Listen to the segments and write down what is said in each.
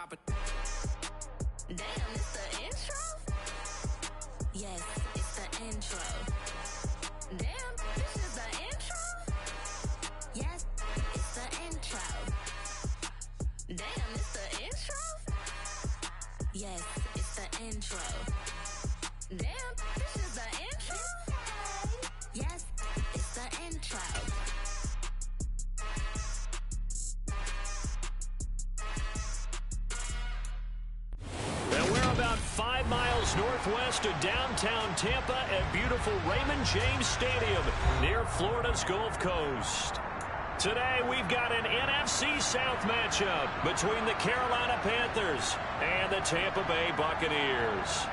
drop it. Damn, it's the intro? Yes, it's the intro. Damn, this is the intro? Yes, it's the intro. Damn, it's the intro? Yes, it's the intro. Damn, this is the intro? Yes, it's the intro. Well, we're about 5 miles northwest of downtown Tampa at beautiful Raymond James Stadium near Florida's Gulf Coast. Today, we've got an NFC South matchup between the Carolina Panthers and the Tampa Bay Buccaneers.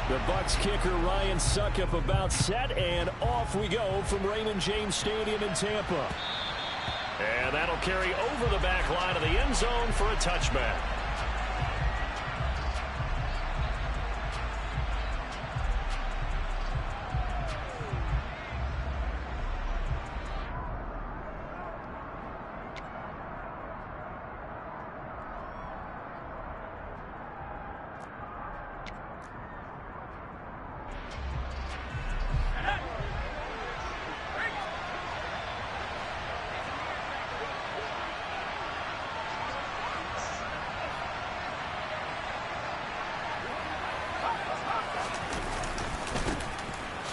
The Bucs kicker Ryan Suckup about set, and off we go from Raymond James Stadium in Tampa. And that'll carry over the back line of the end zone for a touchback.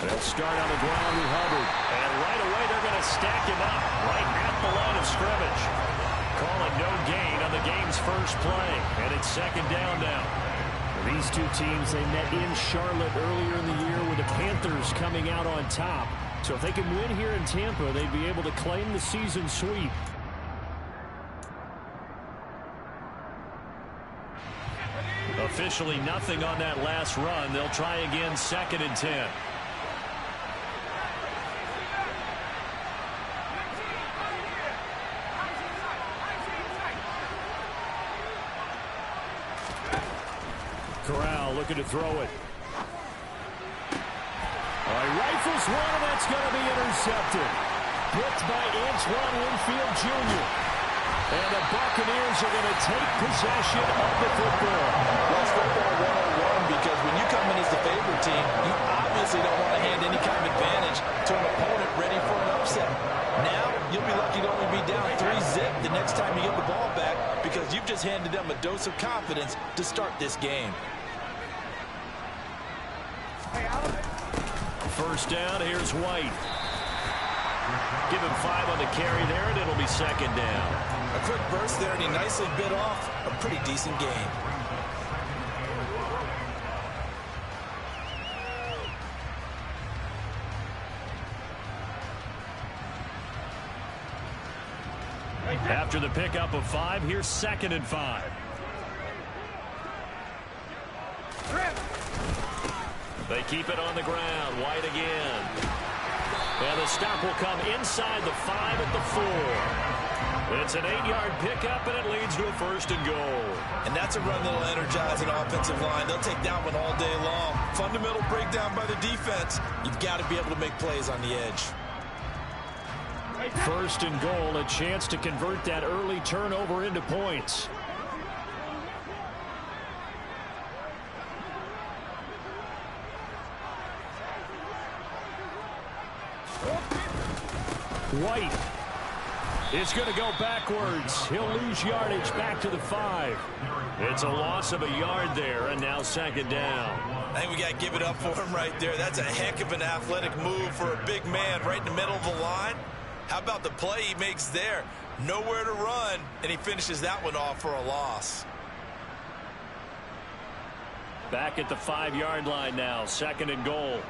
They'll start on the ground with Hubbard. And right away, they're going to stack him up right at the line of scrimmage. Calling no gain on the game's first play. And it's second down now. These two teams, they met in Charlotte earlier in the year with the Panthers coming out on top. So if they can win here in Tampa, they'd be able to claim the season sweep. Officially nothing on that last run. They'll try again, 2nd and 10. Corral looking to throw it. He rifles one, and that's going to be intercepted. Picked by Antoine Winfield Jr. And the Buccaneers are going to take possession of the football. Well, it's football 101 because when you come in as the favorite team, you obviously don't want to hand any kind of advantage to an opponent ready for an upset. Now, you'll be lucky to only be down 3-zip the next time you get the ball back because you've just handed them a dose of confidence to start this game. First down, here's White. Give him 5 on the carry there, and it'll be 2nd down. A quick burst there, and he nicely bit off a pretty decent game. After the pickup of 5, here's 2nd and 5. They keep it on the ground. White again. And the stop will come inside the 5 at the 4. It's an 8-yard pickup, and it leads to a 1st and goal. And that's a run that'll energize an offensive line. They'll take that one all day long. Fundamental breakdown by the defense. You've got to be able to make plays on the edge. 1st and goal, a chance to convert that early turnover into points. White is going to go backwards. He'll lose yardage back to the 5. It's a loss of a yard there, and now 2nd down. I think we got to give it up for him right there. That's a heck of an athletic move for a big man right in the middle of the line. How about the play he makes there? Nowhere to run, and he finishes that one off for a loss. Back at the 5-yard line now, 2nd and goal.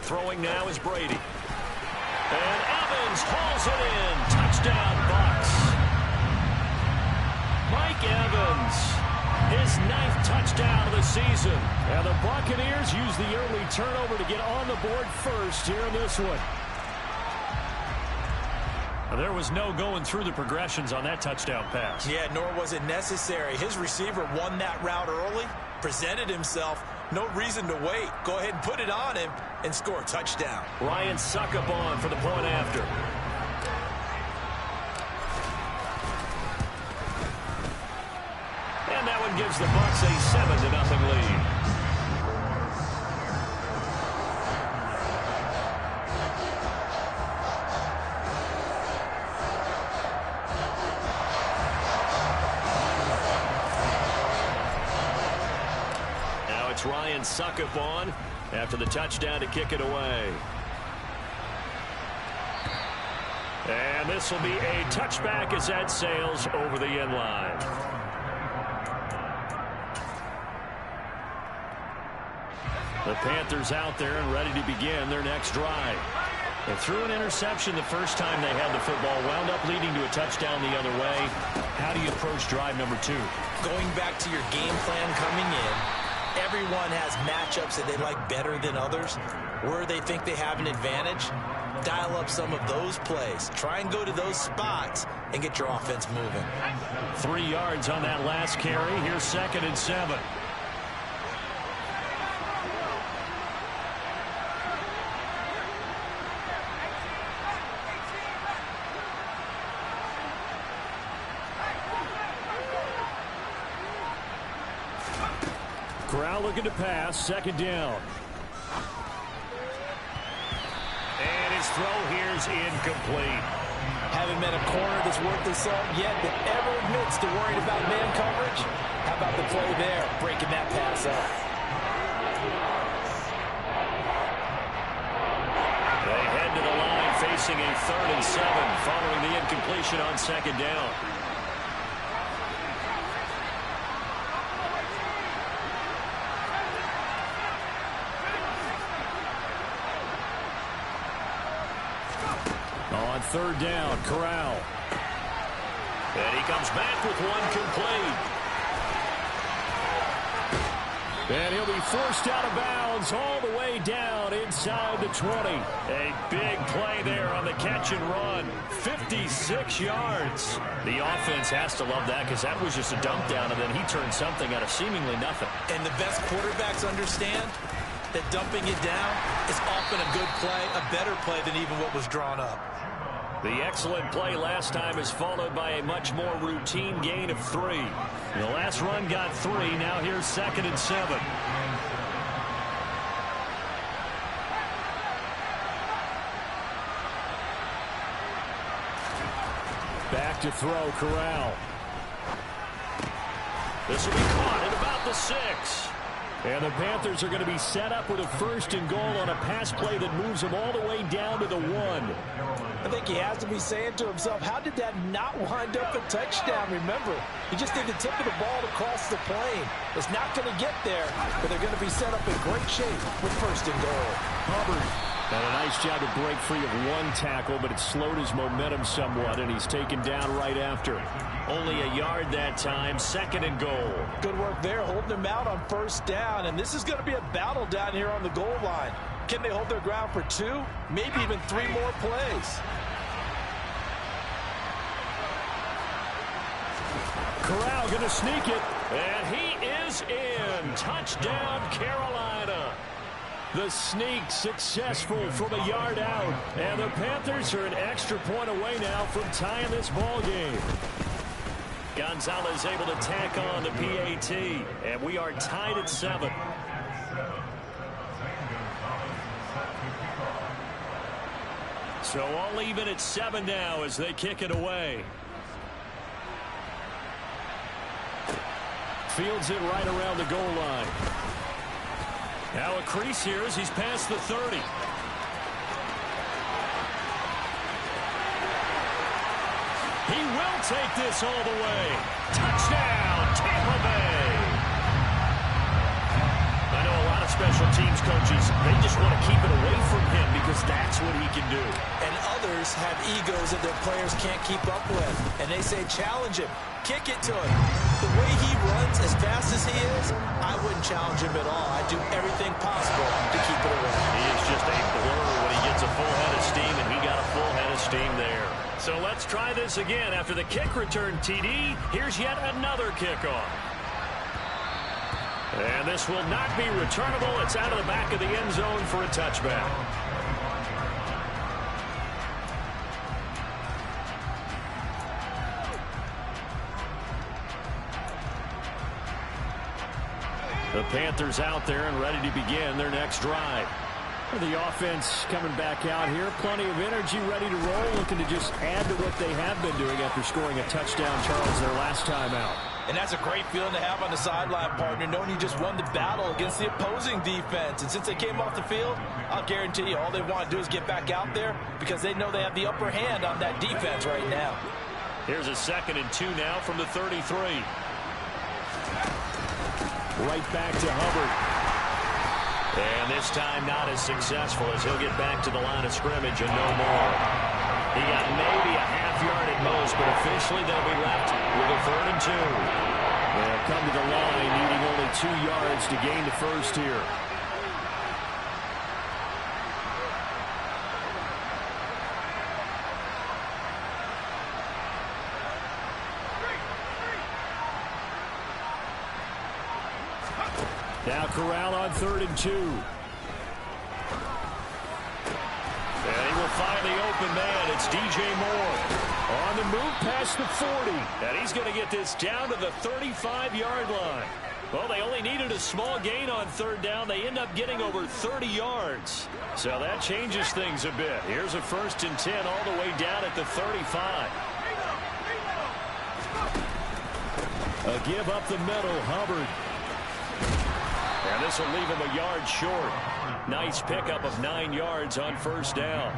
Throwing now is Brady. And Evans hauls it in. Touchdown, Bucs. Mike Evans His 9th touchdown of the season. And the Buccaneers use the early turnover to get on the board first here in this one. There was no going through the progressions on that touchdown pass. Yeah, nor was it necessary. His receiver won that route early, presented himself. No reason to wait. Go ahead and put it on him and score a touchdown. Ryan Suckup on for the point after. And that one gives the Bucs a 7-0 lead. Now it's Ryan Suckup on after the touchdown to kick it away. And this will be a touchback as that sails over the end line. The Panthers out there and ready to begin their next drive. They threw an interception the first time they had the football, wound up leading to a touchdown the other way. How do you approach drive number 2? Going back to your game plan coming in, everyone has matchups that they like better than others. Where they think they have an advantage, dial up some of those plays. Try and go to those spots and get your offense moving. 3 yards on that last carry. Here's 2nd and 7. Corral looking to pass, 2nd down. And his throw here is incomplete. Haven't met a corner that's worth the salt yet that ever admits to worrying about man coverage. How about the play there, breaking that pass up? They head to the line facing a 3rd and 7 following the incompletion on 2nd down. On 3rd down, Corral. And he comes back with one complete. And he'll be forced out of bounds all the way down inside the 20. A big play there on the catch and run. 56 yards. The offense has to love that because that was just a dump down, and then he turned something out of seemingly nothing. And the best quarterbacks understand that dumping it down is often a good play, a better play than even what was drawn up. The excellent play last time is followed by a much more routine gain of 3. The last run got 3. Now here's 2nd and 7. Back to throw, Corral. This will be caught at about the 6. And the Panthers are going to be set up with a 1st and goal on a pass play that moves them all the way down to the 1. I think he has to be saying to himself, how did that not wind up a touchdown? Remember, he just did the tip of the ball to cross the plane. It's not going to get there, but they're going to be set up in great shape with 1st and goal. Hubbard had a nice job to break free of one tackle, but it slowed his momentum somewhat, and he's taken down right after. Only a yard that time, 2nd and goal. Good work there, holding him out on 1st down, and this is going to be a battle down here on the goal line. Can they hold their ground for 2, maybe even 3 more plays? Corral going to sneak it, and he is in. Touchdown, Carolina. The sneak successful from a yard out, and the Panthers are an extra point away now from tying this ball game. Gonzalez able to tack on the PAT, and we are tied at 7. So all even at 7 now as they kick it away. Fields it right around the goal line. Now a crease here as he's past the 30. He will take this all the way. Touchdown, Tampa Bay. I know a lot of special teams coaches, they just want to keep it away from him because that's what he can do. And others have egos that their players can't keep up with. And they say, challenge him. Kick it to him. The way he runs as fast as he is, I wouldn't challenge him at all. I'd do everything possible to keep it away. He is just a blur when he gets a full head of steam, and he got a full head of steam there. So let's try this again. After the kick return TD, here's yet another kickoff. And this will not be returnable. It's out of the back of the end zone for a touchback. The Panthers out there and ready to begin their next drive. The offense coming back out here. Plenty of energy, ready to roll, looking to just add to what they have been doing after scoring a touchdown, Charles, their last time out. And that's a great feeling to have on the sideline, partner, knowing you just won the battle against the opposing defense. And since they came off the field, I'll guarantee you all they want to do is get back out there because they know they have the upper hand on that defense right now. Here's a 2nd and 2 now from the 33. Right back to Hubbard. And this time not as successful as he'll get back to the line of scrimmage and no more. He got maybe a half yard at most, but officially they'll be left with a 3rd and 2. They'll come to the line needing only 2 yards to gain the first here. Now Corral on 3rd and 2. And he will find the open man. It's DJ Moore. On the move past the 40. And he's going to get this down to the 35-yard line. Well, they only needed a small gain on 3rd down. They end up getting over 30 yards. So that changes things a bit. Here's a 1st and 10 all the way down at the 35. A give up the middle, Hubbard. And this will leave him a yard short. Nice pickup of 9 yards on 1st down.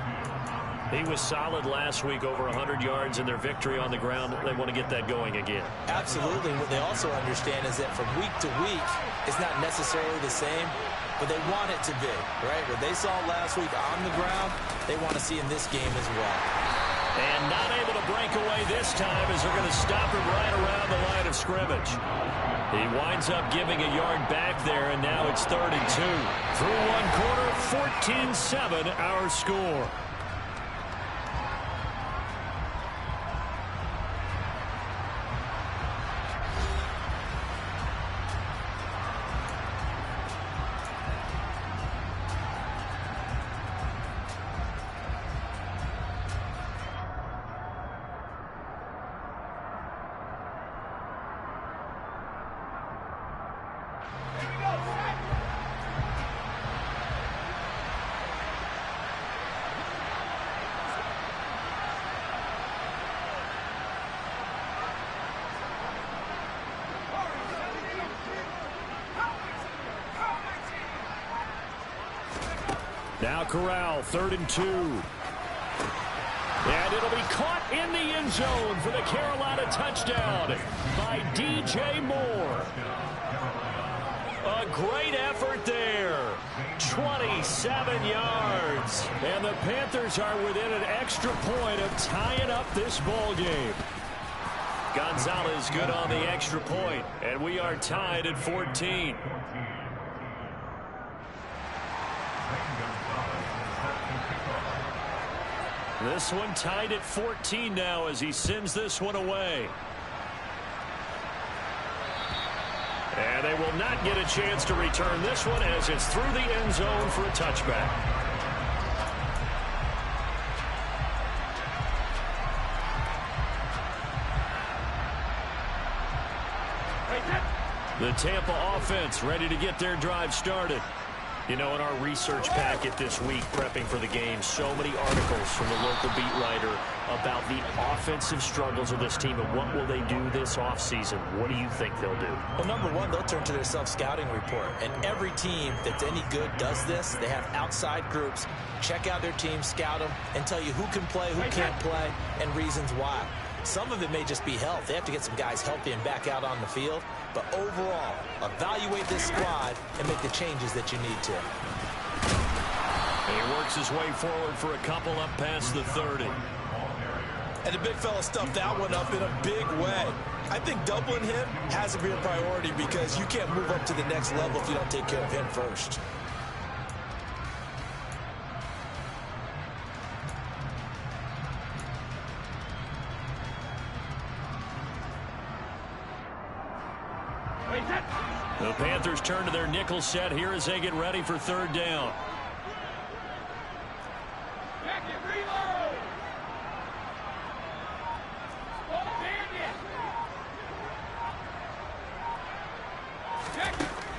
He was solid last week, over 100 yards in their victory on the ground. They want to get that going again. Absolutely. What they also understand is that from week to week, it's not necessarily the same, but they want it to be, right? What they saw last week on the ground, they want to see in this game as well. And not able to break away this time as they're going to stop him right around the line of scrimmage. He winds up giving a yard back there, and now it's 3rd and 2. Through one quarter, 14-7 our score. Now Corral, 3rd and 2. And it'll be caught in the end zone for the Carolina touchdown by DJ Moore. A great effort there. 27 yards. And the Panthers are within an extra point of tying up this ball game. Gonzalez good on the extra point, and we are tied at 14. This one tied at 14 now as he sends this one away. And they will not get a chance to return this one as it's through the end zone for a touchback. The Tampa offense ready to get their drive started. You know, in our research packet this week, prepping for the game, so many articles from the local beat writer about the offensive struggles of this team and what will they do this offseason. What do you think they'll do? Well, number one, they'll turn to their self-scouting report. And every team that's any good does this. They have outside groups, check out their team, scout them, and tell you who can play, who can't play, and reasons why. Some of it may just be health. They have to get some guys healthy and back out on the field. But overall, evaluate this squad and make the changes that you need to. He works his way forward for a couple up past the 30. And the big fella stuffed that one up in a big way. I think doubling him has to be a priority because you can't move up to the next level if you don't take care of him first. The Panthers turn to their nickel set here as they get ready for third down.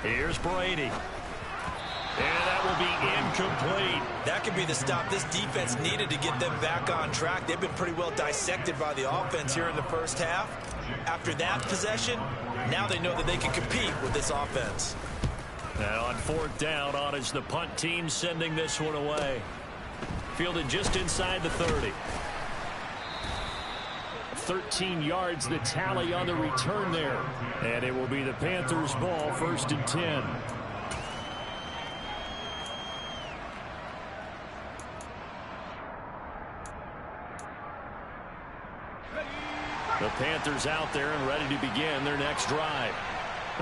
Here's Brady. And that will be incomplete. That could be the stop this defense needed to get them back on track. They've been pretty well dissected by the offense here in the first half. After that possession, now they know that they can compete with this offense. Now on fourth down, on is the punt team sending this one away. Fielded just inside the 30. 13 yards the tally on the return there. And it will be the Panthers' ball, 1st and 10. The Panthers out there and ready to begin their next drive.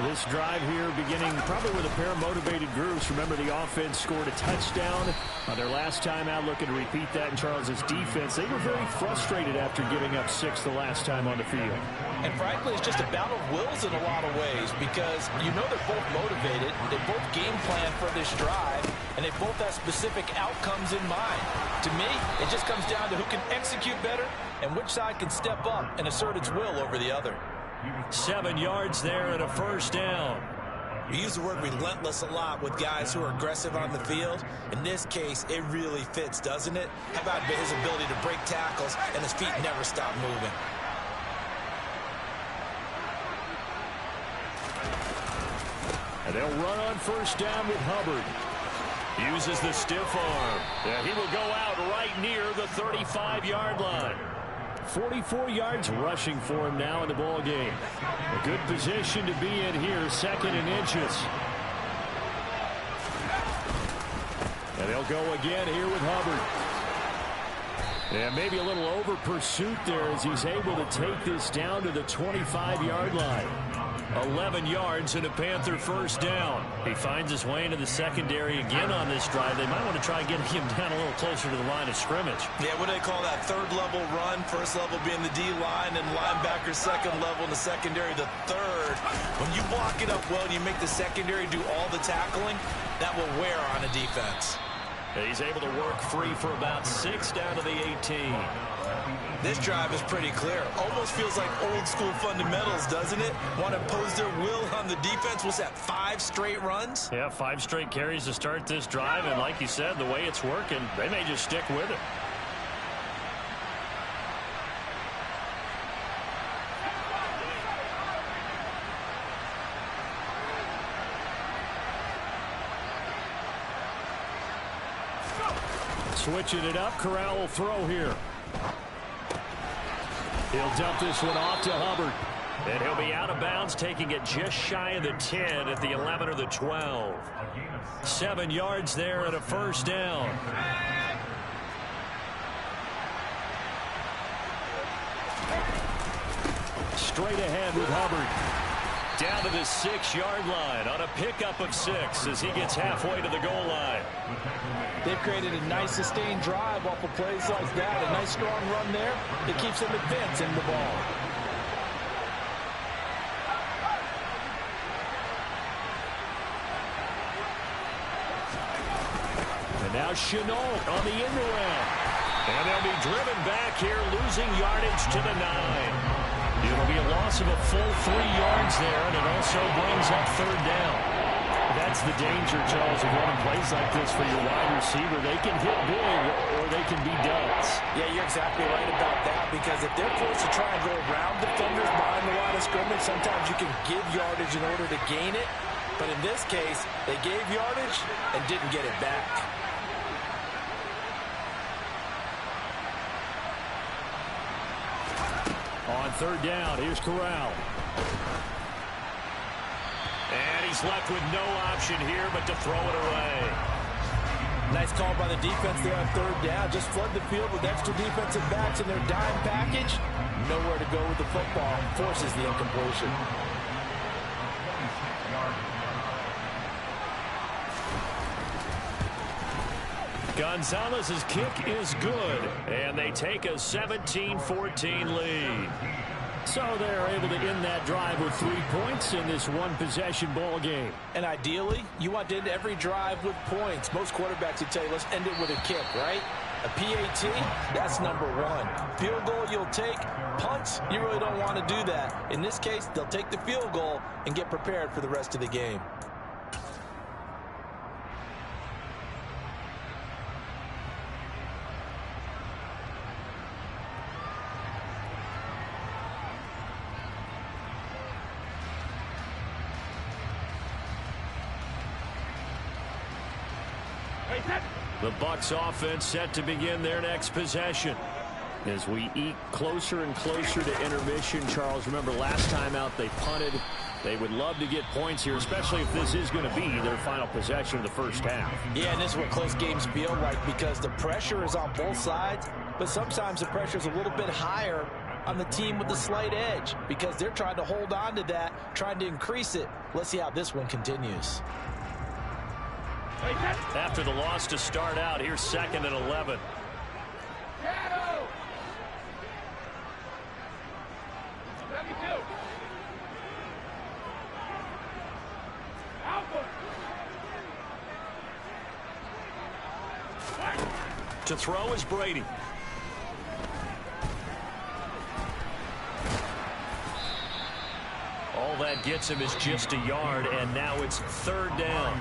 This drive here beginning probably with a pair of motivated groups. Remember, the offense scored a touchdown on their last time out, looking to repeat that in Charles's defense. They were very frustrated after giving up 6 the last time on the field. And frankly, it's just a battle of wills in a lot of ways because you know they're both motivated. They both game plan for this drive, and they both have specific outcomes in mind. To me, it just comes down to who can execute better and which side can step up and assert its will over the other. 7 yards there and a first down. We use the word relentless a lot with guys who are aggressive on the field. In this case, it really fits, doesn't it? How about his ability to break tackles and his feet never stop moving? And they'll run on first down with Hubbard. Uses the stiff arm. Yeah, he will go out right near the 35-yard line. 44 yards rushing for him now in the ball game. A good position to be in here, 2nd and inches. And they'll go again here with Hubbard. And maybe a little over pursuit there as he's able to take this down to the 25-yard line. 11 yards and a Panther first down. He finds his way into the secondary again on this drive. They might want to try getting him down a little closer to the line of scrimmage. Yeah, what do they call that? Third level run. First level being the D-line and linebacker, second level in the secondary, the third. When you block it up well and you make the secondary do all the tackling, that will wear on a defense. He's able to work free for about 6 down to the 18. This drive is pretty clear. Almost feels like old school fundamentals, doesn't it? Want to impose their will on the defense. What's that, 5 straight runs? Yeah, 5 straight carries to start this drive. And like you said, the way it's working, they may just stick with it. Switching it up, Corral will throw here. He'll dump this one off to Hubbard. And he'll be out of bounds, taking it just shy of the 10 at the 11 or the 12. 7 yards there and a first down. Straight ahead with Hubbard. Down to the 6-yard line on a pickup of 6 as he gets halfway to the goal line. They've created a nice sustained drive off of plays like that. A nice strong run there that keeps them advancing the ball. And now Chenault on the end around. And they'll be driven back here, losing yardage to the 9. It'll be a loss of a full 3 yards there, and it also brings up third down. That's the danger, Charles, of running plays like this for your wide receiver. They can hit big or they can be duds. Yeah, you're exactly right about that, because if they're forced to try and go around defenders behind the line of scrimmage, sometimes you can give yardage in order to gain it. But in this case, they gave yardage and didn't get it back. On third down, here's Corral. And he's left with no option here but to throw it away. Nice call by the defense there on third down. Just flood the field with extra defensive backs in their dime package. Nowhere to go with the football. Forces the incompletion. Gonzalez's kick is good, and they take a 17-14 lead. So they're able to end that drive with 3 points in this one-possession ball game. And ideally, you want to end every drive with points. Most quarterbacks would tell you, let's end it with a kick, right? A PAT, that's number one. Field goal you'll take. Punts, you really don't want to do that. In this case, they'll take the field goal and get prepared for the rest of the game. The Bucs offense set to begin their next possession. As we eke closer and closer to intermission, Charles, remember last time out they punted. They would love to get points here, especially if this is going to be their final possession of the first half. Yeah, and this is what close games feel like because the pressure is on both sides, but sometimes the pressure is a little bit higher on the team with the slight edge because they're trying to hold on to that, trying to increase it. Let's see how this one continues. After the loss to start out, here's 2nd and 11. To throw is Brady. All that gets him is just a yard, and now it's 3rd down.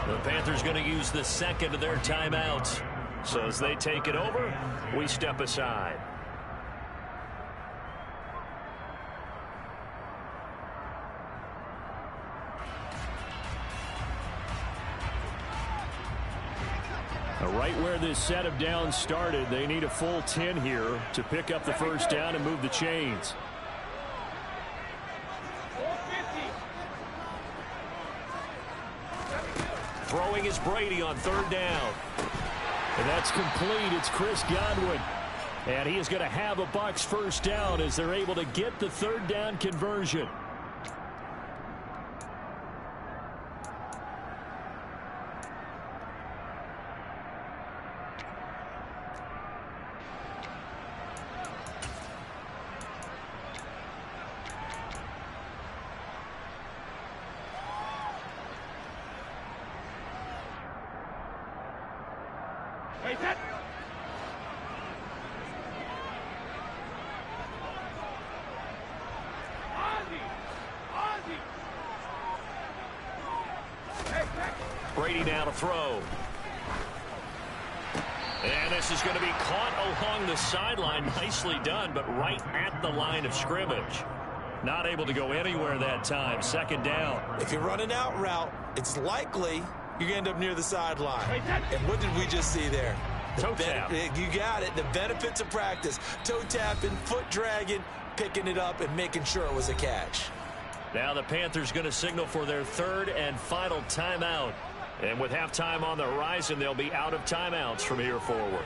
The Panthers going to use the second of their timeouts. So as they take it over, we step aside. Right where this set of downs started, they need a full 10 here to pick up the first down and move the chains. Throwing is Brady on 3rd down. And that's complete. It's Chris Godwin. And he is going to have a Bucs first down as they're able to get the 3rd down conversion. Brady now to throw. And this is going to be caught along the sideline. Nicely done, but right at the line of scrimmage. Not able to go anywhere that time. 2nd down. If you're running out route, it's likely you're going to end up near the sideline. And what did we just see there? Toe tap. You got it. The benefits of practice. Toe tapping, foot dragging, picking it up, and making sure it was a catch. Now the Panthers going to signal for their 3rd and final timeout. And with halftime on the horizon, they'll be out of timeouts from here forward.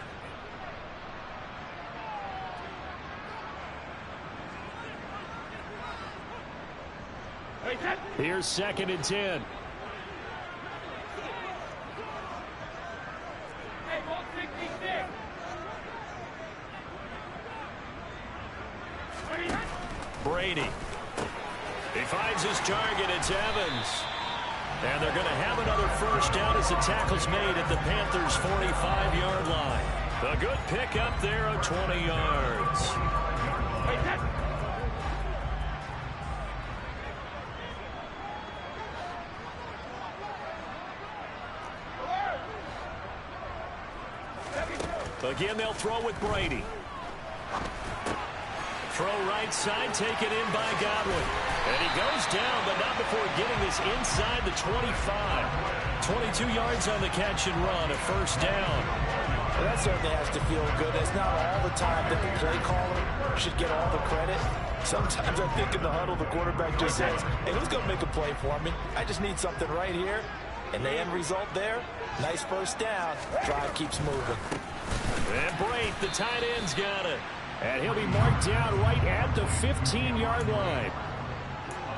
Here's 2nd and 10. Brady. He finds his target. It's Evans. And they're going to have another first down as the tackle's made at the Panthers' 45-yard line. A good pick up there of 20 yards. Again, they'll throw with Brady. Throw right side, taken in by Godwin. And he goes down, but not before getting this inside the 25. 22 yards on the catch and run, a first down. Well, that certainly has to feel good. It's not all the time that the play caller should get all the credit. Sometimes I think in the huddle, the quarterback just says, hey, who's going to make a play for me? I just need something right here. And the end result there, nice first down. Drive keeps moving. And Brate, the tight end's got it. And he'll be marked down right at the 15-yard line.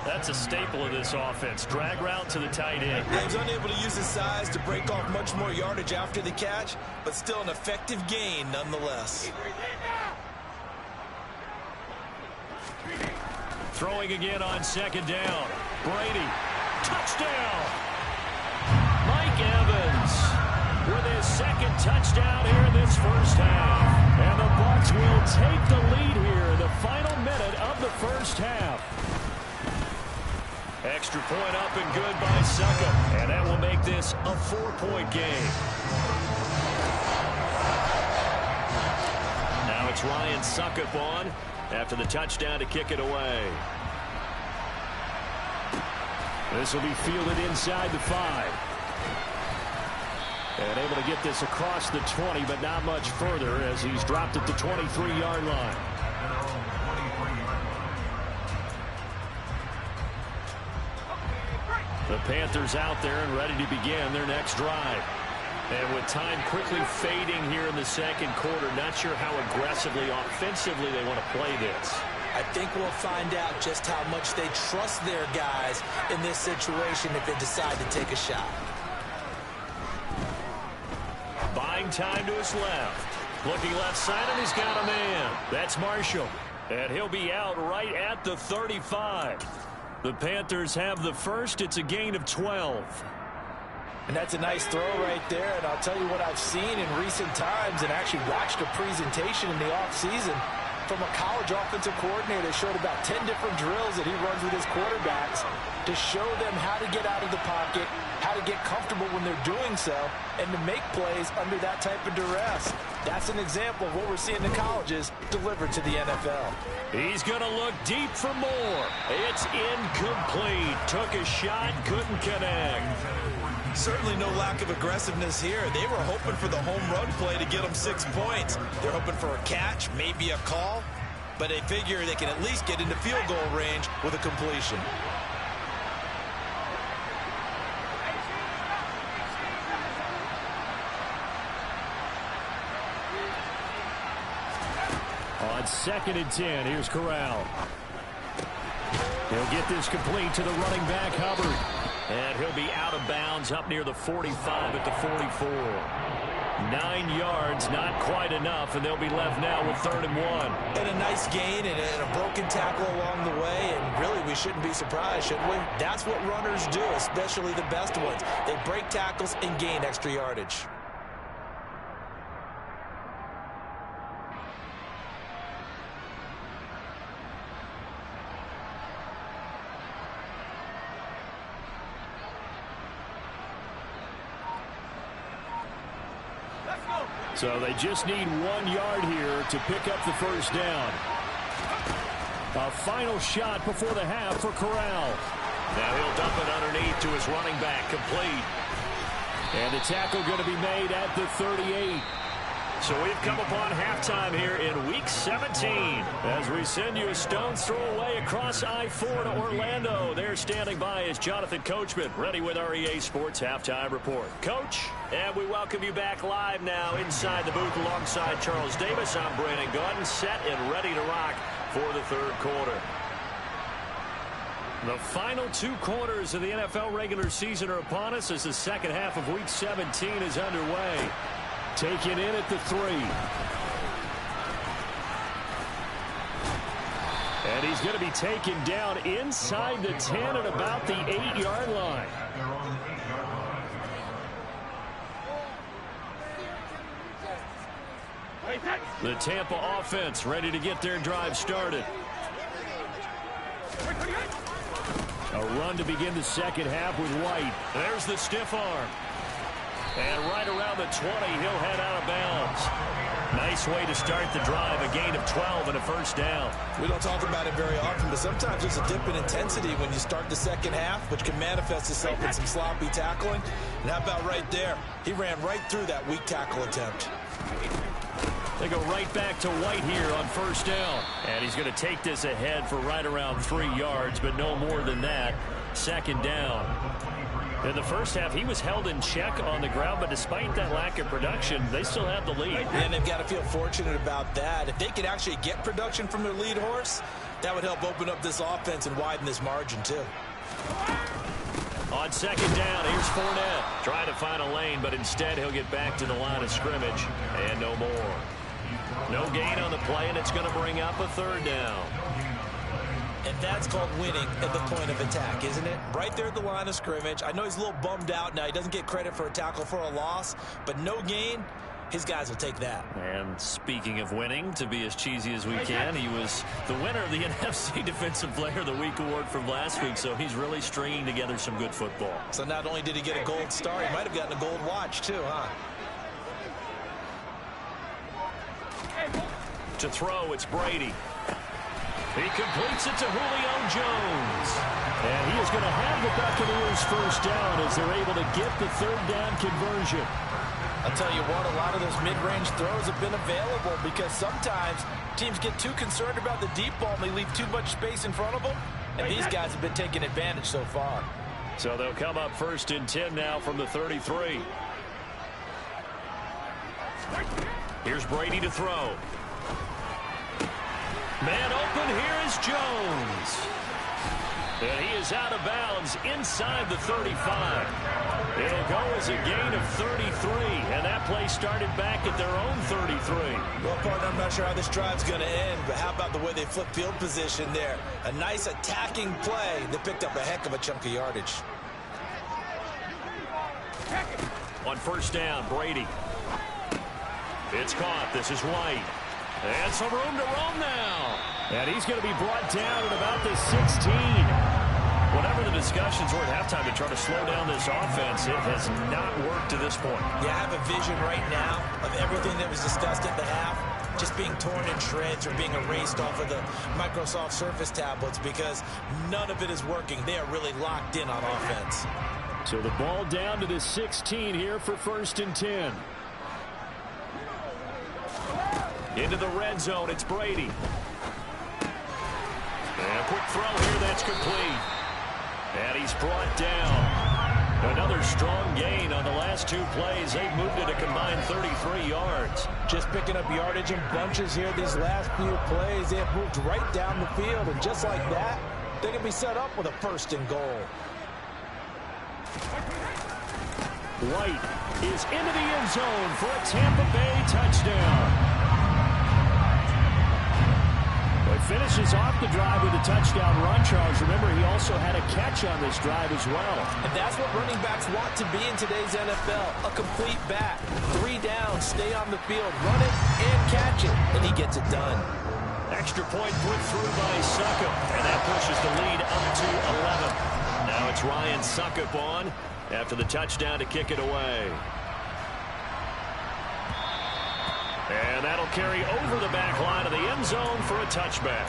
That's a staple of this offense. Drag route to the tight end. He's unable to use his size to break off much more yardage after the catch, but still an effective gain nonetheless. Throwing again on second down. Brady, touchdown. Mike Evans with his second touchdown here in this first half. And the Bucs will take the lead here in the final minute of the first half. Extra point up and good by Succop. And that will make this a 4-point game. Now it's Ryan Succop on after the touchdown to kick it away. This will be fielded inside the 5. And able to get this across the 20, but not much further as he's dropped at the 23-yard line. The Panthers out there and ready to begin their next drive. And with time quickly fading here in the second quarter, not sure how aggressively, offensively they want to play this. I think we'll find out just how much they trust their guys in this situation if they decide to take a shot. Buying time to his left. Looking left side, and he's got a man. That's Marshall. And he'll be out right at the 35. The Panthers have the first. It's a gain of 12. And that's a nice throw right there. And I'll tell you what I've seen in recent times and actually watched a presentation in the offseason from a college offensive coordinator. Showed about 10 different drills that he runs with his quarterbacks to show them how to get out of the pocket, how to get comfortable when they're doing so, and to make plays under that type of duress. That's an example of what we're seeing in colleges delivered to the NFL. He's going to look deep for more. It's incomplete. Took a shot, couldn't connect. Certainly no lack of aggressiveness here. They were hoping for the home run play to get them 6 points. They're hoping for a catch, maybe a call, but they figure they can at least get into field goal range with a completion. On 2nd and 10, here's Corral. He'll get this complete to the running back, Hubbard. And he'll be out of bounds up near the 45 at the 44. 9 yards, not quite enough, and they'll be left now with 3rd and 1. And a nice gain and a broken tackle along the way, and really we shouldn't be surprised, should we? That's what runners do, especially the best ones. They break tackles and gain extra yardage. So they just need 1 yard here to pick up the first down. A final shot before the half for Corral. Now he'll dump it underneath to his running back, complete. And the tackle going to be made at the 38. So we've come upon halftime here in Week 17 as we send you a stone's throw away across I-4 to Orlando. There standing by is Jonathan Coachman, ready with our EA Sports Halftime Report. Coach, and we welcome you back live now inside the booth alongside Charles Davis. I'm Brandon Gordon, set and ready to rock for the third quarter. The final 2 quarters of the NFL regular season are upon us as the second half of Week 17 is underway. Taken in at the 3. And he's going to be taken down inside the 10 at about the 8-yard line. The Tampa offense ready to get their drive started. A run to begin the second half with White. There's the stiff arm. And right around the 20, he'll head out of bounds. Nice way to start the drive, a gain of 12 and a first down. We don't talk about it very often, but sometimes there's a dip in intensity when you start the second half, which can manifest itself in some sloppy tackling. And how about right there? He ran right through that weak tackle attempt. They go right back to White here on first down. And he's going to take this ahead for right around 3 yards, but no more than that. Second down. In the first half, he was held in check on the ground, but despite that lack of production, they still have the lead. And they've got to feel fortunate about that. If they could actually get production from their lead horse, that would help open up this offense and widen this margin, too. On second down, here's Fournette. Trying to find a lane, but instead he'll get back to the line of scrimmage. And no more. No gain on the play, and it's going to bring up a third down. And that's called winning at the point of attack, isn't it? Right there at the line of scrimmage. I know he's a little bummed out now. He doesn't get credit for a tackle for a loss, but no gain, his guys will take that. And speaking of winning, to be as cheesy as we can, he was the winner of the NFC Defensive Player of the Week award from last week, so he's really stringing together some good football. So not only did he get a gold star, he might have gotten a gold watch too, huh? To throw, it's Brady. He completes it to Julio Jones. And he is going to have the Buccaneers first down as they're able to get the third down conversion. I'll tell you what, a lot of those mid-range throws have been available because sometimes teams get too concerned about the deep ball and they leave too much space in front of them. And these guys have been taking advantage so far. So they'll come up first and 10 now from the 33. Here's Brady to throw. Man open, here is Jones. And he is out of bounds inside the 35. It'll go as a gain of 33, and that play started back at their own 33. Well, partner, I'm not sure how this drive's going to end, but how about the way they flip field position there? A nice attacking play that picked up a heck of a chunk of yardage. On first down, Brady. It's caught. This is White. And some room to roam now. And he's going to be brought down at about the 16. Whatever the discussions were at halftime to try to slow down this offense, it has not worked to this point. Yeah, I have a vision right now of everything that was discussed at the half just being torn in shreds or being erased off of the Microsoft Surface tablets because none of it is working. They are really locked in on offense. So the ball down to the 16 here for first and 10. Into the red zone, it's Brady. And a quick throw here, that's complete. And he's brought down. Another strong gain on the last two plays. They've moved it a combined 33 yards. Just picking up yardage in bunches here these last few plays. They have moved right down the field, and just like that, they can be set up with a first and goal. White is into the end zone for a Tampa Bay touchdown. He finishes off the drive with a touchdown run, Charles. Remember, he also had a catch on this drive as well. And that's what running backs want to be in today's NFL, a complete back. 3 down, stay on the field, run it and catch it, and he gets it done. Extra point put through by Succop, and that pushes the lead up to 11. Now it's Ryan Succop on after the touchdown to kick it away. And that'll carry over the back line of the end zone for a touchback.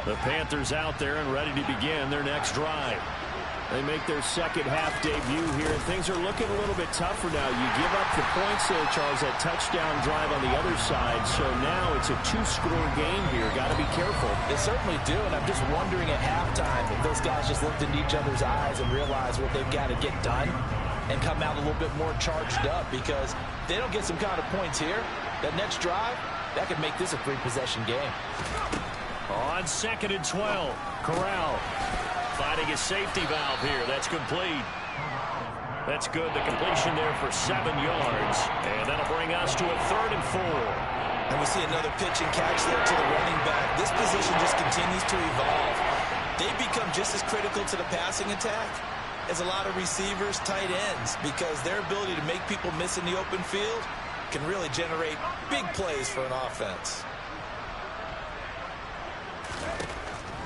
The Panthers out there and ready to begin their next drive. They make their second half debut here, and things are looking a little bit tougher now. You give up the points there, Charles, that touchdown drive on the other side. So now it's a 2-score game here. Got to be careful. They certainly do, and I'm just wondering at halftime if those guys just looked into each other's eyes and realized what they've got to get done and come out a little bit more charged up, because they don't get some kind of points here. That next drive, that could make this a 3-possession game. On second and 12, Corral finding a safety valve here. That's complete. That's good. The completion there for 7 yards. And that'll bring us to a 3rd and 4. And we see another pitch and catch there to the running back. This position just continues to evolve. They become just as critical to the passing attack as a lot of receivers, tight ends, because their ability to make people miss in the open field can really generate big plays for an offense.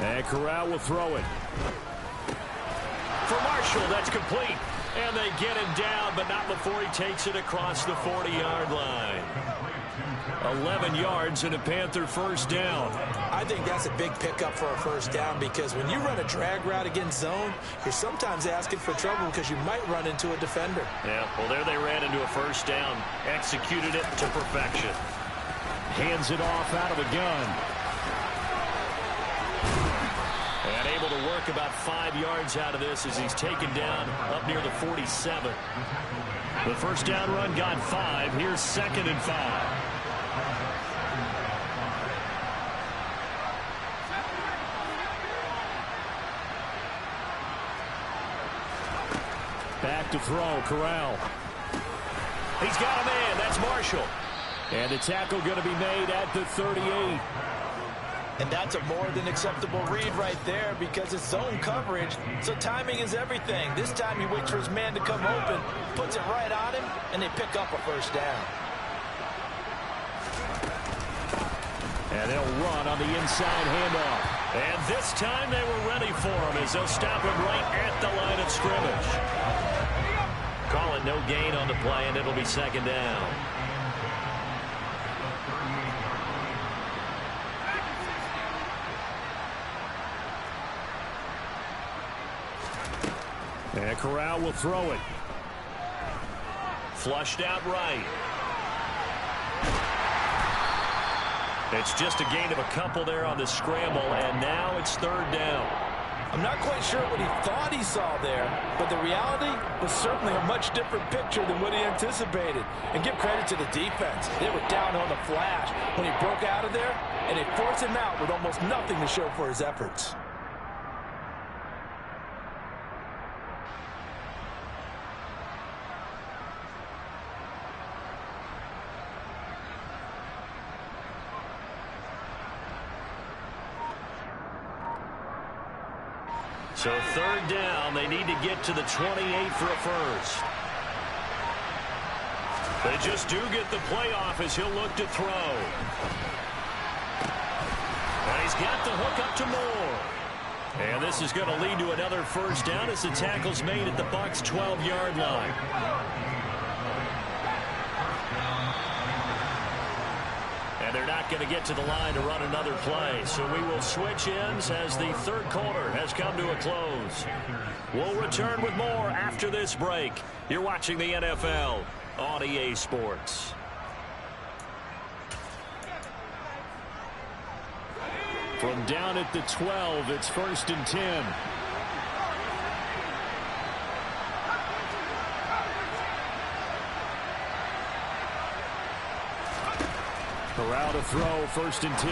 And Corral will throw it. For Marshall, that's complete. And they get him down, but not before he takes it across the 40-yard line. 11 yards and a Panther first down. I think that's a big pickup for a first down, because when you run a drag route against zone, you're sometimes asking for trouble because you might run into a defender. Yeah, well, there they ran into a first down, executed it to perfection. Hands it off out of the gun. And able to work about 5 yards out of this as he's taken down up near the 47. The first down run got 5. Here's 2nd and 5. Back to throw, Corral. He's got a man. That's Marshall. And the tackle going to be made at the 38. And that's a more than acceptable read right there because it's zone coverage, so timing is everything. This time he waits for his man to come open, puts it right on him, and they pick up a first down. And they'll run on the inside handoff. And this time they were ready for him as they'll stop him right at the line of scrimmage. Call it no gain on the play, and it'll be 2nd down. And Corral will throw it. Flushed out right. It's just a gain of a couple there on the scramble, and now it's 3rd down. I'm not quite sure what he thought he saw there, but the reality was certainly a much different picture than what he anticipated. And give credit to the defense. They were down on the flash when he broke out of there, and they forced him out with almost nothing to show for his efforts. So 3rd down, they need to get to the 28 for a first. They just do get the playoff as he'll look to throw. And he's got the hook up to Moore. And this is going to lead to another first down as the tackle's made at the Bucs' 12-yard line. And they're not going to get to the line to run another play. So we will switch ends as the 3rd quarter has come to a close. We'll return with more after this break. You're watching the NFL on EA Sports. From down at the 12, it's 1st and 10. Corral to throw, 1st and 10.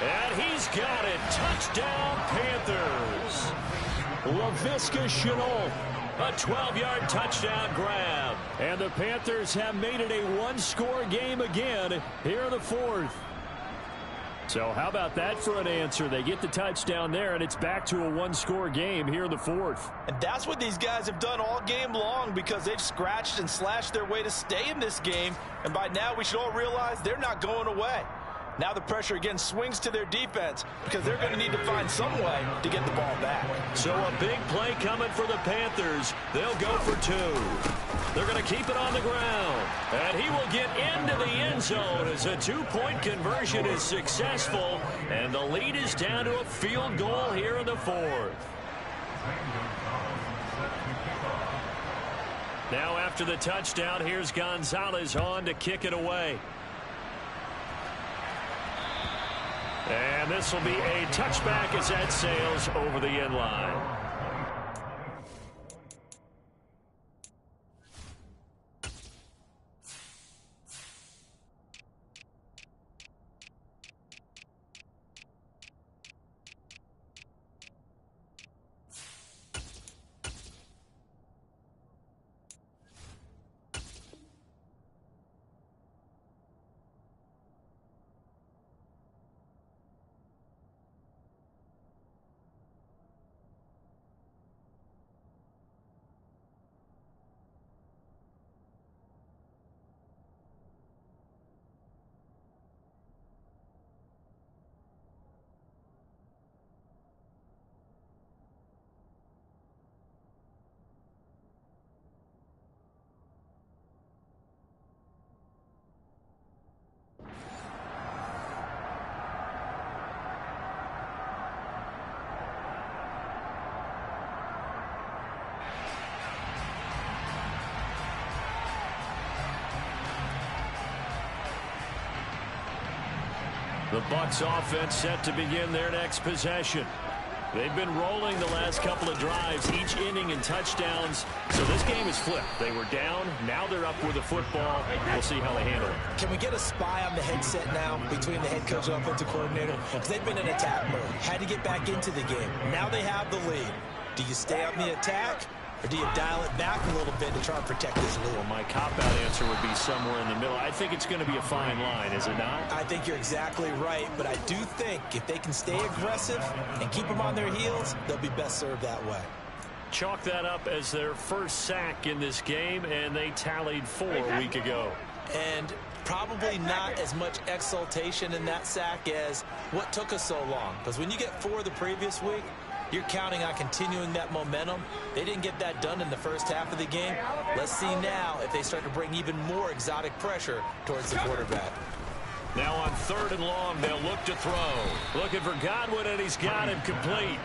And he's got it. Touchdown, Panthers. Laviska Shenault, a 12-yard touchdown grab. And the Panthers have made it a one-score game again here in the 4th. So how about that for an answer? They get the touchdown there, and it's back to a one-score game here in the 4th. And that's what these guys have done all game long because they've scratched and slashed their way to stay in this game. And by now, we should all realize they're not going away. Now the pressure again swings to their defense because they're going to need to find some way to get the ball back. So a big play coming for the Panthers. They'll go for 2. They're going to keep it on the ground. And he will get into the end zone as a 2-point conversion is successful. And the lead is down to a field goal here in the 4th. Now after the touchdown, here's Gonzalez on to kick it away. And this will be a touchback as that sails over the end line. The Bucs offense set to begin their next possession. They've been rolling the last couple of drives, each inning in touchdowns. So this game is flipped. They were down. Now they're up with the football. We'll see how they handle it. Can we get a spy on the headset now between the head coach and offensive coordinator? Because they've been in attack mode. Had to get back into the game. Now they have the lead. Do you stay on the attack? Or do you dial it back a little bit to try and protect this lead? Well, my cop-out answer would be somewhere in the middle. I think it's going to be a fine line, is it not? I think you're exactly right, but I do think if they can stay aggressive and keep them on their heels, they'll be best served that way. Chalk that up as their first sack in this game, and they tallied 4 a week ago. And probably not as much exultation in that sack as what took us so long. Because when you get 4 the previous week, you're counting on continuing that momentum. They didn't get that done in the first half of the game. Let's see now if they start to bring even more exotic pressure towards the quarterback. Now on 3rd and long, they'll look to throw. Looking for Godwin, and he's got him complete.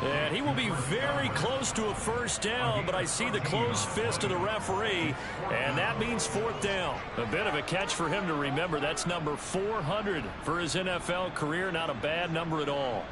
And he will be very close to a first down, but I see the closed fist of the referee, and that means 4th down. A bit of a catch for him to remember. That's number 400 for his NFL career. Not a bad number at all.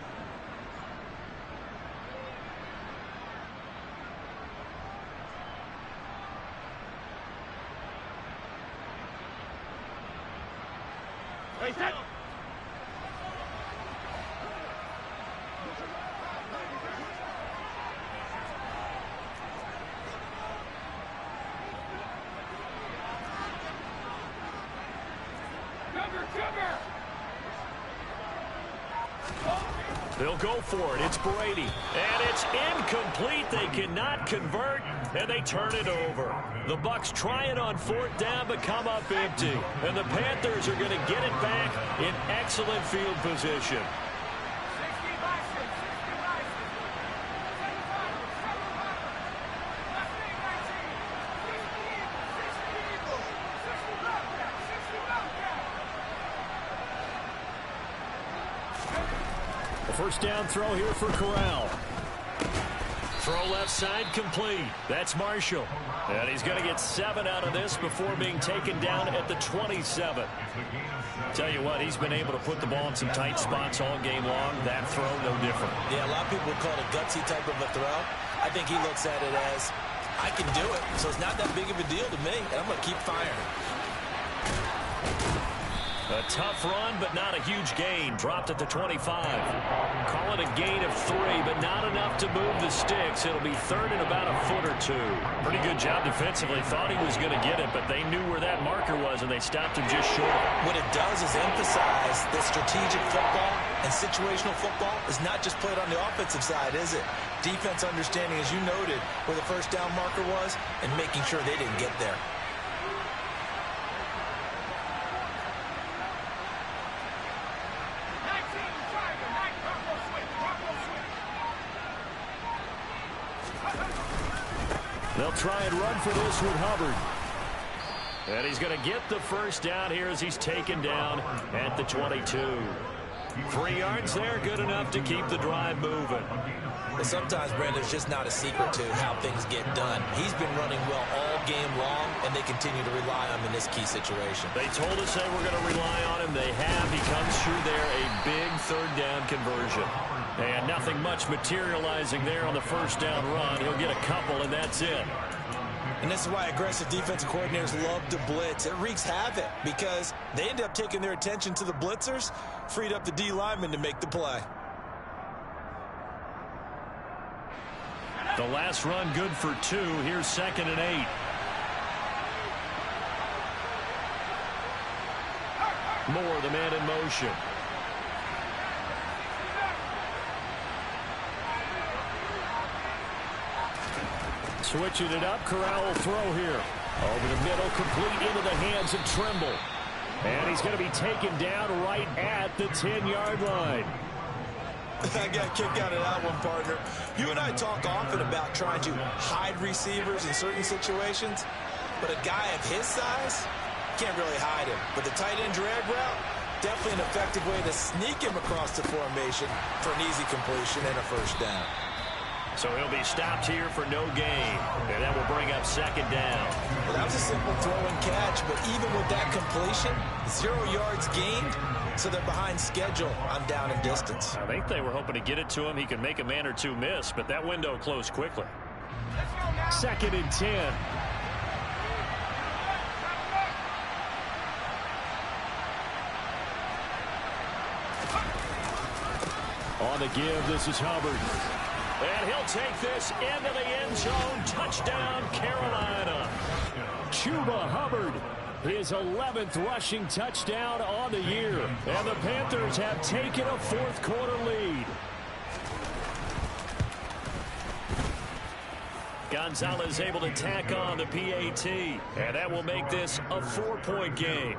They'll go for it. It's Brady. And it's incomplete. They cannot convert, and they turn it over. The Bucs try it on 4th down, but come up empty. And the Panthers are going to get it back in excellent field position. First down throw here for Corral. Throw left side complete. That's Marshall. And he's going to get 7 out of this before being taken down at the 27. Tell you what, he's been able to put the ball in some tight spots all game long. That throw, no different. Yeah, a lot of people would call it a gutsy type of a throw. I think he looks at it as, I can do it, so it's not that big of a deal to me, and I'm going to keep firing. A tough run, but not a huge gain. Dropped at the 25. Call it a gain of 3, but not enough to move the sticks. It'll be 3rd and about a foot or 2. Pretty good job defensively. Thought he was going to get it, but they knew where that marker was, and they stopped him just short. What it does is emphasize that strategic football and situational football is not just played on the offensive side, is it? Defense understanding, as you noted, where the first down marker was and making sure they didn't get there. They'll try and run for this with Hubbard. And he's going to get the first down here as he's taken down at the 22. 3 yards there, good enough to keep the drive moving. But sometimes, Brandon, it's just not a secret to how things get done. He's been running well all game long, and they continue to rely on him in this key situation. They told us they were going to rely on him. They have. He comes through there, a big 3rd down conversion. And nothing much materializing there on the first down run. He'll get a couple, and that's it. And this is why aggressive defensive coordinators love to blitz. It wreaks havoc because they end up taking their attention to the blitzers, freed up the D lineman to make the play. The last run good for 2. Here's 2nd and 8. Moore, the man in motion. Switching it up, Corral will throw here. Over the middle, complete into the hands of Trimble. And he's going to be taken down right at the 10-yard line. I got kicked out of that one, partner. You and I talk often about trying to hide receivers in certain situations, but a guy of his size can't really hide him. But the tight end drag route, definitely an effective way to sneak him across the formation for an easy completion and a first down. So he'll be stopped here for no gain. And that will bring up second down. Well, that was a simple throw and catch, but even with that completion, 0 yards gained, so they're behind schedule on down and distance. I think they were hoping to get it to him. He could make a man or two miss, but that window closed quickly. 2nd and 10. On the give, this is Hubbard. And he'll take this into the end zone. Touchdown, Carolina. Chuba Hubbard, his 11th rushing touchdown on the year. And the Panthers have taken a fourth-quarter lead. Gonzalez able to tack on the PAT. And that will make this a 4-point game.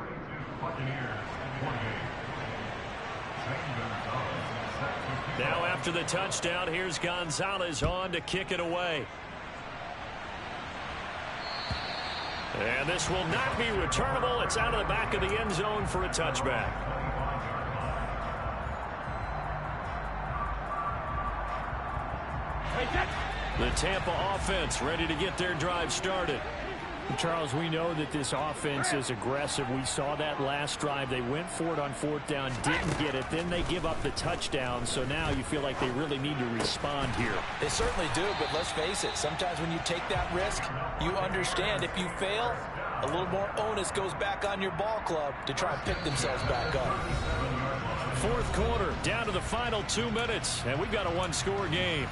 Now after the touchdown, here's Gonzalez on to kick it away. And this will not be returnable. It's out of the back of the end zone for a touchback. The Tampa offense ready to get their drive started. Charles, we know that this offense is aggressive. We saw that last drive. They went for it on 4th down, didn't get it. Then they give up the touchdown. So now you feel like they really need to respond here. They certainly do, but let's face it. Sometimes when you take that risk, you understand if you fail, a little more onus goes back on your ball club to try and pick themselves back up. 4th quarter, down to the final 2 minutes, and we've got a one-score game.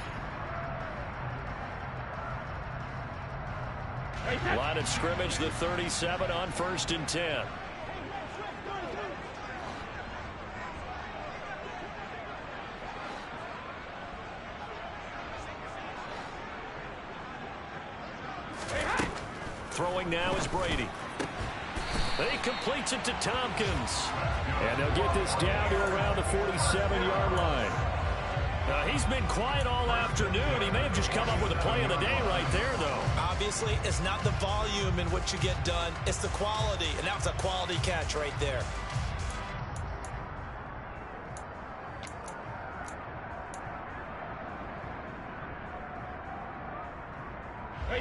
Line of scrimmage, the 37 on 1st and 10. Throwing now is Brady. He completes it to Tompkins. And they'll get this down to around the 47-yard line. He's been quiet all afternoon. He may have just come up with a play of the day right there, though. Obviously, it's not the volume in what you get done. It's the quality, and that was a quality catch right there.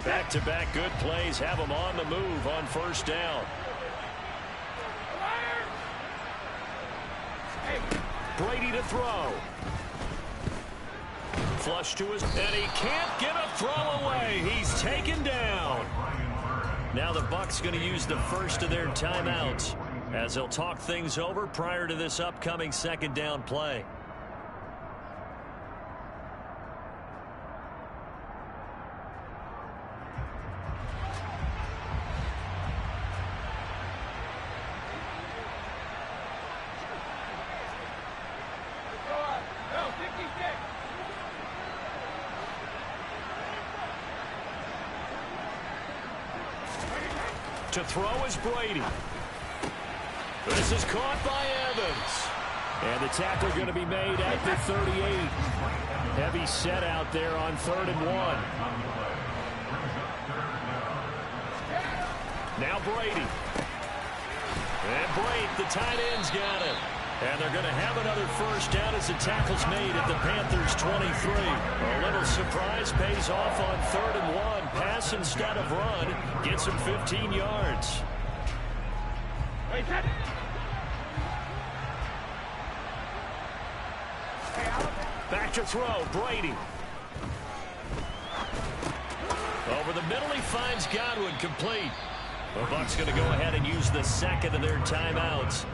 Back-to-back good plays have him on the move on 1st down. Brady to throw. Flush to his, and he can't get a throw away. He's taken down. Now the Bucs going to use the first of their timeouts as they'll talk things over prior to this upcoming 2nd down play. To throw is Brady. This is caught by Evans. And the tackle going to be made at the 38. Heavy set out there on 3rd and 1. Now Brady. And Brady, the tight end's got it. And they're going to have another 1st down as the tackle's made at the Panthers' 23. A little surprise pays off on 3rd and 1. Pass instead of run. Gets him 15 yards. Back to throw, Brady. Over the middle, he finds Godwin, complete. The Bucs going to go ahead and use the 2nd of their timeouts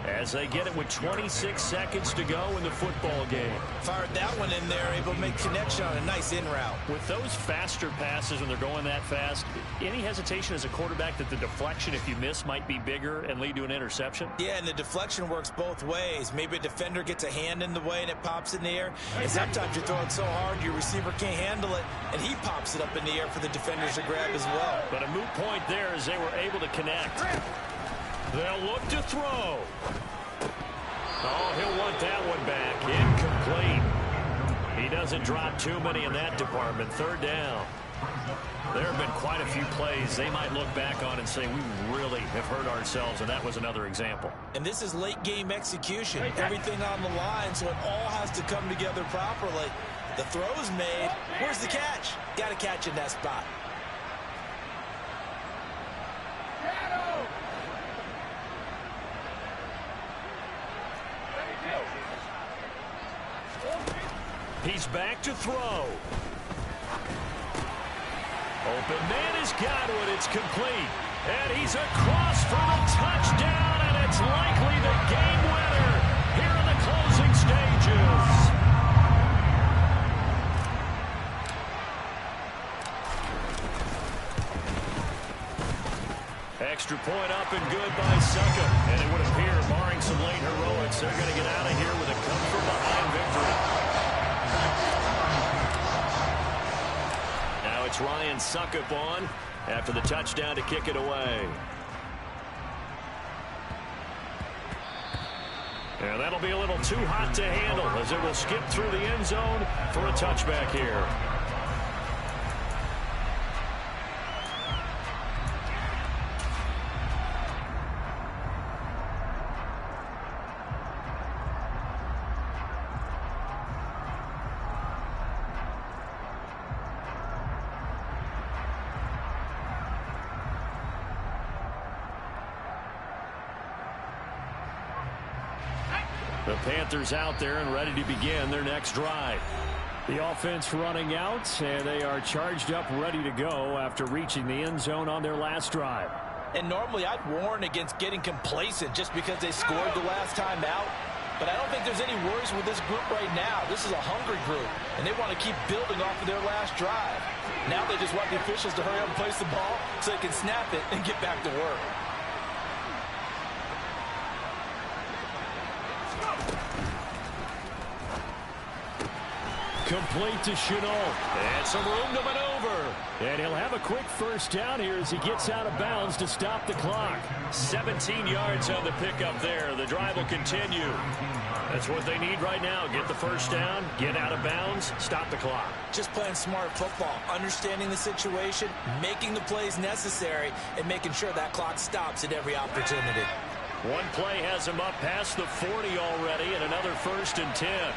as they get it with 26 seconds to go in the football game. Fired that one in there, able to make connection on a nice in route. With those faster passes when they're going that fast, any hesitation as a quarterback that the deflection, if you miss, might be bigger and lead to an interception? Yeah, and the deflection works both ways. Maybe a defender gets a hand in the way and it pops in the air. And sometimes you throw it so hard your receiver can't handle it, and he pops it up in the air for the defenders to grab as well. But a moot point there as they were able to connect. They'll look to throw. Oh, he'll want that one back. Incomplete. He doesn't drop too many in that department. 3rd down. There have been quite a few plays they might look back on and say, we really have hurt ourselves, and that was another example. And this is late game execution. Everything on the line, so it all has to come together properly. The throw's made. Where's the catch? Got to catch in that spot. He's back to throw. Open man has got it. It's complete. And he's across for the touchdown, and it's likely the game winner here in the closing stages. Extra point up and good by Suckup. And it would appear, barring some late heroics, they're going to get out of here with a come-from-behind victory. Now it's Ryan Suckup on after the touchdown to kick it away. And that'll be a little too hot to handle as it will skip through the end zone for a touchback here. The Panthers out there and ready to begin their next drive. The offense running out, and they are charged up, ready to go after reaching the end zone on their last drive. And normally I'd warn against getting complacent just because they scored the last time out. But I don't think there's any worries with this group right now. This is a hungry group, and they want to keep building off of their last drive. Now they just want the officials to hurry up and place the ball so they can snap it and get back to work. Complete to Chenault. And some room to maneuver. And he'll have a quick first down here as he gets out of bounds to stop the clock. 17 yards on the pickup there. The drive will continue. That's what they need right now. Get the first down, get out of bounds, stop the clock. Just playing smart football, understanding the situation, making the plays necessary, and making sure that clock stops at every opportunity. One play has him up past the 40 already, and another 1st and 10.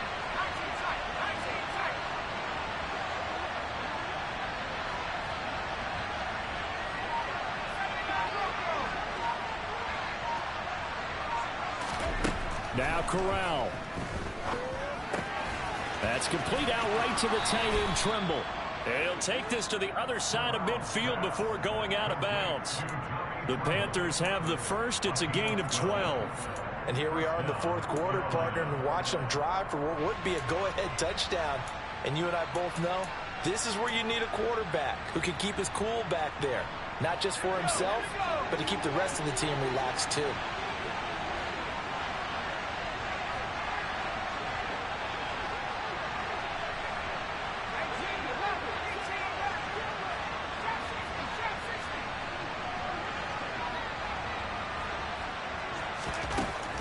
Now Corral. That's complete out right to the tight end, Trimble. And he'll take this to the other side of midfield before going out of bounds. The Panthers have the first. It's a gain of 12. And here we are in the 4th quarter, partner, and watch them drive for what would be a go-ahead touchdown. And you and I both know this is where you need a quarterback who can keep his cool back there. Not just for himself, but to keep the rest of the team relaxed too.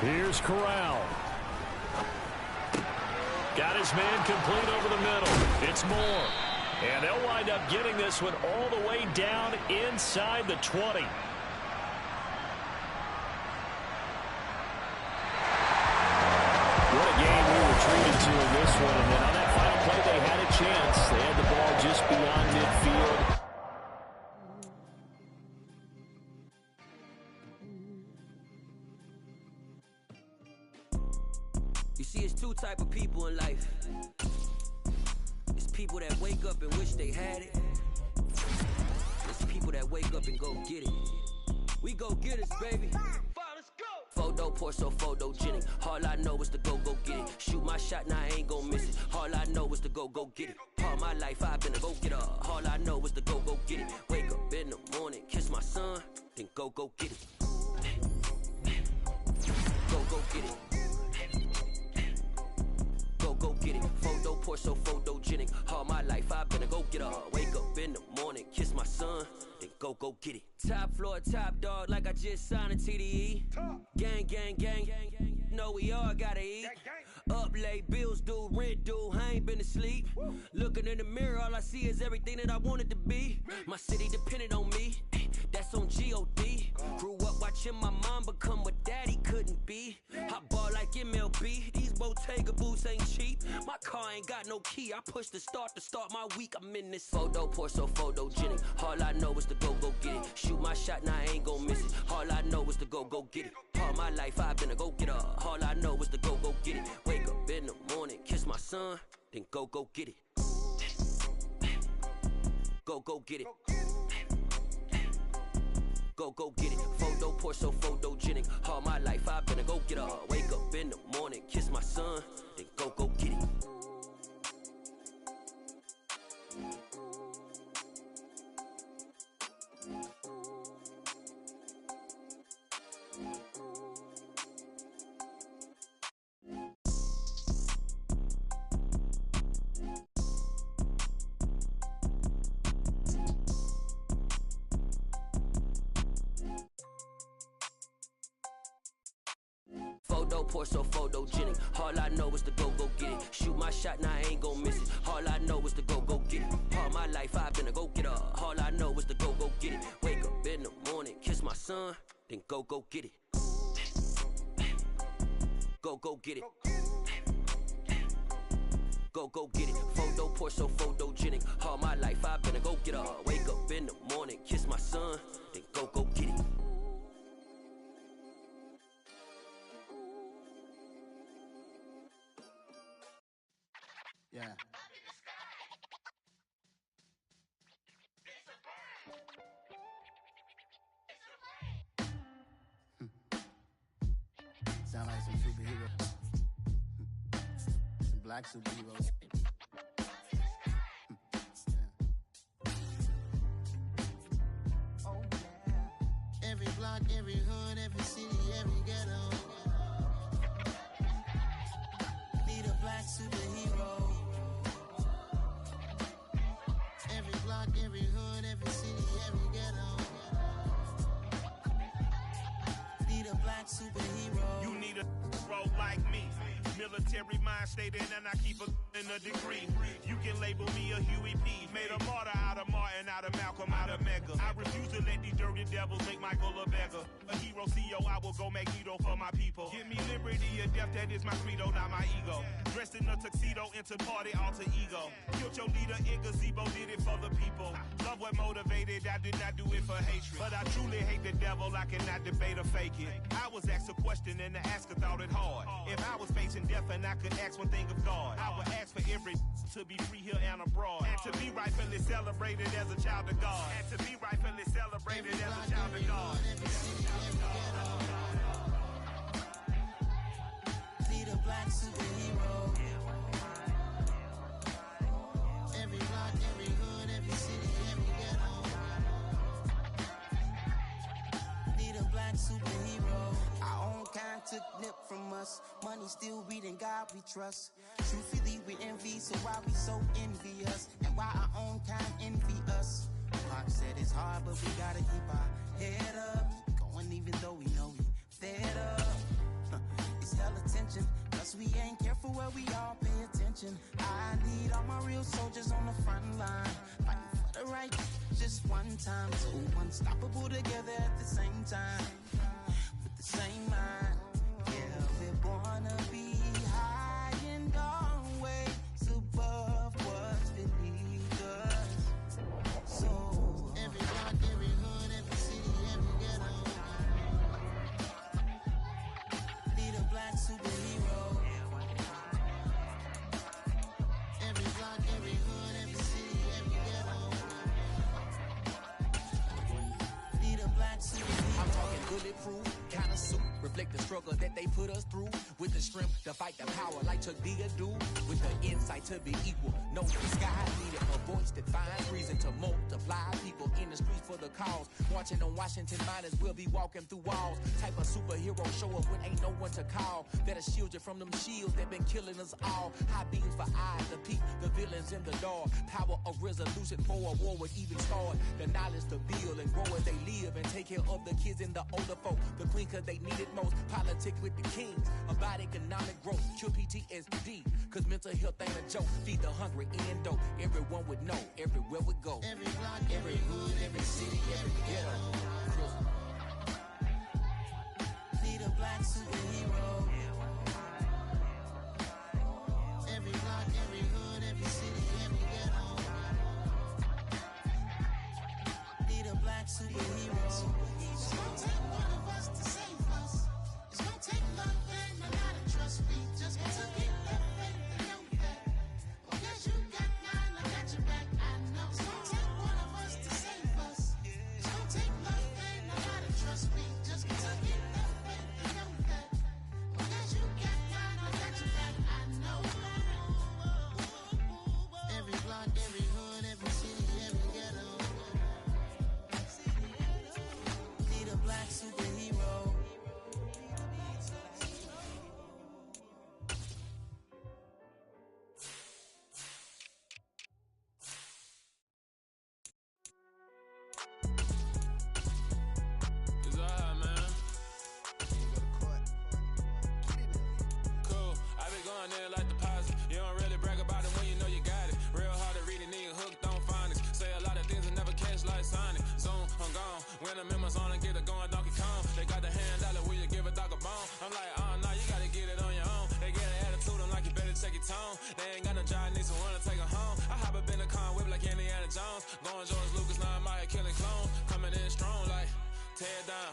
Here's Corral. Got his man complete over the middle. It's Moore. And they'll wind up getting this one all the way down inside the 20. What a game we were treated to in this one. And then on that final play, they had a chance. They had the ball just beyond midfield. You see, it's two type of people in life. It's people that wake up and wish they had it. It's people that wake up and go get it. We go get it, baby. Let's go. Photo pour so photogenic. All I know is to go get it. Shoot my shot, now I ain't gon' miss it. All I know is to go get it. All my life I've been a go-getter. All I know is to go get it. Wake up in the morning, kiss my son, then go get it. Go get it. Go get it. Photo pour so photogenic. All my life I've been a go-getter. Wake up in the morning, kiss my son, then go get it. Top floor, top dog, like I just signed a TDE. Gang, gang, gang, gang. Know we all gotta eat. Up late, bills due, rent due, I ain't been asleep. Looking in the mirror, all I see is everything that I wanted to be. My city depended on me, that's on G.O.D. Grew up watching my mom become what daddy couldn't be. I ball like MLB, these Bottega boots ain't cheap. My car ain't got no key. I push the start to start my week. I'm in this photo pour so photogenic. All I know is to go get it. Shoot my shot, now I ain't gon' miss it. All I know is to go get it. All my life I've been a go-getter. All I know is to go get it. Wake up in the morning, kiss my son, then go get it. Go get it. Go get it. Photo pour so photogenic. All my life I've been a go-getter. Wake up in the morning, kiss my son, then go get it. Photo pour so photogenic. All I know is to go get it. Shoot my shot, now I ain't gon' miss it. All I know is to go get it. All my life I've been a go-getter. All I know is to go get it. Wake up in the morning, kiss my son, then go get it. Go get it. Go get it. Photo pour so photogenic. All my life I've been a go-getter. Wake up in the morning, kiss my son, then go get it. Yeah. Sound like some superheroes. Some black superheroes. Oh yeah. Every block, every hood, every city, every ghetto. Need a black superhero. Every block, every hood, every city, every ghetto. Need a black superhero. You need a role like me. Military mind stated, and I keep in a degree. You can label me a Huey P. Made a martyr out of Martin, out of Malcolm, out of Mega. I refuse to let these dirty devils make Michael a beggar. A hero CEO, I will go Magneto for my people. Give me liberty or death, that is my credo, not my ego. Dressed in a tuxedo, into party, alter ego. Killed your leader in gazebo, did it for the people. Love what motivated, I did not do it for hatred. But I truly hate the devil, I cannot debate or fake it. I was asked a question and the asker thought it hard. If I was facing death and I could ask one thing of God, I would ask for every to be free here and abroad, and to be rightfully celebrated as a child of God, and to be rightfully celebrated as a child of God. Need a black superhero. Every block, every hood, every city, every ghetto. Need a black superhero. Our own kind took nip from us. Money still reading, God we trust. Truthfully we envy, so why we so envious? And why our own kind envy us? Mark said it's hard, but we gotta keep our head up. Going even though we know we fed up. It's hell attention, cause we ain't careful where we all pay attention. I need all my real soldiers on the front line, fighting for the right just one time. So unstoppable together at the same time, with the same mind. Yeah, we're born to be high and always above what's beneath us. So every block, every hood, every city, every ghetto. Need a black superhero. Every block, every hood, every city, every ghetto. Need a black superhero. I'm talking bulletproof, kind of suit. Reflect the struggle that they put us through. With the strength to fight the power like Chuck D do. With the insight to be equal. No disguise needed. A voice that finds reason to multiply. People in the streets for the cause. Marching on Washington, might as well be walking through walls. Type of superhero show up when ain't no one to call. That'll shield you from them shields that been killing us all. High beams for eyes to peek the villains in the dark. Power of resolution for a war would even start. The knowledge to build and grow as they live. And take care of the kids and the older folk. The queen cause they need it most. Politics with the kings. About economic growth. Cure PTSD. Cause mental health ain't a joke. Feed the hungry and dope. Everyone would know. Everywhere we go. Every block, every hood, every city, every ghetto. Need a black superhero. superhero. It's gonna take one of us to save us. It's gonna take love and a lot of trust. We just got to get love faith and know that. Well, guess you got mine, I got your back. I know it's gonna take one of us to save us. It's gonna take love and a lot of trust. We just got to get love faith and know that. Well, guess you got mine, I got your back. I know. Every block, every hood, every city, every ghetto. Need a black superhero. It's alright, man. Cool. I be going there like deposit. You don't really brag about it when you know you got it. Real hard to read a nigga hooked on phonics. Say a lot of things and never catch like Sonic. Zone, I'm gone. When I'm in my zone and get it going Donkey Kong. They got the $100, will you give a dog a bone? I'm like, nah, you gotta get it on your own. They get an attitude, I'm like, you better check your tone. They ain't got no job, need someone to take her home. I hop up in the car and whip like Indiana Jones. Going George Lucas, now I'm out here killing clones. Coming in strong like, tear down,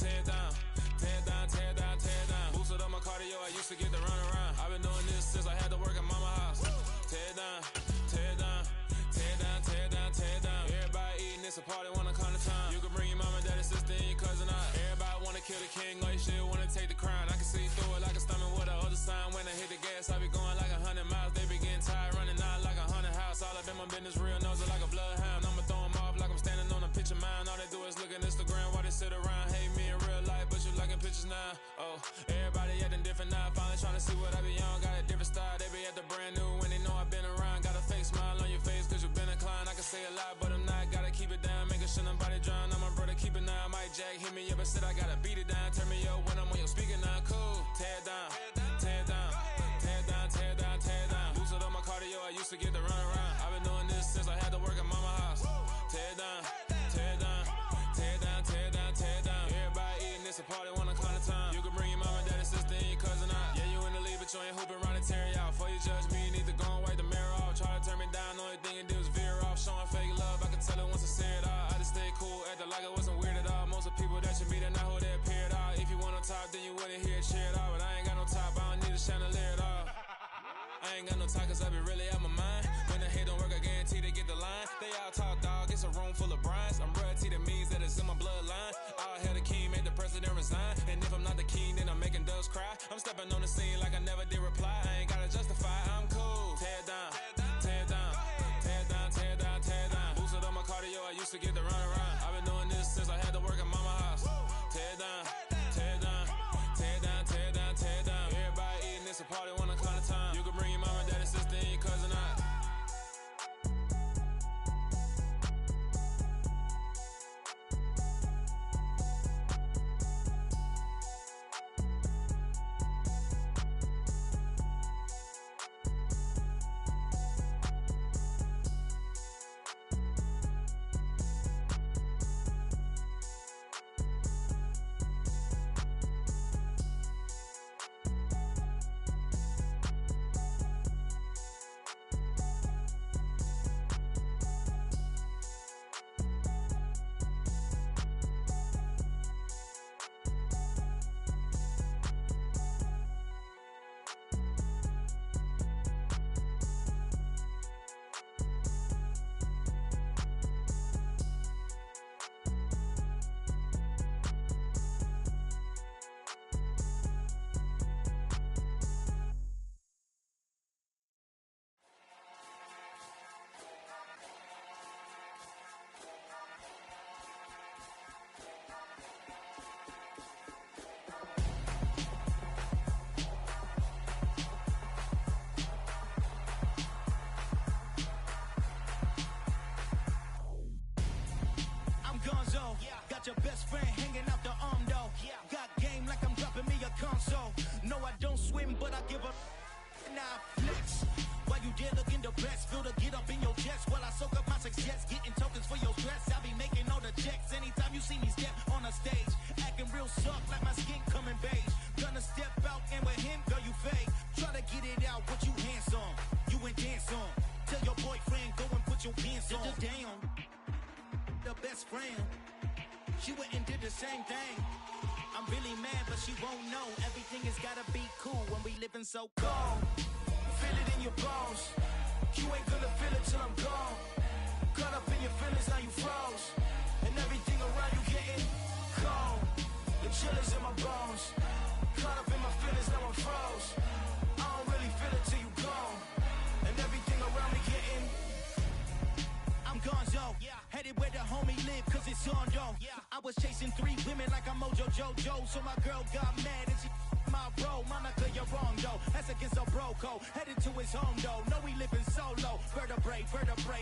tear down, tear down, tear down, tear down. Boosted up my cardio, I used to get to run around. I've been doing this since I had to work at mama house. Tear down, tear down, tear down, tear down, tear down. Everybody eating, it's a party, wanna come to town. You can bring your mama, daddy, sister, and your cousin out. Everybody wanna kill the king, or you shit wanna take the crown. I can see through it like a stomach with a other sign. When I hit the gas, I be going like 100 miles. They be getting tired, running out like 100 house. All up in my business, real nose like a bloodhound. I'ma throw them off like I'm standing on a picture mound. All they do is look at Instagram while they sit around. Hate me in real life, but you liking pictures now. Oh, everybody acting different now. Finally trying to see what I be on. Got a different style, they be at the brand new when they know I've been around. Got a fake smile on your face cause you been inclined. I can say a lot, but I'm not. Gotta keep it down, making sure nobody drown. I'm my brother, keep it now. Mike Jack hit me up and said I gotta beat it down. Turn me up when I'm on your speaker now. Cool, tear down, tear down, tear down, tear down, tear down. Boosted up my cardio, I used to get to run around. I've been doing this since I had to work at mama house. Tear down, tear down, tear down, tear down, tear down. Everybody eating, it's a party, wanna come to town. You can bring your mama, daddy, sister, and your cousin out. Yeah, you in the lead, but you ain't hooping around and tearing out. Before you judge me, you need to go and wipe the mirror off. Try to turn me down, only thing you do is veer off. Showing fake love, I can tell it once I say it all. I just stay cool, acting like I wasn't weird at all. Most of the people that you meet are not who they appear at all. If you want on top, then you wouldn't hear it cheer at all. But I ain't got no top, I don't need a chandelier at all. I ain't got no talk cause I be really out my mind. When the hate don't work, I guarantee they get the line. They all talk dog, it's a room full of brines. I'm royalty, that means that it's in my bloodline. All hail the king, made the president resign. And if I'm not the king, then I'm making doves cry. I'm stepping on the scene like I never did reply. I ain't gotta justify, I'm cool. Tear down, tear down, tear down, tear down, tear down. Boosted up my cardio, I used to get to run around. I've been doing this since I had to work at mama house. Tear down, tear down, tear down, tear down, tear down. Everybody eating, it's a party, wanna come to town. You can bring your mama, daddy, sister, and your cousin out. Gonzo, got your best friend hanging out the arm though. Got game like I'm dropping me a console. No, I don't swim, but I give a now flex. While you there looking the best, feel the get up in your chest while I soak up my success, getting tokens for your stress. I be making all the checks anytime you see me step on a stage, acting real soft like my skin coming beige. Gonna step out and with him, girl, you fake. Try to get it out, what you handsome, you ain't dance on. Tell your boyfriend go and put your pants on. Damn. The best friend, she went and did the same thing. I'm really mad, but she won't know. Everything has gotta be cool when we living so cold. Feel it in your bones. You ain't gonna feel it till I'm gone. Caught up in your feelings, now you froze. And everything around you getting cold. The chill is in my bones. Caught up in my feelings, now I'm froze. I don't really feel it till you gone. And everything around me getting I'm gonzo, headed where the homie live, cause it's on though. I was chasing 3 women like I'm Mojo Jojo, so my girl got mad and she my bro. Monica, you're wrong though, that's against a bro code. Headed to his home though, no we living solo. Vertebrae,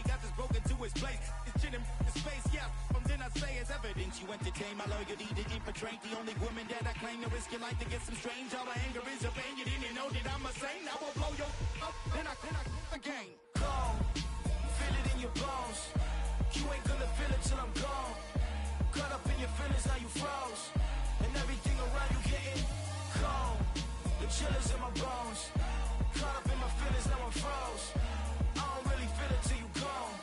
got this broken to his place. It's chin in his face, yeah. From then I say it's evidence you entertain my loyalty to infiltrate. The only woman that I claim to risk your life to get some strange. All my anger is a pain, you didn't know that I'm a saint. I will blow your up, then I again. Go. Feel it in your bones. You ain't gonna feel it till I'm gone. Caught up in your feelings, now you froze. And everything around you getting cold. The chill is in my bones. Caught up in my feelings, now I'm froze. I don't really feel it till you gone.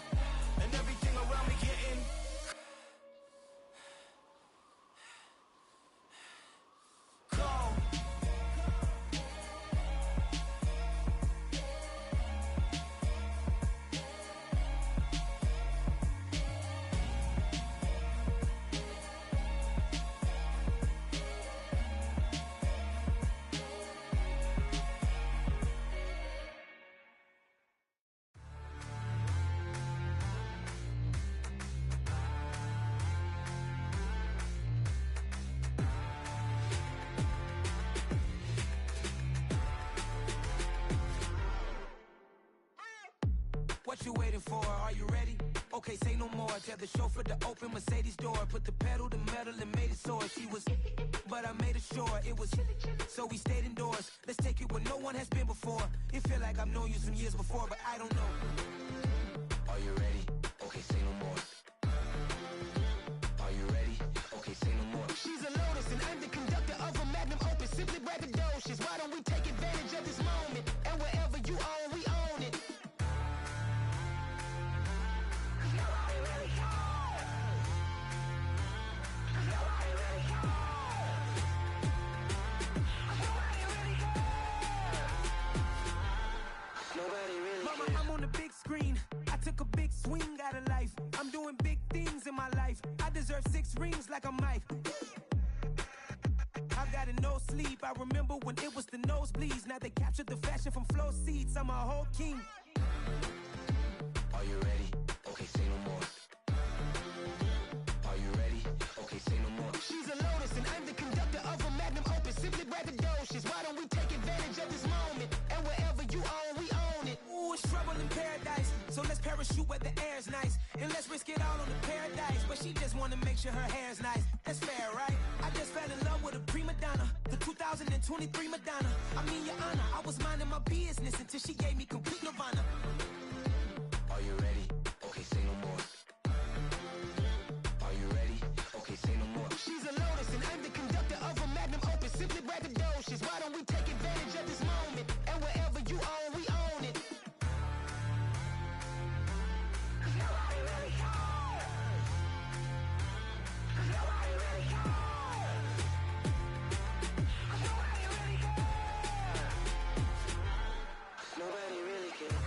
And everything around me getting cold. What you waiting for? Are you ready? Okay, say no more. Tell the chauffeur to open Mercedes door. Put the pedal to metal and made it soar. She was, but I made it sure it was. So we stayed indoors. Let's take it where no one has been before. It feel like I've known you some years before, but I don't know. Are you ready? Okay, say no more. Are you ready? Okay, say no more. She's a Lotus and I'm the conductor of a Magnum Opus. Simply braggadocious. Why don't we take advantage of this moment? And wherever you own, we own it. Mama, I'm on the big screen. I took a big swing out of life. I'm doing big things in my life. I deserve 6 rings like a Mike. I've got no sleep. I remember when it was the nosebleeds. Now they captured the fashion from flow seats. I'm a whole king. Are you ready? Okay, say no more. Are you ready? Okay, say no more. She's a Lotus and I'm the conductor of a Magnum Opus. Simply braggadocious. Why don't we take advantage of this moment? And wherever you own, we own it. Ooh, it's trouble in paradise. So let's parachute where the air's nice. And let's risk it all on the paradise. But she just wanna make sure her hair's nice. That's fair, right? I just fell in love with a prima donna. The 2023 Madonna. I mean, your honor, I was minding my business until she gave me complete nirvana. Are you ready? Okay, say no more. Are you ready? Okay, say no more. She's a Lotus and I'm the conductor of a Magnum Opus. Simply braggadocious. Why don't we take advantage of this moment? And wherever you own, we own it. Nobody really cares. Nobody really cares. Nobody really cares. Nobody really cares.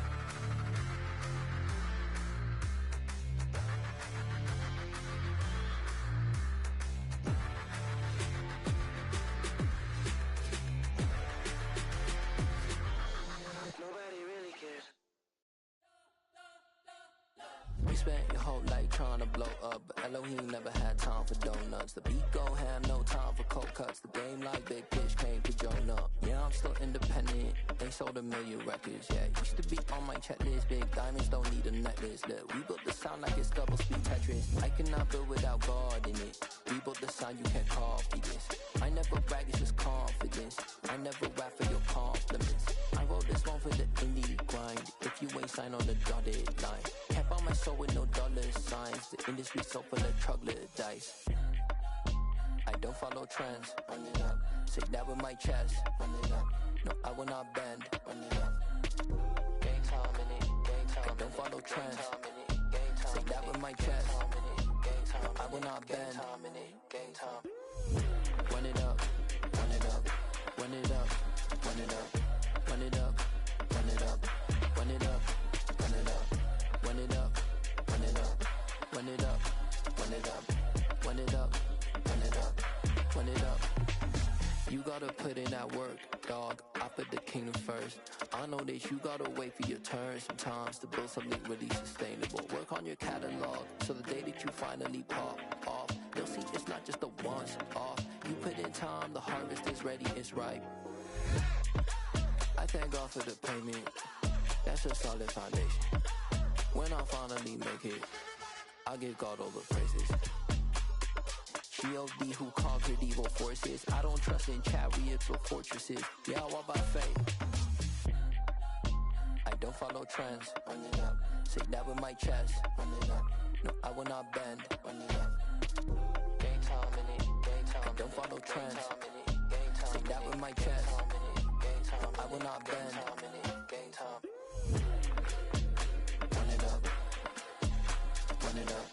Nobody really cares. We spent your whole life trying to blow up, but Elohim never had time for donuts. The beat gon' have no time for cold cuts. The game like Big Pitch came to join up. Yeah, I'm still independent. They sold 1 million records. Yeah, used to be on my checklist. Big diamonds don't need a necklace. Look, we built the sound like it's double speed Tetris. I cannot build without God in it. We built the sound, you can't copy this. I never brag, it's just confidence. I never rap for your compliments. I wrote this one for the indie grind. If you ain't signed on the dotted line, can't buy my soul with no dollar signs. The industry so full of troglodytes. I don't follow trends. Run it up. Say that with my chest. Run it up. No, I will not bend. Run it up. Gang time in it. Gang time. I don't follow trends. Say that with my chest. I will will not bend. Game time in it, game time. Run it up, run it up, run it up, run it up, run it up, run it up, run it up, run it up, run it up, run it up, run it up, run it up, run it up, run it up, run it up. You gotta put in that work, dog. I put the kingdom first. I know that you gotta wait for your turn sometimes to build something really sustainable. Work on your catalog so the day that you finally pop off, you'll see it's not just a once off. You put in time, the harvest is ready, it's ripe. I thank God for the payment. That's a solid foundation. When I finally make it, I give God all the praises. G.O.D. who conquered evil forces. I don't trust in chariots or fortresses. Yeah, I walk by faith. I don't follow trends. Run it up. Say that with my chest. Run it up. No, I will not bend. Run it up. Game time in it. Game time. I don't follow trends. Say that with my chest. No, I will not bend. Game time. Run it up. Run it up.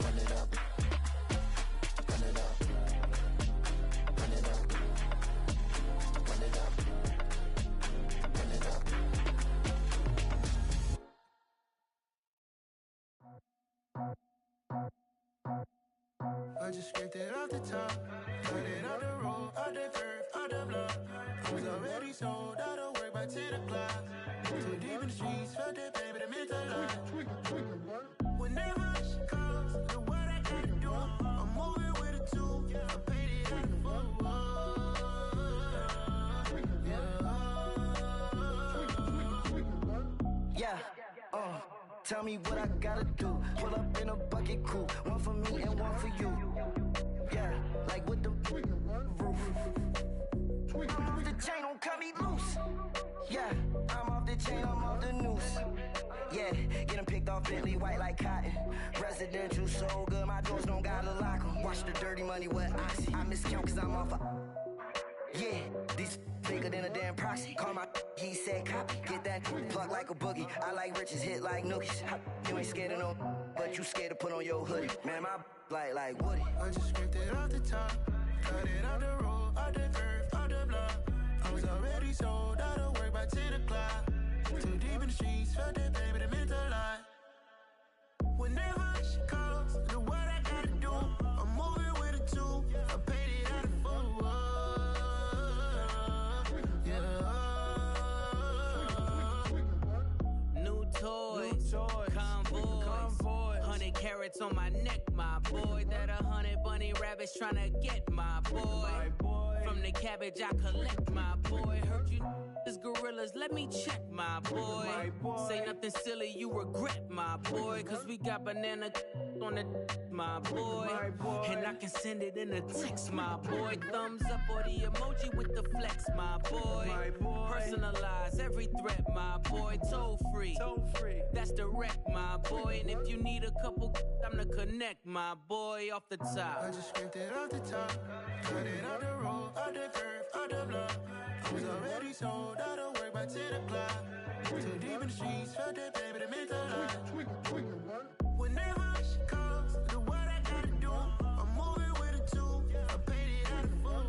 Run it up. Run it up. Run it up. Run it up. Run it up. I just scraped it off the top, cut it off the road, off the curve, off the block. I was already sold out of work by 10 o'clock. Too deep in the streets, felt that pain, but it meant a lot. Whenever she calls, know what I gotta do. I'm moving with a two, I paid it out of full. Yeah, tell me what I gotta do. Pull up in a bucket crew, one for me and one for you. Yeah, like with the roof. I'm off the chain, don't cut me loose. Yeah, I'm off the chain, I'm off the noose. Yeah, getting picked off Bentley white like cotton. Residential so good, my doors don't gotta lock 'em. Watch the dirty money with Oxy. I miscount cause I'm off a... Yeah, these bigger than a damn proxy. Call my he said copy. Get that plug like a boogie. I like riches, hit like nookies. You ain't scared of no, but you scared to put on your hoodie. Man, my like Woody. I just scraped it off the top, cut it off the road, off the curve, off the block. I was already sold out of work by 10 o'clock. Too deep in the streets, felt that pain, but it meant a lot. Whenever she calls, know what I gotta do. I'm moving with a two, I paid it out of full. Toys, convoys, 100 carats on my neck, my boy. That 100 bunny rabbits tryna get my boy. From the cabbage I collect, my boy. Heard you gorillas, let me check, my boy. Say nothing silly, you regret, my boy. Cause we got banana on the my boy. And I can send it in a text, my boy. Thumbs up or the emoji with the flex, my boy. Personalize every threat, my boy. Toll free. That's direct, my boy. And if you need a couple, I'm the connect, my boy. Off the top. I just scraped it off the top, cut it off the road, off the curve, off the block. I was already sold out of work by 10 o'clock. Too deep in the streets, felt that pain, but it meant a lot. Whenever she calls, know what I gotta do. I'm moving with a two, I paid it out of full.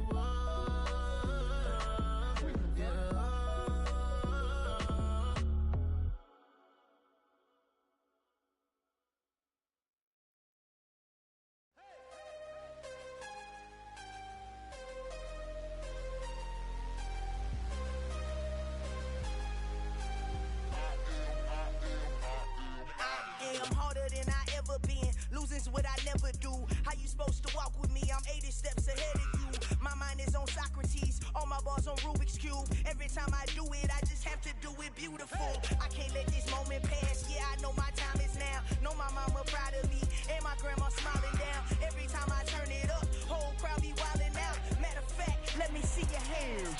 Losing's what I never do. How you supposed to walk with me? I'm 80 steps ahead of you. My mind is on Socrates, all my bars on Rubik's Cube. Every time I do it, I just have to do it beautiful. I can't let this moment pass. Yeah, I know my time is now. Know my mama proud of me, and my grandma smiling down. Every time I turn it up, whole crowd be wildin' out. Matter of fact, let me see your hands.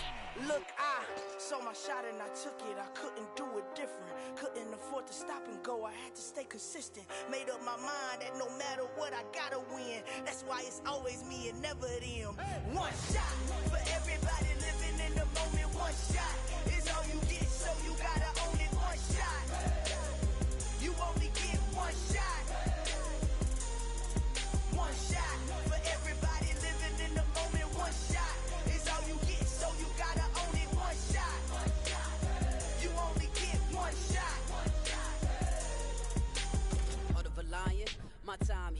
Look, I saw my shot and I took it. I couldn't do it different. Couldn't afford to stop and go. I had to stay consistent. Made up my mind that no matter what, I gotta win. That's why it's always me and never them. One shot for everybody living in the moment. One shot is all you get, so you gotta own it. One shot. You only get one shot.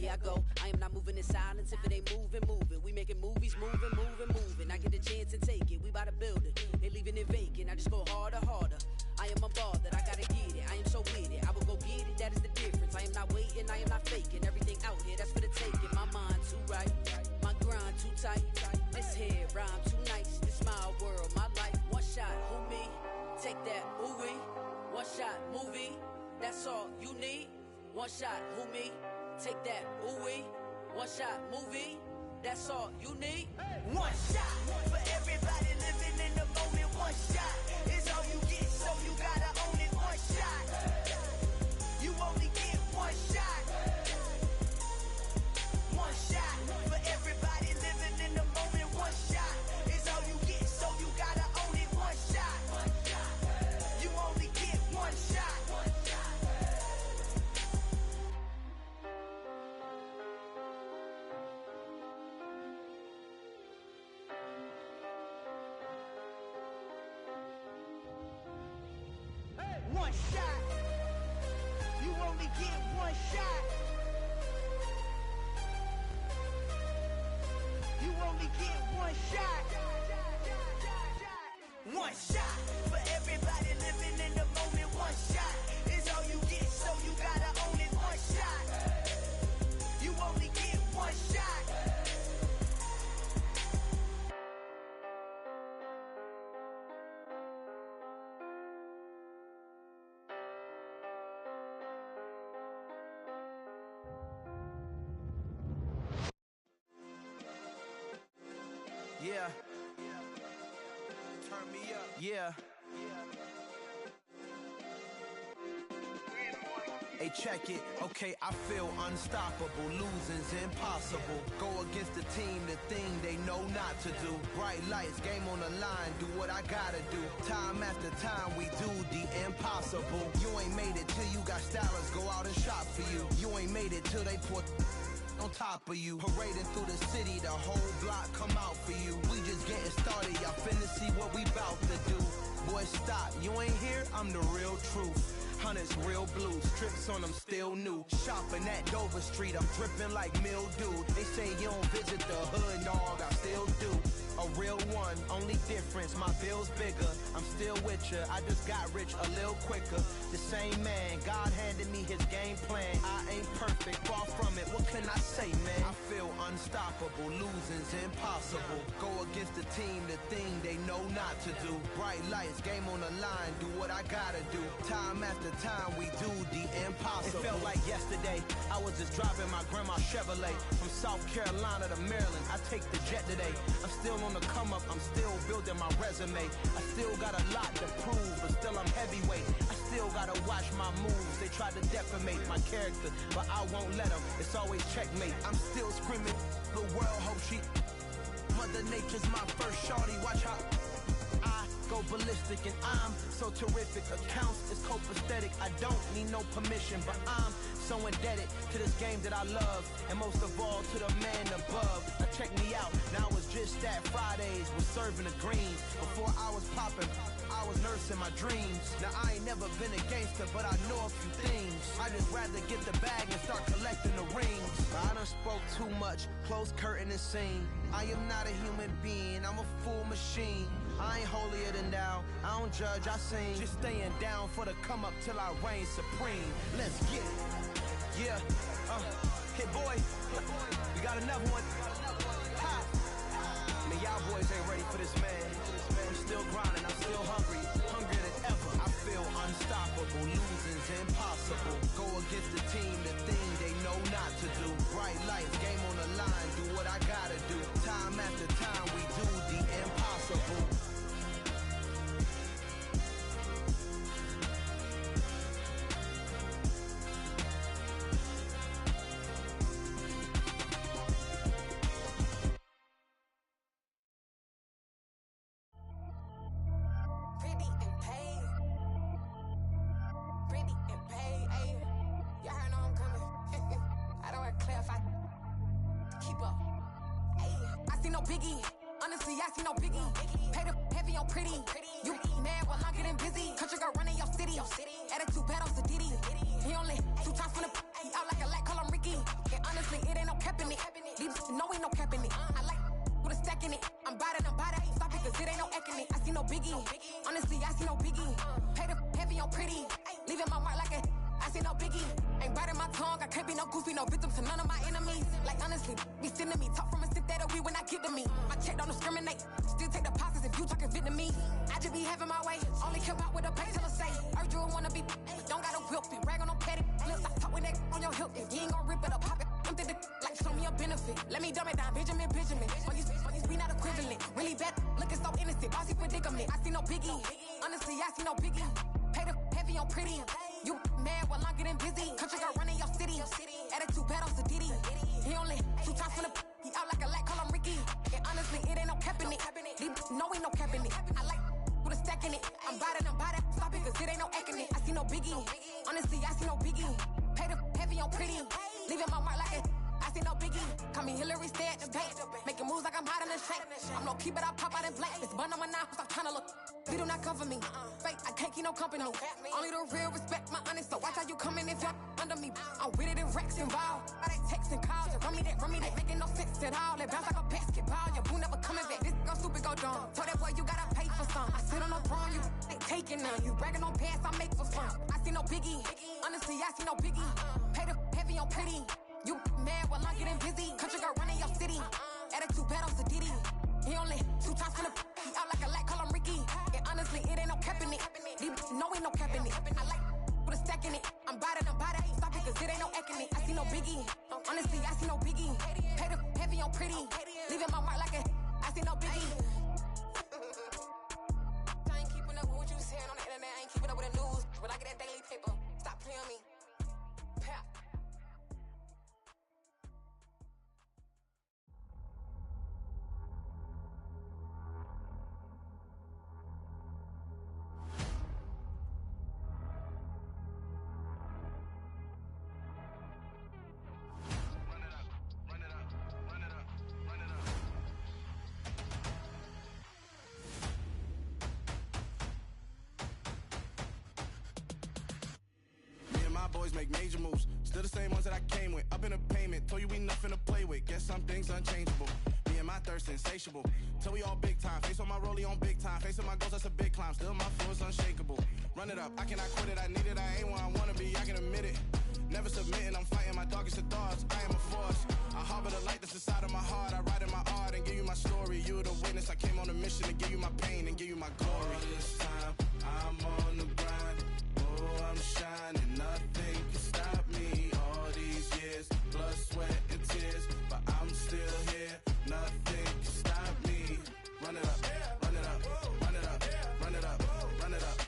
Here I go, I am not moving in silence. If it ain't moving, move it. We making movies, moving. I get a chance and take it. We bout to build it. They leaving it vacant. I just go harder. I am a ball that I gotta get it. I am so with it. I will go get it. That is the difference. I am not waiting. I am not faking. Everything out here, that's for the taking. My mind too right. My grind too tight. This here rhyme too nice. This my world, my life. One shot, who me? Take that, ooh wee. One shot, movie. That's all you need. One shot, who me? Take that, ooh wee. One shot, movie. That's all you need. One shot for everybody living in the moment. One shot is all you get, so you gotta own it. One shot. You only get one shot. One shot for everybody living in the moment. One shot is all you get, so you gotta own it. One shot. You only get one shot. One shot. You only get one shot. You only get one shot. One shot for everybody living in the moment. One shot is all you get, so you gotta own it. One shot. You only get one shot. Yeah. Turn me up. Yeah. Hey, check it. Okay, I feel unstoppable. Losing's impossible. Go against the team, the thing they know not to do. Bright lights, game on the line, do what I gotta do. Time after time, we do the impossible. You ain't made it till you got stylists go out and shop for you. You ain't made it till they put on top of you. Parading through the city, the whole block come out for you. We just getting started, y'all finna see what we bout to do. Boy, stop, you ain't here, I'm the real truth. Hunters, real blue, strips on them still new. Shopping at Dover Street, I'm dripping like mildew. They say you don't visit the hood, dog, I still do. A real one, only difference, my bill's bigger. I'm still with ya, I just got rich a little quicker. The same man, God handed me his game plan. I ain't perfect, far from it, what can I say, man? I feel unstoppable, losing's impossible. Go against the team, the thing they know not to do. Bright lights, game on the line, do what I gotta do. Time after time, we do the impossible. It felt like yesterday, I was just driving my grandma's Chevrolet. From South Carolina to Maryland, I take the jet today. I'm still on the come up, I'm still building my resume. I still got a lot to prove, but still I'm heavyweight. I still gotta watch my moves. They try to defamate my character, but I won't let them. It's always checkmate. I'm still screaming, the world hope she. Mother Nature's my first shorty, watch how I go ballistic, and I'm so terrific. Accounts is copacetic. I don't need no permission, but I'm so indebted to this game that I love, and most of all to the man above. Now check me out, now it's just that Fridays was serving the greens. Before I was popping, I was nursing my dreams. Now I ain't never been a gangster, but I know a few things. I just rather get the bag and start collecting the rings. I done spoke too much, close curtain and scene. I am not a human being, I'm a full machine. I ain't holier than thou, I don't judge, I sing. Just staying down for the come up till I reign supreme. Let's get it. Yeah, hey boy, we got another one. Ha! Man, y'all boys ain't ready for this, man. I'm still grinding, I'm still hungry, hungrier than ever. I feel unstoppable, losing's impossible. Go against the team, the thing they know not to do. Bright lights, game on the line, do what I gotta do. Time after time, we do the impossible. Attitude bad on Sadiddy. He only 2 times from the out like a lack, call him Ricky. And honestly, no biggie. Honestly, I see no biggie. Pay the heavy on pretty. Leaving my mark like a, I see no biggie. Ain't biting my tongue, I can't be no goofy, no victim to none of my enemies. Like honestly, be sending me, talk from a sip that we when I get to me. My check don't discriminate, still take deposits if you talking Vietnamese. I just be having my way, only care about what the pay till I say. Urge you wanna be, don't gotta whip it, brag on no petty. Flips, I talk with that on your hip. If you ain't gon' rip it up, pop it, empty the like show me a benefit. Let me dumb it down, Benjamin. Fuck we not equivalent. Really bad, looking so innocent, bossy predicament. I see no biggie, honestly, I see no biggie. Pay the heavy on pretty. You mad while I'm getting busy. Country girl running your city. Attitude bad on Diddy. He only 2 times from the he out like a lack, call him Ricky. And honestly, it ain't no cap in it. No, ain't no cap in it. I like with a stack in it. I'm by that. Stop it, cause it ain't no acting it. I see no biggie. Honestly, I see no biggie. Pay the heavy on pretty. Leaving my mark like it. I see no biggie. Call me Hillary, stay at the bank. Making moves like I'm hot in the shank. I'm no keep it, I pop out in blank. It's bun on my knife, stop trying to look. They do not cover me. Fake, I can't keep no company. Only the real respect my honest. So watch how you coming if you're under me. I'm with it in Rex involved. All they text and calls. Run me that. Making no sense at all. They bounce like a basketball. Your boo never coming back. This go stupid, go dumb. Told that boy you gotta pay for some. I sit on no throne, you ain't taking none. You bragging on past, I make for fun. I see no biggie. Honestly, I see no biggie. Pay the heavy on pretty. You mad while I'm getting busy. Country girl running your city. Attitude bad on Diddy. He only 2 times from the he out like a lack, call him Ricky. And honestly, it ain't no cap in it. No, ain't no cap in it. I like with a stack in it. I'm by that. Stop it, cause it ain't no acting it. I see no biggie. Honestly, I see no biggie. Pay the heavy on pretty. Leaving my mark like a, I see no biggie. I ain't keeping up with what you saying on the internet. I ain't keeping up with the news. But I get that daily paper. Stop playing me. Pap. Boys make major moves, still the same ones that I came with. Up in a payment, told you we nothing to play with. Guess some things unchangeable. Me and my thirst insatiable. Till we all big time. Face on my rollie on big time. Facing my goals, that's a big climb. Still my flow is unshakable. Run it up, I cannot quit it. I need it, I ain't where I wanna be. I can admit it. Never submitting, I'm fighting my darkest of thoughts. I am a force. I harbor the light that's inside of my heart. I write in my art and give you my story. You the witness. I came on a mission to give you my pain and give you my glory. All this time, I'm on the grind. Oh, I'm shining. Nothing can stop me. All these years, blood, sweat, and tears, but I'm still here. Nothing can stop me. Run it up, run it up, run it up, run it up, run it up.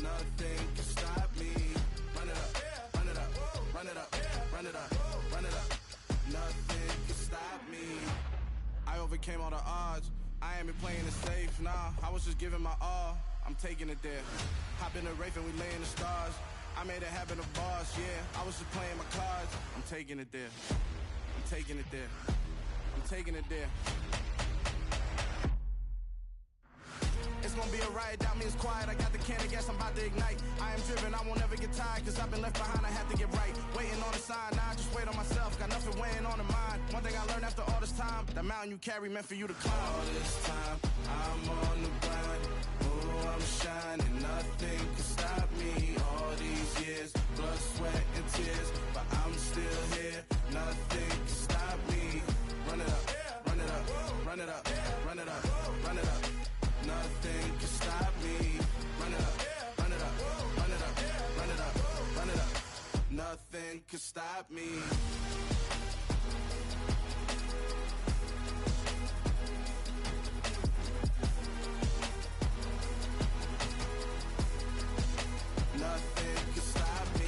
Nothing can stop me. Run it up, run it up, run it up, run it up, run it up. Nothing can stop me. I overcame all the odds. I ain't been playing it safe, nah. I was just giving my all. I'm taking it there. Hop in the Wraith and we lay in the stars. I made it happen to boss, yeah. I was just playing my cards. I'm taking it there. I'm taking it there. I'm taking it there. It's gonna be a riot, doubt me it's quiet. I got the can of gas, I'm about to ignite. I am driven, I won't ever get tired, cause I've been left behind, I have to get right. Waiting on the sign, now I just wait on myself. Got nothing weighing on the mind. One thing I learned after all this time, the mountain you carry meant for you to climb. All this time, I'm on the grind. Oh, I'm shining, nothing can stop me. All these years, blood, sweat, and tears, but I'm still here. Nothing can stop me. Run it up, run it up, run it up, run it up, run it up. Nothing can stop me. Run it up, run it up, run it up, run it up, run it up. Nothing can stop me. Nothing can stop me.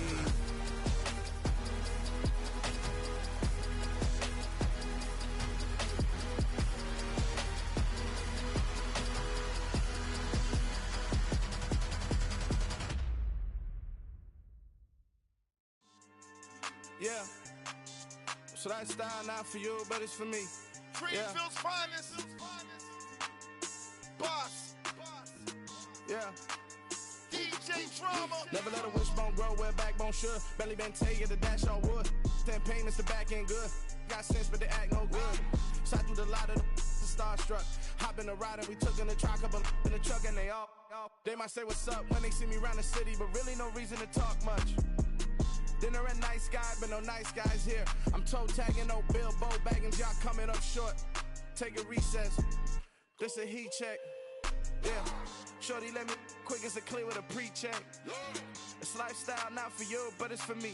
Yeah. So that style not for you, but it's for me. Greenfield's finest. Boss. Yeah. DJ Drama. Never let a wishbone grow where a backbone should. Belly been tell you the dash on wood. 10 payments, the back end good. Got sense, but they act no good. Shot through the lot of the starstruck. Hop in the ride and we took in the truck, couple in the truck and they all. They might say what's up when they see me around the city, but really no reason to talk much. Dinner at Nice Guy, but no nice guys here. I'm toe tagging, no Bilbo bagging, y'all coming up short. Take a recess. This a heat check. Yeah. Shorty let me quick as a clear with a pre-check. It's lifestyle, not for you, but it's for me.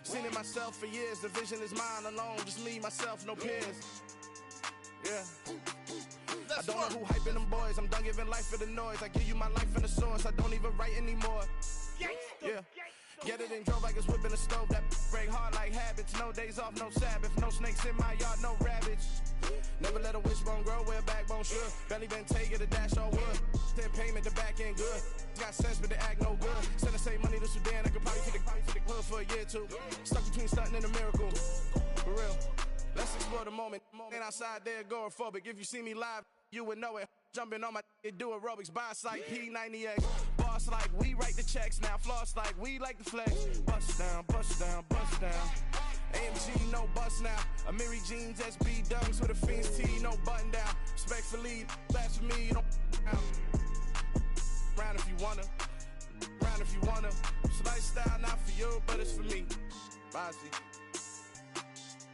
Seen it myself for years. The vision is mine alone. Just me, myself, no peers. Yeah. I don't know who hyping them boys. I'm done giving life for the noise. I give you my life in the source. I don't even write anymore. Yeah. Get it and drove like it's whipping the stove. That break hard like habits. No days off, no Sabbath. No snakes in my yard, no rabbits. Never let a wishbone grow where a backbone should. Belly been take it, a dash all wood. Then payment, the back end good. Got sense, but they act no good. Send the same money to Sudan. I could probably take the hood for a year or two. Stuck between stunting and a miracle. For real. Let's explore the moment. Ain't outside there agoraphobic. If you see me live, you would know it. Jumping on my do aerobics, boss like P90X. Boss like we write the checks now. Floss like we like the flex. Bust down, bust down, bust down. AMG, no bust now. Amiri jeans, SB dunks with a Fiends T, no button down. Respectfully, that's for me, you don't round if you wanna. Round if you wanna. It's lifestyle, not for you, but it's for me. Bossy.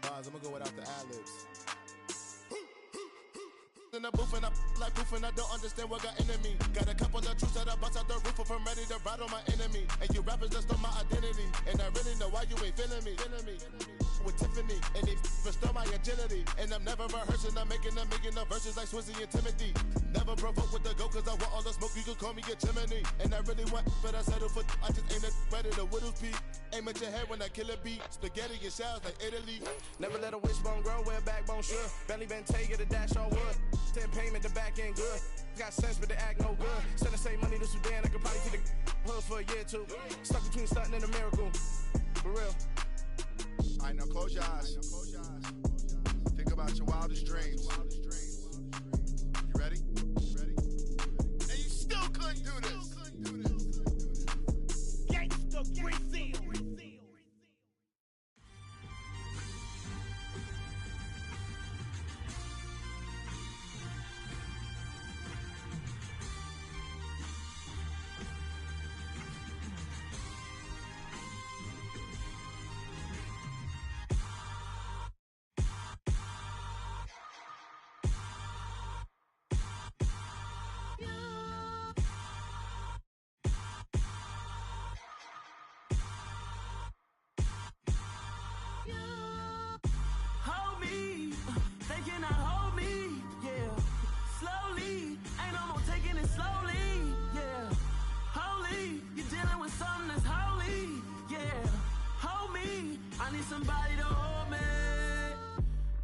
I'm gonna go without the ad-libs. In the booth and I like proof and I don't understand what got into me. Got a couple of troops that I bust out the roof if I'm ready to ride on my enemy. And you rappers just stole my identity, and I really know why you ain't feeling me. With Tiffany, and they restore my agility. And I'm never rehearsing, I'm making the verses like Swizzy and Timothy. Never provoke with the go, cause I want all the smoke, you can call me a chimney. And I really want, but I settle for, I just aim it ready to whittle peak. Aim at your head when I kill a beat. Spaghetti and shells like Italy. Never let a wishbone grow where a backbone should. Belly been take it, a dash all wood. 10 payment, the back end good. Got sense, but they act no good. Send the same money to Sudan, I could probably take the hood for a year or two. Stuck between stunting and a miracle. For real. Alright, now close your eyes. Think about your wildest dreams. You ready? And you still couldn't do this. Gangsta Brazil.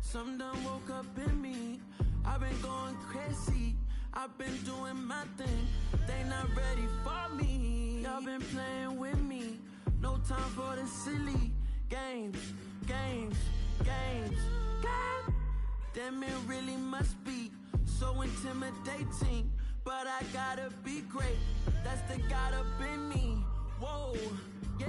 Something done woke up in me. I've been going crazy. I've been doing my thing. They not ready for me. Y'all been playing with me. No time for the silly games. Damn, it really must be so intimidating. But I gotta be great. That's the God up in me. Whoa, yeah.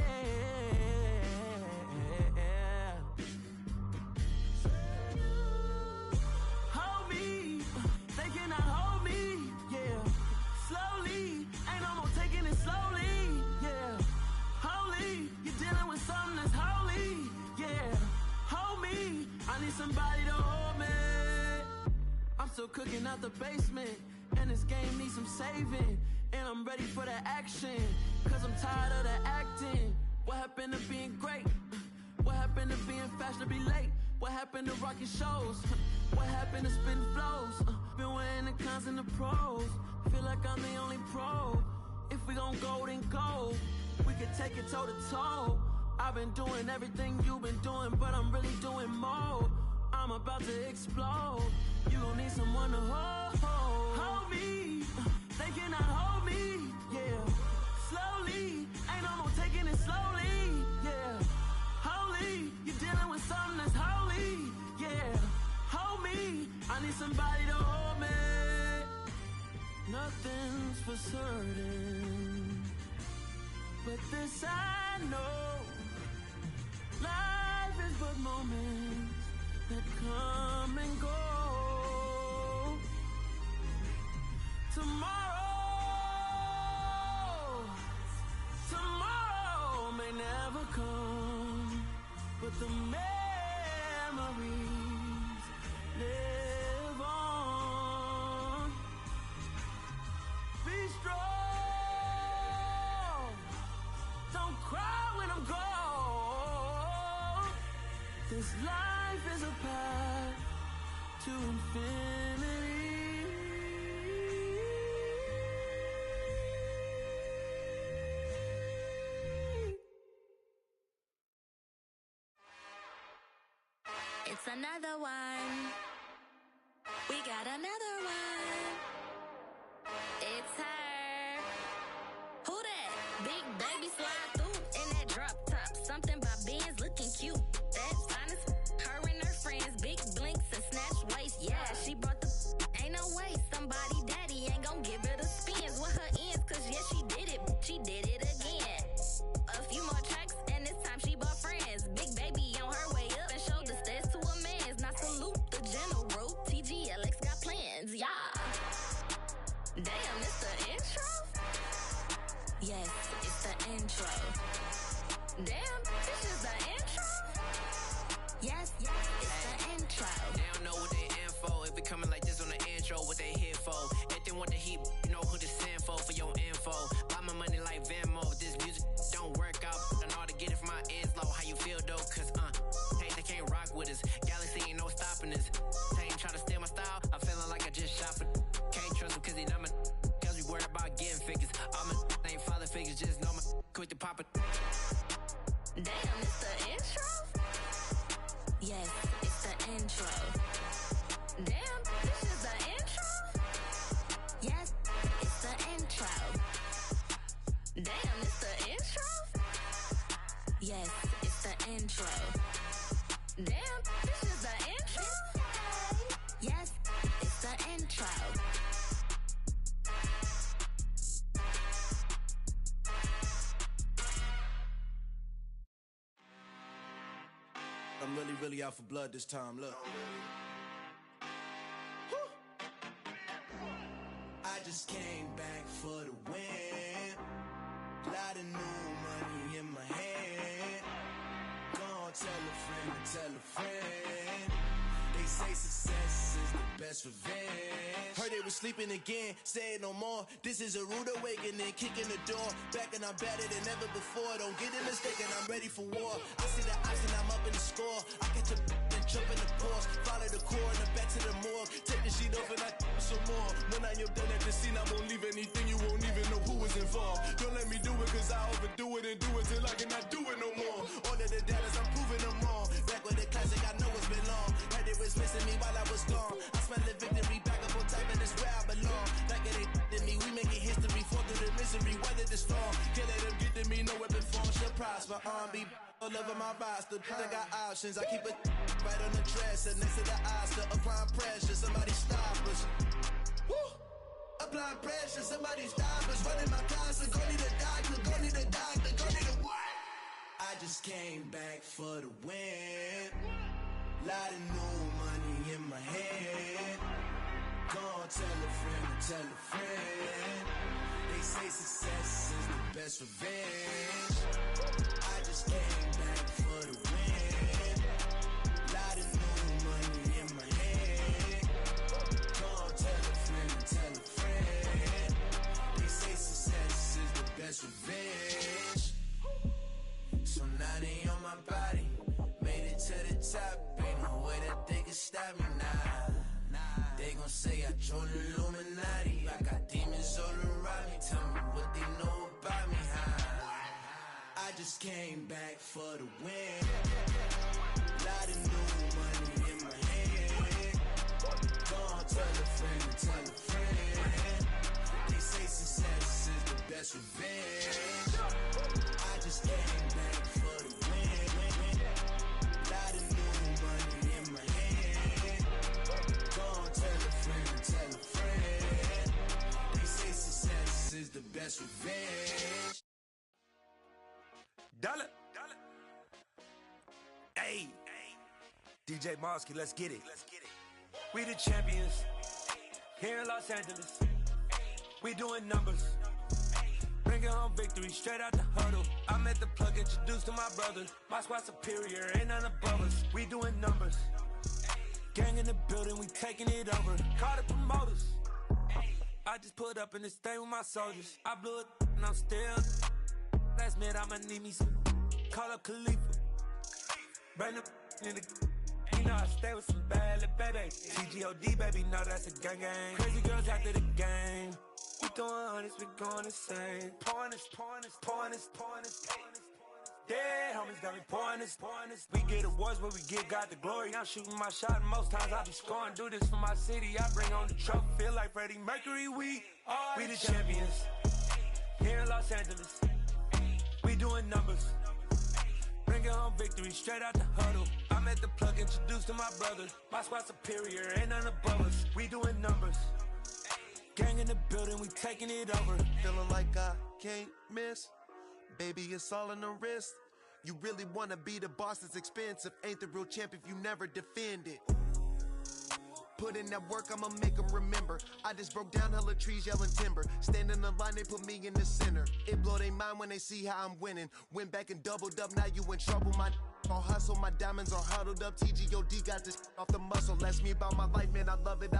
Somebody to hold me. I'm still cooking out the basement, and this game needs some saving. And I'm ready for the action, cause I'm tired of the acting. What happened to being great? What happened to being fashionably late? What happened to rocking shows? What happened to spitting flows? Been weighing the cons and the pros. Feel like I'm the only pro. If we gon' go, then go. We could take it toe to toe. I've been doing everything you've been doing, but I'm really doing more. I'm about to explode. You gon' need someone to hold me. They cannot hold me, yeah. Slowly, ain't no more taking it slowly, yeah. Holy, you're dealing with something that's holy, yeah. Hold me, I need somebody to hold me. Nothing's for certain, but this I know. Life is but moments that come and go. the memories live on. Be strong. Don't cry when I'm gone. This life is a path to infinity. It's another one. We got another one. It's her. Who that? Big baby slide through in that drop top. Something by Benz looking cute. That's honest. Her and her friends, big blinks and snatch waist. Yeah, she brought the. Ain't no way somebody daddy ain't gon' give her the spins with her ends. Cause yeah, she did it. She did it again. A few more tracks and this time she bought friends. Big baby on her way up and showed the stairs to a man's. Now salute the general. TGLX got plans, yeah. Damn, it's the intro? Yes, it's the intro. Damn, this is the intro? Yes, it's the intro. They don't know what they in for. If we coming like this on the intro, what they here for? If they want the heat, you know who to send for your info. Buy my money like Venmo. If this music don't work out, I know how to get it from my ends low. How you feel though? Cause hey, they can't rock with us. Galaxy ain't no stopping us. They ain't trying to steal my style. I'm feeling like I just shot for. Can't trust them cause they not my. Cause we worried about getting figures. All my ain't father figures, just know my quick to pop it. Damn, it's the intro? Yes, it's the intro. Damn, this is the intro? Yes, it's the intro. Damn, it's the intro? Yes, it's the intro. Damn, this is the intro? Yes, it's the intro. I'm really out for blood this time, look. I just came back for the win. Lot of new money in my hand. Gonna tell a friend to tell a friend. They say success is the best revenge. Heard they was sleeping again, say it no more. This is a rude awakening, kicking the door. Back and I'm better than ever before. Don't get it mistaken, I'm ready for war. I see the option, I'm up in the score. I catch a and jump in the course. Follow the core and the back to the morgue. Take the sheet off and I some more. When I am done at the scene, I won't leave anything. You won't even know who was involved. Don't let me do it cause I overdo it and do it till I cannot do it no more. All of the dallas, I'm proving them wrong. Back with the classic, I know it's been long. Heard it was missing me while I was gone. I smell the victory back up on top and it's where I belong. Like it ain't to me, we making history. Fall through the misery, weather the storm. Can't let them get to me, no weapon form shall prosper. Be all over my roster. I got options, I keep it right on the dresser. Next to the Oscar, applying pressure. Somebody stop us. Woo! Applying pressure, somebody stop us. Running my closet, go need a doctor, go need a doctor, go need a what? I just came back for the win. Lot of new money in my hand. Gonna tell a friend to tell a friend. They say success is the best revenge. I just came back for the win. Lot of new money in my hand. Gonna tell a friend to tell a friend. They say success is the best revenge. So now they on my body. Made it to the top. Ain't no way that they can stop me now. They gon' say I joined the Illuminati. I got demons all around me. Tell me what they know about me, huh? I just came back for the win. Lot of new money in my hand. Gonna tell a friend to tell a friend. They say success is the best revenge. I just came back for the win. Lot of new money in my hand. Gonna tell a friend to tell a friend. They say success is the best revenge. Dollar. Hey. DJ Mosky, let's get it. We the champions here in Los Angeles. We doing numbers. Bring Bringing home victory straight out the huddle. I'm at the plug, introduced to my brother. My squad superior, ain't none above us. We doing numbers. Gang in the building, we taking it over. Call the promoters. I just put up in this thing with my soldiers. I blew it and I'm still. Last minute I'ma need me some. Call up Khalifa. Bring the in the. You know I stay with some bad little baby. TGOD baby, know that's a gang gang. Crazy girls after the game. We doing honest, we going insane. Pouring this. Dead homies got me pouring this. We get awards where we give God the glory. I'm shooting my shot and most times I be scoring. Do this for my city, I bring on the trophy. Feel like Freddie Mercury, we the champions. Here in Los Angeles, we doing numbers. Bringing home victory straight out the huddle. I'm at the plug, introduced to my brother. My squad superior, ain't none above us. We doing numbers. Gang in the building, we taking it over. Feeling like I can't miss. Baby, it's all in the wrist. You really wanna be the boss, it's expensive. Ain't the real champ if you never defend it. Put in that work, I'ma make them remember. I just broke down hella trees, yelling timber. Stand in the line, they put me in the center. It blow their mind when they see how I'm winning. Went back and doubled up, now you in trouble. My all hustle, my diamonds are huddled up. TGOD got this off the muscle. Ask me about my life, man, I love it.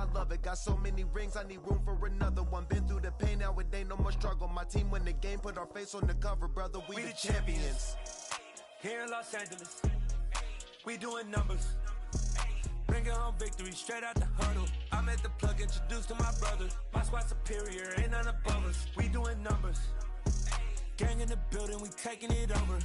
Got so many rings, I need room for another one. Been through the pain, now it ain't no more struggle. My team win the game, put our face on the cover, brother. We the champions. Here in Los Angeles, we doing numbers. Bringing home victory straight out the huddle. I'm at the plug, introduced to my brother. My squad superior, ain't none above us. We doing numbers. Gang in the building, we taking it over.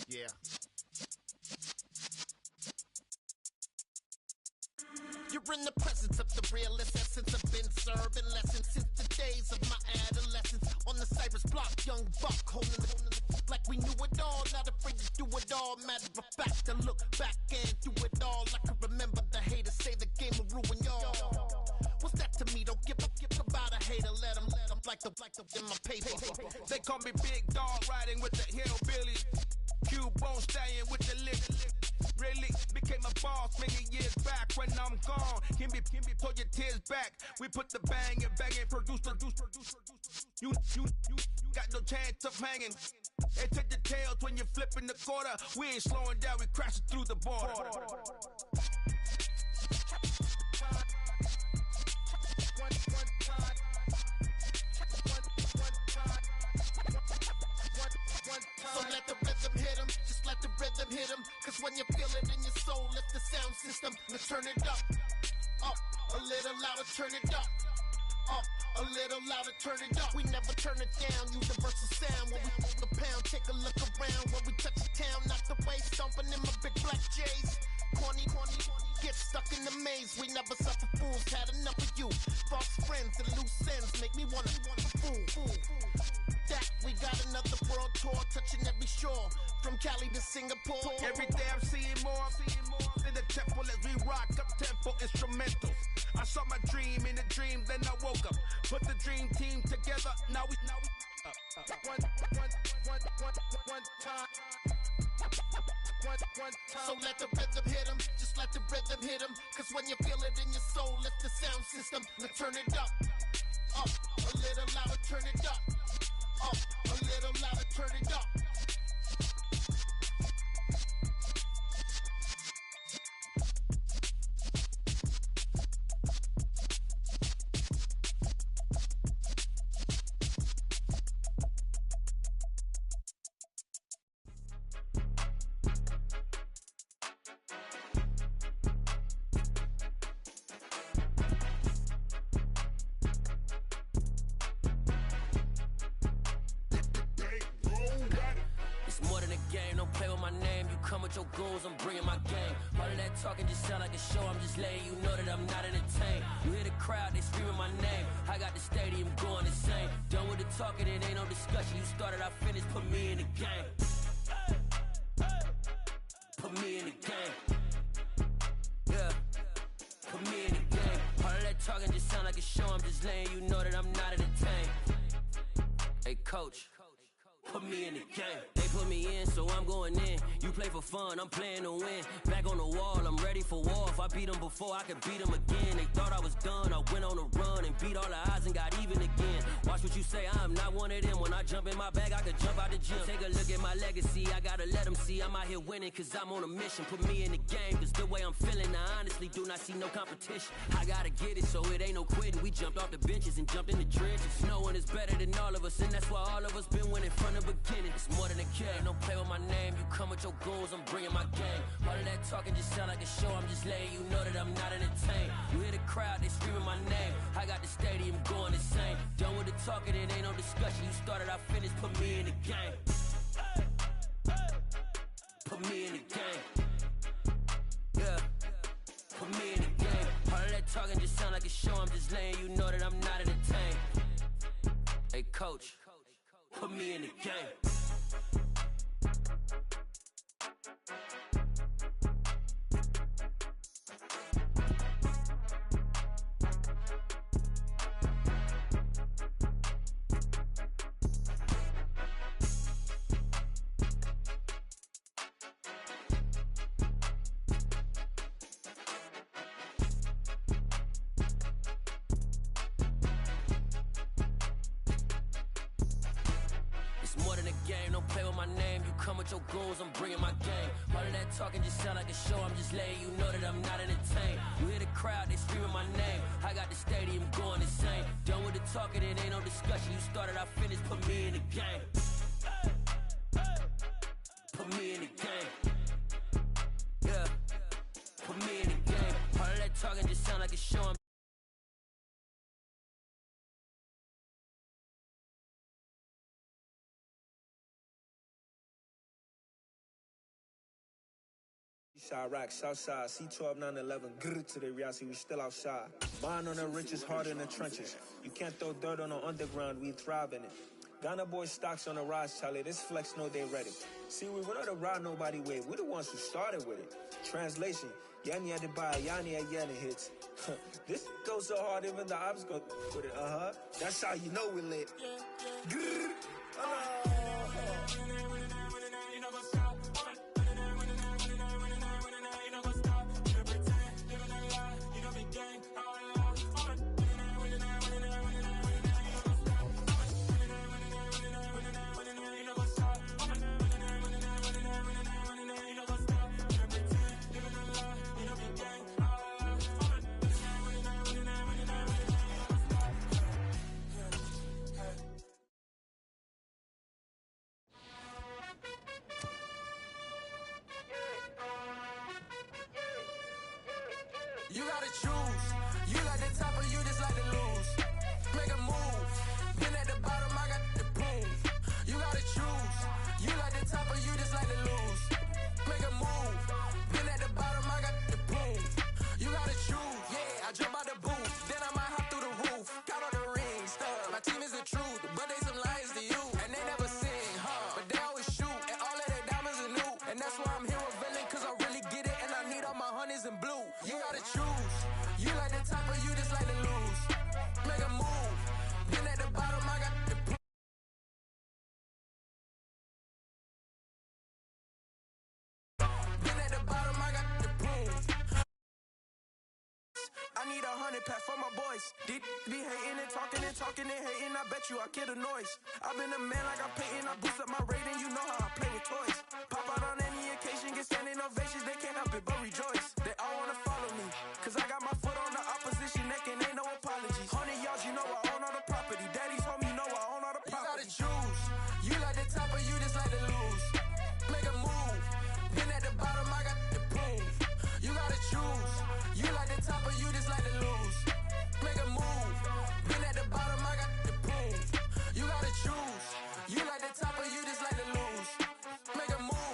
Yeah. You're in the presence of the realest essence. I've been serving lessons since the days of my adolescence. On the Cypress block, young buck holding the like we knew it all. Not afraid to do it all. Matter of fact, to look back and do it all. I can remember the haters say the game will ruin y'all. What's that to me? Don't give about a hater. Let them like the in my paper. They call me Big Dog, riding with the hillbilly. Q-Bone staying with the lick. Really became a boss many years back. When I'm gone, can be pull your tears back. We put the bang and produce. You got no chance of hanging. And take the tails when you're flipping the quarter. We ain't slowing down, we crashing through the border. So let the rhythm hit him, just let the rhythm hit him. Cause when you feel it in your soul, lift the sound system. Now turn it up, a little louder, turn it up, a little louder, turn it up. We never turn it down, universal sound. When we move the pound, take a look around. When we touch the town, knock the way, stomping in my big black J's. Corny, get stuck in the maze. We never suffer fools, had enough of you. False friends and loose ends make me wanna fool. That we got another world tour, touching every shore, from Cali to Singapore. Every day I'm seeing more in the temple as we rock up tempo instrumentals. I saw my dream in a dream, then I woke up. Put the dream team together. Now we one time. So let the rhythm hit him, just let the rhythm hit him. Cause when you feel it in your soul, lift the sound system. Now turn it up, a little louder, turn it up, a little louder, turn it up. game, don't play with my name. You come with your goons, I'm bringing my game. All of that talking just sound like a show, I'm just letting you know that I'm not entertained. You hear the crowd, they screaming my name. I got the stadium going insane. Done with the talking, it ain't no discussion. You started, I finished, put me in the game. Put me in the game. Yeah, put me in the game. All of that talking just sound like a show, I'm just letting you know that I'm not entertained. Hey coach, put me in the game. They put me in, so I'm going in. You play for fun, I'm playing to win. Back on the wall, I'm ready for war. If I beat them before, I could beat them again. They thought I was done, I went on a run and beat all the odds and got even again. Watch what you say, I'm not one of them. When I jump in my bag, I could jump out the gym. Take a look at my legacy, I gotta let them see I'm out here winning, cause I'm on a mission. Put me in the game, cause the way I'm feeling, I honestly do not see no competition. I gotta get it, so it ain't no quitting. We jumped off the benches and jumped in the trenches. No one is better than all of us, and that's why all of us been winning from the beginning. It's more than a game, don't play with my name. You come with your goons, I'm bringing my game. All of that talking just sound like a show, I'm just letting you know that I'm not entertained. You hear the crowd, they screaming my name. I got the stadium going insane. Done with the talking, it ain't no discussion. You started, I finished, put me in the game. Put me in the game. Yeah, put me in the game. All of that talking just sound like a show, I'm just letting you know that I'm not entertained. Hey coach, put me in the game. More than a game, don't play with my name. You come with your goons, I'm bringing my game. All of that talking just sound like a show, I'm just letting you know that I'm not entertained. You hear the crowd, they screaming my name. I got the stadium going insane. Done with the talking, it ain't no discussion. You started, I finished, put me in the game. Put me in the game. Yeah, put me in the game. All of that talking just sound like a show, I'm Eastside Rock, Southside, C12, 911, grrr to the reality, we still outside. Bond on the richest, hard in the trenches. You can't throw dirt on the underground, we thrive in it. Ghana boys stocks on the rise, Charlie, this flex know they ready. See, we went on the ride nobody with, we the ones who started with it. Translation, Yanni had to buy, Yanni had Yanni hits. This goes so hard, even the ops go with it, That's how you know we lit. Grrr, You gotta choose. You like the top or you just like to lose. Make a move. Been at the bottom, I got the proof. You gotta choose. You like the top or you just like to lose. Make a move. Been at the bottom, I got the proof. You gotta choose. Yeah, I jump out the booth. Then I might hop through the roof. Got all the rings. My team is the truth, but they some liars to you. And they never sing, but they always shoot. And all of their diamonds are new. And that's why I'm here revealing, cause I really get it. And I need all my honeys in blue. You gotta choose. You like the top or you just like to lose. Make a move. Been at the bottom, I got the proof. Been at the bottom, I got the proof. I need 100 pack for my boys. Be hating and talking and talking and hating. I bet you I kill the noise. I've been a man like I'm Peyton. I boost up my rating. You know how I play with toys. Pop out on any occasion, get standing ovations. They can't help it but rejoice. They all wanna follow me, cause I got my foot on the opposition neck and ain't no apologies. 100 yards, you know I own all the property. Daddy's home, you know I own all the property. You gotta choose. You like the top or you just like to lose. Make a move. Been at the bottom, I got the proof. You gotta choose. You like the top or you just like to lose. Make a move. Been at the bottom, I got the proof. You gotta choose. You like the top or you just like to lose. Make a move.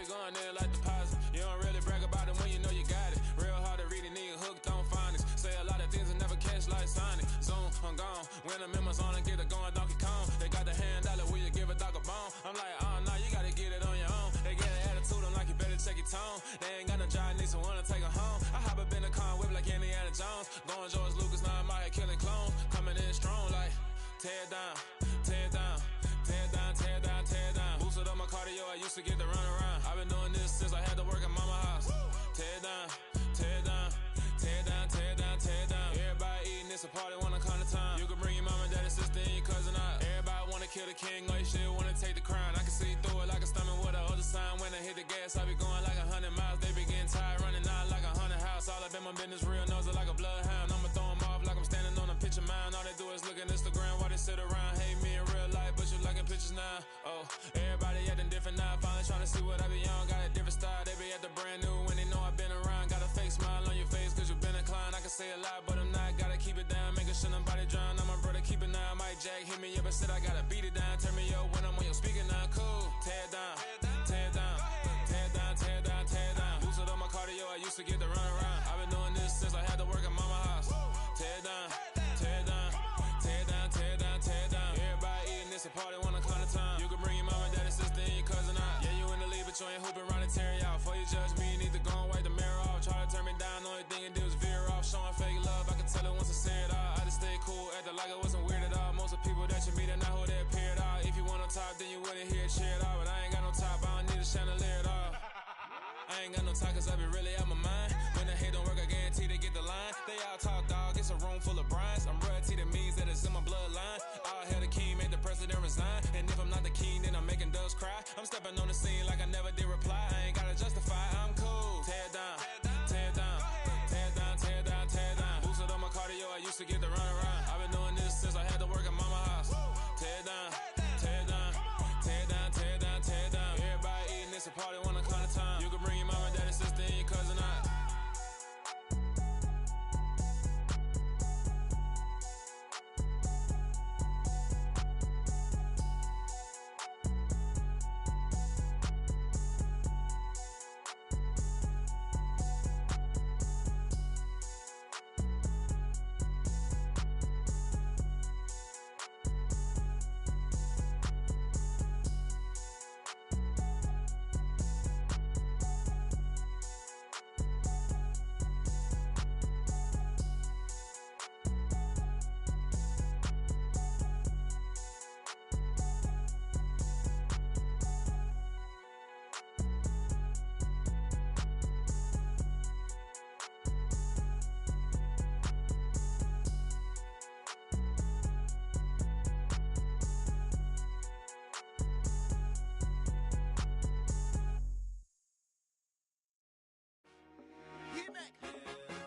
going in like deposit. You don't really brag about it when you know you got it. Real hard to read a nigga hooked on phonics. Say a lot of things and never catch like Sonic. Zoom, I'm gone. When the members on and get it going Donkey Kong. They got the hand dollar, will you give a dog a bone? I'm like, oh no, you gotta get it on your own. They get an attitude, I'm like, you better check your tone. They ain't got no job, need someone to take her home. I hop up in the car, whip like Indiana Jones. Going George Lucas, now I'm out here killing clones. Coming in strong like, tear down, tear down, tear down, tear down, tear down. Boosted up my cardio, I used to get to run around. I've been doing this since I had to work at mama house. Tear down, tear down, tear down, tear down, tear down. Everybody eating, it's a party, wanna come to town. You can bring your mama, daddy, sister, and your cousin out. Everybody wanna kill the king, or you shit wanna take the crown. I can see through it like a stomach with a other sign. When I hit the gas, I be going like 100 miles. They be getting tired, running out like 100 house. All up in my business, real nose like a bloodhound. I'ma throw them off like I'm standing on a picture mound. All they do is look at Instagram while they sit around. Hate me in real life, but you liking pictures now. Oh, everybody acting different now. Finally trying to see what I be on. Got a different style, they be at the brand new when they know I've been around. Got a fake smile on your face cause you been inclined. I can say a lot, but I'm not. Gotta keep it down, making sure nobody drown. I'm my brother, keep it now. Mike Jack hit me up and said I gotta beat it down. Turn me up when I'm on your speaker now. Cool, tear down, tear down, tear down, tear down, tear down. Boosted up my cardio, I used to get to run around. I've been doing this since I had to work at mama house. Tear down, tear down, tear down, tear down, tear down. Everybody eating, it's a party, wanna come to town. You can bring your mama, daddy, sister, and your cousin out. Yeah, you in the league, but you ain't hooping around and tear out. Before you judge me, you need to go and wipe the mirror off. Try to turn me down, only thing you do is veer off. Showing fake love, I can tell it once I say it all. I just stay cool, acting like it wasn't weird at all. Most of the people that you meet are not who they appear at all. If you want on top, then you wouldn't hear it cheer at all. But I ain't got no top, I don't need a chandelier at all. I ain't got no talk cause I be really out my mind. When the hate don't work, I guarantee they get the line. They all talk dog, it's a room full of brines. I'm royalty, that means that it's in my bloodline. All hail the king, make the president resign. And if I'm not the king, then I'm making doves cry. I'm stepping on the scene like I never did reply. I ain't gotta justify, I'm cool. Tear down, tear down, tear down, tear down, tear down. Boosted up my cardio, I used to get to run around. I've been doing this since I had to work at mama house. Tear down, tear down, tear down, tear down, tear down. Everybody eating, it's a party, wanna come to town. You can bring your mama, daddy, sister, and your cousin out.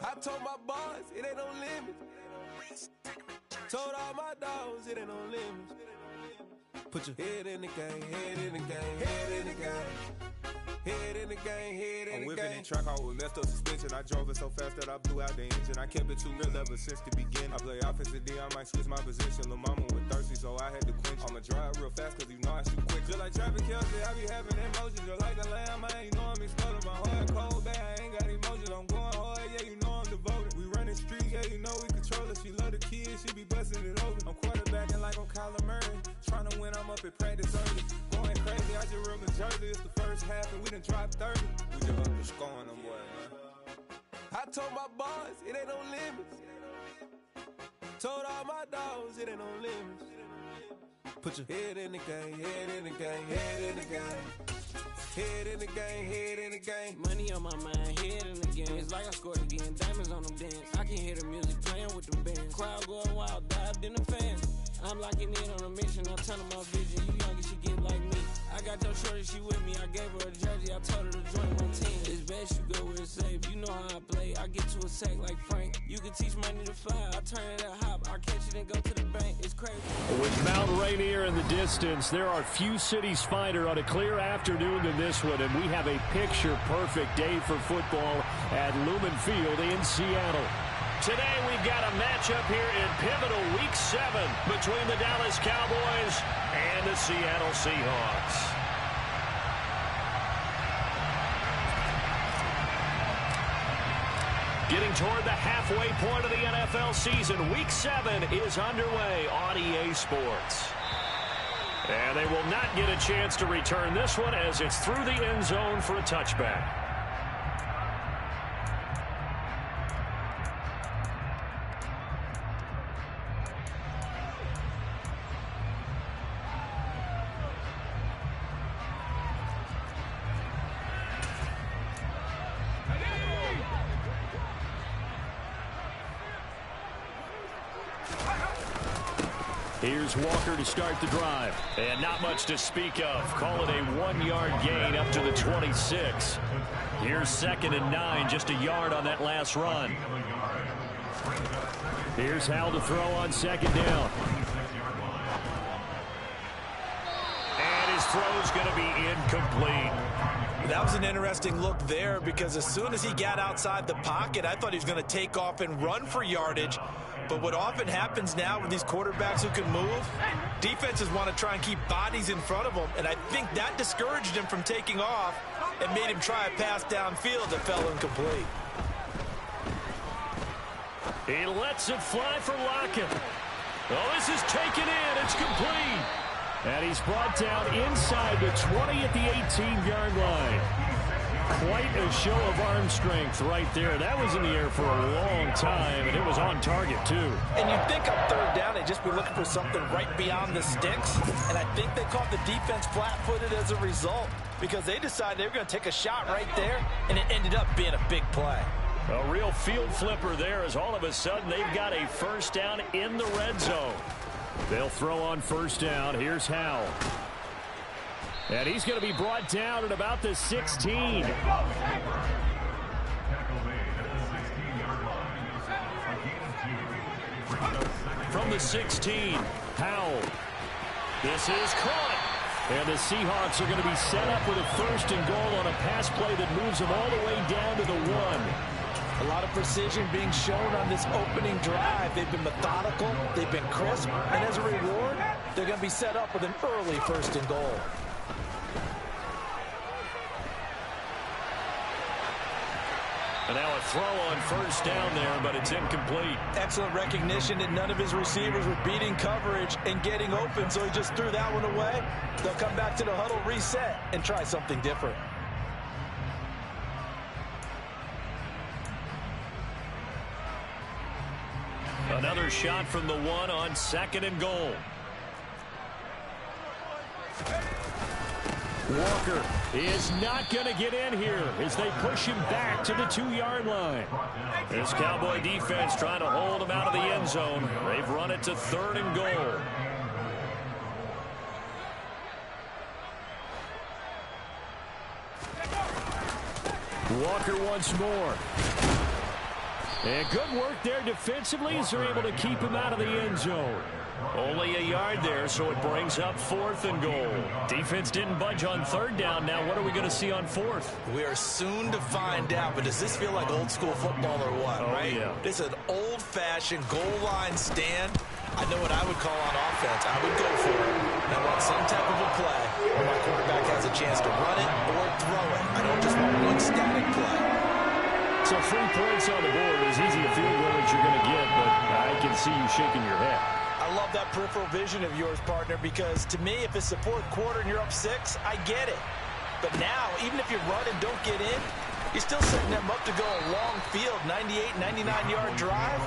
I told my boys it ain't no limits. Told all my dogs it ain't no limits. Put your head in the game, head in the game, head in the game. Head in the game, head in the game. I'm whipping in track, I was messed up suspension. I drove it so fast that I blew out the engine. I kept it too real ever since the beginning. I play offensive D, I might switch my position. Lil' mama was thirsty, so I had to quench. I'ma drive real fast, cause you know I shoot quick. Just like Travis Kelce, I be having emotions. Just like the lamb, I ain't know I'm exploding. My heart cold, bad, I ain't got emotions. I'm going hard, yeah, you know I'm devoted. We running streets, yeah, you know we control it. She love the kids, she be busting it over. I'm quarterbacking like I'm Kyler Murray. Trying to win, I'm up at practice early. Going crazy, I just ripped the jersey. It's the first half and we done dropped 30. We just up to scoring them, boy, man. I told my boys it ain't no limits. Told all my dogs it ain't no limits. Put your head in the game, head in the game, head in the game. Head in the game, head in the game. Money on my mind, head in the game. It's like I scored again, diamonds on them dance. I can hear the music playing with them bands. Crowd going wild, dived in the fans. I'm locking in on a mission, I'm telling my vision. You young, she get like me. I got your shorty, she with me. I gave her a jersey, I told her to join my team. It's best you go where it's safe. You know how I play. I get to a sack like Frank. You can teach money to fly. I turn it a hop. I catch it and go to the bank. It's crazy. With Mount Rainier in the distance, there are few cities finer on a clear afternoon than this one, and we have a picture-perfect day for football at Lumen Field in Seattle. Today we've got a matchup here in pivotal Week 7 between the Dallas Cowboys and the Seattle Seahawks. Getting toward the halfway point of the NFL season. Week 7 is underway on EA Sports. And they will not get a chance to return this one as it's through the end zone for a touchback. Here's Walker to start the drive. And not much to speak of. Call it a 1-yard gain up to the 26. Here's 2nd and 9, just a yard on that last run. Here's Howell to throw on 2nd down. And his throw's going to be incomplete. That was an interesting look there because as soon as he got outside the pocket, I thought he was going to take off and run for yardage. But what often happens now with these quarterbacks who can move, defenses want to try and keep bodies in front of them, and I think that discouraged him from taking off and made him try a pass downfield that fell incomplete. He lets it fly for Lockett. Oh, this is taken in. It's complete. And he's brought down inside the 20 at the 18-yard line. Quite a show of arm strength right there. That was in the air for a long time, and it was on target, too. And you'd think on 3rd down, they'd just be looking for something right beyond the sticks. And I think they caught the defense flat-footed as a result because they decided they were going to take a shot right there, and it ended up being a big play. A real field flipper there as all of a sudden they've got a 1st down in the red zone. They'll throw on 1st down. Here's Howell. And he's going to be brought down at about the 16. From the 16, Howell. This is caught. And the Seahawks are going to be set up with a 1st and goal on a pass play that moves them all the way down to the 1. A lot of precision being shown on this opening drive. They've been methodical, they've been crisp, and as a reward, they're going to be set up with an early 1st and goal. And now a throw on 1st down there, but it's incomplete. Excellent recognition that none of his receivers were beating coverage and getting open, so he just threw that one away. They'll come back to the huddle, reset, and try something different. Another shot from the 1 on 2nd and goal. Walker is not going to get in here as they push him back to the 2-yard line. This Cowboy defense trying to hold him out of the end zone. They've run it to 3rd and goal. Walker once more. And good work there defensively as they're able to keep him out of the end zone. Only a yard there, so it brings up 4th and goal. Defense didn't budge on 3rd down. Now what are we going to see on 4th? We are soon to find out, but does this feel like old school football or what, right? Yeah. This is an old-fashioned goal line stand. I know what I would call on offense. I would go for it. And I want some type of a play where my quarterback has a chance to run it or throw it. I don't just want one static play. So 3 points on the board, as easy a field goal as you're going to get, but I can see you shaking your head. I love that peripheral vision of yours, partner, because to me, if it's the 4th quarter and you're up 6, I get it. But now, even if you run and don't get in, you're still setting them up to go a long field, 98, 99-yard drive.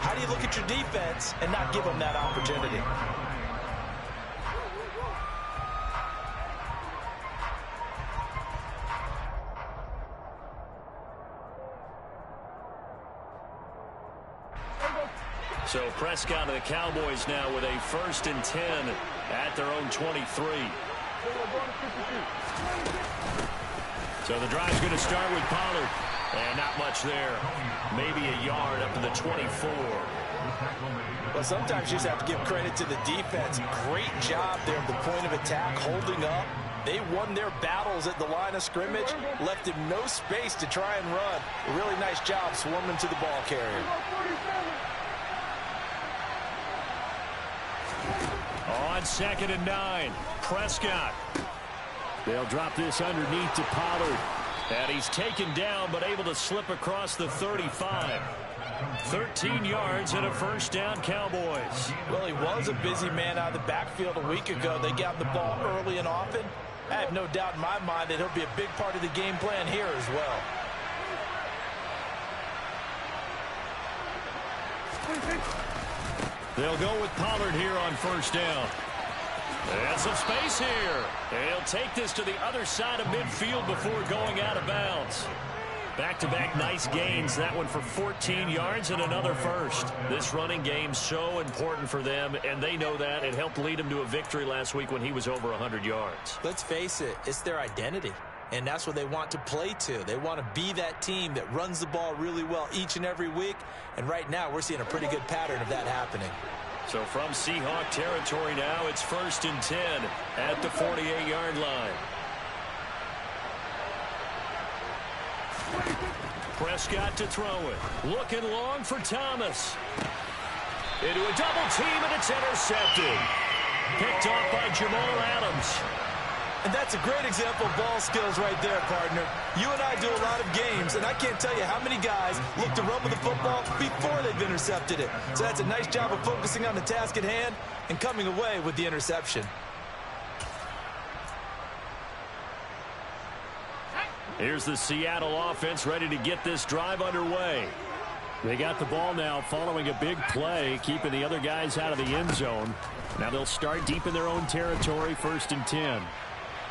How do you look at your defense and not give them that opportunity? So Prescott of the Cowboys now with a 1st and 10 at their own 23. So the drive's going to start with Pollard. And not much there. Maybe a yard up to the 24. Well, sometimes you just have to give credit to the defense. Great job there at the point of attack, holding up. They won their battles at the line of scrimmage, left him no space to try and run. A really nice job swarming to the ball carrier. On 2nd and 9, Prescott. They'll drop this underneath to Pollard. And he's taken down, but able to slip across the 35. 13 yards and a first down, Cowboys. Well, he was a busy man out of the backfield a week ago. They got the ball early and often. I have no doubt in my mind that he'll be a big part of the game plan here as well. They'll go with Pollard here on first down. And some space here. He'll take this to the other side of midfield before going out of bounds. Back-to-back nice gains. That one for 14 yards and another first. This running game so important for them, and they know that. It helped lead them to a victory last week when he was over 100 yards. Let's face it, it's their identity, and that's what they want to play to. They want to be that team that runs the ball really well each and every week, and right now we're seeing a pretty good pattern of that happening. So from Seahawk territory now, it's 1st and 10 at the 48-yard line. Prescott to throw it. Looking long for Thomas. Into a double team, and it's intercepted. Picked off by Jamal Adams. And that's a great example of ball skills right there, partner. You and I do a lot of games, and I can't tell you how many guys look to run with the football before they've intercepted it. So that's a nice job of focusing on the task at hand and coming away with the interception. Here's the Seattle offense ready to get this drive underway. They got the ball now following a big play, keeping the other guys out of the end zone. Now they'll start deep in their own territory, 1st and 10.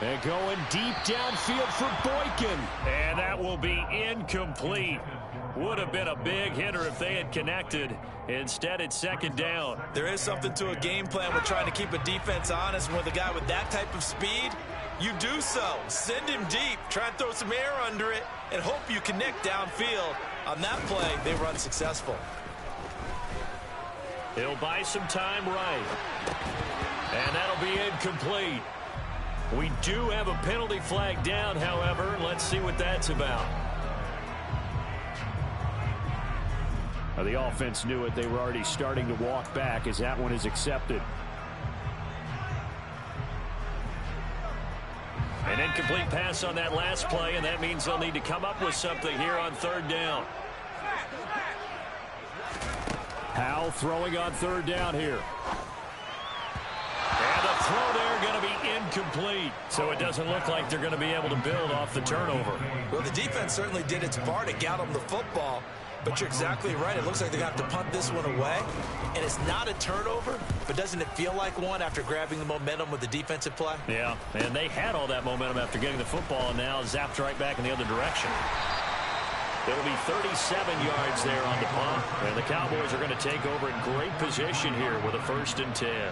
They're going deep downfield for Boykin. And that will be incomplete. Would have been a big hitter if they had connected. Instead, it's 2nd down. There is something to a game plan with trying to keep a defense honest. And with a guy with that type of speed, you do so. Send him deep. Try and throw some air under it and hope you connect downfield. On that play, they were unsuccessful. He'll buy some time right. And that'll be incomplete. We do have a penalty flag down, however. Let's see what that's about. The offense knew it. They were already starting to walk back as that one is accepted. An incomplete pass on that last play, and that means they'll need to come up with something here on 3rd down. Powell throwing on 3rd down here. And the throw there going to be incomplete. So it doesn't look like they're going to be able to build off the turnover. Well, the defense certainly did its part to get them the football. But you're exactly right. It looks like they're going to have to punt this one away. And it's not a turnover, but doesn't it feel like one after grabbing the momentum with the defensive play? Yeah, and they had all that momentum after getting the football, and now zapped right back in the other direction. It'll be 37 yards there on the punt. And the Cowboys are going to take over in great position here with a 1st and 10.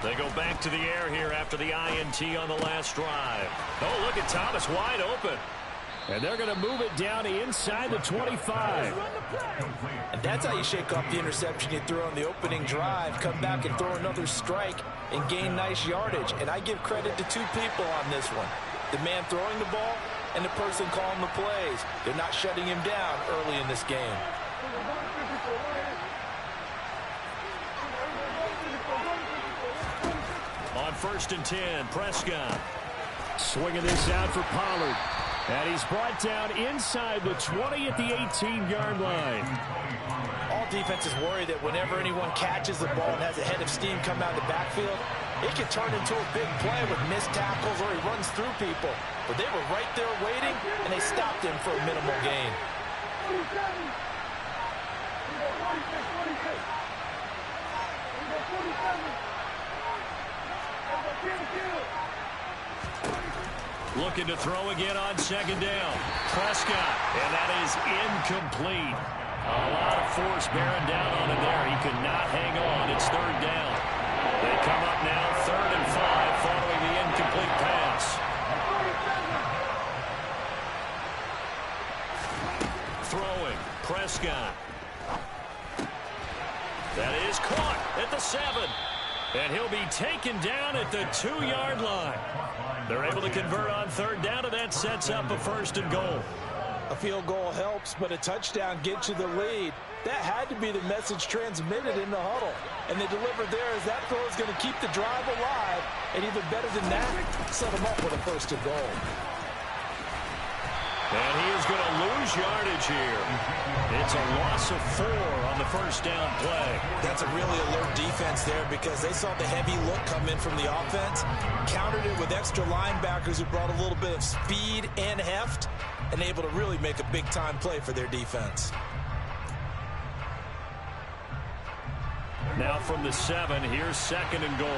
They go back to the air here after the INT on the last drive. Oh, look at Thomas wide open. And they're going to move it down inside the 25. And that's how you shake off the interception you threw on the opening drive. Come back and throw another strike and gain nice yardage. And I give credit to two people on this one. The man throwing the ball and the person calling the plays. They're not shutting him down early in this game. On 1st and 10, Prescott swinging this out for Pollard. And he's brought down inside the 20 at the 18-yard line. All defenses worry that whenever anyone catches the ball and has a head of steam come out of the backfield, it can turn into a big play with missed tackles or he runs through people. But they were right there waiting, and they stopped him for a minimal gain. Looking to throw again on 2nd down. Prescott, and that is incomplete. A lot of force bearing down on him there. He could not hang on. It's 3rd down. They come up now 3rd and 5 following the incomplete pass. Throwing, Prescott. That is caught at the 7. And he'll be taken down at the 2-yard line. They're able to convert on third down, and that sets up a 1st and goal. A field goal helps, but a touchdown gets you the lead. That had to be the message transmitted in the huddle. And they delivered there as that throw is going to keep the drive alive. And even better than that, set them up with a 1st and goal. And he is going to lose yardage here. It's a loss of 4 on the 1st down play. That's a really alert defense there because they saw the heavy look come in from the offense, countered it with extra linebackers who brought a little bit of speed and heft, and able to really make a big-time play for their defense. Now from the 7, here's 2nd and goal.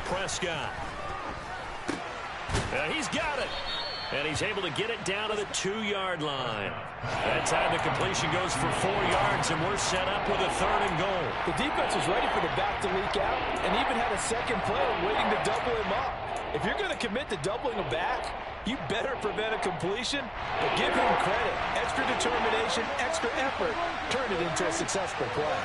Prescott. He's got it. And he's able to get it down to the 2-yard line. That time the completion goes for 4 yards, and we're set up with a 3rd and goal. The defense was ready for the back to leak out and even had a second player waiting to double him up. If you're going to commit to doubling a back, you better prevent a completion, but give him credit. Extra determination, extra effort, turn it into a successful play.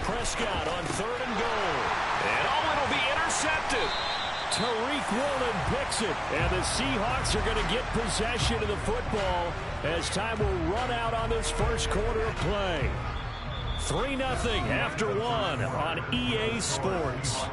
Prescott on 3rd and goal. And it'll be intercepted. Tariq Woolen picks it. And the Seahawks are going to get possession of the football as time will run out on this first quarter of play. 3-0 after 1 on EA Sports.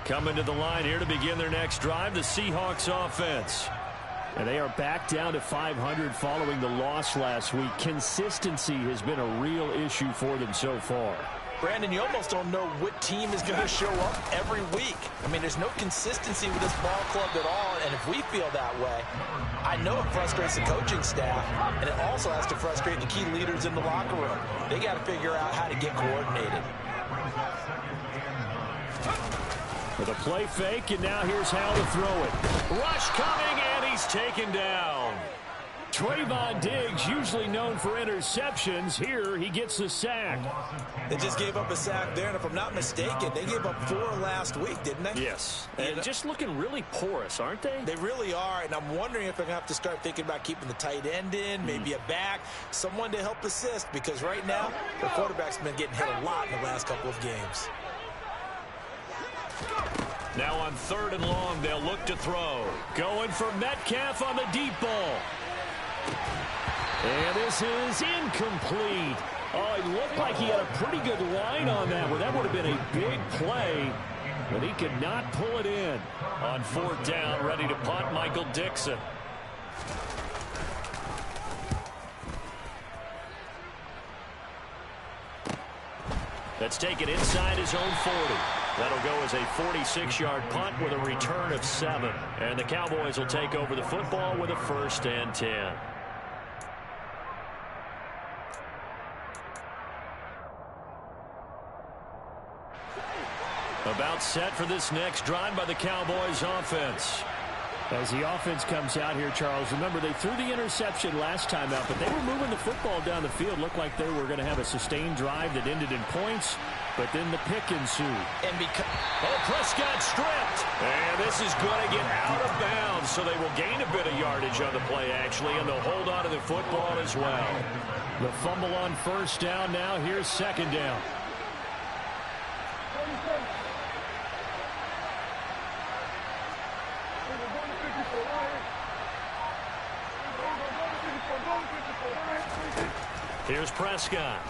Coming to the line here to begin their next drive, the Seahawks offense. And they are back down to 500 following the loss last week. Consistency has been a real issue for them so far. Brandon, you almost don't know what team is going to show up every week. I mean, there's no consistency with this ball club at all, and if we feel that way, I know it frustrates the coaching staff, and it also has to frustrate the key leaders in the locker room. They got to figure out how to get coordinated. With a play fake, and now here's how to throw it. Rush coming, and he's taken down. Trayvon Diggs, usually known for interceptions. Here, he gets the sack. They just gave up a sack there, and if I'm not mistaken, they gave up 4 last week, didn't they? Yes. And just looking really porous, aren't they? They really are, and I'm wondering if they're going to have to start thinking about keeping the tight end in, maybe a back, someone to help assist, because right now, the quarterback's been getting hit a lot in the last couple of games. Now on 3rd and long, they'll look to throw. Going for Metcalf on the deep ball. And this is incomplete. Oh, it looked like he had a pretty good line on that one. That would have been a big play, but he could not pull it in. On 4th down, ready to punt, Michael Dixon. Let's take it inside his own 40. That'll go as a 46-yard punt with a return of 7. And the Cowboys will take over the football with a 1st and 10. About set for this next drive by the Cowboys offense. As the offense comes out here, Charles, remember they threw the interception last time out, but they were moving the football down the field. Looked like they were going to have a sustained drive that ended in points, but then the pick ensued. And Prescott stripped. And this is going to get out of bounds, so they will gain a bit of yardage on the play, actually, and they'll hold on to the football as well. The fumble on 1st down now. Here's 2nd down. Here's Prescott.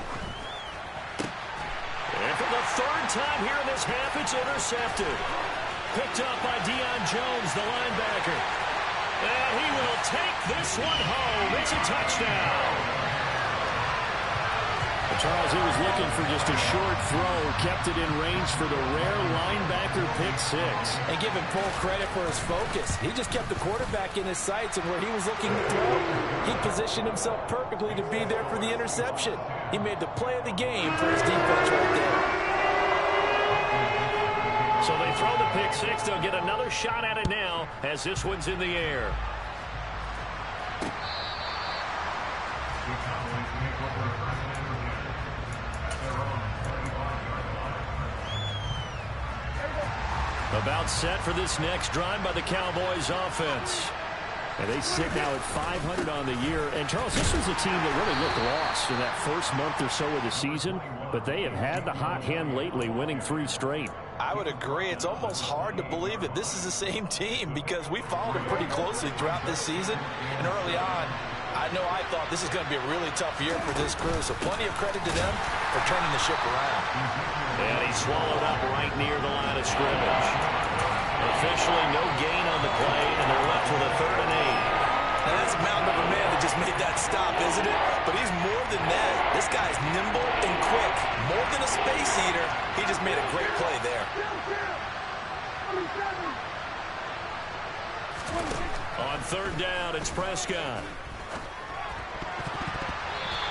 And for the 3rd time here in this half, it's intercepted. Picked up by Deion Jones, the linebacker. And he will take this one home. It's a touchdown. Charles, he was looking for just a short throw, kept it in range for the rare linebacker pick six. And give him full credit for his focus. He just kept the quarterback in his sights, and where he was looking to throw, he positioned himself perfectly to be there for the interception. He made the play of the game for his defense right there. So they throw the pick six. They'll get another shot at it now as this one's in the air. About set for this next drive by the Cowboys offense. And they sit now at 500 on the year. And, Charles, this was a team that really looked lost in that first month or so of the season. But they have had the hot hand lately, winning 3 straight. I would agree. It's almost hard to believe that this is the same team because we followed them pretty closely throughout this season. And early on, I know I thought this is going to be a really tough year for this crew. So plenty of credit to them for turning the ship around. And he's swallowed up right near the line of scrimmage. Officially no gain on the play, and they're left with a 3rd and 8. Now that's a mountain of a man that just made that stop, isn't it? But he's more than that. This guy's nimble and quick. More than a space eater, he just made a great play there. On 3rd down, it's Prescott.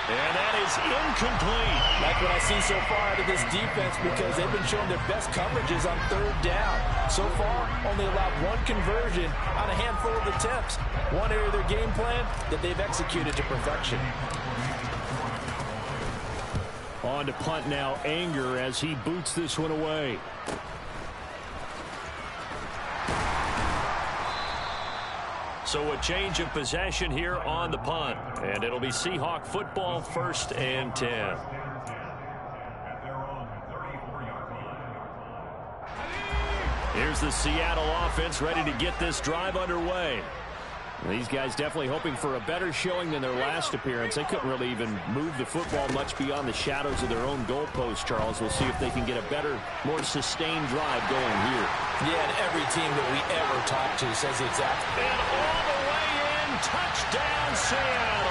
And that is incomplete. Like what I see so far out of this defense because they've been showing their best coverages on 3rd down. So far, only allowed 1 conversion on a handful of attempts. One area of their game plan that they've executed to perfection. On to punt now, Anger as he boots this one away. So a change of possession here on the punt. And it'll be Seahawk football, 1st and 10. Here's the Seattle offense ready to get this drive underway. These guys definitely hoping for a better showing than their last appearance. They couldn't really even move the football much beyond the shadows of their own goalpost, Charles. We'll see if they can get a better, more sustained drive going here. Yeah, and every team that we ever talk to says the exact. And all the way in, touchdown Seattle.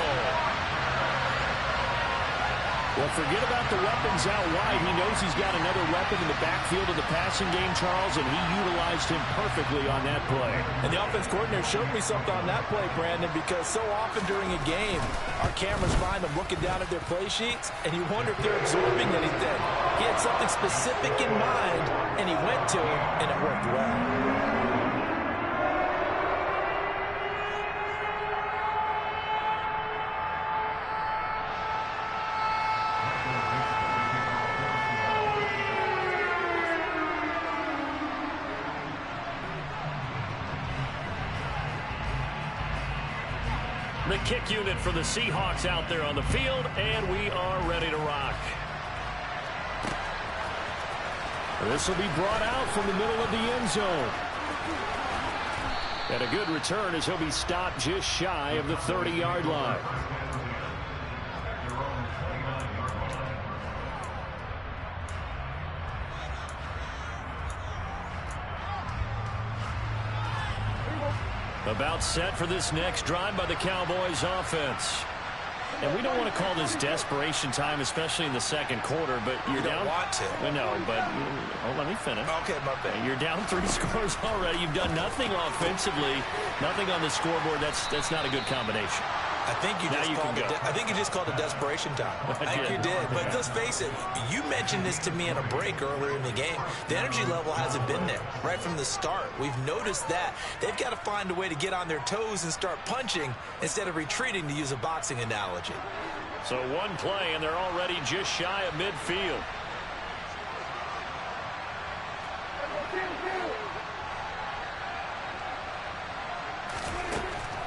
Well, forget about the weapons out wide. He knows he's got another weapon in the backfield of the passing game, Charles, and he utilized him perfectly on that play. And the offense coordinator showed me something on that play, Brandon, because so often during a game, our cameras find them looking down at their play sheets, and you wonder if they're absorbing anything. He had something specific in mind, and he went to it, and it worked well. The kick unit for the Seahawks out there on the field, and we are ready to rock. This will be brought out from the middle of the end zone. And a good return as he'll be stopped just shy of the 30-yard line. About set for this next drive by the Cowboys offense. And we don't want to call this desperation time, especially in the second quarter, but you're down. You don't want to. No, but let me finish. Okay, my bad. You're down 3 scores already. You've done nothing offensively, nothing on the scoreboard. That's not a good combination. I think you just called it desperation time. I think you did. But let's face it, you mentioned this to me in a break earlier in the game. The energy level hasn't been there right from the start. We've noticed that. They've got to find a way to get on their toes and start punching instead of retreating, to use a boxing analogy. So one play, and they're already just shy of midfield.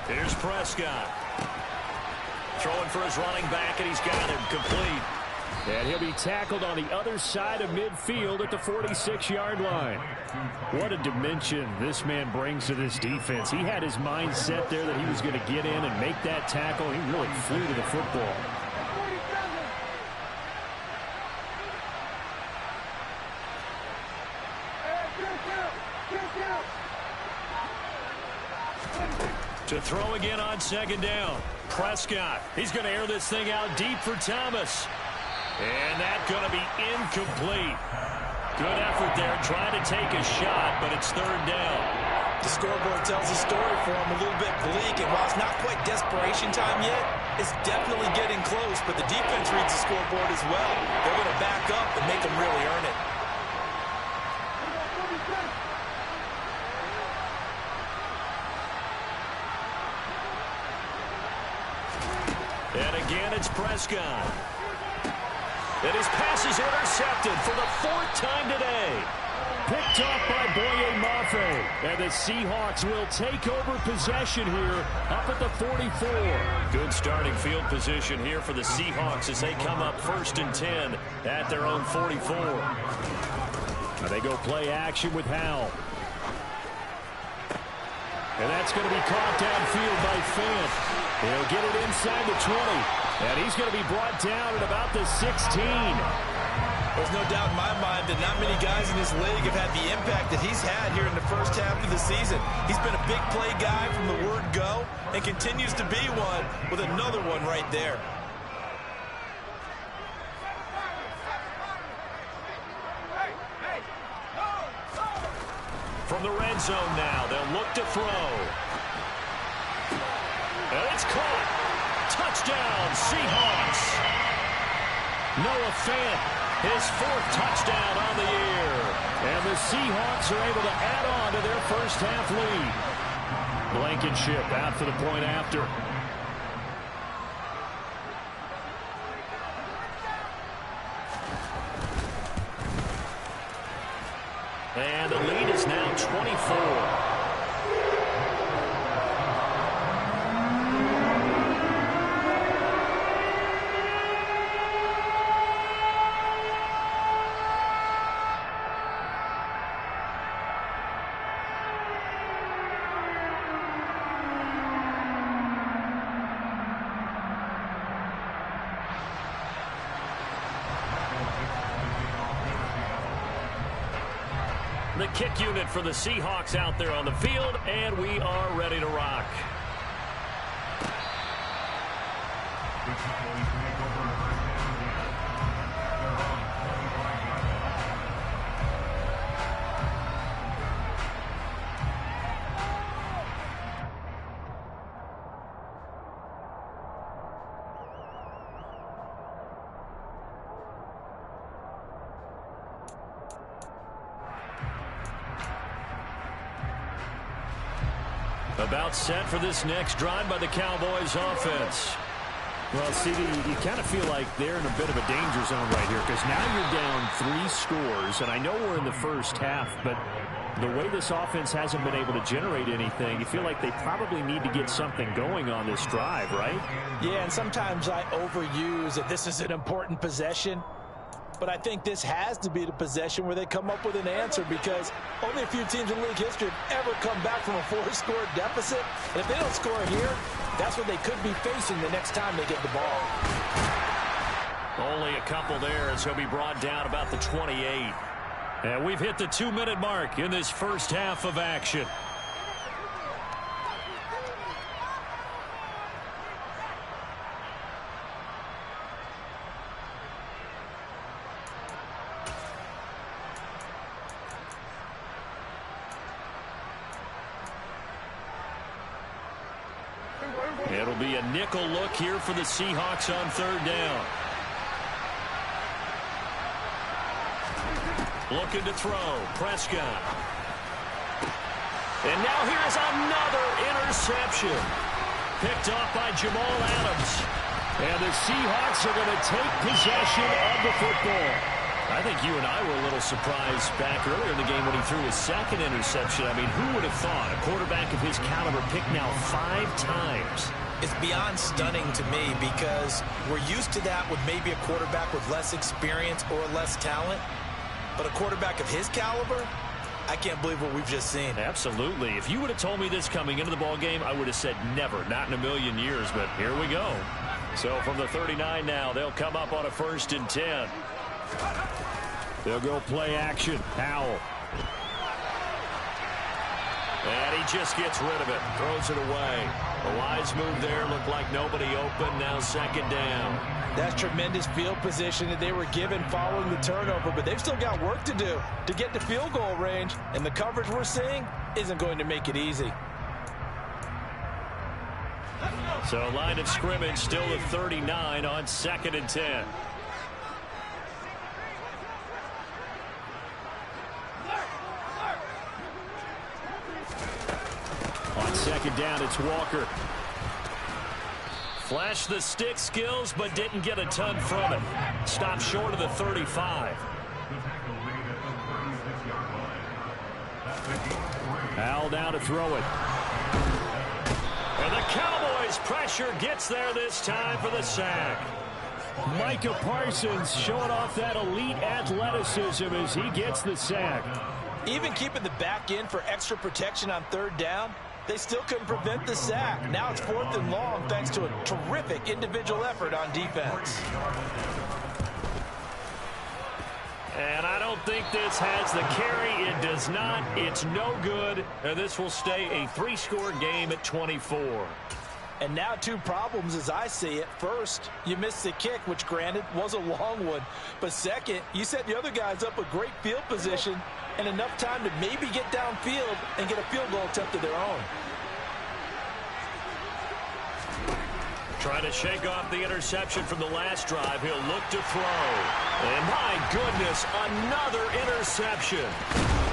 Here's Prescott. Throwing for his running back, and he's got him complete. And he'll be tackled on the other side of midfield at the 46-yard line. What a dimension this man brings to this defense. He had his mind set there that he was going to get in and make that tackle. He really flew to the football. To throw again on 2nd down. Prescott. He's going to air this thing out deep for Thomas. And that's going to be incomplete. Good effort there, trying to take a shot, but it's third down. The scoreboard tells a story for him, a little bit bleak, and while it's not quite desperation time yet, it's definitely getting close, but the defense reads the scoreboard as well. They're going to back up and make them really earn it. And again, it's Prescott. And his pass is intercepted for the fourth time today. Picked off by Boye Mafe. And the Seahawks will take over possession here up at the 44. Good starting field position here for the Seahawks as they come up 1st and 10 at their own 44. Now they go play action with Howell. And that's going to be caught downfield by Fant. He'll get it inside the 20. And he's going to be brought down at about the 16. There's no doubt in my mind that not many guys in this league have had the impact that he's had here in the first half of the season. He's been a big play guy from the word go and continues to be one with another one right there. From the red zone now, they'll look to throw. And it's caught. Touchdown, Seahawks. Noah Fant, his 4th touchdown on the year. And the Seahawks are able to add on to their first half lead. Blankenship out for the point after. And the lead is now 24. The kick unit for the Seahawks out there on the field, and we are ready to rock. About set for this next drive by the Cowboys offense. Well, CD, you kind of feel like they're in a bit of a danger zone right here because now you're down 3 scores, and I know we're in the first half, but the way this offense hasn't been able to generate anything, you feel like they probably need to get something going on this drive, right? Yeah, and sometimes I overuse that this is an important possession. But I think this has to be the possession where they come up with an answer because only a few teams in league history have ever come back from a 4-score deficit. And if they don't score here, that's what they could be facing the next time they get the ball. Only a couple there as he'll be brought down about the 28. And we've hit the 2-minute mark in this first half of action. It'll be a nickel look here for the Seahawks on 3rd down. Looking to throw. Prescott. And now here's another interception. Picked off by Jamal Adams. And the Seahawks are going to take possession of the football. I think you and I were a little surprised back earlier in the game when he threw his 2nd interception. I mean, who would have thought a quarterback of his caliber picked now 5 times? It's beyond stunning to me because we're used to that with maybe a quarterback with less experience or less talent. But a quarterback of his caliber, I can't believe what we've just seen. Absolutely. If you would have told me this coming into the ballgame, I would have said never, not in a million years. But here we go. So from the 39 now, they'll come up on a 1st and 10. They'll go play action. Howell. And he just gets rid of it, throws it away. A wise move there, looked like nobody open, now second down. That's tremendous field position that they were given following the turnover, but they've still got work to do to get to field goal range, and the coverage we're seeing isn't going to make it easy. So line of scrimmage still at 39 on 2nd and 10. On second down, it's Walker. Flashed the stick skills, but didn't get a ton from it. Stopped short of the 35. Al now to throw it. And the Cowboys' pressure gets there this time for the sack. Micah Parsons showing off that elite athleticism as he gets the sack. Even keeping the back in for extra protection on 3rd down, they still couldn't prevent the sack. Now it's 4th and long thanks to a terrific individual effort on defense. And I don't think this has the carry. It does not. It's no good. And this will stay a 3-score game at 24. And now 2 problems as I see it. First, you missed the kick, which granted was a long one. But second, you set the other guys up with great field position and enough time to maybe get downfield and get a field goal attempt of their own. Trying to shake off the interception from the last drive. He'll look to throw. And my goodness, another interception.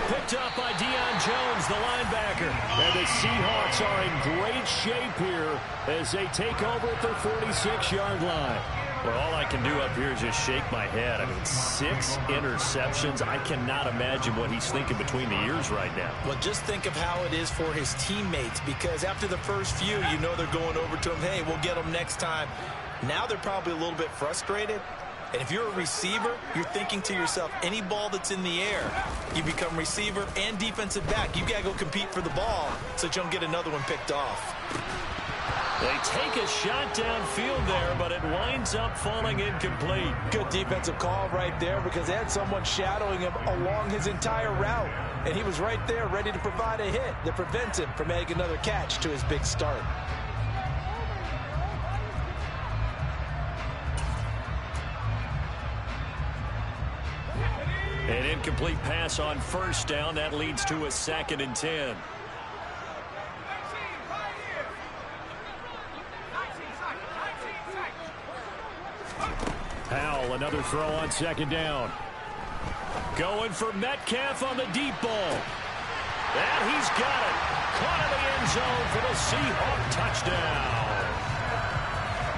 Picked up by Deion Jones, the linebacker. And the Seahawks are in great shape here as they take over at their 46-yard line. Well, all I can do up here is just shake my head. I mean, 6 interceptions. I cannot imagine what he's thinking between the ears right now. Well, just think of how it is for his teammates, because after the first few, you know they're going over to him, hey, we'll get them next time. Now they're probably a little bit frustrated. And if you're a receiver, you're thinking to yourself, any ball that's in the air, you become receiver and defensive back. You've got to go compete for the ball so that you don't get another one picked off. They take a shot downfield there, but it winds up falling incomplete. Good defensive call right there because they had someone shadowing him along his entire route. And he was right there ready to provide a hit that prevents him from making another catch to his big start. An incomplete pass on 1st down. That leads to a 2nd and 10. Powell, another throw on 2nd down. Going for Metcalf on the deep ball. And he's got it. Caught in the end zone for the Seahawk touchdown.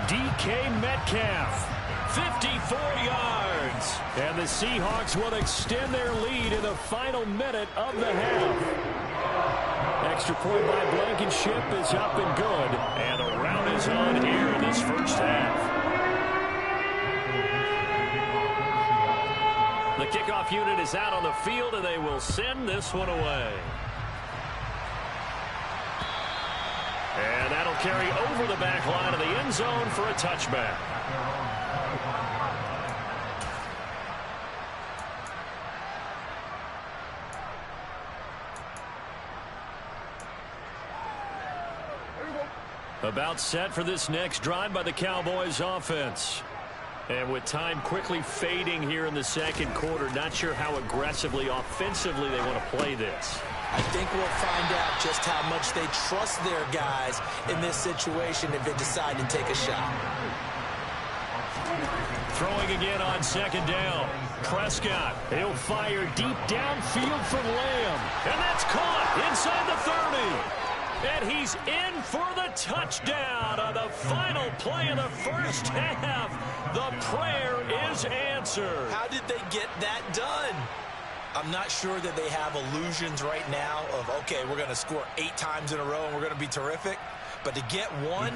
DK Metcalf, 54 yards. And the Seahawks will extend their lead in the final minute of the half. Extra point by Blankenship is up and good. And a round is on here in this first half. The kickoff unit is out on the field, and they will send this one away. And that'll carry over the back line of the end zone for a touchback. About set for this next drive by the Cowboys offense. And with time quickly fading here in the 2nd quarter, not sure how aggressively, offensively they want to play this. I think we'll find out just how much they trust their guys in this situation if they decide to take a shot. Throwing again on 2nd down. Prescott, he'll fire deep downfield for Lamb. And that's caught inside the 30. And he's in for the touchdown on the final play of the first half. The prayer is answered. How did they get that done? I'm not sure that they have illusions right now of, okay, we're going to score 8 times in a row and we're going to be terrific. But to get one,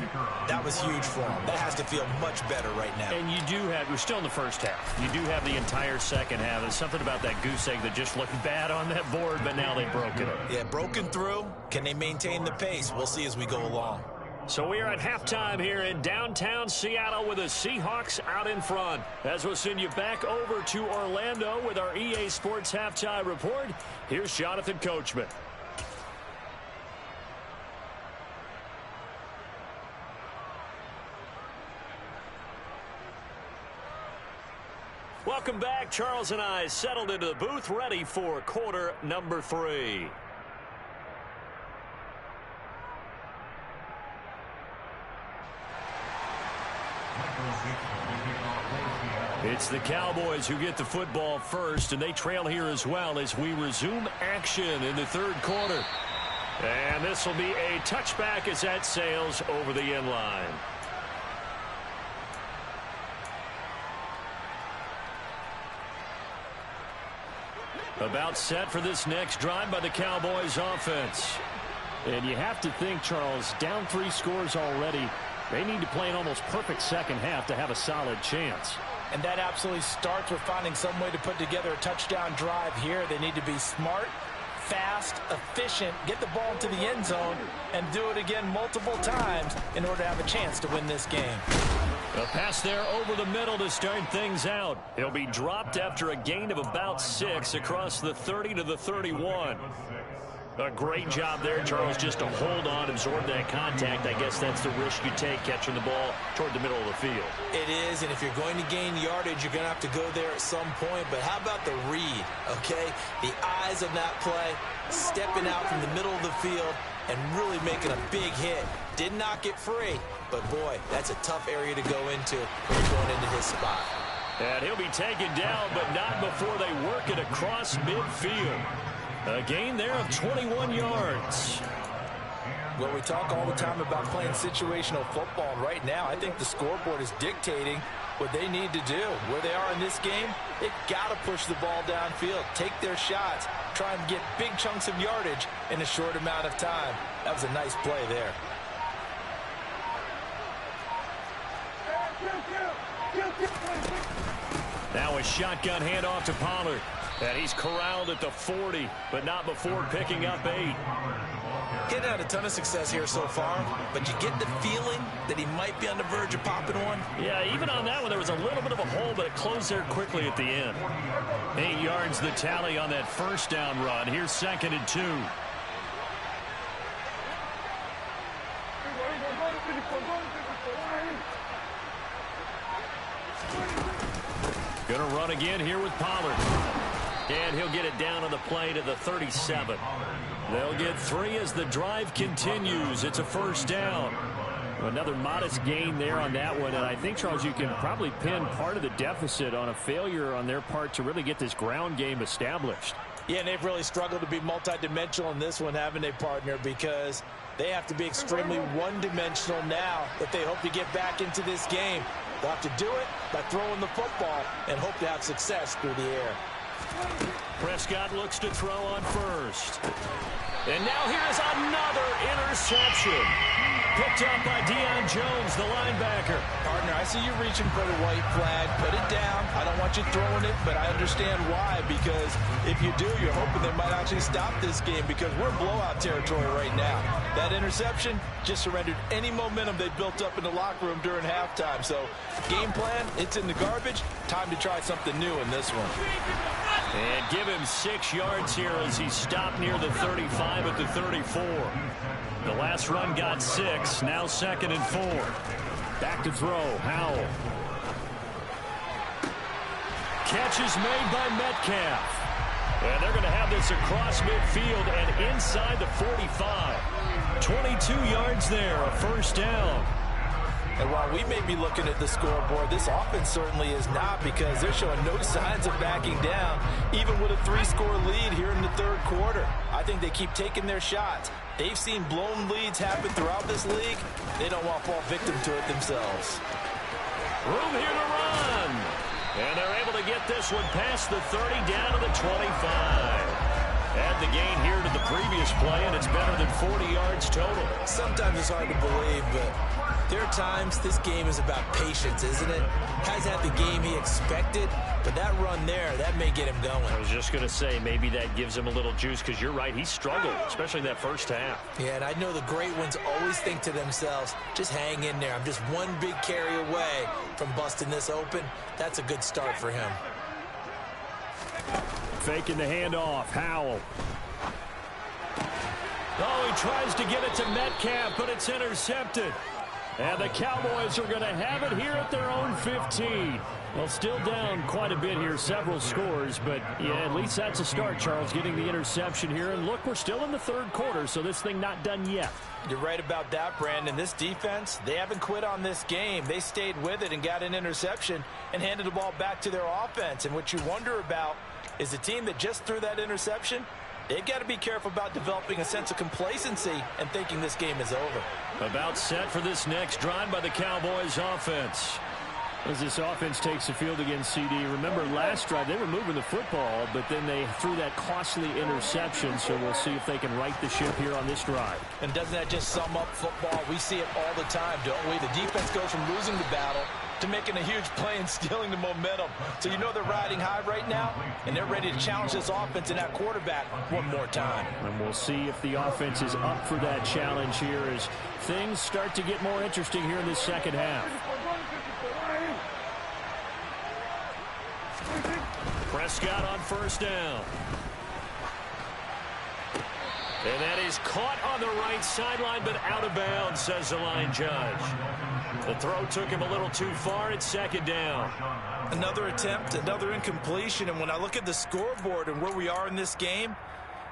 that was huge for them. That has to feel much better right now. And you do have, we're still in the first half. You do have the entire second half. There's something about that goose egg that just looked bad on that board, but now they've broken it. Yeah, broken through. Can they maintain the pace? We'll see as we go along. So we are at halftime here in downtown Seattle with the Seahawks out in front. As we'll send you back over to Orlando with our EA Sports Halftime Report, here's Jonathan Coachman. Welcome back. Charles and I settled into the booth, ready for quarter number 3. It's the Cowboys who get the football first, and they trail here as well as we resume action in the third quarter. And this will be a touchback as that sails over the end line. About set for this next drive by the Cowboys offense. And you have to think, Charles, down 3 scores already. They need to play an almost perfect second half to have a solid chance. And that absolutely starts with finding some way to put together a touchdown drive here. They need to be smart, fast, efficient, get the ball into the end zone, and do it again multiple times in order to have a chance to win this game. A pass there over the middle to start things out. He'll be dropped after a gain of about 6 across the 30 to the 31. A great job there, Charles, just to hold on, absorb that contact. I guess that's the risk you take, catching the ball toward the middle of the field. It is, and if you're going to gain yardage, you're going to have to go there at some point. But how about the read, okay? The eyes of that play, stepping out from the middle of the field and really making a big hit. Did not get free, but boy, that's a tough area to go into when you're going into his spot. And he'll be taken down, but not before they work it across midfield. A gain there of 21 yards. Well, we talk all the time about playing situational football, and right now I think the scoreboard is dictating what they need to do. Where they are in this game, they've got to push the ball downfield, take their shots, try and get big chunks of yardage in a short amount of time. That was a nice play there. Now a shotgun handoff to Pollard. And he's corralled at the 40, but not before picking up 8. Getting had a ton of success here so far, but you get the feeling that he might be on the verge of popping one. Yeah, even on that one, there was a little bit of a hole, but it closed there quickly at the end. 8 yards the tally on that first down run. Here's 2nd and 2. Gonna run again here with Pollard. And he'll get it down on the play to the 37. They'll get 3 as the drive continues. It's a first down. Another modest gain there on that one. And I think, Charles, you can probably pin part of the deficit on a failure on their part to really get this ground game established. Yeah, and they've really struggled to be multidimensional in this one, haven't they, partner? Because they have to be extremely one-dimensional now if they hope to get back into this game. They'll have to do it by throwing the football and hope to have success through the air. Prescott looks to throw on first. And now here's another interception. Picked up by Deion Jones, the linebacker. Partner, I see you reaching for the white flag. Put it down. I don't want you throwing it, but I understand why. Because if you do, you're hoping they might actually stop this game because we're in blowout territory right now. That interception just surrendered any momentum they built up in the locker room during halftime. So, game plan, it's in the garbage. Time to try something new in this one. And give him 6 yards here as he stopped near the 35 at the 34. The last run got 6. Now 2nd and 4. Back to throw. Howell. Catch is made by Metcalf. And they're going to have this across midfield and inside the 45. 22 yards there, a first down. And while we may be looking at the scoreboard, this offense certainly is not because they're showing no signs of backing down, even with a 3-score lead here in the third quarter. I think they keep taking their shots. They've seen blown leads happen throughout this league. They don't want to fall victim to it themselves. Room here to run. And they're able to get this one past the 30 down to the 25. Add the gain here to the previous play, and it's better than 40 yards total. Sometimes it's hard to believe, but there are times this game is about patience, isn't it? Hasn't had the game he expected, but that run there, that may get him going. I was just going to say, maybe that gives him a little juice, because you're right, he struggled, especially in that first half. Yeah, and I know the great ones always think to themselves, just hang in there. I'm just one big carry away from busting this open. That's a good start for him. Faking the handoff. Howell. Oh, he tries to get it to Metcalf, but it's intercepted. And the Cowboys are going to have it here at their own 15. Well, still down quite a bit here, several scores, but yeah, at least that's a start, Charles, getting the interception here. And look, we're still in the third quarter, so this thing not done yet. You're right about that, Brandon. This defense, they haven't quit on this game. They stayed with it and got an interception and handed the ball back to their offense. And what you wonder about is the team that just threw that interception, they've got to be careful about developing a sense of complacency and thinking this game is over. About set for this next drive by the Cowboys offense. As this offense takes the field against CD. Remember last drive, they were moving the football, but then they threw that costly interception, so we'll see if they can right the ship here on this drive. And doesn't that just sum up football? We see it all the time, don't we? The defense goes from losing the battle to making a huge play and stealing the momentum. So you know they're riding high right now, and they're ready to challenge this offense and that quarterback one more time. And we'll see if the offense is up for that challenge here as things start to get more interesting here in the second half. Prescott on first down. And that is caught on the right sideline, but out of bounds, says the line judge. The throw took him a little too far. It's second down. Another attempt, another incompletion. And when I look at the scoreboard and where we are in this game,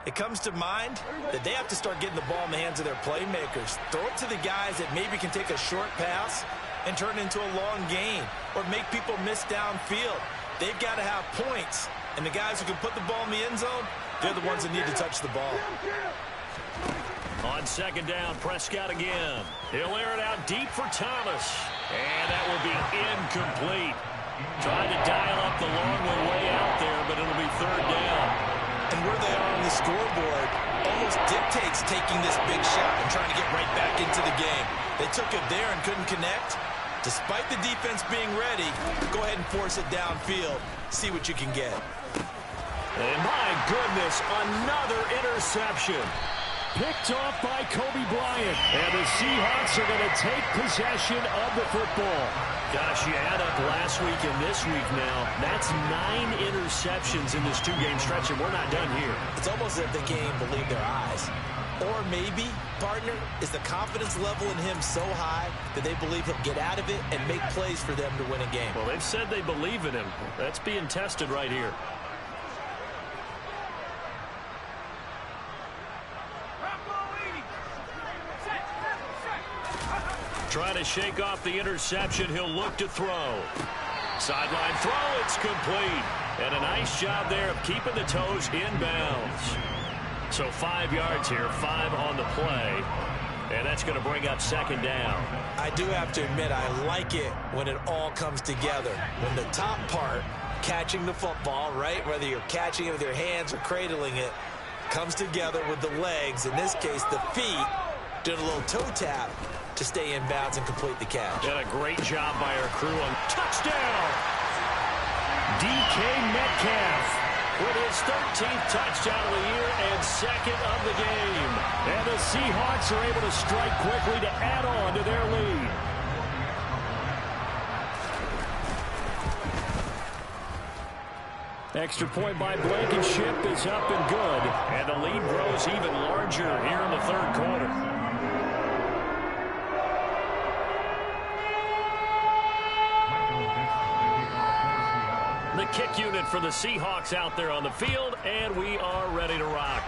it comes to mind that they have to start getting the ball in the hands of their playmakers. Throw it to the guys that maybe can take a short pass and turn it into a long gain or make people miss downfield. They've got to have points, and the guys who can put the ball in the end zone, they're the ones that need to touch the ball. On second down, Prescott again. He'll air it out deep for Thomas, and that will be incomplete. Trying to dial up the long way out there, but it'll be third down. And where they are on the scoreboard almost dictates taking this big shot and trying to get right back into the game. They took it there and couldn't connect. Despite the defense being ready, go ahead and force it downfield. See what you can get. And my goodness, another interception. Picked off by Kobe Bryant. And the Seahawks are going to take possession of the football. Gosh, you add up last week and this week now. That's 9 interceptions in this two-game stretch, and we're not done here. It's almost as if they can't even believe their eyes. Or maybe, partner, is the confidence level in him so high that they believe he'll get out of it and make plays for them to win a game. Well, they've said they believe in him. That's being tested right here. Trying to shake off the interception. He'll look to throw. Sideline throw. It's complete. And a nice job there of keeping the toes in bounds. So 5 yards here, 5 on the play. And that's going to bring up second down. I do have to admit, I like it when it all comes together. When the top part, catching the football, right, whether you're catching it with your hands or cradling it, comes together with the legs, in this case the feet, did a little toe tap to stay in bounds and complete the catch. And a great job by our crew on touchdown. DK Metcalf with his 13th touchdown of the year and second of the game. And the Seahawks are able to strike quickly to add on to their lead. Extra point by Blankenship is up and good. And the lead grows even larger here in the third quarter. The kick unit for the Seahawks out there on the field, and we are ready to rock.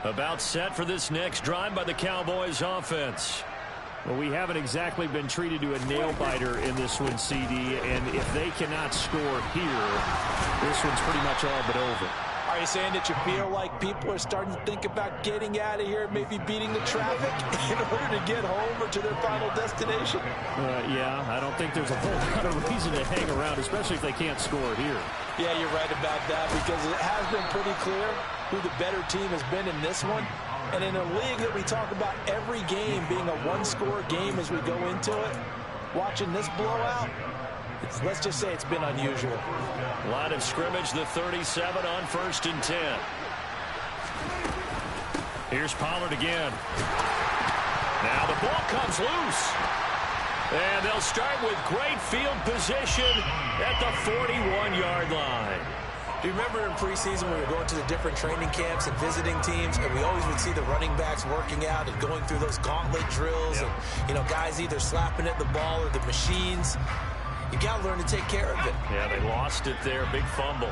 About set for this next drive by the Cowboys offense. Well, we haven't exactly been treated to a nail-biter in this one, CD, and if they cannot score here, this one's pretty much all but over. Are you saying that you feel like people are starting to think about getting out of here, maybe beating the traffic in order to get home or to their final destination? Yeah, I don't think there's a whole lot of reason to hang around, especially if they can't score here. Yeah, you're right about that, because it has been pretty clear who the better team has been in this one. And in a league that we talk about every game being a one-score game as we go into it, watching this blowout, let's just say it's been unusual. Line of scrimmage, the 37 on 1st and 10. Here's Pollard again. Now the ball comes loose. And they'll start with great field position at the 41-yard line. Do you remember in preseason when we were going to the different training camps and visiting teams, and we always would see the running backs working out and going through those gauntlet drills, and, you know, guys either slapping at the ball or the machines. You got to learn to take care of it. Yeah, they lost it there. Big fumble.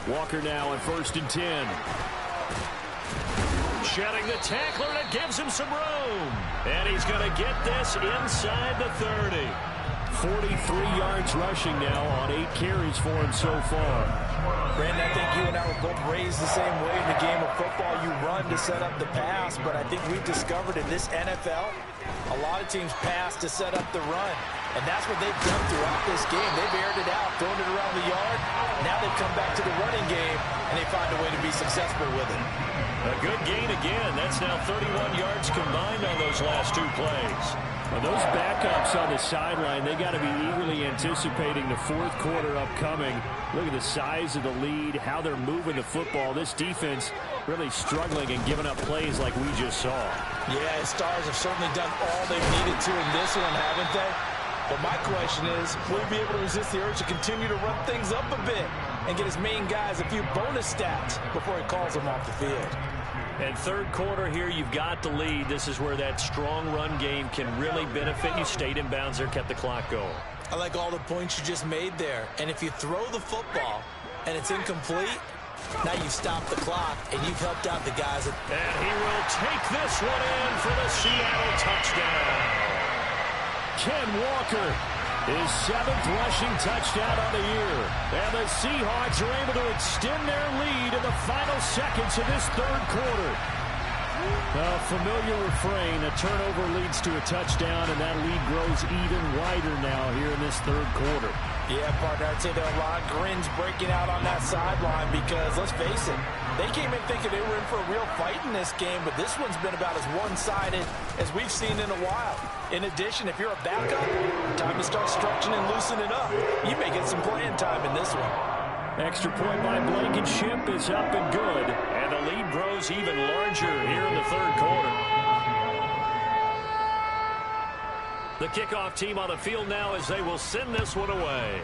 Walker now on 1st and 10. Shedding the tackler, and it gives him some room. And he's going to get this inside the 30. 43 yards rushing now on 8 carries for him so far. Brandon, I think you and I were both raised the same way in the game of football. You run to set up the pass, but I think we've discovered in this NFL, a lot of teams pass to set up the run. And that's what they've done throughout this game. They've aired it out, thrown it around the yard. Now they've come back to the running game, and they find a way to be successful with it. A good gain again. That's now 31 yards combined on those last 2 plays. Well, those backups on the sideline, they got to be eagerly anticipating the 4th quarter upcoming. Look at the size of the lead, how they're moving the football. This defense really struggling and giving up plays like we just saw. Yeah, Stars have certainly done all they've needed to in this one, haven't they? But my question is, will he be able to resist the urge to continue to run things up a bit and get his main guys a few bonus stats before he calls them off the field? And 3rd quarter here, you've got the lead. This is where that strong run game can really benefit you. Stayed in bounds there, kept the clock going. I like all the points you just made there. And if you throw the football and it's incomplete, now you've stopped the clock and you've helped out the guys. And he will take this one in for the Seattle touchdown. Ken Walker, his 7th rushing touchdown on the year. And the Seahawks are able to extend their lead in the final seconds of this 3rd quarter. A familiar refrain, a turnover leads to a touchdown, and that lead grows even wider now here in this 3rd quarter. Yeah, partner, I'd say there are a lot of grins breaking out on that sideline because, let's face it, they came in thinking they were in for a real fight in this game, but this one's been about as one-sided as we've seen in a while. In addition, if you're a backup, time to start stretching and loosening up. You may get some playing time in this one. Extra point by Blankenship is up and good, and the lead grows even larger here in the 3rd quarter. The kickoff team on the field now as they will send this one away.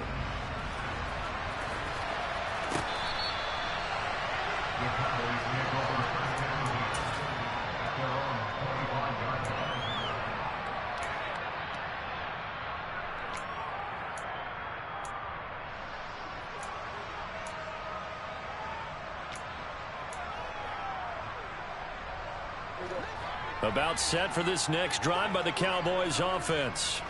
About set for this next drive by the Cowboys offense.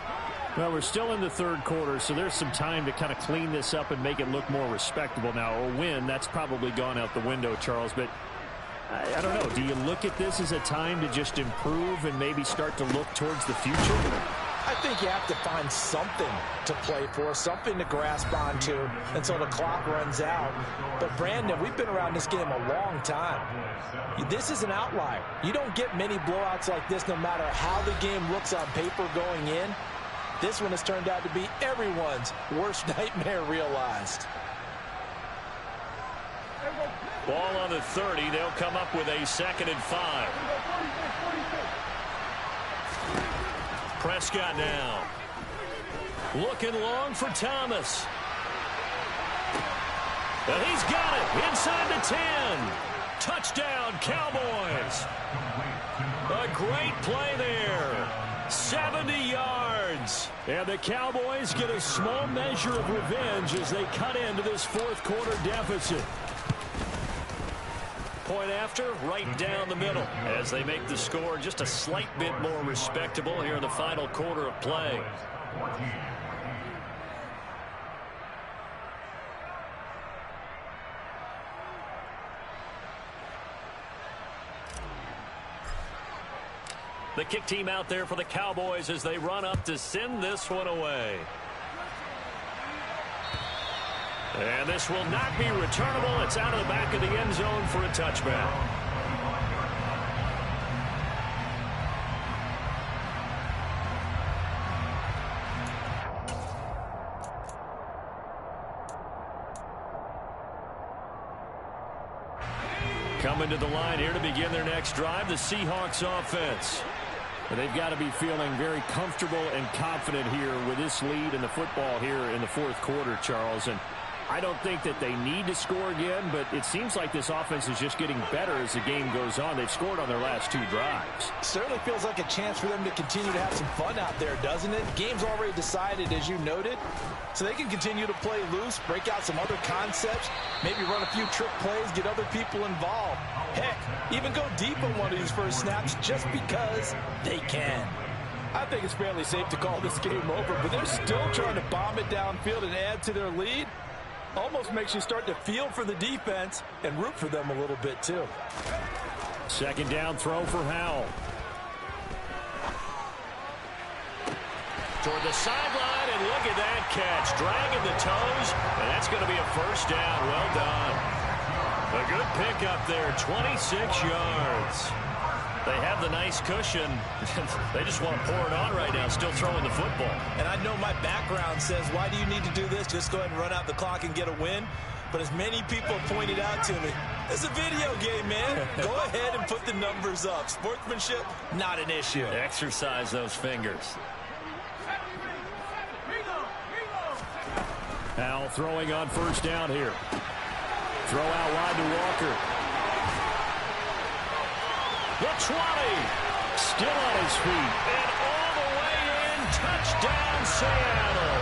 Well, we're still in the 3rd quarter, so there's some time to kind of clean this up and make it look more respectable now. Or win, that's probably gone out the window, Charles. But I don't know. Do you look at this as a time to just improve and maybe start to look towards the future? I think you have to find something to play for, something to grasp onto until the clock runs out. But, Brandon, we've been around this game a long time. This is an outlier. You don't get many blowouts like this no matter how the game looks on paper going in. This one has turned out to be everyone's worst nightmare realized. Ball on the 30. They'll come up with a 2nd and 5. Prescott now. Looking long for Thomas. And he's got it inside the 10. Touchdown, Cowboys. A great play there. 70 yards. And the Cowboys get a small measure of revenge as they cut into this 4th quarter deficit. Point after, right down the middle as they make the score just a slight bit more respectable here in the final quarter of play. The kick team out there for the Cowboys as they run up to send this one away. And this will not be returnable. It's out of the back of the end zone for a touchback. Coming to the line here to begin their next drive, the Seahawks offense. They've got to be feeling very comfortable and confident here with this lead in the football here in the fourth quarter, Charles. And I don't think that they need to score again, but it seems like this offense is just getting better as the game goes on. They've scored on their last 2 drives. Certainly feels like a chance for them to continue to have some fun out there, doesn't it? Game's already decided, as you noted, so they can continue to play loose, break out some other concepts, maybe run a few trick plays, get other people involved. Heck, even go deep on one of these first snaps just because they can. I think it's fairly safe to call this game over, but they're still trying to bomb it downfield and add to their lead. Almost makes you start to feel for the defense and root for them a little bit, too. Second down throw for Howell. Toward the sideline, and look at that catch. Dragging the toes, and that's going to be a first down. Well done. A good pickup there, 26 yards. They have the nice cushion. They just want to pour it on right now, still throwing the football. And I know my background says, why do you need to do this? Just go ahead and run out the clock and get a win. But as many people pointed out to me, it's a video game, man. Go ahead and put the numbers up. Sportsmanship, not an issue. Exercise those fingers. Howell throwing on first down here. Throw out wide to Walker. The 20, still on his feet, and all the way in, touchdown Seattle.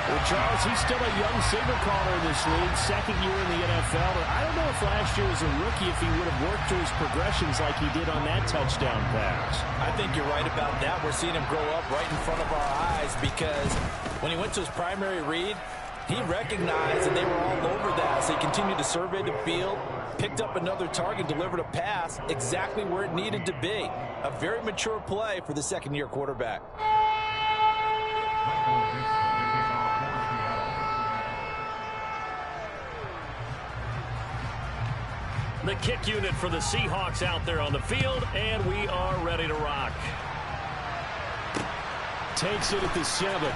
Well, Charles, he's still a young signal caller in this league, second year in the NFL. But I don't know if last year as a rookie, if he would have worked through his progressions like he did on that touchdown pass. I think you're right about that. We're seeing him grow up right in front of our eyes because when he went to his primary read, he recognized that they were all over that. So he continued to survey the field, picked up another target, delivered a pass exactly where it needed to be. A very mature play for the second-year quarterback. The kick unit for the Seahawks out there on the field, and we are ready to rock. Takes it at the 7.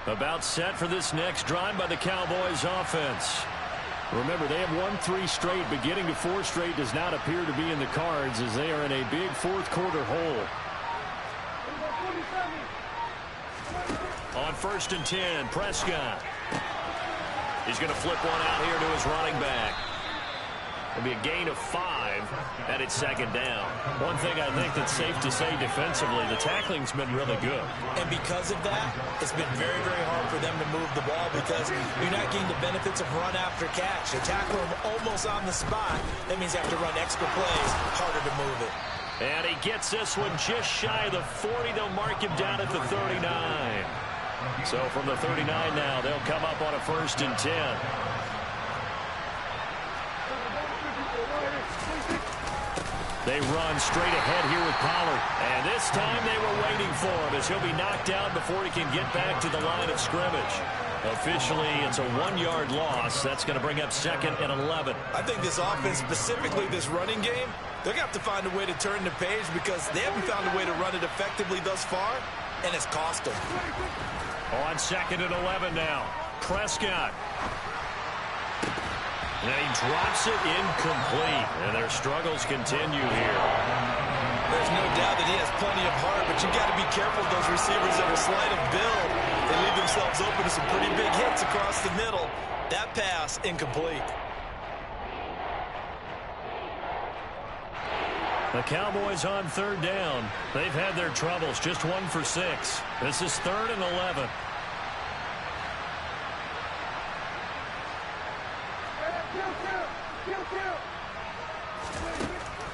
About set for this next drive by the Cowboys offense. Remember, they have won 3 straight, but getting to 4 straight does not appear to be in the cards as they are in a big fourth quarter hole. On 1st and 10, Prescott. He's going to flip one out here to his running back. It'll be a gain of 5, and it's second down. One thing I think that's safe to say defensively, the tackling's been really good. And because of that, it's been very, very hard for them to move the ball because you're not getting the benefits of run after catch. They tackle him almost on the spot. That means you have to run extra plays, harder to move it. And he gets this one just shy of the 40. They'll mark him down at the 39. So from the 39 now, they'll come up on a 1st and 10. They run straight ahead here with Pollard. And this time they were waiting for him as he'll be knocked down before he can get back to the line of scrimmage. Officially, it's a 1-yard loss. That's going to bring up 2nd and 11. I think this offense, specifically this running game, they're going to have to find a way to turn the page because they haven't found a way to run it effectively thus far, and it's cost them. On 2nd and 11 now. Prescott. And he drops it incomplete. And their struggles continue here. There's no doubt that he has plenty of heart, but you got to be careful of those receivers that are slight of build. They leave themselves open to some pretty big hits across the middle. That pass, incomplete. The Cowboys on 3rd down. They've had their troubles, just 1 for 6. This is 3rd and 11.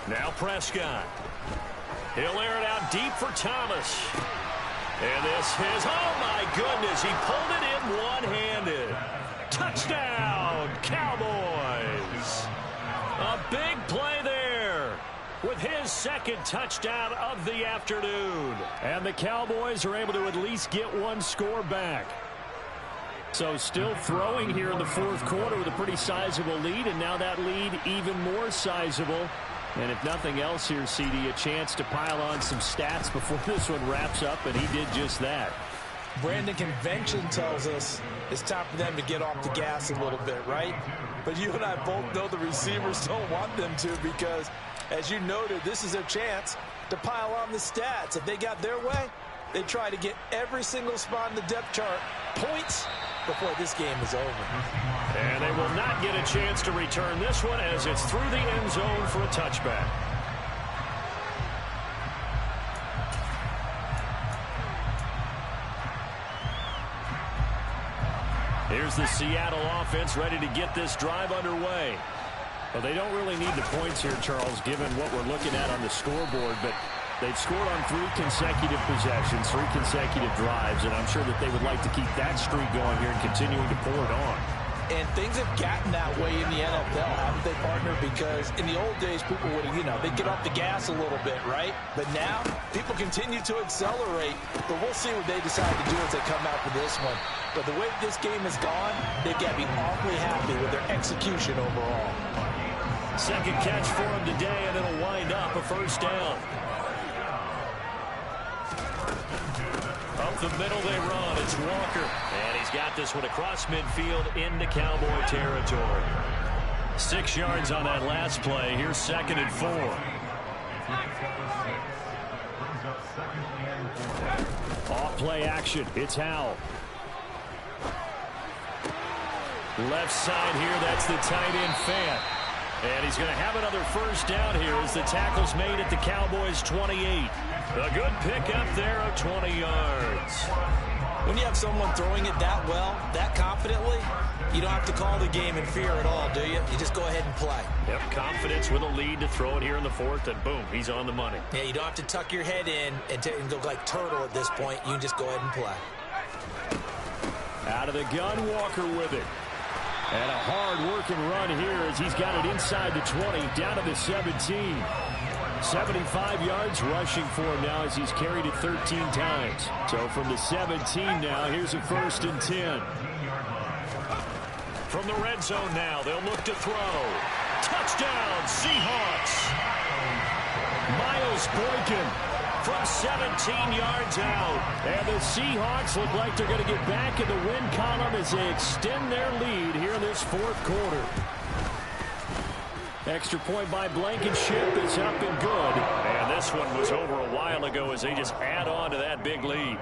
Now Prescott. He'll air it out deep for Thomas. And this is, oh my goodness, he pulled it in one-handed. Touchdown, Cowboys. A big play there. with his second touchdown of the afternoon. And the Cowboys are able to at least get one score back. So still throwing here in the fourth quarter with a pretty sizable lead, and now that lead even more sizable. And if nothing else here, CD, a chance to pile on some stats before this one wraps up, and he did just that. Brandon, convention tells us it's time for them to get off the gas a little bit, right? But you and I both know the receivers don't want them to because, as you noted, this is their chance to pile on the stats. If they got their way, they try to get every single spot in the depth chart points before this game is over. And they will not get a chance to return this one as it's through the end zone for a touchback. Here's the Seattle offense ready to get this drive underway. Well, they don't really need the points here, Charles, given what we're looking at on the scoreboard, but they've scored on 3 consecutive possessions, 3 consecutive drives, and I'm sure that they would like to keep that streak going here and continuing to pour it on. And things have gotten that way in the NFL, haven't they, partner? Because in the old days, people would, they'd get off the gas a little bit, right? But now, people continue to accelerate. But we'll see what they decide to do as they come out for this one. But the way this game has gone, they've got to be awfully happy with their execution overall. Second catch for him today, and it'll wind up a first down. Up the middle they run. It's Walker. And he's got this one across midfield into Cowboy territory. 6 yards on that last play. Here's 2nd and 4. Off play action. It's Howell. Left side here. That's the tight end Fant. And he's going to have another first down here as the tackle's made at the Cowboys' 28. A good pickup there of 20 yards. When you have someone throwing it that well, that confidently, you don't have to call the game in fear at all, do you? You just go ahead and play. Yep, confidence with a lead to throw it here in the fourth, and boom, he's on the money. Yeah, you don't have to tuck your head in and go like turtle at this point. You can just go ahead and play. Out of the gun, Walker with it. And a hard-working run here as he's got it inside the 20, down to the 17. 75 yards rushing for him now as he's carried it 13 times. So from the 17 now, here's a 1st and 10. From the red zone now, they'll look to throw. Touchdown, Seahawks! Miles Boykin from 17 yards out. And the Seahawks look like they're going to get back in the win column as they extend their lead here in this fourth quarter. Extra point by Blankenship is up and good. And this one was over a while ago as they just add on to that big lead.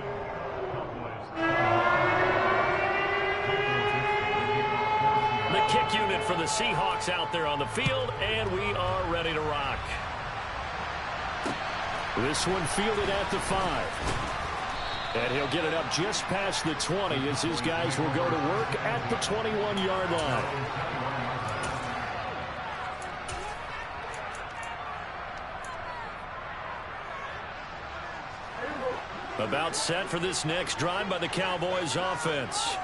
The kick unit for the Seahawks out there on the field, and we are ready to rock. This one fielded at the 5. And he'll get it up just past the 20 as his guys will go to work at the 21-yard line. About set for this next drive by the Cowboys offense.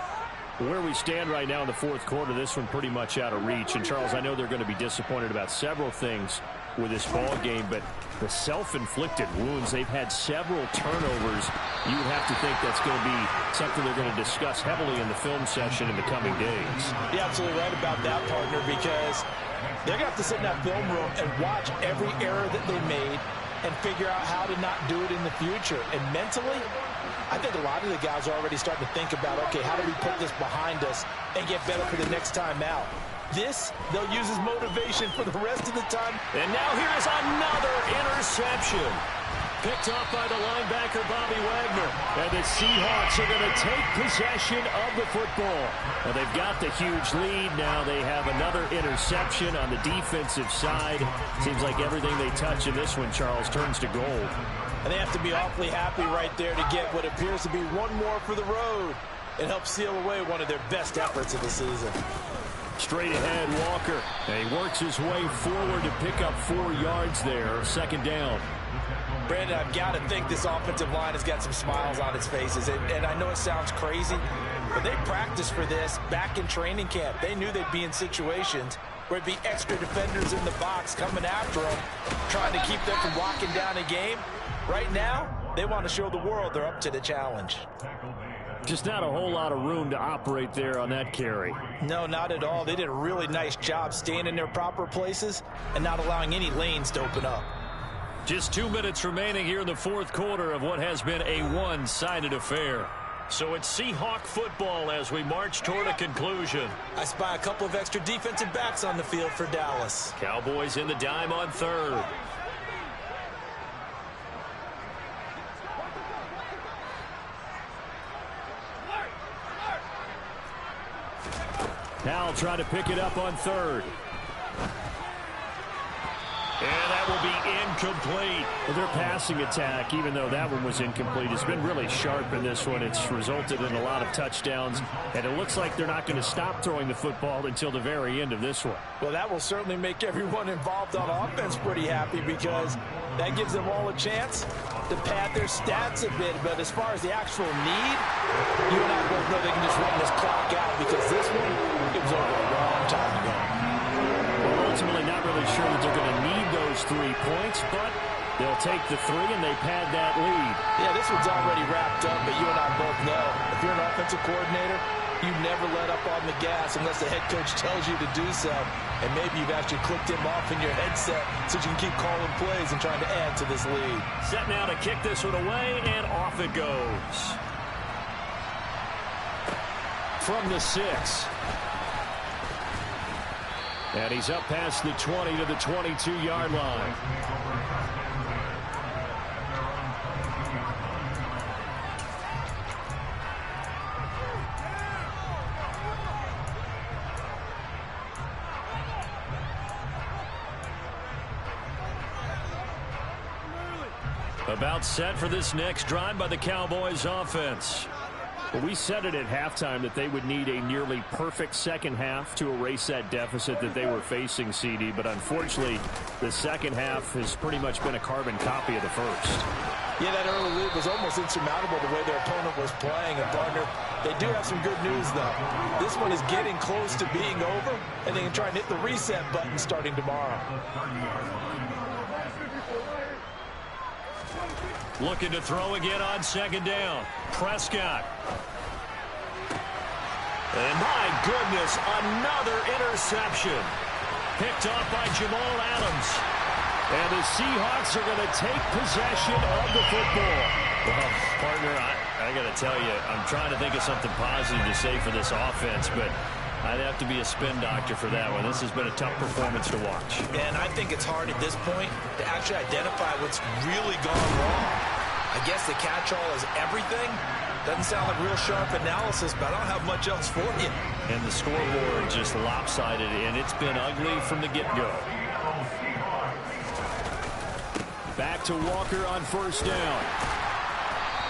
Where we stand right now in the fourth quarter, this one pretty much out of reach. And, Charles, I know they're going to be disappointed about several things with this ball game, but the self-inflicted wounds, they've had several turnovers. You would have to think that's going to be something they're going to discuss heavily in the film session in the coming days. You're absolutely right about that, partner, because they're going to have to sit in that film room and watch every error that they made and figure out how to not do it in the future. And mentally, I think a lot of the guys are already starting to think about, okay, how do we put this behind us and get better for the next time out? This, they'll use as motivation for the rest of the time. And now here is another interception. Picked off by the linebacker, Bobby Wagner. And the Seahawks are going to take possession of the football. Well, they've got the huge lead. Now they have another interception on the defensive side. Seems like everything they touch in this one, Charles, turns to gold. And they have to be awfully happy right there to get what appears to be one more for the road and help seal away one of their best efforts of the season. Straight ahead, Walker. And he works his way forward to pick up 4 yards there. 2nd down. Brandon, I've got to think this offensive line has got some smiles on its faces. And I know it sounds crazy, but they practiced for this back in training camp. They knew they'd be in situations where it'd be extra defenders in the box coming after them, trying to keep them from locking down a game. Right now, they want to show the world they're up to the challenge. Just not a whole lot of room to operate there on that carry. No, not at all. They did a really nice job staying in their proper places and not allowing any lanes to open up. Just 2 minutes remaining here in the fourth quarter of what has been a one-sided affair. So it's Seahawk football as we march toward a conclusion. I spy a couple of extra defensive backs on the field for Dallas. Cowboys in the dime on third. Now trying to pick it up on third. And that will be incomplete. Well, their passing attack, even though that one was incomplete, has been really sharp in this one. It's resulted in a lot of touchdowns, and it looks like they're not going to stop throwing the football until the very end of this one. Well, that will certainly make everyone involved on offense pretty happy because that gives them all a chance to pad their stats a bit. But as far as the actual need, you and I both know they can just run this clock out because this one, it was over a long time ago. Well, ultimately not really sure that they're going to need those 3 points, but they'll take the 3 and they pad that lead. Yeah, this one's already wrapped up, but you and I both know if you're an offensive coordinator, you never let up on the gas unless the head coach tells you to do so. And maybe you've actually clicked him off in your headset so you can keep calling plays and trying to add to this lead. Set now to kick this one away, and off it goes. From the 6. And he's up past the 20 to the 22-yard line. About set for this next drive by the Cowboys offense. Well, we said it at halftime that they would need a nearly perfect second half to erase that deficit that they were facing, CD. But unfortunately, the second half has pretty much been a carbon copy of the first. Yeah, that early lead was almost insurmountable the way their opponent was playing. And, partner, they do have some good news, though. This one is getting close to being over, and they can try and hit the reset button starting tomorrow. Looking to throw again on second down. Prescott. And my goodness, another interception. Picked off by Jamal Adams. And the Seahawks are going to take possession of the football. Well, partner, I got to tell you, I'm trying to think of something positive to say for this offense, but I'd have to be a spin doctor for that one. This has been a tough performance to watch. And I think it's hard at this point to actually identify what's really gone wrong. I guess the catch-all is everything. Doesn't sound like real sharp analysis, but I don't have much else for you. And the scoreboard just lopsided, and it's been ugly from the get-go. Back to Walker on first down.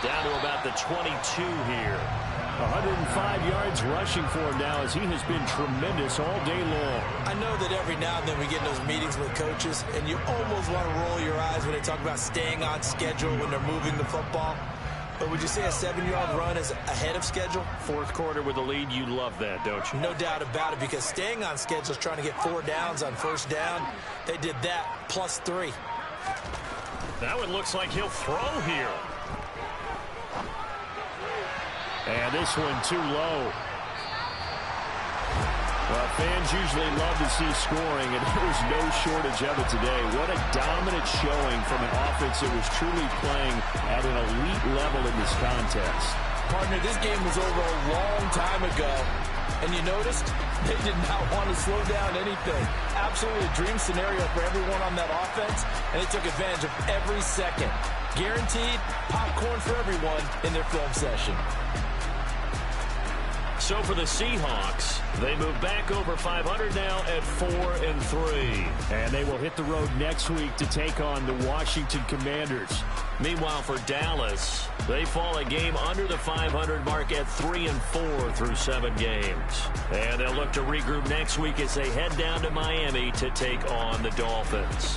Down to about the 22 here. 105 yards rushing for him now as he has been tremendous all day long. I know that every now and then we get in those meetings with coaches, and you almost want to roll your eyes when they talk about staying on schedule when they're moving the football. But would you say a 7-yard run is ahead of schedule? Fourth quarter with a lead, you love that, don't you? No doubt about it, because staying on schedule is trying to get 4 downs on first down. They did that, +3. That one looks like he'll throw here. And this one too low. Well, fans usually love to see scoring, and there's no shortage of it today. What a dominant showing from an offense that was truly playing at an elite level in this contest. Partner, this game was over a long time ago, and you noticed they did not want to slow down anything. Absolutely a dream scenario for everyone on that offense, and they took advantage of every second. Guaranteed popcorn for everyone in their film session. So for the Seahawks, they move back over 500 now at 4-3. And they will hit the road next week to take on the Washington Commanders. Meanwhile, for Dallas, they fall a game under the 500 mark at 3-4 through 7 games. And they'll look to regroup next week as they head down to Miami to take on the Dolphins.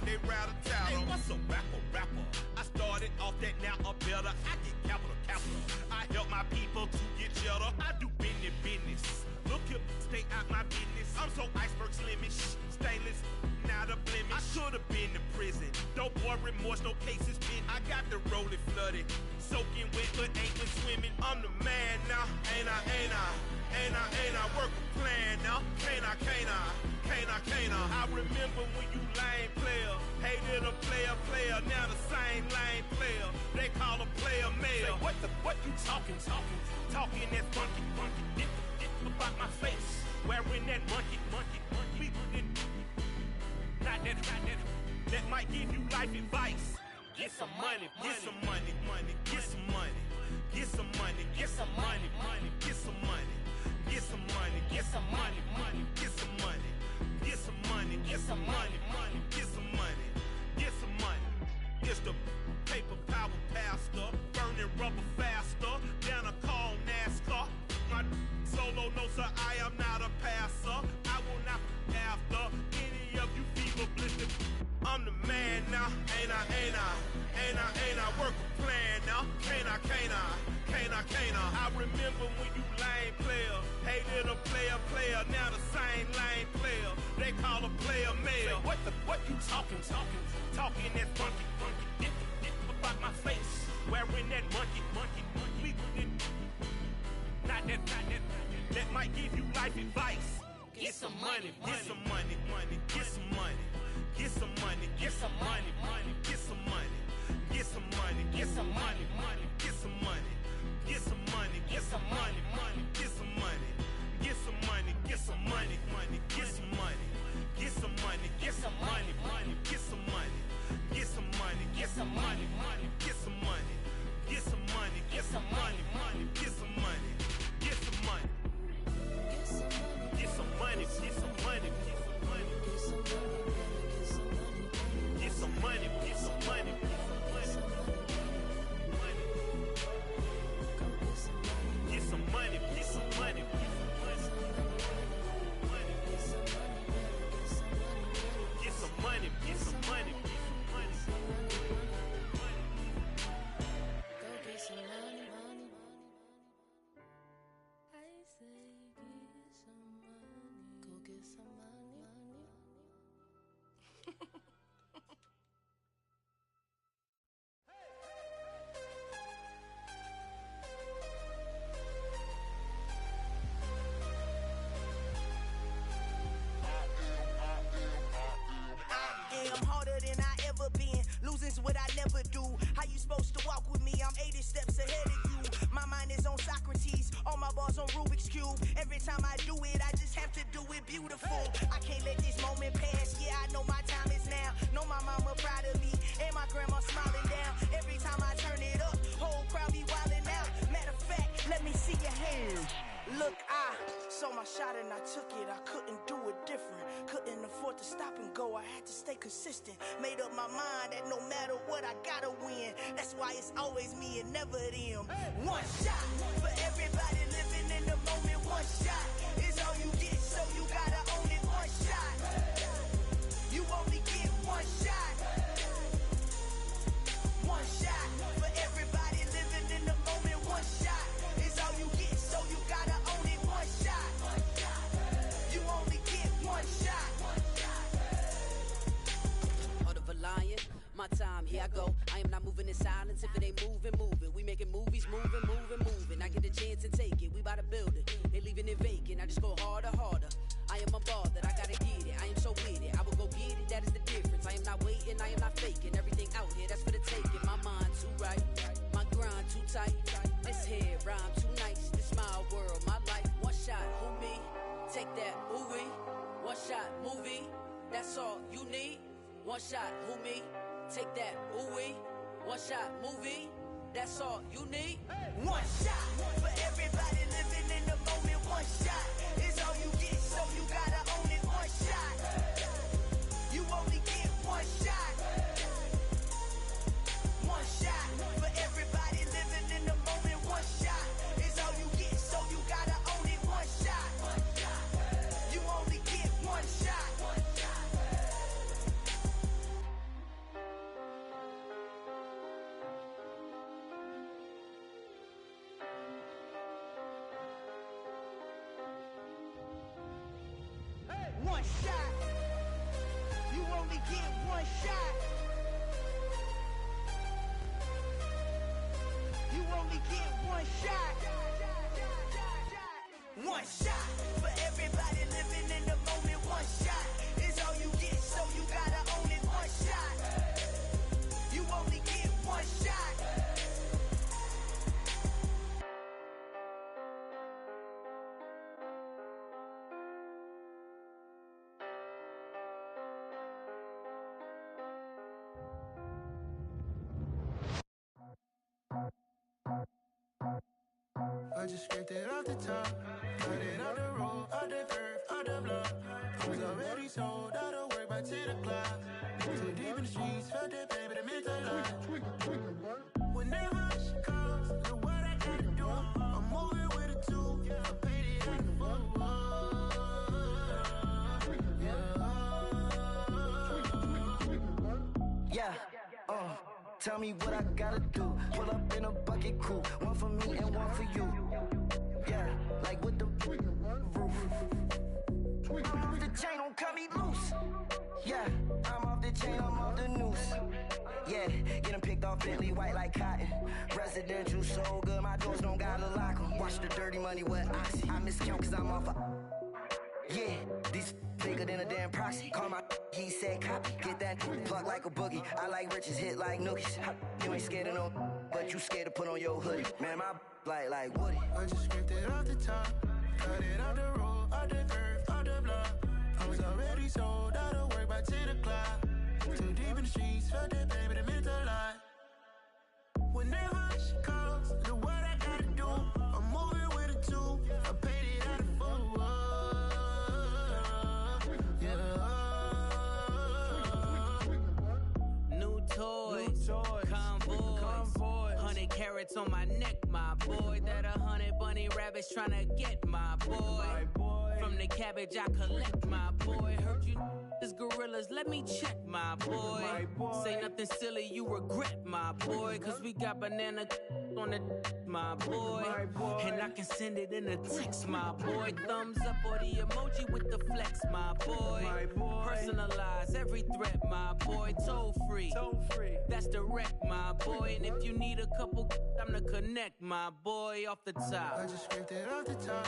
they rattle tattle. Hey, what's a rapper? I started off that, now I'm better. I get capital. I help my people to get cheddar. I do business. Look here, stay out my business. I'm so iceberg slimish, stainless, not a blemish. I should've been to prison. No boy remorse, no cases been. I got the rolling flooded, soaking wet, but ain't been swimming. I'm the man now, ain't I? Work a plan now, can't I? I remember when you lame player, hated a player, now the same lame player. They call a player male. Say, what you talking that funky. Get about my face, wearing that monkey. Not that might give you life advice. Get some money. It's the paper power pastor, burning rubber faster, down a call NASCAR. My solo, no sir, I am not a passer. I will not after any of you fever blistered. I'm the man now, ain't I? Work a plan now, can't I? I remember when you lame player, hated a player, now the same lame player. They call a player male. Say, what you talking that funky. Get about my face, wearing that monkey. Not that might give you life advice. Get some money. I'm harder than I ever been. Losing's what I never do. How you supposed to walk with me? I'm 80 steps ahead of you. My mind is on Socrates. All my bars on Rubik's Cube. Every time I do it, I just have to do it beautiful. I can't let this moment pass. Yeah, I know my time is now. Know my mama proud of me. And my grandma smiling down. Every time I turn it up, whole crowd be wildin' out. Matter of fact, let me see your hands. Look, I saw my shot and I took it. I couldn't do it different. Couldn't afford to stop and go. I had to stay consistent. Made up my mind that no matter what, I gotta win. That's why it's always me and never them. One shot for everybody living in the moment. One shot is all you get, so you gotta own it. One shot. You only get one shot. One shot for everybody living in the moment. One shot is all you get, so you gotta own it. One shot. You only get one shot. Heart of a lion, my time, here I go. I am not moving in silence. If it ain't moving. We making movies, moving. I get a chance to take it. We bout to build it. They leaving it vacant. I just go harder. I am unbothered. I gotta get it. I am so with it. I will go get it. That is the difference. I am not waiting. I am not faking. Everything out here, that's for the taking. My mind too right. My grind too tight. This hair rhyme too nice. This my world, my life. One shot, who me? Take that, ooh-wee. One shot, movie. That's all you need. One shot, who me? Take that, ooh-wee. One shot, movie. That's all you need. One shot for everybody living in the moment. One shot is all you get, so you gotta own it. One shot. You only get one shot. One shot for everybody living in the moment. One shot is all you get, so you gotta own it. One shot. You only get one shot. only get one shot. You only get one shot. One shot for everybody living in the moment. One shot is all you get, so you gotta own it. One shot. You only get one shot. I just scraped it off the top, cut it on the road, on the curve, on the block. I was already sold out of work by 10 o'clock. Too deep in the streets, felt that baby, the mental lie. Whenever she calls, look what I gotta do. I'm moving with a two, I paid it out the full. Yeah, tell me what I gotta do. Pull up in a bucket crew, one for me and one for you. Yeah, like with the roof. I'm off the chain, don't cut me loose. Yeah, I'm off the chain, I'm off the noose. Yeah, getting picked off Bentley, white like cotton. Residential so good, my doors don't gotta lock 'em. Watch the dirty money with Oxy. I miscount cause I'm off a... Yeah, these bigger than a damn proxy. Call my he said copy. Get that plug like a boogie. I like riches, hit like nookies. You ain't scared of no, but you scared to put on your hoodie. Man, my like Woody. I just scraped it off the top, cut it on the road, on the curve, on the block. I was already sold out of work by 10 o'clock. Too deep in the streets, felt that baby, the mental lie. Whenever she calls, look what I gotta do. I'm moving with a two, I paid it out of full. New toys, convoys, 100 carats on my neck, my boy. That 100 bunny rabbits tryna get my boy. From the cabbage I collect, my boy. Heard you is gorillas, let me check, my boy. Say nothing silly, you regret, my boy. Cause we got banana on the my boy. And I can send it in a text, my boy. Thumbs up or the emoji with the flex, my boy. Personalize every threat, my boy. Toll free, that's direct, my boy. And if you need a couple, I'm to connect, my boy, off the top. I just scraped it off the top,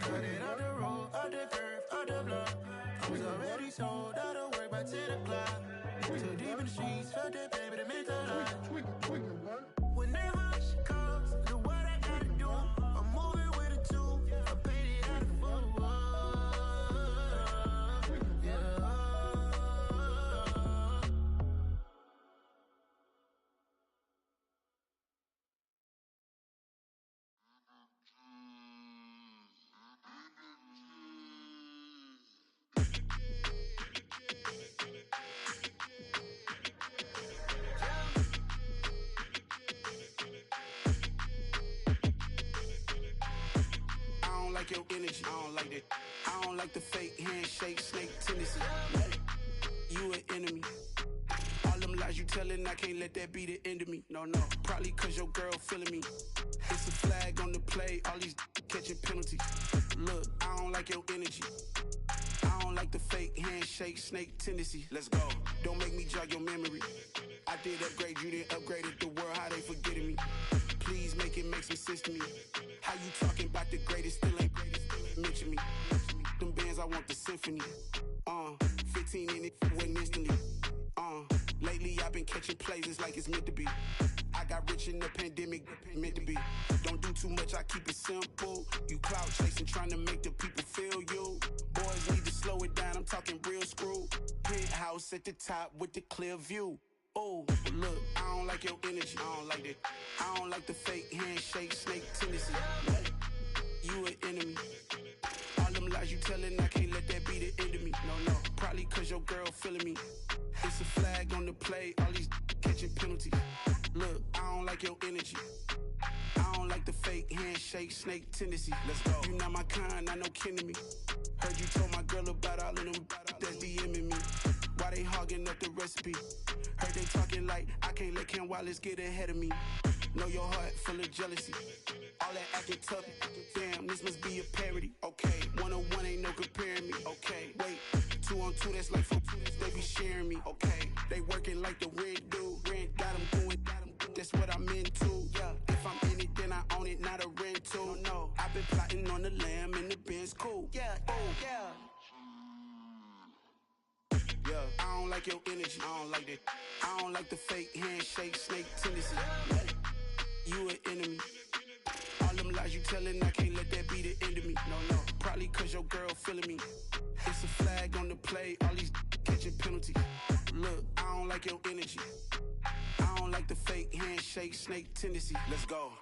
cut it on the road, on the curve, on the block. I was already sold out of work by 10 o'clock. Too deep in the streets, felt that baby, the mental lie. Whenever she calls, look what I gotta do. I'm moving with a two, I paid it out of full. Your energy, I don't like that. I don't like the fake handshake, snake tendency. You an enemy. All them lies you telling, I can't let that be the end of me. No, probably cause your girl feeling me. It's a flag on the play, all these catching penalties. Look, I don't like your energy. I don't like the fake handshake, snake tendency. Let's go. Don't make me jog your memory. I did upgrade, you didn't upgrade it. The world, how they forgetting me. Please make it make some sense to me. How you talking about the greatest, still ain't greatest, mention me. Them bands, I want the symphony. 15 in it, went instantly. Lately I've been catching plays like it's meant to be. I got rich in the pandemic, meant to be. Don't do too much, I keep it simple. You clout chasing, trying to make the people feel you. Boys need to slow it down, I'm talking real screw. Penthouse at the top with the clear view. Oh, look, I don't like your energy. I don't like that. I don't like the fake handshake, snake tendency. You an enemy. All them lies you telling, I can't let that be the end of me. No, probably cause your girl feeling me. It's a flag on the play, all these catching penalties. Look, I don't like your energy. I don't like the fake handshake, snake tendency. Let's go. You not my kind, I know kin to me. Heard you told my girl about all of them that's DMing me. Why they hogging up the recipe? Heard they talking like I can't let Ken Wallace get ahead of me. Know your heart full of jealousy. All that acting tough, damn, this must be a parody. Okay, 101 ain't no comparing me. Okay, wait, 2-on-2, that's like 4. They be sharing me, okay. They working like the rent do. Rent got them going, that's what I'm into. Yeah, if I'm in it, then I own it, not a rental. No, I've been plotting on the lamb and the Benz cool. Yeah, yeah. Yeah, I don't like your energy. I don't like that. I don't like the fake handshake, snake tendency. You an enemy. All them lies you telling, I can't let that be the end of me. No, probably cause your girl feeling me. It's a flag on the play, all these catching penalties. Look, I don't like your energy. I don't like the fake handshake, snake tendency. Let's go.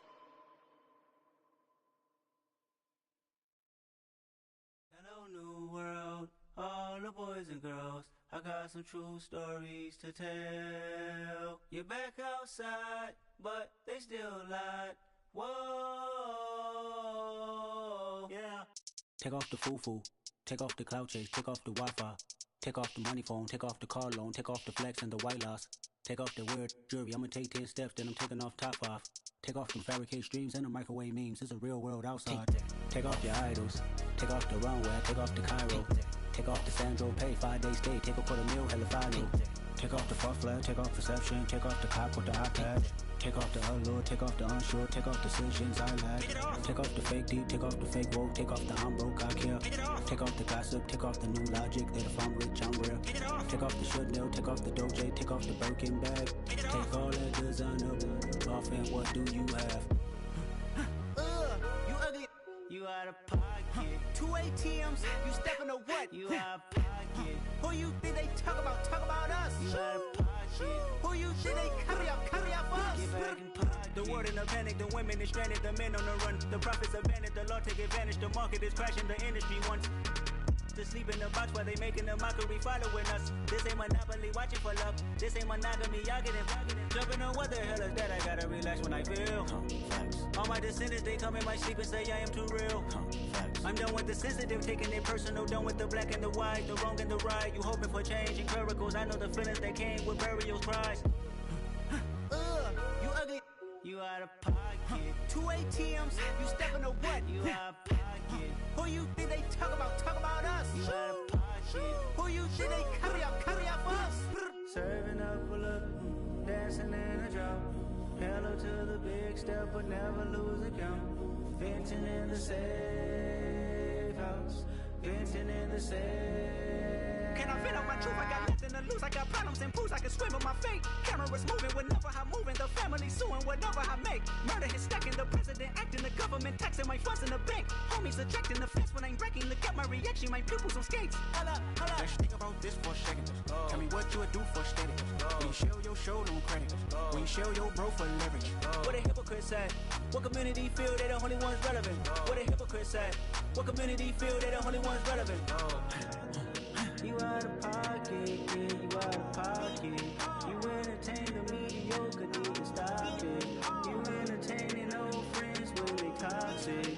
Hello, new world, all the boys and girls. I got some true stories to tell. You're back outside, but they still lied. Whoa, yeah. Take off the foo-foo, take off the cloud chase, take off the Wi-Fi, take off the money phone, take off the car loan, take off the flex and the white loss, take off the weird jewelry. I'ma take 10 steps, then I'm taking off top 5. Take off them fabricate streams and the microwave memes. It's a real world outside. Take off your idols, take off the runway, take off the Cairo, take off the Sandro pay, 5-day stay, take off for the meal, hella follow. Take off the fuck flag, take off perception, take off the cop with the iPad. Take off the allure, take off the unsure, take off decisions I lack. Take off the fake deep, take off the fake woke, take off the I'm broke, I care. Take off the gossip, take off the new logic that if I'm rich, I'm real. Take off the Chanel, take off the Doja, take off the Birkin bag. Take all that designer off and what do you have? You ugly, you out of pocket. 2 ATMs, you stepping to what? You out of pocket. Who you think they talk about us? You out of pocket. Who you think they carry out for us? Get back in pocket. The world in a panic, the women is stranded, the men on the run. The profits abandoned, the law take advantage, the market is crashing, the industry wants to sleep in the box while they making a mockery following us. This ain't monopoly, watching for love. This ain't monogamy, y'all getting jumping on what the hell is that? I gotta relax when I feel. All my descendants, they come in my sleep and say I am too real. I'm done with the sensitive, taking it personal, done with the black and the white, the wrong and the right. You hoping for change and miracles, I know the feelings that came with burial cries. You ugly, you out of pocket. 2 ATMs, you stepping to what? You out of pocket. Who you think they talk about us? You out of pocket. Who you think they carry out for us? Serving up a look, dancing in a drop. Hello to the big step, but never lose a count. Venting in the safe house, venting in the safe. Can I vent out my truth? I got nothing to lose. I got problems and pools. I can swim with my fate. Cameras moving whenever I'm moving. The family suing whatever I make. Murder is stacking. The president acting. The government taxing my funds in the bank. Homies ejecting the fence when I'm breaking. Look at my reaction. My pupils on skates. Hold up. Let's think about this for a second. Tell me what you would do for status. When you show your show, no credit. When you show your bro for leverage. What a hypocrite said. What community feel they the only ones relevant? What a hypocrite said. What community feel they the only ones relevant? You out of pocket, yeah, you out of pocket. You entertain the mediocre, need to stop it. You entertaining old friends when they toxic.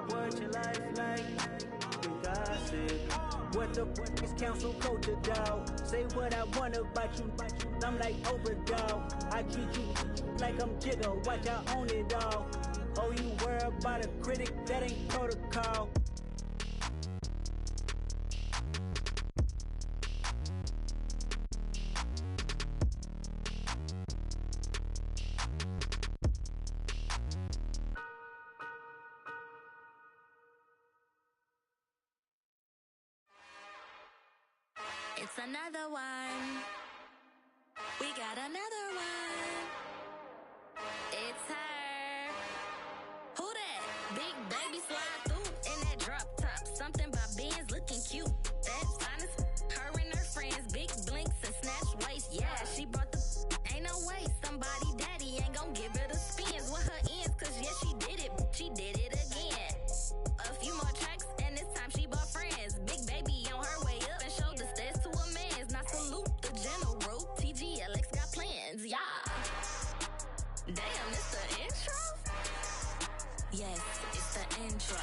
What your life like? You gossip. What the is council culture, dog? Say what I want about you. I'm like overdog. I treat you like I'm Jigga. Watch I own it all. Oh, you worry about a critic? That ain't protocol. It's another one. We got another one. It's her. Who that? Big baby slide through in that drop top. Something by Benz looking cute. That's honest. Her and her friends, big blinks and snatch waist. Yeah, she brought the. Ain't no way somebody daddy ain't gon' give her the spins with her ends. Cause yeah, she did it. She did it again. A few more tracks and this time she bought friends. Big baby on her way up and showed the stairs to a man's. Now salute the general. TGLX got plans, yeah. Damn, it's the intro? Yes, it's the intro.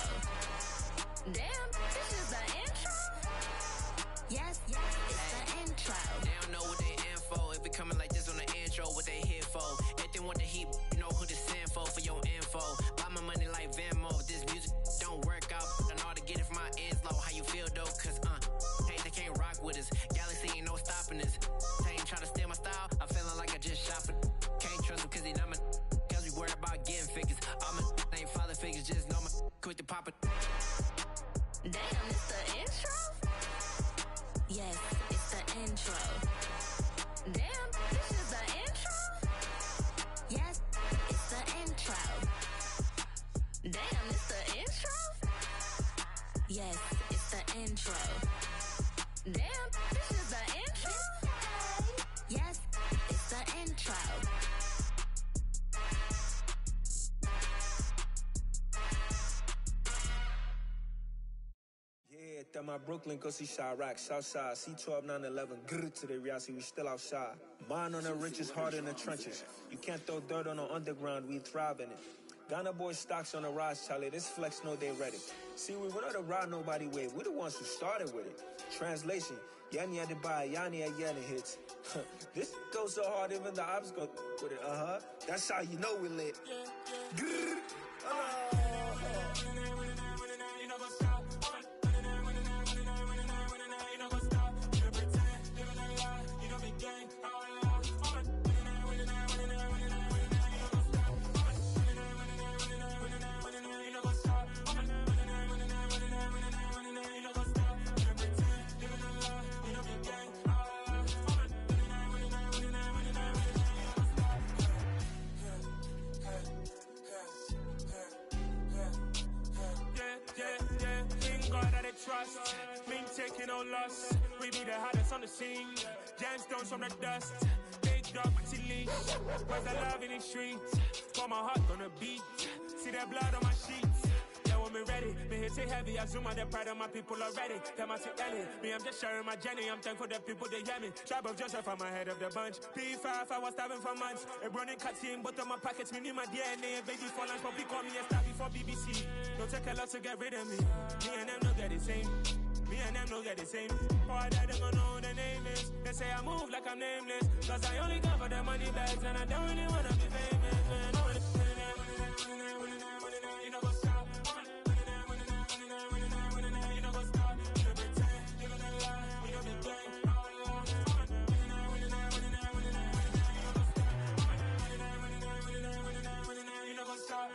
Damn, this is the intro? Yes, it's the intro. They don't know what they in for. If it coming like this on the intro, what they here for? If they want the heat, you know who to send for your info. Buy my money like Venmo. If this music don't work out, and all to get it from my ends low. How you feel though? Cause hey, they can't rock with us. Galaxy ain't no stopping us. They ain't trying to steal my style. I'm feeling like I just shop it. Can't trust him cause he not my. Cause we worried about getting figures. All my ain't father figures, just know my quit the pop it. Damn, it's the intro? Yes, it's the intro. Damn, this is the intro? Yes, it's the intro. Damn, it's the intro? Yes, it's the intro. Damn, this is the intro? Yes, it's the intro. Yeah, that my Brooklyn, go see Chirac, Southside, C12, 911, grr to the Riasi, we still outside. Mine on the richest, heart in the trenches. You can't throw dirt on the underground, we thrive in it. Ghana boys stocks on the rise, Charlie, this flex know they ready. See, we not to ride nobody wave, we the ones who started with it. Translation, Yanni had to buy, Yanni had Yanni hits. This goes so hard, even the ops go with it, That's how you know we lit. Grr, trust, been taking no loss. We be the hottest on the scene. Gemstones from the dust. Big dog, pretty leash. Where's the love in the streets? For my heart gonna beat. See that blood on my sheets. Yeah, when me ready, me hit it heavy. I zoom on the pride of my people already. Tell my Ellie, me I'm just sharing my journey. I'm thankful the people they hear me. Tribe of Joseph, I'm ahead of the bunch. P5, I was starving for months. A running cut in both of my pockets. Me need my DNA. Baby for lunch, but call me a star before BBC. Don't take a lot to get rid of me. Me and them don't get the same. Me and them don't get the same. Boy, that them don't know who the name is. They say I move like I'm nameless. Cause I only come for the money bags and I don't really wanna be famous, man. You know what's up? You know what's up? You pretend, you know the lie, you know the game. You know what's up?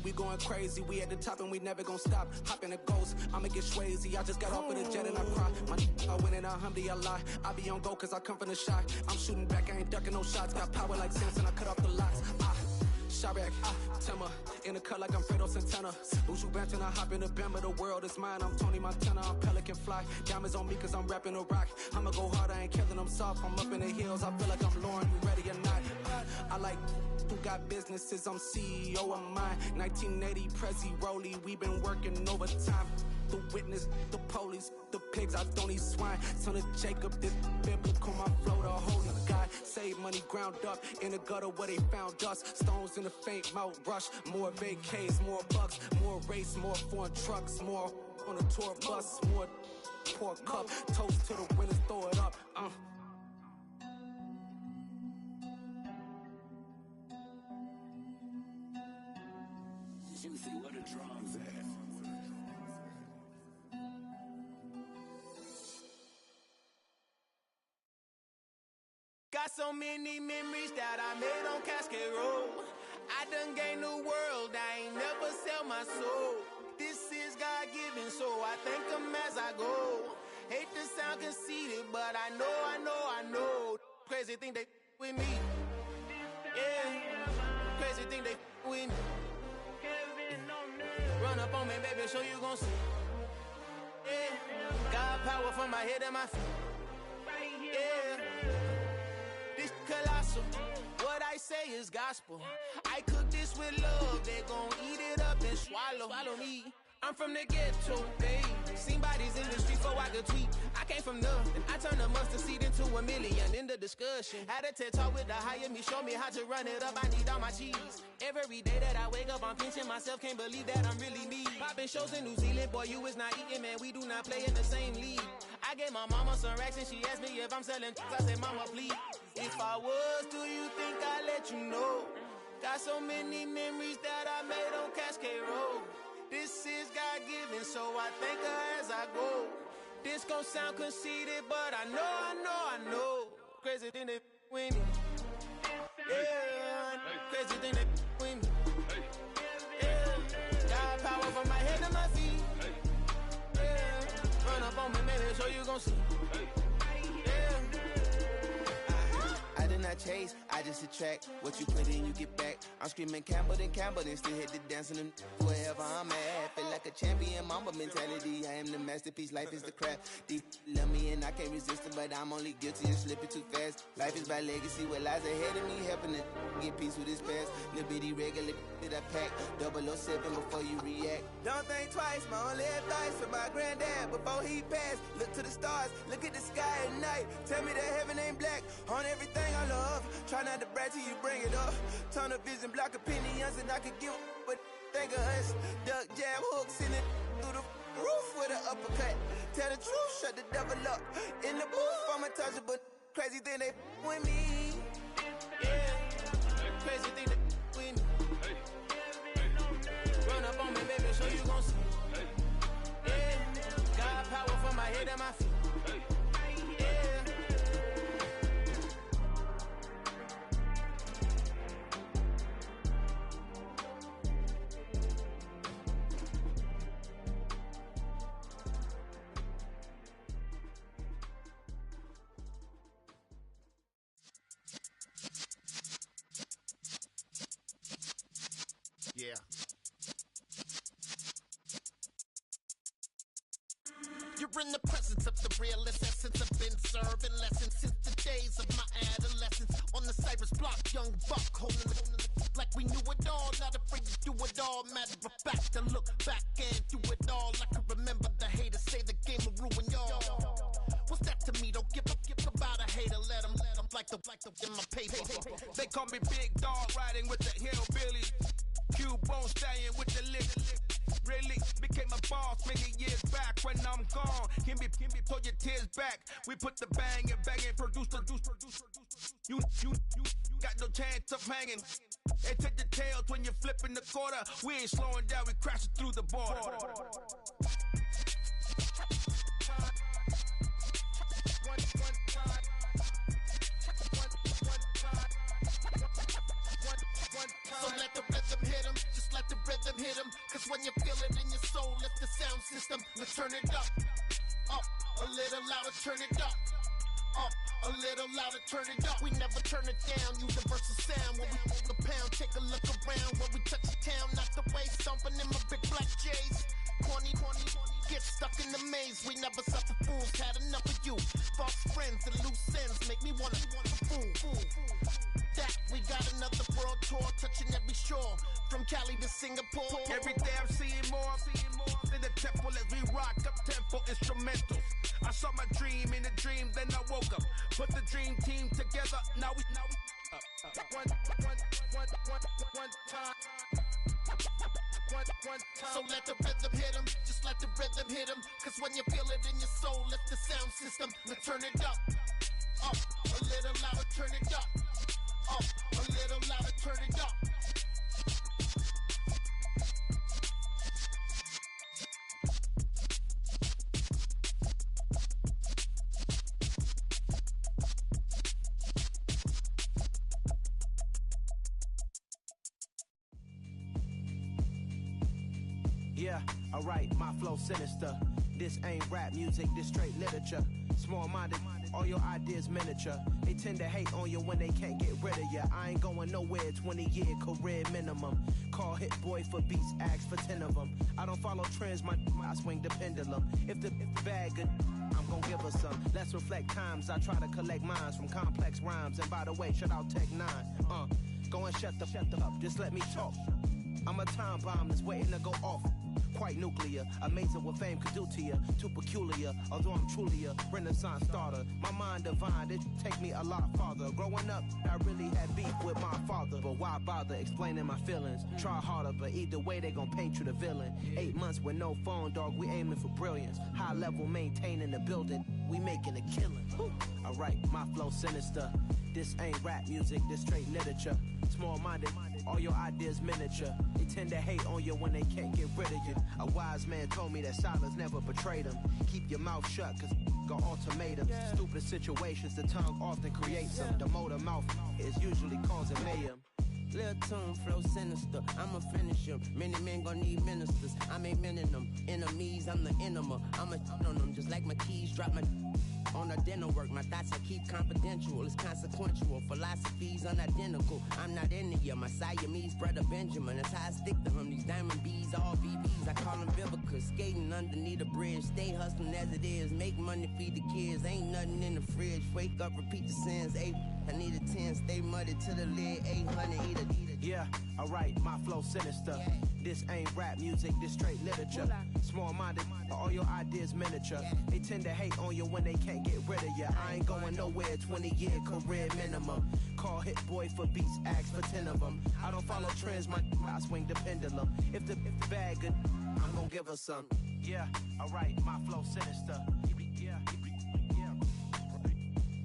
We going crazy, we at the top and we never gon' stop. Hop in a ghost, I'ma get swayzy. I just got off of the jet and I cry. My I win in a Humvee, I lie. I be on go cause I come from the shot. I'm shooting back, I ain't ducking no shots. Got power like Samson, I cut off the locks. Chirac, Timmer, in the cut like I'm Fredo Santana. Uju Banton, I hop in the Bama, the world is mine. I'm Tony Montana, I'm Pelican Fly. Diamonds on me cause I'm rapping a rock. I'ma go hard, I ain't killing them soft. I'm up in the hills, I feel like I'm Lauren, you ready or not? I like who got businesses, I'm CEO of mine. 1980 Prezi Rolly, we been working overtime. The witness, the police, the pigs, I don't eat swine. Son of Jacob, this biblical, my flow, the holy God. Save money ground up in the gutter where they found us. Stones in the faint mouth rush. More vacays, more bucks, more race, more foreign trucks, more on a tour bus, more pour cup. Toast to the winners, throw it up. Juicy, what a drums at. Got so many memories that I made on Cascade Road. I done gained the world, I ain't never sell my soul. This is God-given, so I thank him as I go. Hate to sound conceited, but I know. Crazy thing they with me. Yeah, crazy thing they with me. Run up on me, baby, show you gon' see. Yeah, God power from my head and my feet. Yeah. This colossal, what I say is gospel. I cook this with love, they gon' eat it up and swallow me. I'm from the ghetto, babe. Seen bodies in the streets so I could tweet. I came from nothing, I turned a mustard seed into a million in the discussion. Had a TED talk with the higher me, show me how to run it up, I need all my cheese. Every day that I wake up, I'm pinching myself, can't believe that I'm really me. Popping shows in New Zealand, boy, you is not eating, man, we do not play in the same league. I gave my mama some racks and she asked me if I'm selling, I said, mama, please. If I was, do you think I'd let you know? Got so many memories that I made on Cascade Road. This is God-given, so I thank her as I go. This gon' sound conceited, but I know. Crazy than they with me. Yeah, crazy than they with me. Yeah, got power from my head to my feet. Yeah, run up on me, baby, so you gon' see. I did not chase, I just attract. What you put in, you get back. I'm screaming Campbell, then still hit the dancing and wherever I'm at. Feel like a champion, mamba mentality. I am the masterpiece, life is the craft. Deep love me and I can't resist it, but I'm only guilty of slipping too fast. Life is by legacy, what lies ahead of me, helping to get peace with this past. Little bitty regular that I pack, 007 before you react. Don't think twice, my only advice for my granddad before he passed. Look to the stars, look at the sky at night. Tell me that heaven ain't black on everything I love. Try not to brag till you bring it up. Tunnel vision, block opinions, and I could give but think of us. Duck, jab, hooks in it through the roof with an uppercut. Tell the truth, shut the devil up. In the booth, I'm untouchable. Crazy thing they with me. Yeah, crazy thing they with me. Run up on me, baby, so you gon' see. Yeah, got power from my head and my feet. Yeah. You're in the presence of the realest essence. I've been serving lessons since the days of my adolescence. On the Cypress block, young buck holding it like we knew it all. Not afraid to do it all. Matter of fact, to look back and do it all. I can remember the haters say the game will ruin y'all. What's that to me? Don't give about a hater. Let them like the in my paper. They call me Big Dog, riding with the hillbillies. Q-Bone stallion with the lick. Really became a boss many years back. When I'm gone, can be pull your tears back. We put the bang and produce. You got no chance of hanging. They take the tails when you're flipping the quarter. We ain't slowing down, we crashing through the border. So let the rhythm hit him, just let the rhythm hit him. Cause when you feel it in your soul, lift the sound system. Let's turn it up, a little louder, turn it up, a little louder, turn it up. We never turn it down, universal sound. When we move the pound, take a look around. When we touch the town, not the way, stomping in my big black J's. Corny, get stuck in the maze. We never suffer fools, had enough of you. False friends and loose ends make me wanna fool. That we got another world tour, touching every shore, from Cali to Singapore. Every day I'm seeing more in the temple as we rock up tempo instrumentals. I saw my dream in a dream, then I woke up. Put the dream team together, now we one time. So let the rhythm hit him, just let the rhythm hit him. Cause when you feel it in your soul, lift the sound system. Let's turn it up, a little louder, turn it up, a little louder, turn it up. Yeah, alright, my flow sinister. This ain't rap music, this straight literature. Small-minded, all your ideas miniature. They tend to hate on you when they can't get rid of you. I ain't going nowhere, 20-year career minimum. Call Hit Boy for beats, ask for 10 of them. I don't follow trends, I swing the pendulum. If the bag good, I'm gonna give her some. Let's reflect times, I try to collect minds from complex rhymes. And by the way, shout out Tech 9. Go and shut the up, just let me talk. I'm a time bomb that's waiting to go off. Quite nuclear, amazing what fame could do to you. Too peculiar, although I'm truly a renaissance starter. My mind divine, it take me a lot farther. Growing up, I really had beef with my father. But why bother explaining my feelings? Try harder, but either way they gon' paint you the villain. 8 months with no phone, dog, we aiming for brilliance. High level maintaining the building. we making a killing. Alright, my flow sinister. This ain't rap music, this straight literature. Small-minded, all your ideas miniature. They tend to hate on you when they can't get rid of you. A wise man told me that silence never betrayed him. Keep your mouth shut, cause got ultimatums. Stupid situations, the tongue often creates them. The motor mouth is usually causing mayhem. Lil' tune, flow sinister, I'ma finish him. Many men gon' need ministers, I ain't mending them. Enemies, I'm the enema, I'ma on them. Just like my keys, drop my on a dinner work. My thoughts I keep confidential, it's consequential. Philosophies unidentical, I'm not into you. My Siamese brother Benjamin, that's how I stick to him. These diamond bees, all VVs, I call them Vivica. Skating underneath a bridge, stay hustling as it is. Make money, feed the kids, ain't nothing in the fridge. Wake up, repeat the sins, I need a 10, stay muddy to the lid, 800, eat a. Yeah, alright, my flow sinister. This ain't rap music, this straight literature. Small-minded, all your ideas miniature. They tend to hate on you when they can't get rid of you. I ain't going nowhere, 20-year career minimum. Call Hit Boy for beats, ask for 10 of them. I don't follow trends, I swing the pendulum. If the bag good, I'm gonna give her some. Yeah, alright, my flow sinister.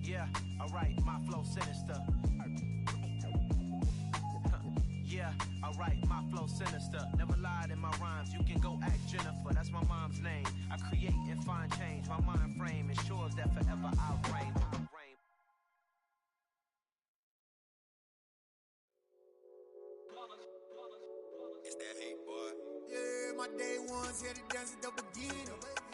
Yeah, alright, my flow sinister. Yeah, alright, my flow sinister. Never lied in my rhymes, you can go ask Jennifer. That's my mom's name. I create and find change. My mind frame ensures that forever I'll reign. It's that hate, boy. Yeah, my day ones here to dance at the beginning.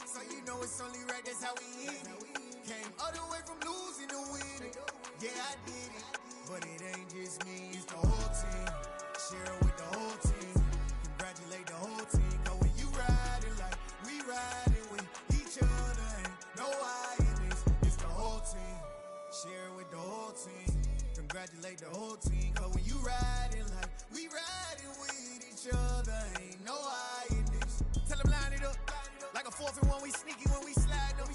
So you know it's only right, that's how we end it. Came all the way from losing to winning. Yeah, I did it. But it ain't just me, it's the whole team. Share with the whole team. Congratulate the whole team. Cause when you riding like we riding with each other, ain't no I in this. It's the whole team. Share with the whole team. Congratulate the whole team. Cause when you riding like we riding with each other, ain't no I in this. Tell them line it up. Like a 4th and 1, we sneaky when we slide them.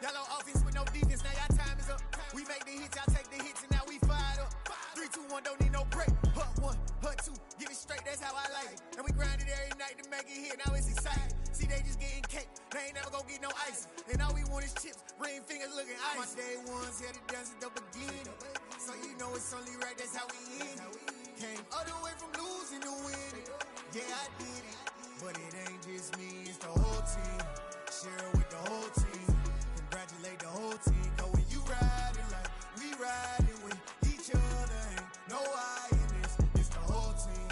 Y'all on offense with no defense, now y'all time is up. We make the hits, y'all take the hits, and now we fired up. 3, 2, 1, don't need no break. Hut 1, hut 2, give it straight, that's how I like it. And we grind it every night to make it hit, now it's exciting. See, they just getting cake, they ain't never gonna get no ice. And all we want is chips, ring fingers looking ice. My day ones here to dance at the beginning. So you know it's only right, that's how we end it. Came all the way from losing to winning. Yeah, I did it. But it ain't just me, it's the whole team. Share with the whole team. Congratulate the whole team. Cause when you riding like we riding with each other, ain't no I in this. It's the whole team.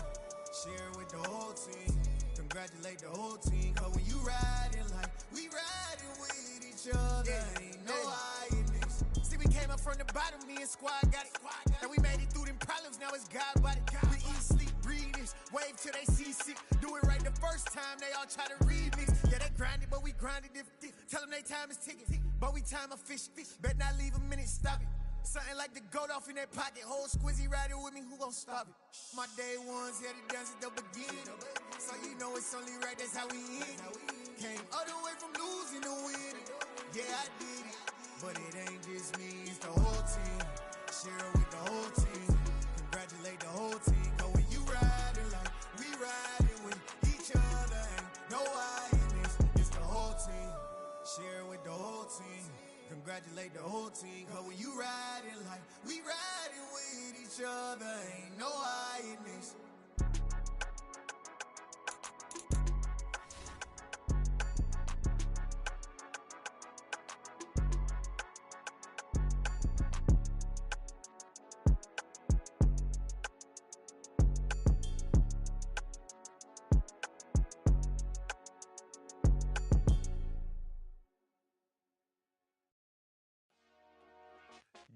Share with the whole team. Congratulate the whole team. Cause when you riding like we riding with each other, ain't no I in this. See, we came up from the bottom, me and squad got it. And we made it through them problems, now it's God body. We eat, sleep, breathe this. Wave till they see sick. Do it right the first time, they all try to remix. Yeah, they grinded, but we grinded different. Tell them they time is ticking, but we time efficient. Bet not leave a minute, stop it. Something like the goat off in their pocket. Whole squizzy riding with me, who gon' stop it? My day ones here to dance at the beginning. So you know it's only right, that's how we end it. Came all the way from losing to winning. Yeah, I did it. But it ain't just me, it's the whole team. Share with the whole team. Congratulate the whole team. Cause when you riding like we riding with each other, ain't no I in this. It's the whole team. Share with the whole team. Congratulate the whole team. Cause when you riding like we riding with each other, ain't no I in this.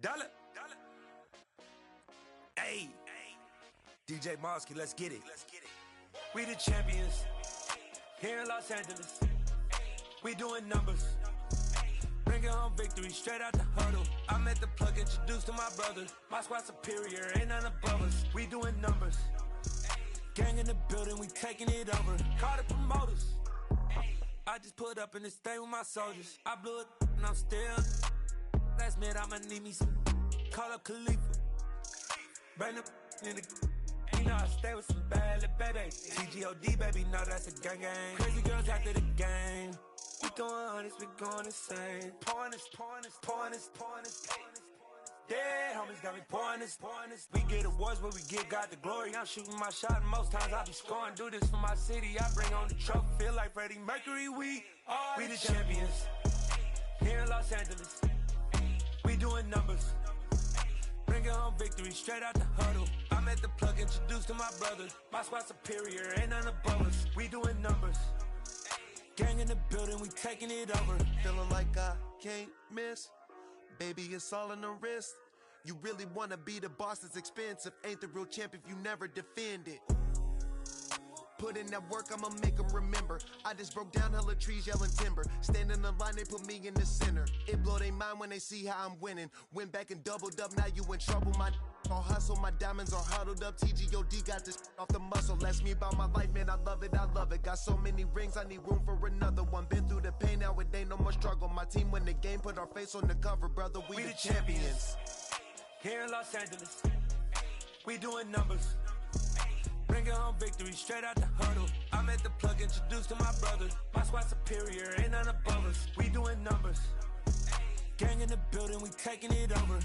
Dollar. Hey, DJ Mosky, let's get it. We the champions here in Los Angeles. We doing numbers. Bringing home victory straight out the huddle. I'm at the plug, introduced to my brother. My squad superior, ain't none above us. We doing numbers. Gang in the building, we taking it over. Call the promoters. I just put up in this thing with my soldiers. I blew it and I'm still. Last minute I'ma need me some. Call up Khalifa. Bring them in the. You know I stay with some bad little baby. TGOD baby, know that's a gang gang. Crazy girls after the game. We throwing hundreds, we going insane. Pointers. Yeah, homies got me pointers. We get awards where we get God the glory. I'm shooting my shot and most times I be scoring. Do this for my city, I bring on the trophy. Feel like Freddie Mercury, we the champions. Here in Los Angeles, we doing numbers. Bringing home victory straight out the huddle. I'm at the plug, introduced to my brother. My squad superior, ain't none above us. We doing numbers. Gang in the building, we taking it over. Feeling like I can't miss. Baby, it's all in the wrist. You really wanna be the boss, it's expensive. Ain't the real champ if you never defend it. Put in that work, I'ma make them remember. I just broke down hella trees, yelling timber. Stand in the line, they put me in the center. It blow their mind when they see how I'm winning. Went back and doubled up, now you in trouble. My all hustle, my diamonds are huddled up. TGOD got this off the muscle. Ask me about my life, man, I love it. Got so many rings, I need room for another one. Been through the pain, now it ain't no more struggle. My team win the game, put our face on the cover, brother. We the champions. Here in Los Angeles, we doing numbers. Bringing home victory straight out the huddle. I'm at the plug, introduced to my brother. My squad superior, ain't none above us. We doing numbers. Gang in the building, we taking it over.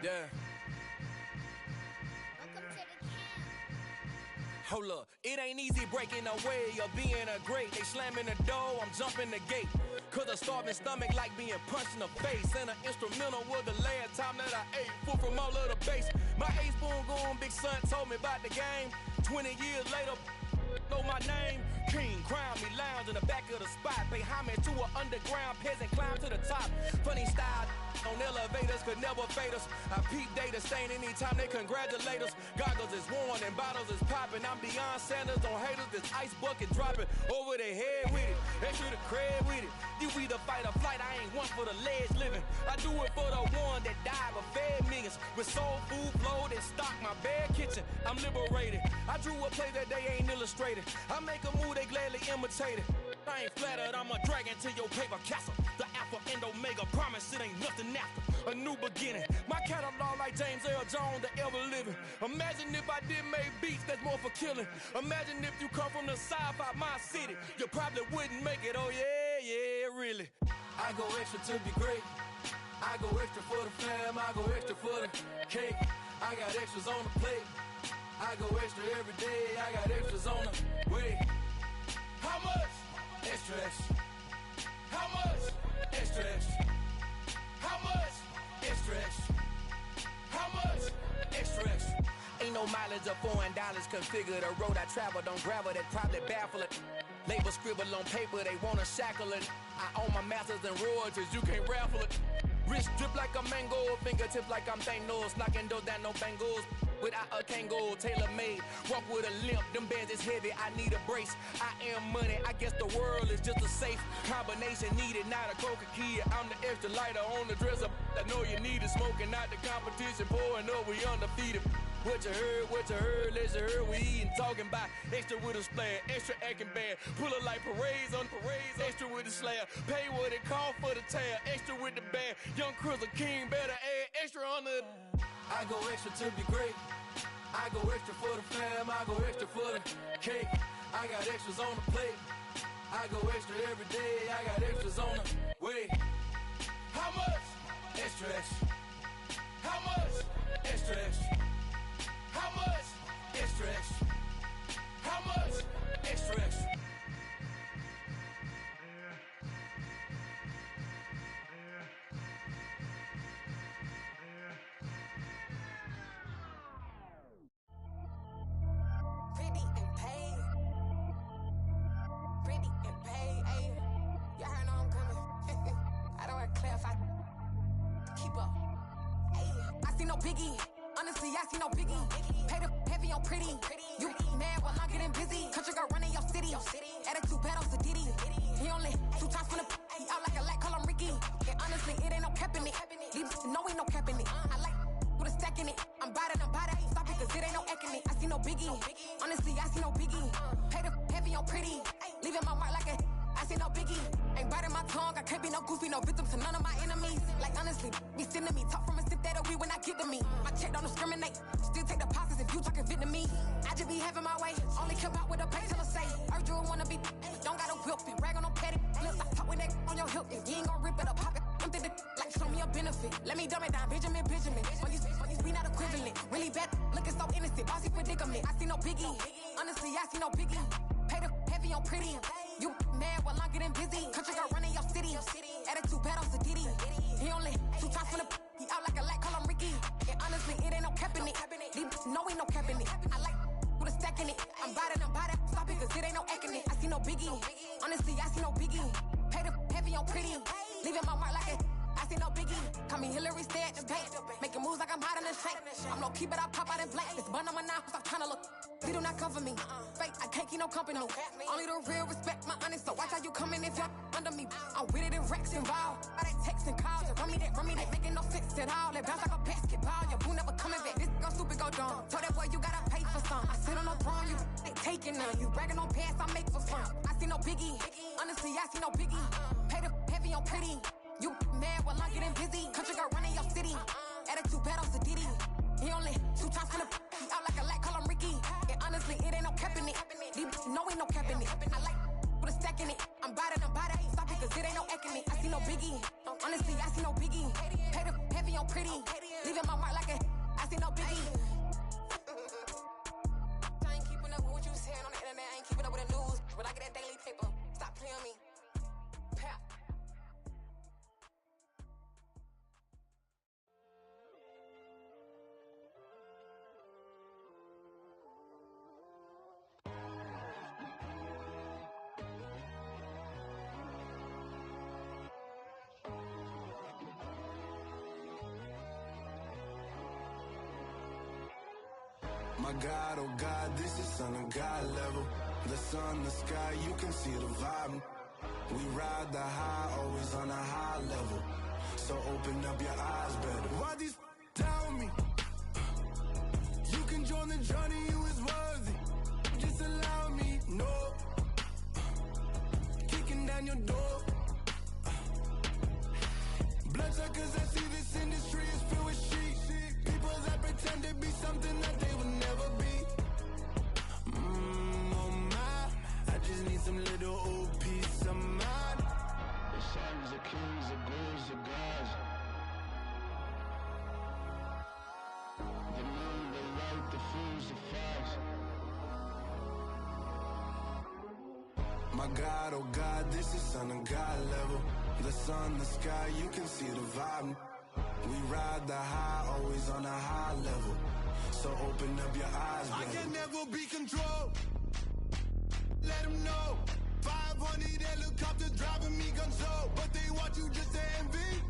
Yeah. Hold up, it ain't easy breaking away or being a great. They slamming the door, I'm jumping the gate. Cause a starving stomach like being punched in the face. And an instrumental was the last time that I ate. Food from all of the bass. My ace spoon going, big son told me about the game. 20 years later, know my name. King, crown me, lounge in the back of the spot. Pay homage to an underground peasant, climb to the top. Funny style on elevators could never fade us. I peep data stain anytime they congratulate us. Goggles is worn and bottles is popping. I'm Deion Sanders on haters, this ice bucket dropping over their head with it. Extra the cred with it. You either fight or flight, I ain't one for the ledge living. I do it for the one that died but fed millions. With soul food flowed and stocked my bad kitchen. I'm liberated. I drew a play that they ain't illustrated. I make a move, they gladly imitate it. I ain't flattered, I'm a dragon to your paper castle. The Alpha and Omega, promise it ain't nothing after. A new beginning. My catalog like James Earl Jones, the ever living. Imagine if I did make beats that's more for killing. Imagine if you come from the south out my city. You probably wouldn't make it, oh yeah, really. I go extra to be great. I go extra for the fam, I go extra for the cake. I got extras on the plate. I go extra every day, I got extras on the way. How much? Extra, extra. How much? Extra, extra. How much? Extra, extra. How much? Extra, extra. Ain't no mileage of $4 configure the road I travel. Don't gravel, that probably baffle it. Label scribble on paper, they wanna shackle it. I own my masters and royalties, you can't raffle it. Wrist drip like a mango, fingertips like I'm Thanos. Knocking doors down, no bangles. Without a Kango, tailor-made. Walk with a limp, them bands is heavy, I need a brace. I am money, I guess the world is just a safe combination needed, not a coca kid. I'm the extra lighter on the dresser. I know you need it, smoking out the competition, pouring up, we undefeated. What you heard, let's hear we eatin', talking about extra with a splash, extra acting bad. Pull it like parades on parades, extra with the slab. Pay what it call for the tab, extra with the bag. Young Crizzle King, better add extra on the. I go extra to be great. I go extra for the fam, I go extra for the cake. I got extras on the plate. I go extra every day, I got extras on the way. How much? Extra, extra. How much? Extra, extra. How much? Extra, extra. How much? Extra, extra. Pretty and paid. Pretty and paid. Ayy, y'all heard I'm coming. I don't wear clear if I keep up. I see no biggie. Honestly, I see no biggie. Pay the heavy on pretty. You mad while I'm getting busy. Country girl running your city. Attitude bad on Diddy. He only 2 times from the he out like a lack, call him Ricky. And honestly, it ain't no cap in it. These know ain't no cap in it. I like with a stack in it. I'm about it. Stop it, cause it ain't no acting it. I see no biggie. Honestly, I see no biggie. Pay the heavy on pretty. Leaving my mark like a I see no biggie. Ain't biting my tongue. I can't be no goofy, no victim to none of my enemies. Like honestly, be sending me talk from a sip that a weed when I get to me. My check don't discriminate. Still take deposits if you talking Vietnamese. I just be having my way. Only care about what the pay teller say. Urge you wanna be. Don't got a whip and rag on no petty. Let's stop talk with that on your hip. If you ain't gon' rip it up, pop it. Empty the like show me a benefit. Let me dumb it down, Benjamin. We not equivalent. Really bad, looking so innocent. Bossy predicament. I see no biggie. Honestly, I see no biggie. Pay the heavy on pretty. You mad while I'm getting busy. Country girl running your city. Attitude bad on Diddy. He only 2 times from the he out like a lack, call him Ricky. And honestly, it ain't no cap in it. These know ain't no cap in it. I like with a stack in it. I'm about it. Stop it, cause it ain't no acting it. I see no biggie. Honestly, I see no biggie. Pay the heavy on pretty. Leaving my mark like a I see no biggie. Call me Hillary, stay at the bank. Making moves like I'm hot in the shank. I'm low key, but I pop out in black. This bun on my knife, stop trying to look. They do not cover me. Fake, I can't keep no company. Only the real respect my honest. So watch how you coming if you're under me. I'm with it in Rex involved. I they text and call. Just run me that. Making no sense at all. They bounce like a basketball. Your boo never coming back. This go stupid, go dumb. Told that boy you gotta pay for some. I sit on no throne, you ain't taking none. You bragging on pants, I make for fun. I see no biggie. Honestly, I see no biggie. Pay the heavy on pretty. You mad while I'm getting busy. Country girl running your city. Attitude bad on Diddy. He only 2 times from the he out like a lack, call him Ricky. And honestly, it ain't no cap in it. These know ain't no cap in it. I like with a stack in it. I'm about it. Stop it, cause it ain't no acting it. I see no biggie. Honestly, I see no biggie. Pay the heavy on pretty. Leaving my mark like a I see no biggie. I ain't keeping up with what you saying on the internet. I ain't keeping up with the news. But I get that daily paper. Stop playing me. Pap. My God, oh God, this is Son of God level. The sun, the sky, you can see the vibe. We ride the high, always on a high level. So open up your eyes better. Why these tell me? You can join the journey, you is worthy. Just allow me, no. Kicking down your door. Bloodsuckers, I see this industry is filled with sheep. People that pretend to be something that they will never be. Oh my, I just need some little old peace of mind. The sons of kings, the ghouls, the gods. The moon, the light, the fools, the fires. My God, oh God, this is Son of God level. The sun, the sky, you can see the vibe. We ride the high, always on a high level. So open up your eyes, baby. I can never be controlled. Let them know. 500 helicopters driving me gonzo. But they want you just to envy.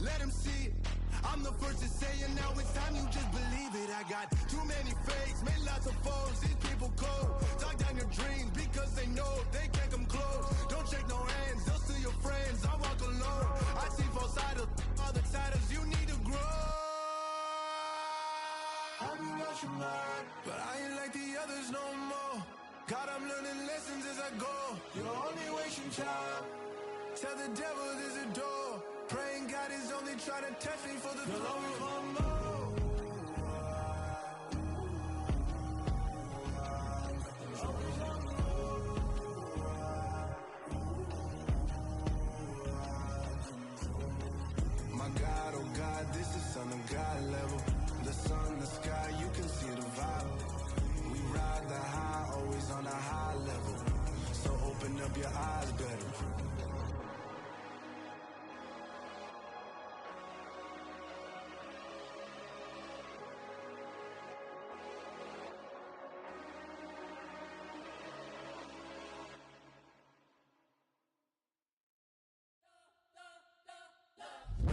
Let them see it. I'm the first to say it, now it's time you just believe it. I got too many fakes, made lots of foes. These people cold. Talk down your dreams because they know they can't come close. Don't shake no hands, they'll still your friends. I walk alone. I see both sides, other siders, you need to grow. I've been watching mine, but I ain't like the others no more. God, I'm learning lessons as I go. You're only wasting time. Tell the devil there's a door. Praying God is only trying to test me for the glory for more. My God, oh God, this is Son of God level. The sun, the sky, you can see the vibe. We ride the high, always on a high level. So open up your eyes better.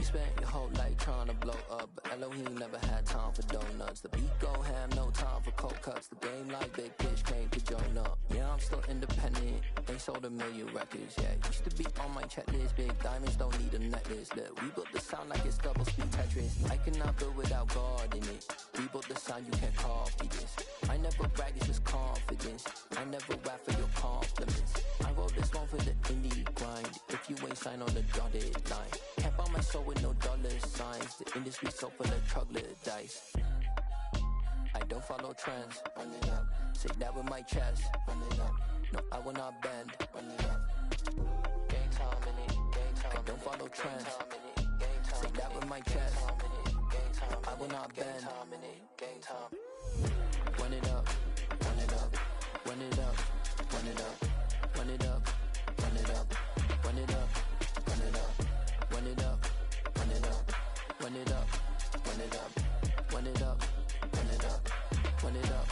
spent your whole life trying to blow up, but Elohim never had time for donuts. The beat go ham, no time for cold cuts. The game like Big Pitch came to join up. Yeah, I'm still independent, ain't sold a million records yet. Used to be on my checklist, big diamonds don't need a necklace. Look, we built the sound like it's double speed Tetris. I cannot build without God in it. We built the sound, you can't copy this. I never brag, it's just confidence. I never rap for your compliments. I wrote this one for the indie grind. If you ain't signed on the dotted line, can't buy my soul with no dollar signs. The industry so full of troglodytes. I don't follow trends. Run it up. Say that with my chest. Run it up. No, I will not bend. Run it up. Gang time in it. Gang time. I don't follow trends. Say that with my chest. I will not bend. Gang time. Run it up. Run it up. Run it up. Run it up. Run it up. Run it up. Run it up. Run it up. Run it up. Run it up. Run it up. Run it up. Run it up. Run it up. Run it up.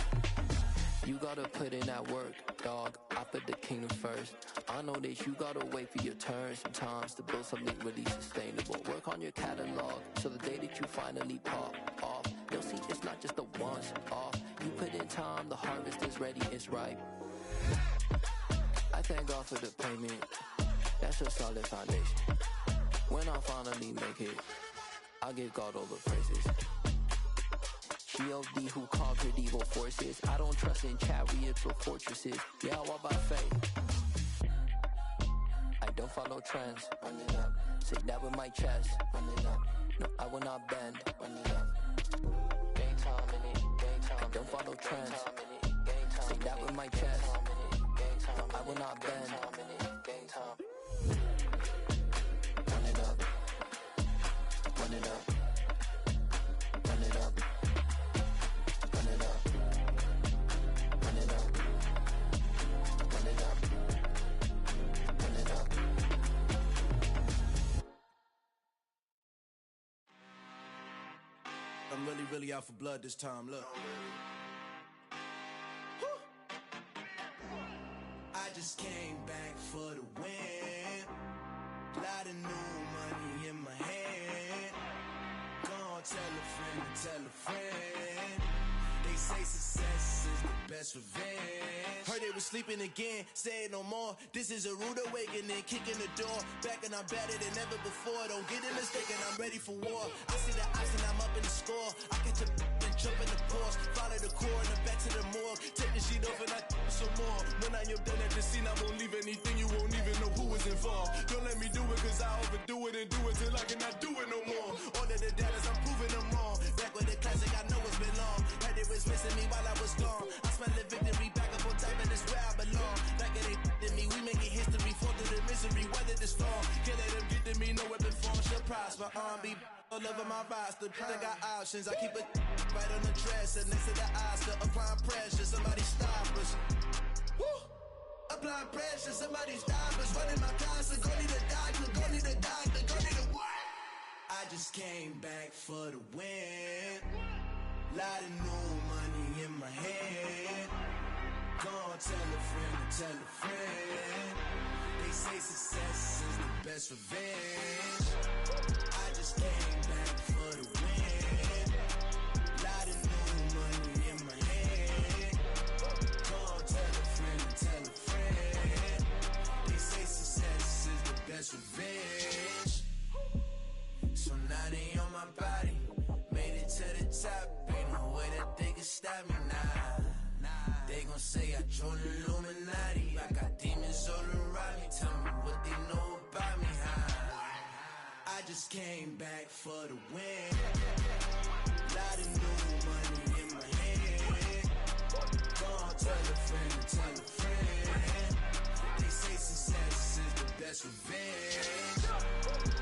You gotta put in that work, dog. I put the kingdom first. I know that you gotta wait for your turn sometimes to build something really sustainable. Work on your catalog so the day that you finally pop off, they'll see it's not just a once off. You put in time, the harvest is ready, it's ripe. I thank God for the payment. That's a solid foundation. When I finally make it, I give God all the praises. G.O.D. who conquered evil forces. I don't trust in chariots or fortresses. Yeah, I walk by faith. I don't follow trends. Run it up. Say that with my chest. Run it up. No, I will not bend. Run it up. Gang time in it. Gang time. I don't follow trends. Say that with my chest. I will not bend. Gang time. Run it up. Run it up. Run it up. Run it up. Run it up. Run it up. Run it up. I'm really out for blood this time, look. I just came back for the win. Lot of new money in my hand. Gonna tell a friend. They say success is the best revenge. Heard they was sleeping again, say it no more. This is a rude awakening, kicking the door. Back and I'm better than ever before. Don't get it mistaken, I'm ready for war. I see the option, I'm up in the score. I catch a and jump in the course. Follow the core and then back to the morgue. Take the sheet off and I some more. When I am done at the scene, I won't leave anything. You won't even know who was involved. Don't let me do it cause I overdo it and do it till I cannot do it no more. All of the datas, I'm proving them wrong. Back with the classic, I know it's been long. Heard it was missing me while I was gone. I smell the victory back up on top and it's where I belong. Like it ain't to me, we making history. Fall through the misery, weather this storm. Can't let them get to me, no weapon form shall prosper. Be all over my roster. I got options, I keep it right on the dresser. Next to the Oscar, applying pressure. Somebody stop us. Woo! Applying pressure, somebody stop us. Running my closet, go need a doctor, go need a doctor, go need a what? I just came back for the win. Lot of new money in my hand. Gonna tell a friend. They say success is the best revenge. I just came back for the win. Lot of new money in my hand. Gonna tell a friend. They say success is the best revenge. So now they on my body. Made it to the top. Ain't no way that they can stop me now. They gon' say I joined the Illuminati. I got demons all around me. Tell me what they know about me, huh? I just came back for the win. Lot of new money in my hand. Gonna tell a friend. They say success is the best revenge.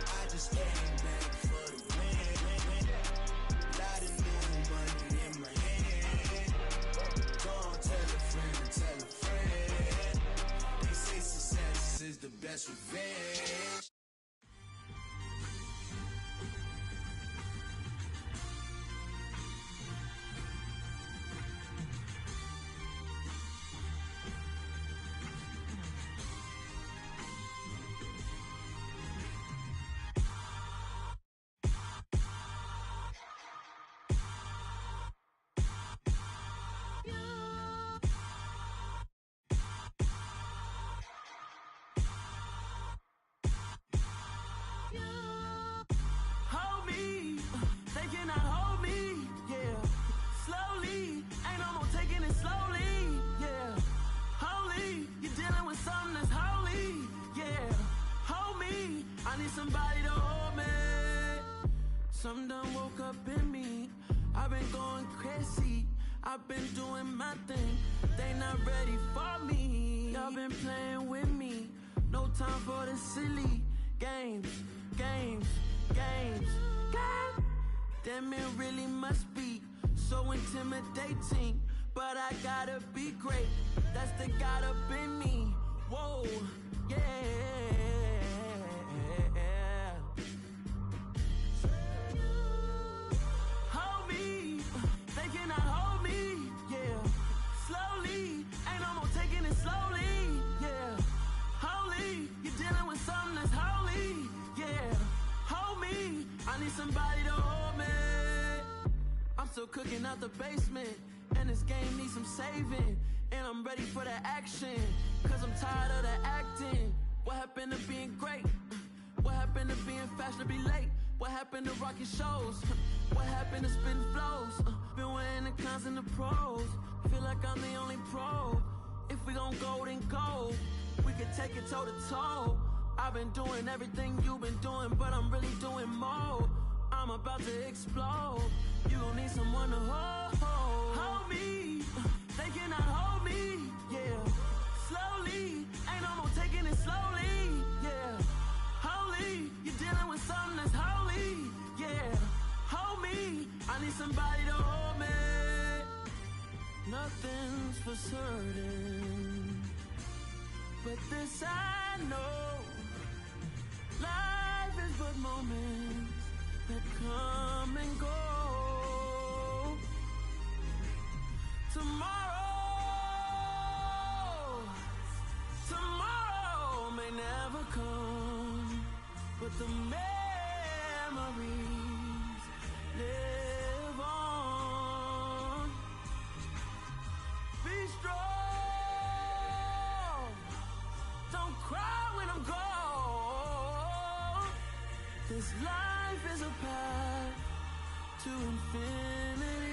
I just came back for the win. Lot of new money in my hand. Gonna tell a friend. They say success is the best revenge. somebody to hold me. Some done woke up in me. I've been going crazy. I've been doing my thing. They not ready for me. Y'all been playing with me. No time for the silly games. Damn, it really must be so intimidating. But I gotta be great. That's the God up in me. Whoa, yeah. Hold me, they cannot hold me, yeah. Slowly, ain't no more taking it slowly, yeah. Holy, you're dealing with something that's holy, yeah. Hold me, I need somebody to hold me. I'm still cooking out the basement, and this game needs some saving. And I'm ready for the action, cause I'm tired of the acting. What happened to being great? What happened to being fashionably late? What happened to rocking shows? What happened to spitting flows? Been weighing the cons and the pros. Feel like I'm the only pro. If we gon' go, then go. We can take it toe to toe. I've been doing everything you've been doing, but I'm really doing more. I'm about to explode. You gon' need someone to hold me. They cannot hold me, yeah. Slowly, ain't no more taking it slowly, yeah. Holy, you're dealing with something that's holy, yeah. Hold me, I need somebody to hold me. Nothing's for certain, but this I know. Life is but moments that come and go. Tomorrow may never come, but the memories live on. Be strong, don't cry when I'm gone. This life is a path to infinity.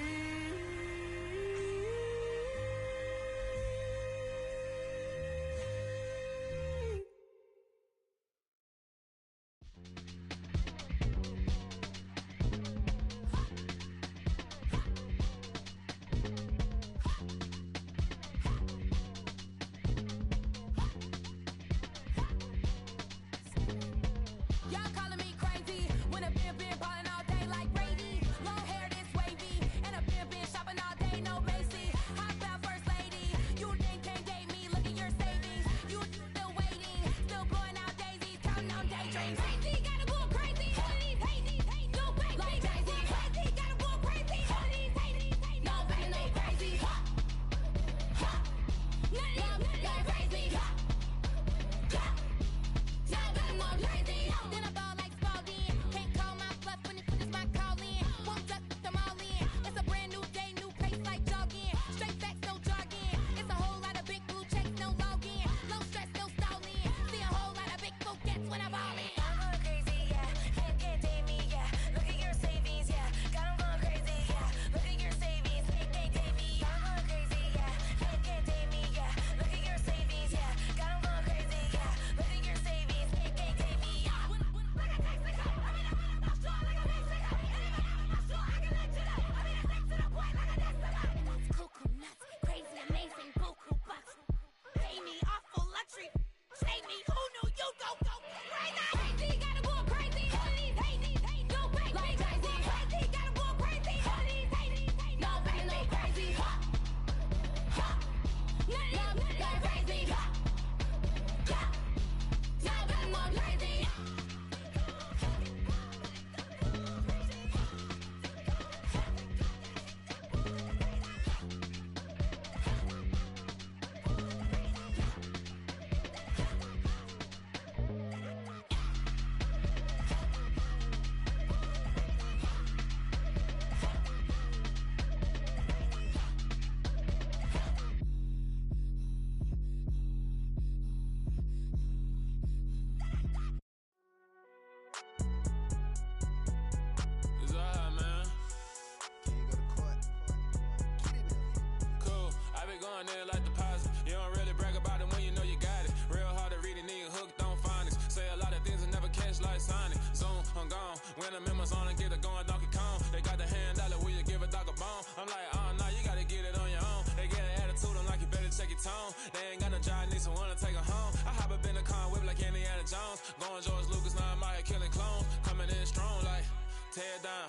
Like When I'm in my zone, I get it going Donkey Kong. They got the hand dollar, will you give a dog a bone? I'm like, nah, you gotta get it on your own. They get an attitude, I'm like, you better check your tone. They ain't got no job, need someone to take her home. I hop up in the car, whip like Indiana Jones. Going George Lucas, now I'm out here killing clones. Coming in strong, like, tear it down,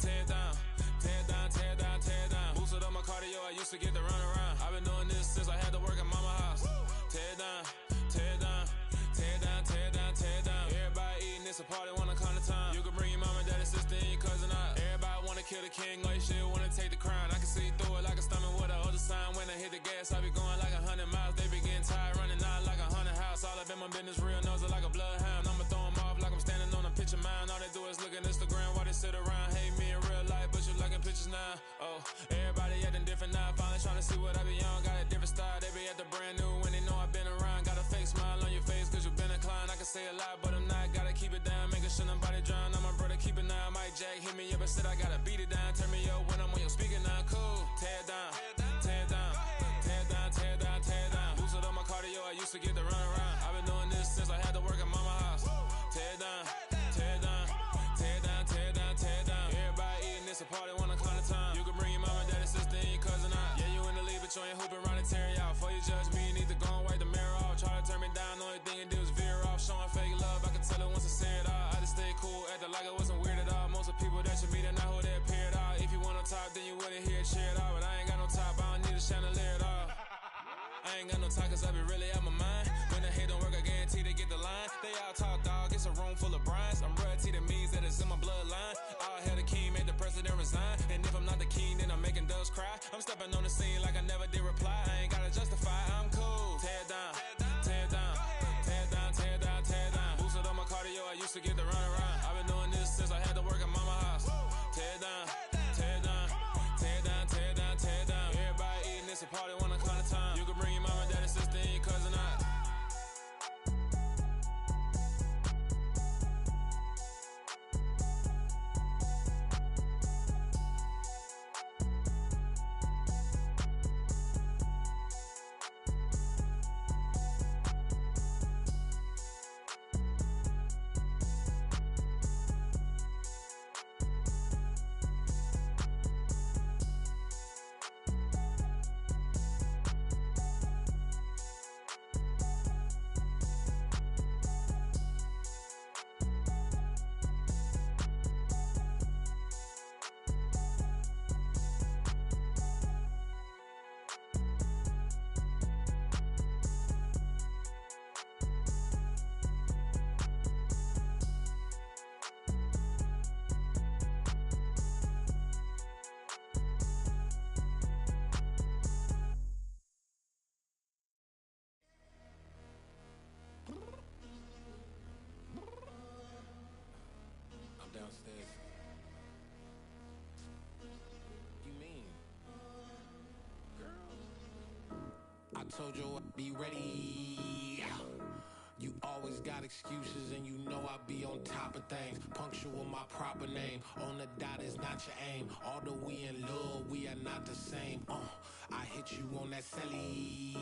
tear it down, tear it down, tear it down, tear it down. Boosted up my cardio, I used to get to run around. I've been doing this since I had to work at mama house. Tear it down, tear it down, tear it down, tear it down, tear it down. Everybody eating, it's a party, wanna come to time. You can bring your mama, daddy, sister, and your cousin out. Everybody wanna kill the king, like shit, wanna take the crown. I can see through it like a stomach with a other sign. When I hit the gas, I be going like 100 miles. They be getting tired, running out like 100 house. All up in my business, real nose like a bloodhound. I'ma throw them off like I'm standing on a picture mound. All they do is look at Instagram while they sit around. Hate me in real life, but you liking pictures now. Oh, everybody acting different now. Finally trying to see what I be on. Got a different style, they be at the brand new when they know I've been around. Got a fake smile on your face cause you been inclined. I can say a lot, but I'm not. Gotta keep it down, making sure nobody drown. I'm my brother, keep it now. Mike Jack hit me up and said I gotta beat it down. Turn me up when I'm on your speaker now. Cool, tear it down, tear it down, tear it down, tear it down, tear it down. Boosted up my cardio, I used to get to run around. I've been doing this since I had to work at mama house. Tear it down, tear it down, tear it down, tear it down, tear it down. Everybody eating, it's a party, wanna come to time. You can bring your mama, daddy, sister, and your cousin out. Yeah, you in the lead, but you ain't hooping around and tearing out. Before you judge me, you need to go and wipe the mirror off. Try to turn me down, only thing you do is veer off. Showing fake love, I can tell it once I say it all. I just stay cool, acting like it wasn't weird at all. Most of the people that you meet are not who they appear at all. If you want on top, then you wouldn't hear it cheer it all. But I ain't got no top, I don't need a chandelier at all. I ain't got no talk cause I be really out my mind. When the hate don't work, I guarantee they get the line. They all talk dog, it's a room full of brines. I'm royalty, that means that it's in my bloodline. All hail the king, made the president resign. And if I'm not the king, then I'm making doves cry. I'm stepping on the scene like I never did reply. I ain't gotta justify, I'm cool. Tear it down, tear it down, tear it down, tear it down, tear it down. Boosted up my cardio, I used to get to run around. I've been doing this since I had to work at mama house. Tear it down, tear it down, tear it down, tear it down, tear it down. Everybody eating, it's a party, wanna come to time. You can bring your mama, daddy, sister, and your cousin out. Downstairs. You mean? Girl, I told you I'd be ready. You always got excuses and you know I be on top of things. Punctual my proper name. On the dot is not your aim. Although we in love, we are not the same. I hit you on that celly.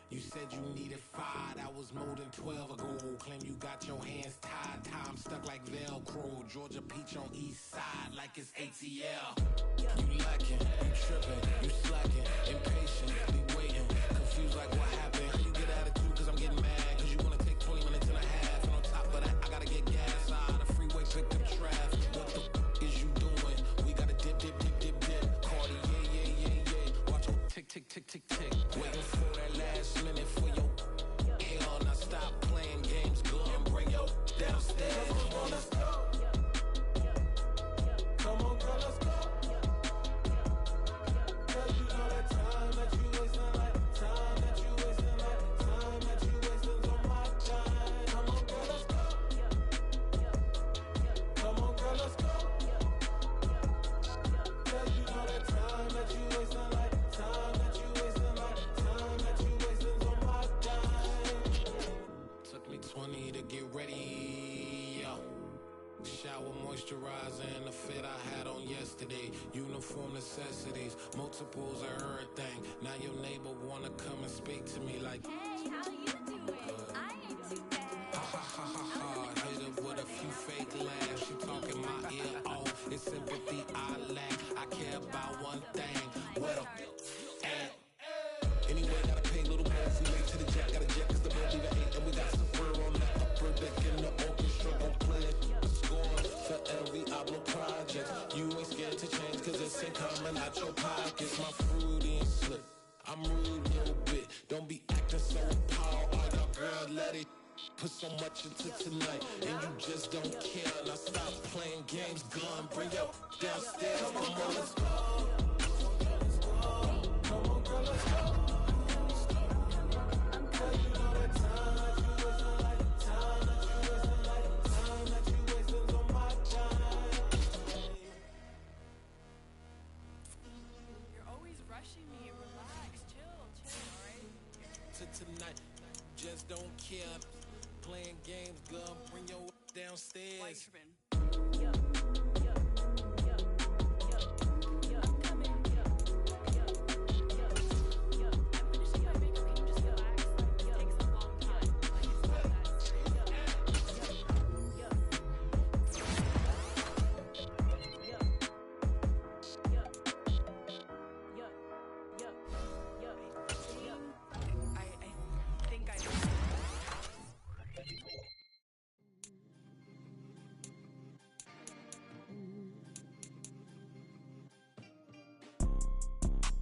You said you needed 5, that was more than 12 ago. Claim you got your hands tied, time stuck like Velcro. Georgia Peach on east side like it's ATL. You lacking, you tripping, you slacking, impatient, be waiting, confused like what happened. How you get attitude cause I'm getting mad, cause you wanna take 20 minutes and a half. And on top of that, I gotta get gas out of the freeway, pick up traffic. What the f is you doing? We gotta dip, dip, dip, dip, dip. Cardi, yeah. Watch your tick, tick, tick, tick, tick. Waiting for that last minute for your hell. Now stop playing games, go and bring your downstairs. Come on, let's go. Come on, girl, let's go. Cause you know that time that you wasting, like time that you wasting, like time that you wasting on my time. Come on, girl, let's go. Come on, girl, let's go. Cause you know that time that you wasting, like time that you wasting, like time that you wasting on my time. Took me 20 to get ready. Shower moisturizer and the fit I had on yesterday. Uniform necessities, multiples of everything. Now your neighbor wanna come and speak to me like, hey, how you doing? I ain't too bad. Ha ha ha ha ha. Hit her with a few fake laughs. album project. You ain't scared to change cause it's ain't coming out your pockets. My fruity and slick, I'm rude a little bit. Don't be acting so appalled. All y'all girl, let it put so much into tonight, and you just don't care. Now stop playing games, gun, bring your downstairs. Come on, let's go. Come on, girl, let's go. Tonight, just don't care. Playing games, girl, bring your downstairs.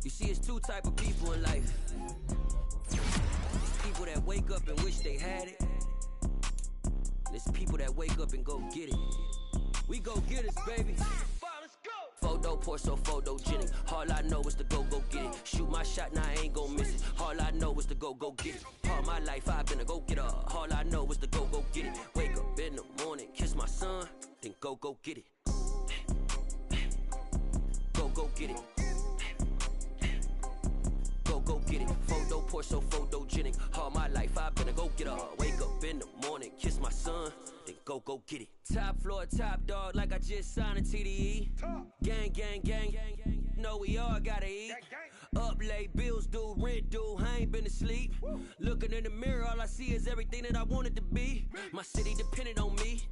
You see, it's two type of people in life. There's people that wake up and wish they had it. There's people that wake up and go get it. We go get it, baby. Photo poor, so photogenic. All I know is to go get it. Shoot my shot, now I ain't gon' miss it. All I know is to go get it. All my life I've been a go-getter. All I know is to go get it. Wake up in the morning, kiss my son, then go get it. Go get it. Go get it. Photo poor, so photogenic. All my life I've been a go-getter. Wake up in the morning, kiss my son, then go get it. Top floor, top dog, like I just signed a TDE. Gang, gang, gang. No, we all gotta eat. Up late, bills due, rent due, I ain't been asleep. Looking in the mirror, all I see is everything that I wanted to be. My city depended on me,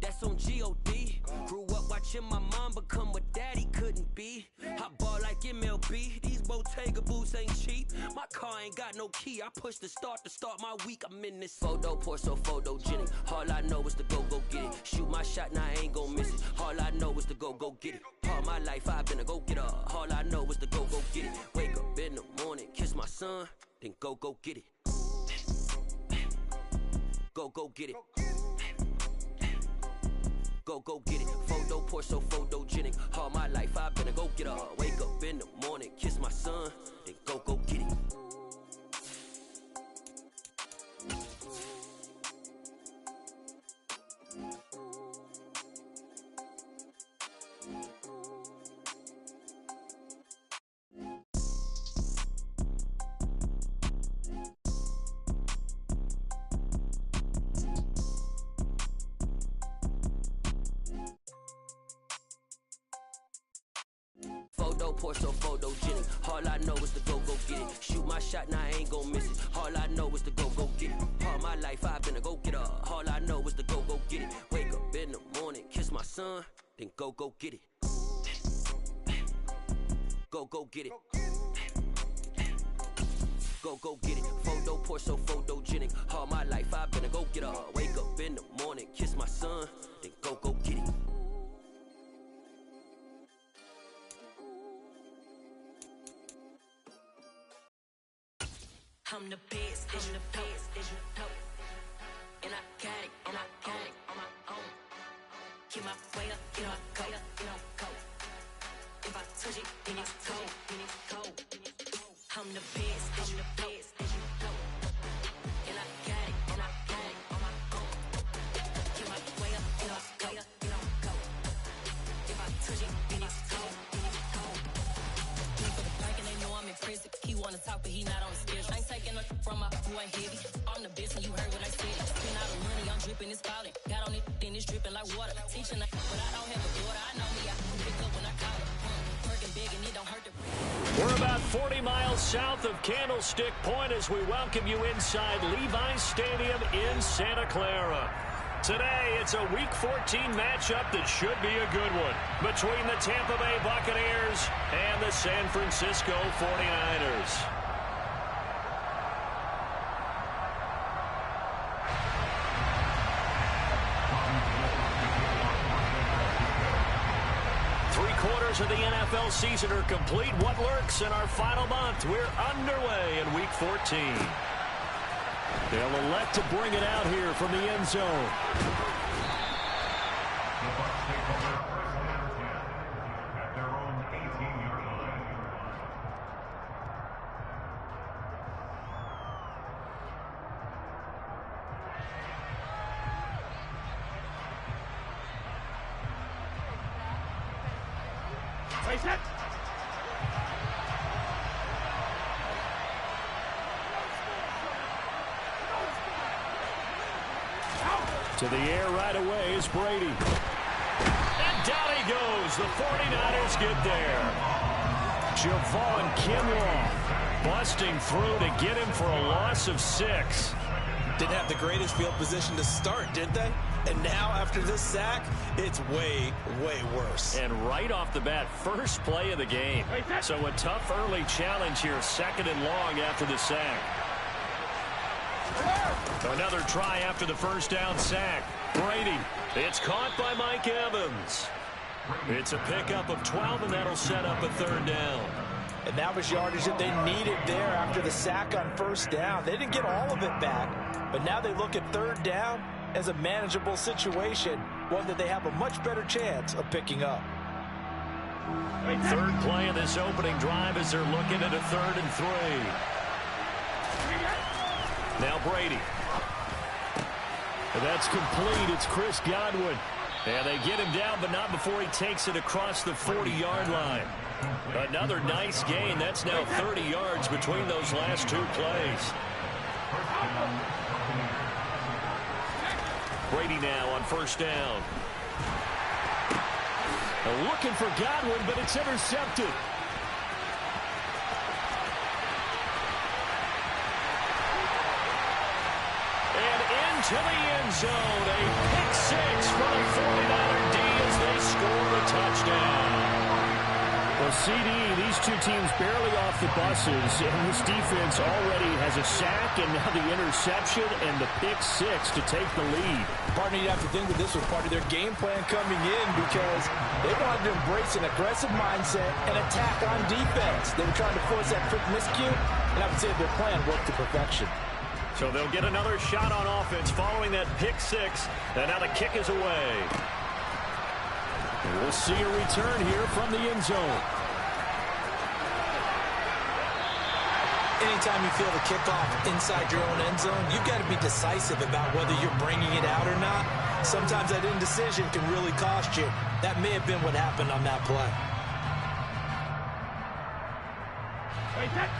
that's on G.O.D. Grew up watching my mom become what daddy couldn't be. I ball like MLB, these Bottega boots ain't cheap. My car ain't got no key, I push the start to start my week. I'm in this photo poor, so photogenic. All I know is to go get it. Shoot my shot, now I ain't gon' miss it. All I know is to go get it. All my life I've been a go-getter. All I know is to go get it. Wake up in the morning, kiss my son, then go get it. Go get it. Go get it. Photo poor, so photogenic. All my life I've been a go-getter. Wake up in the morning, kiss my son, then go get it. Photo poor, so photogenic. All I know is to go get it. Shoot my shot, now I ain't gon' miss it. All I know is to go get it. All my life I've been a go-getter. All I know is to go get it. Wake up in the morning, kiss my son, then go get it. Go get it. Go get it. Photo poor, so photogenic. All my life I've been a go-getter. Wake up in the morning, kiss my son, then go get it. I'm the best, I'm the best, and I got it, and I own it on my own. Get my way up, get my go. If I touch it, then it's cold, I'm the best, I'm the best, and I got it, and I own it on my own. Get my way up, get my go. If I touch it, then it's cold. For the park and they know I'm in prison. He wanna talk, but he not on the schedule. I ain't taking no from my boy heavy. I'm the best and you heard what I said. Spend all the money, I'm dripping, it's falling. Got on it, then it's dripping like water. Teaching but I don't have a daughter. I know me, I can pick up when I call her. Working big and it don't hurt to We're about 40 miles south of Candlestick Point as we welcome you inside Levi's Stadium in Santa Clara. Today, it's a Week 14 matchup that should be a good one between the Tampa Bay Buccaneers and the San Francisco 49ers. 3/4 of the NFL season are complete. What lurks in our final month? We're underway in Week 14. They'll elect to bring it out here from the end zone. To the air right away is Brady. And down he goes. The 49ers get there. Javon Kinlaw busting through to get him for a loss of 6. Didn't have the greatest field position to start, did they? And now, after this sack, it's way, way worse. And right off the bat, first play of the game. So a tough early challenge here, 2nd and long after the sack. Another try after the first down sack. Brady. It's caught by Mike Evans. It's a pickup of 12, and that'll set up a 3rd down. And that was yardage that they needed there after the sack on 1st down. They didn't get all of it back, but now they look at 3rd down as a manageable situation, one that they have a much better chance of picking up. 3rd play of this opening drive as they're looking at a 3rd and 3. Now Brady. And that's complete. It's Chris Godwin. And they get him down, but not before he takes it across the 40-yard line. Another nice gain. That's now 30 yards between those last 2 plays. Brady now on 1st down. Looking for Godwin, but it's intercepted. To the end zone, a pick 6 for the 49er D as they score a touchdown. Well, CD, these two teams barely off the buses, and this defense already has a sack and now the interception and the pick 6 to take the lead. Partner, you have to think that this was part of their game plan coming in because they wanted to embrace an aggressive mindset and attack on defense. They were trying to force that quick miscue, and I would say their plan worked to perfection. So they'll get another shot on offense following that pick 6. And now the kick is away. And we'll see a return here from the end zone. Anytime you feel the kickoff inside your own end zone, you've got to be decisive about whether you're bringing it out or not. Sometimes that indecision can really cost you. That may have been what happened on that play.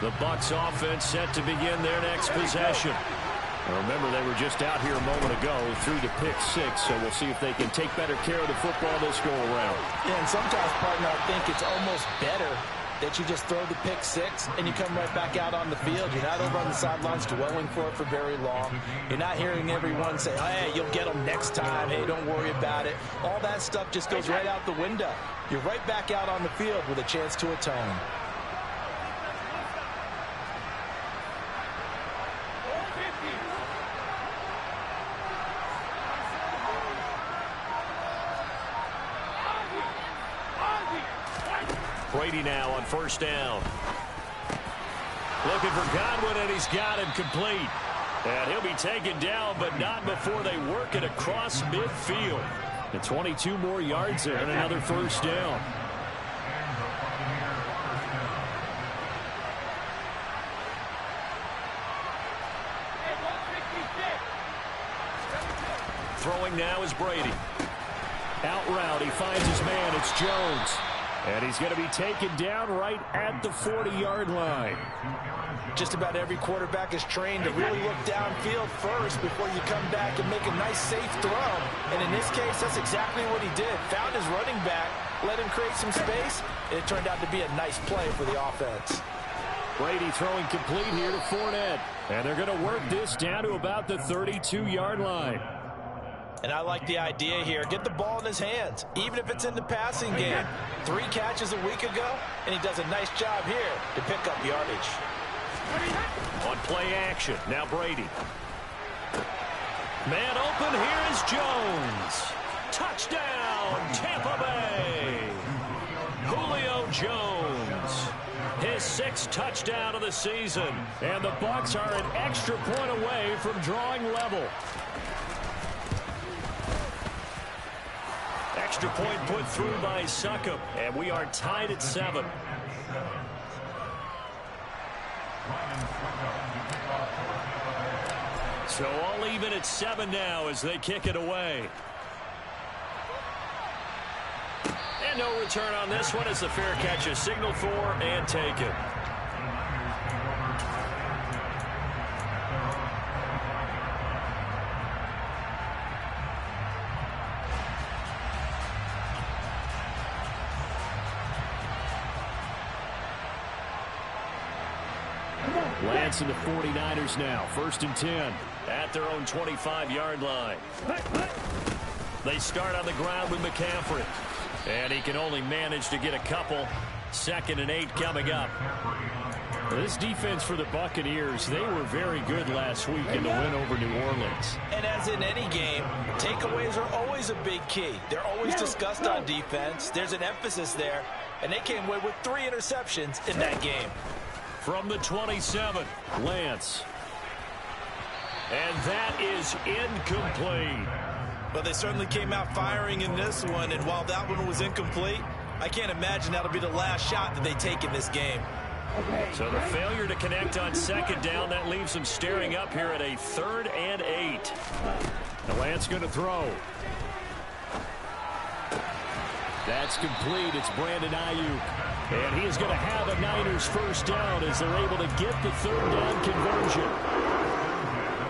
The Bucs offense set to begin their next possession. Remember, they were just out here a moment ago through the pick 6, so we'll see if they can take better care of the football this go around. Yeah, and sometimes, partner, I think it's almost better that you just throw the pick 6 and you come right back out on the field. You're not over on the sidelines dwelling for it for very long. You're not hearing everyone say, hey, you'll get them next time. Hey, don't worry about it. All that stuff just goes right out the window. You're right back out on the field with a chance to atone. Brady now on 1st down. Looking for Godwin, and he's got him complete. And he'll be taken down, but not before they work it across midfield. And 22 more yards there and another 1st down. Throwing now is Brady. Out route, he finds his man. It's Jones. And he's going to be taken down right at the 40-yard line. Just about every quarterback is trained to really look downfield first before you come back and make a nice, safe throw. And in this case, that's exactly what he did. Found his running back, let him create some space, and it turned out to be a nice play for the offense. Brady throwing complete here to Fournette. And they're going to work this down to about the 32-yard line. And I like the idea here. Get the ball in his hands, even if it's in the passing game. 3 catches a week ago, and he does a nice job here to pick up yardage. On play action, now Brady. Man open, here is Jones. Touchdown, Tampa Bay. Jones. His 6th touchdown of the season. And the Bucs are an extra point away from drawing level. Extra point put through by Succop. And we are tied at 7. So all even at 7 now as they kick it away. And no return on this one as the fair catch is signaled for and taken. Lance and the 49ers now. 1st and 10 at their own 25-yard line. They start on the ground with McCaffrey. And he can only manage to get a couple. 2nd and 8 coming up. This defense for the Buccaneers, they were very good last week in the win over New Orleans. And as in any game, takeaways are always a big key. They're always discussed on defense. There's an emphasis there. And they came away with 3 interceptions in that game. From the 27, Lance. And that is incomplete. But they certainly came out firing in this one, and while that one was incomplete, I can't imagine that'll be the last shot that they take in this game. So the failure to connect on 2nd down, that leaves them staring up here at a 3rd and 8. The Lance going to throw. That's complete. It's Brandon Ayuk. And he is going to have a Niners 1st down as they're able to get the 3rd down conversion.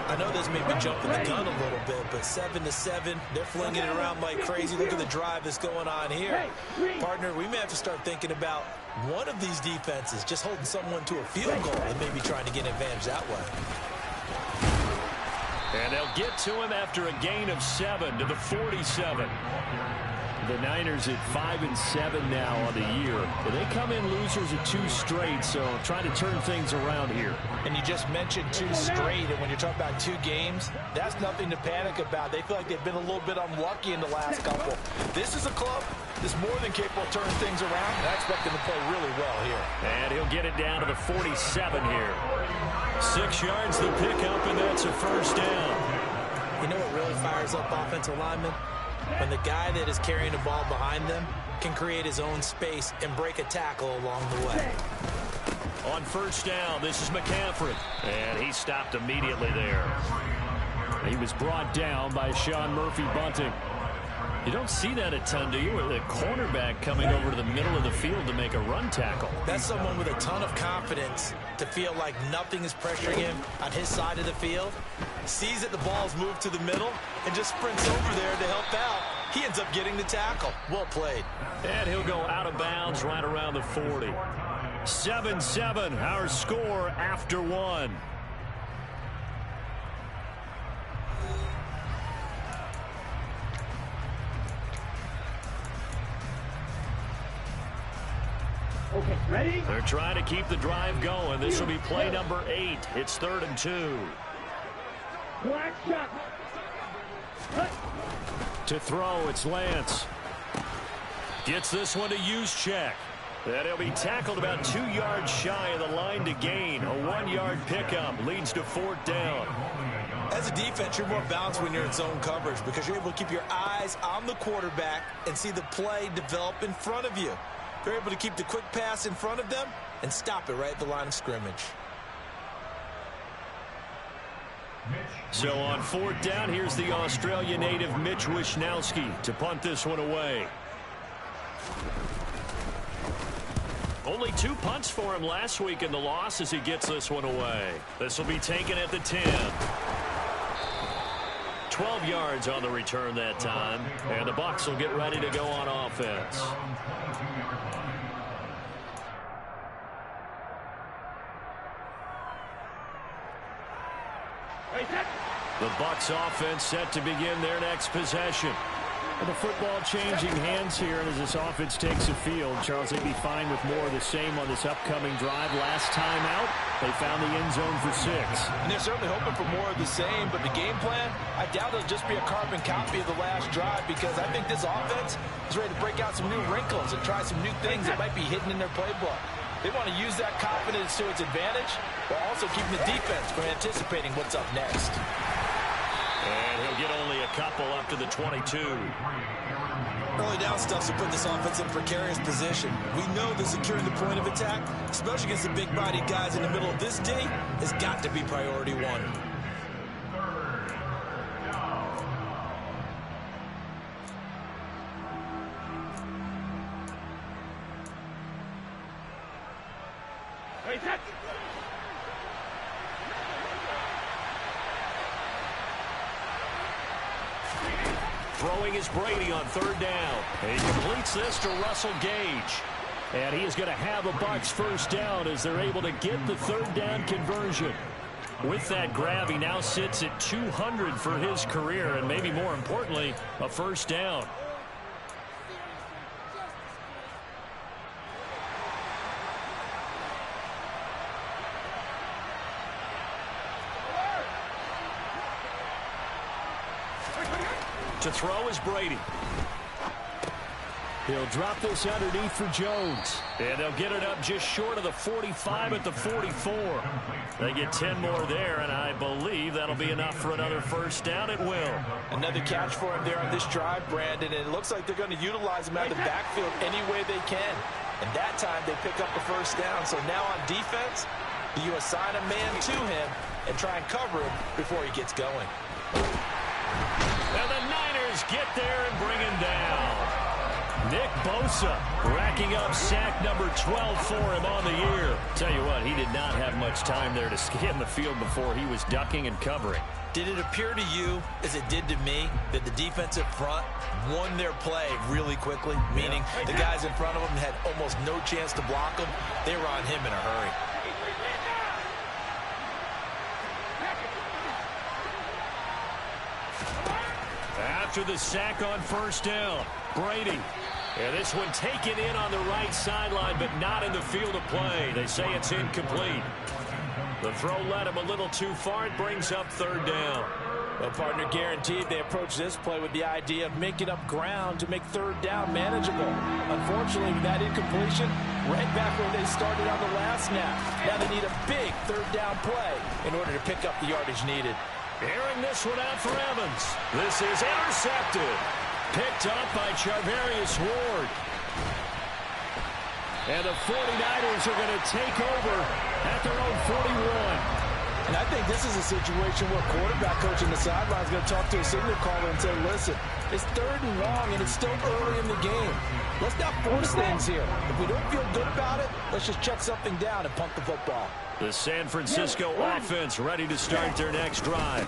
I know this may be jumping the gun a little bit, but 7-7, they're flinging it around like crazy. Look at the drive that's going on here. Partner, we may have to start thinking about one of these defenses just holding someone to a field goal and maybe trying to get an advantage that way. And they'll get to him after a gain of 7 to the 47. The Niners at 5-7 now on the year. But they come in losers at 2 straight, so trying to turn things around here. And you just mentioned 2 straight, and when you're talking about 2 games, that's nothing to panic about. They feel like they've been a little bit unlucky in the last couple. This is a club that's more than capable of turning things around, and I expect them to play really well here. And he'll get it down to the 47 here. 6 yards the pickup, and that's a 1st down. You know what really fires up offensive linemen? When the guy that is carrying the ball behind them can create his own space and break a tackle along the way. On 1st down, this is McCaffrey. And he stopped immediately there. He was brought down by Sean Murphy-Bunting. You don't see that a ton, do you? With a cornerback coming over to the middle of the field to make a run tackle. That's someone with a ton of confidence to feel like nothing is pressuring him on his side of the field. Sees that the ball's moved to the middle and just sprints over there to help out. He ends up getting the tackle. Well played. And he'll go out of bounds right around the 40. 7-7, our score after 1. Okay, ready? They're trying to keep the drive going. This will be play number 8. It's 3rd and 2. Black shot. To throw, it's Lance. Gets this one to Juszczyk. And he'll be tackled about 2 yards shy of the line to gain. A 1-yard pickup leads to 4th down. As a defense, you're more balanced when you're in zone coverage because you're able to keep your eyes on the quarterback and see the play develop in front of you. They're able to keep the quick pass in front of them and stop it right at the line of scrimmage. So on 4th down, here's the Australia native Mitch Wishnowsky to punt this one away. Only 2 punts for him last week in the loss as he gets this one away. This will be taken at the 10. 12 yards on the return that time. And the Bucs will get ready to go on offense. The Bucs offense set to begin their next possession. The football changing hands here, and as this offense takes the field, Charles, they'd be fine with more of the same on this upcoming drive. Last time out, they found the end zone for 6. And they're certainly hoping for more of the same, but the game plan, I doubt it'll just be a carbon copy of the last drive, because I think this offense is ready to break out some new wrinkles and try some new things that might be hidden in their playbook. They want to use that confidence to its advantage, while also keeping the defense from anticipating what's up next. And he'll get only a couple up to the 22. Early down stuffs will put this offense in a precarious position. We know that securing the point of attack, especially against the big-bodied guys in the middle of this D, has got to be priority one. Throwing is Brady on 3rd down. He completes this to Russell Gage. And he is going to have a Bucs first down as they're able to get the 3rd down conversion. With that grab, he now sits at 200 for his career, and maybe more importantly, a first down. To throw is Brady. He'll drop this underneath for Jones. And they'll get it up just short of the 45 at the 44. They get 10 more there, and I believe that'll be enough for another first down. It will. Another catch for him there on this drive, Brandon, and it looks like they're going to utilize him out of the backfield any way they can. And that time they pick up the first down. So now on defense, you assign a man to him and try and cover him before he gets going. And the Niners get there and bring him down. Nick Bosa racking up sack number 12 for him on the year. Tell you what, he did not have much time there to scan the field before he was ducking and covering. Did it appear to you, as it did to me, that the defensive front won their play really quickly? Meaning the guys in front of them had almost no chance to block them. They were on him in a hurry. After the sack on first down, Brady. And this one taken in on the right sideline, but not in the field of play. They say it's incomplete. The throw led him a little too far. It brings up 3rd down. Well, partner, guaranteed they approach this play with the idea of making up ground to make 3rd down manageable. Unfortunately, with that incompletion, right back where they started on the last snap. Now they need a big 3rd down play in order to pick up the yardage needed. Airing this one out for Evans. This is intercepted. Picked up by Charvarius Ward. And the 49ers are going to take over at their own 41. And I think this is a situation where quarterback coach in the sideline is going to talk to a signal caller and say, listen, it's 3rd and long, and it's still early in the game. Let's not force things here. If we don't feel good about it, let's just check something down and punt the football. The San Francisco offense ready to start their next drive.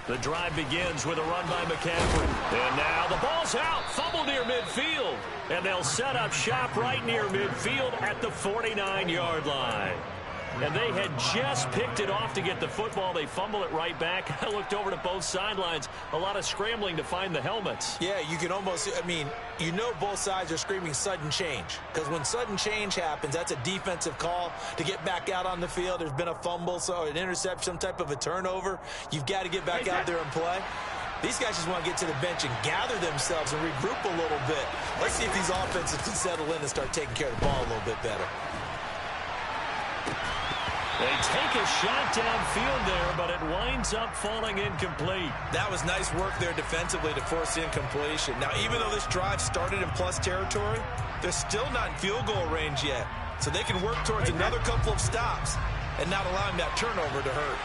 The drive begins with a run by McCaffrey. And now the ball's out. Fumble near midfield. And they'll set up shop right near midfield at the 49-yard line. And they had just picked it off to get the football. They fumble it right back. I looked over to both sidelines. A lot of scrambling to find the helmets. Yeah, you can almost, you know both sides are screaming sudden change. Because when sudden change happens, that's a defensive call to get back out on the field. There's been a fumble, so an interception, some type of a turnover. You've got to get back out there and play. These guys just want to get to the bench and gather themselves and regroup a little bit. Let's see if these offenses can settle in and start taking care of the ball a little bit better. They take a shot downfield there, but it winds up falling incomplete. That was nice work there defensively to force incompletion. Now, even though this drive started in plus territory, they're still not in field goal range yet. So they can work towards another couple of stops and not allowing that turnover to hurt.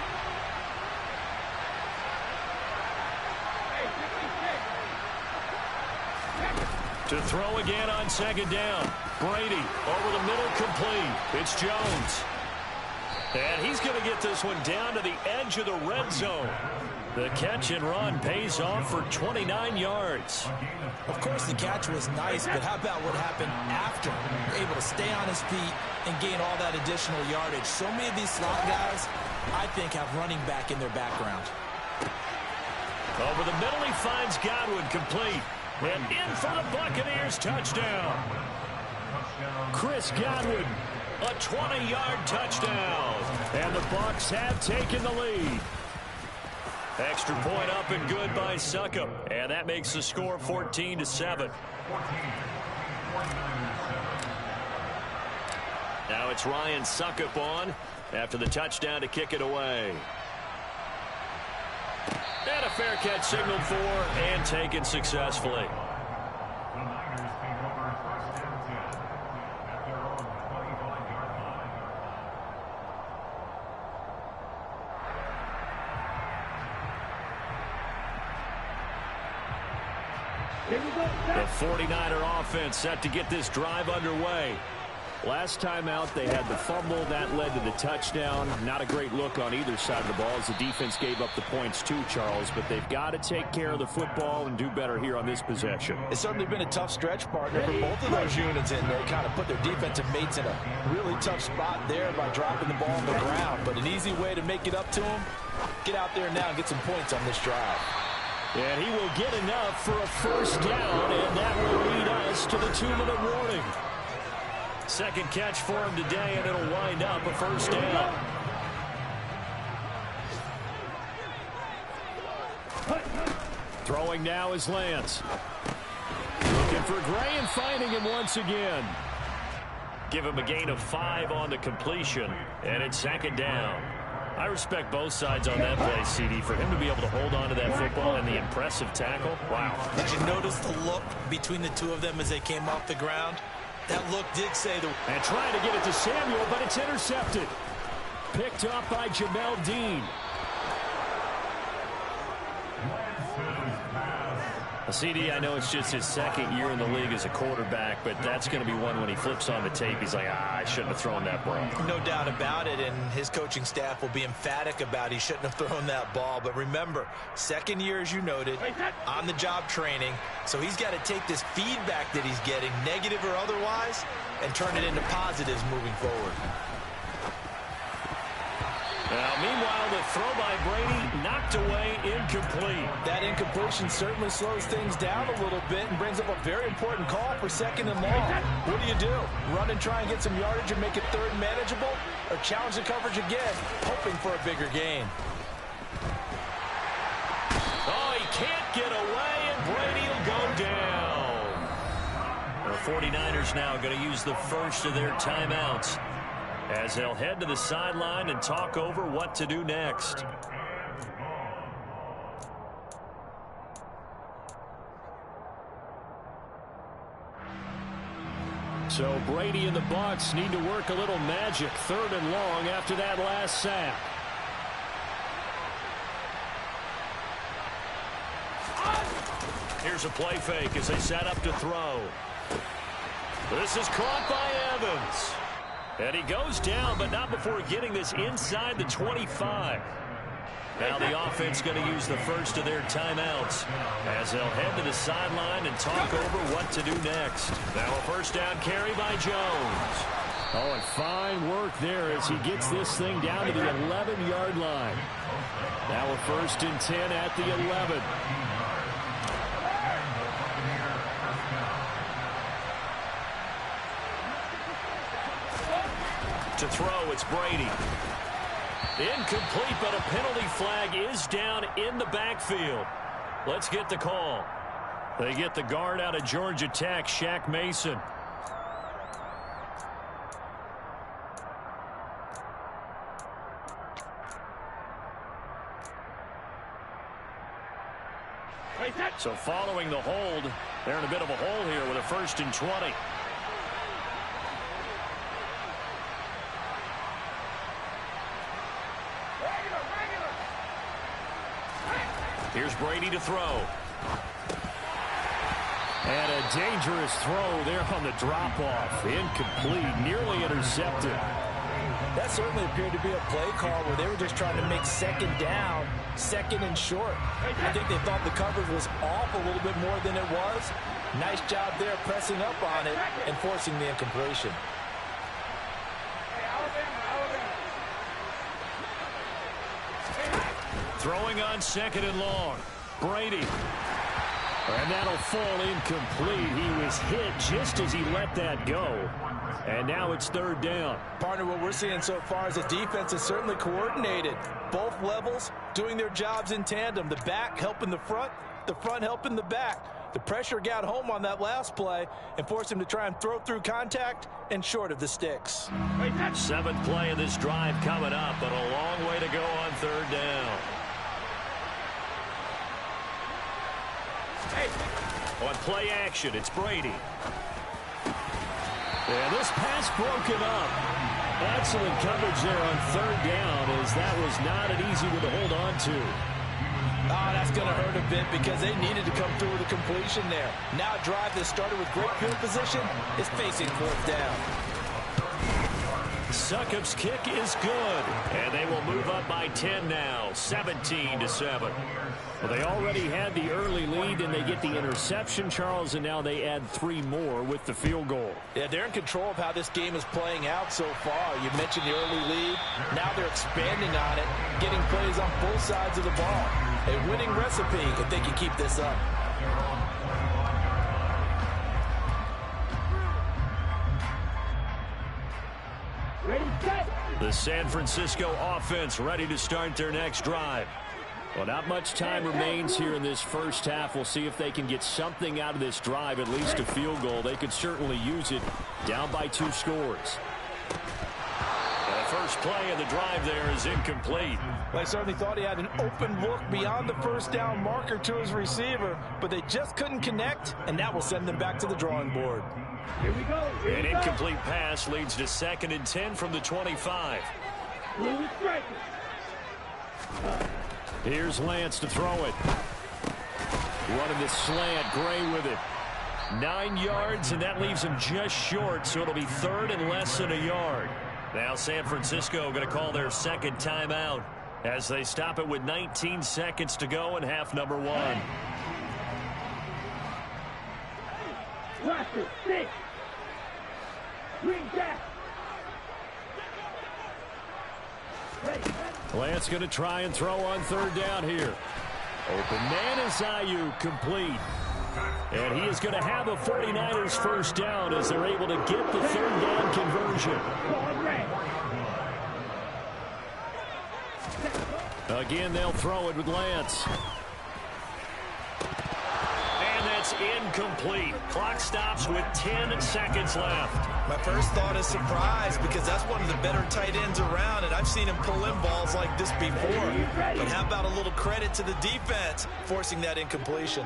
To throw again on 2nd down. Brady over the middle, complete. It's Jones. And he's going to get this one down to the edge of the red zone. The catch and run pays off for 29 yards. Of course, the catch was nice, but how about what happened after? Able to stay on his feet and gain all that additional yardage. So many of these slot guys, I think, have running back in their background. Over the middle, he finds Godwin, complete. And in for the Buccaneers touchdown. Chris Godwin, a 20-yard touchdown. And the Bucs have taken the lead. Extra point up and good by Succop. And that makes the score 14-7. Now it's Ryan Succop on after the touchdown to kick it away. And a fair catch signaled for and taken successfully. The 49er offense set to get this drive underway. Last time out, they had the fumble. That led to the touchdown. Not a great look on either side of the ball as the defense gave up the points too, Charles. But they've got to take care of the football and do better here on this possession. It's certainly been a tough stretch, partner, for both of those units in there. Kind of put their defensive mates in a really tough spot there by dropping the ball on the ground. But an easy way to make it up to them, get out there now and get some points on this drive. And he will get enough for a first down, and that will lead us to the 2-minute warning. Second catch for him today, and it'll wind up a first down. Throwing now is Lance. Looking for Gray and finding him once again. Give him a gain of 5 on the completion, and it's second down. I respect both sides on that play, CD. For him to be able to hold on to that football and the impressive tackle, wow. Did you notice the look between the two of them as they came off the ground? That look did say the... And trying to get it to Samuel, but it's intercepted. Picked up by Jamel Dean. CD, I know it's just his second year in the league as a quarterback, but that's going to be one when he flips on the tape. He's like, I shouldn't have thrown that ball. No doubt about it, and his coaching staff will be emphatic about he shouldn't have thrown that ball. But remember, second year, as you noted, on-the-job training, so he's got to take this feedback that he's getting, negative or otherwise, and turn it into positives moving forward. Now, meanwhile, the throw by Brady knocked away, incomplete. That incompletion certainly slows things down a little bit and brings up a very important call for second and long. What do? Run and try and get some yardage and make it third and manageable, or challenge the coverage again, hoping for a bigger gain? Oh, he can't get away, and Brady will go down. The 49ers now going to use the first of their timeouts, as they'll head to the sideline and talk over what to do next. So Brady and the Bucs need to work a little magic, third and long after that last sack. Here's a play fake as they set up to throw. This is caught by Evans. And he goes down, but not before getting this inside the 25. Now the offense going to use the first of their timeouts as they'll head to the sideline and talk over what to do next. Now a first down carry by Jones. Oh, and fine work there as he gets this thing down to the 11-yard line. Now a first and 10 at the 11. To throw, it's Brady. Incomplete, but a penalty flag is down in the backfield. Let's get the call. They get the guard out of Georgia Tech, Shaq Mason. So following the hold, they're in a bit of a hole here with a first and 20. Here's Brady to throw. And a dangerous throw there on the drop-off. Incomplete, nearly intercepted. That certainly appeared to be a play call where they were just trying to make second down, second and short. I think they thought the coverage was off a little bit more than it was. Nice job there pressing up on it and forcing the incompletion. Throwing on second and long. Brady. And that'll fall incomplete. He was hit just as he let that go. And now it's third down. Partner, what we're seeing so far is the defense is certainly coordinated. Both levels doing their jobs in tandem. The back helping the front helping the back. The pressure got home on that last play and forced him to try and throw through contact and short of the sticks. Seventh play of this drive coming up, but a long way to go on third down. On play action, it's Brady. And this pass broken up. Excellent coverage there on third down, as that was not an easy one to hold on to. Oh, that's going to hurt a bit because they needed to come through with a completion there. Now a drive that started with great field position is facing fourth down. Succop's kick is good, and they will move up by 10 now, 17-7. Well, they already had the early lead, and they get the interception, Charles, and now they add 3 more with the field goal. Yeah, they're in control of how this game is playing out so far. You mentioned the early lead. Now they're expanding on it, getting plays on both sides of the ball. A winning recipe if they can keep this up. The San Francisco offense ready to start their next drive. Well, not much time remains here in this first half. We'll see if they can get something out of this drive, at least a field goal. They could certainly use it, down by 2 scores. And the first play of the drive there is incomplete. Well, I certainly thought he had an open look beyond the first down marker to his receiver, but they just couldn't connect, and that will send them back to the drawing board. Here we go. An incomplete pass leads to 2nd and 10 from the 25. Here's Lance to throw it. Running the slant, Gray with it. 9 yards, and that leaves him just short, so it'll be 3rd and less than a yard. Now San Francisco going to call their second timeout as they stop it with 19 seconds to go in half number 1. Lance going to try and throw on third down here. Open man is Ayuk, complete. And he is going to have a 49ers first down as they're able to get the third down conversion. Again, they'll throw it with Lance. And that's incomplete. Clock stops with 10 seconds left. My first thought is surprise because that's one of the better tight ends around, and I've seen him pull in balls like this before. But how about a little credit to the defense forcing that incompletion?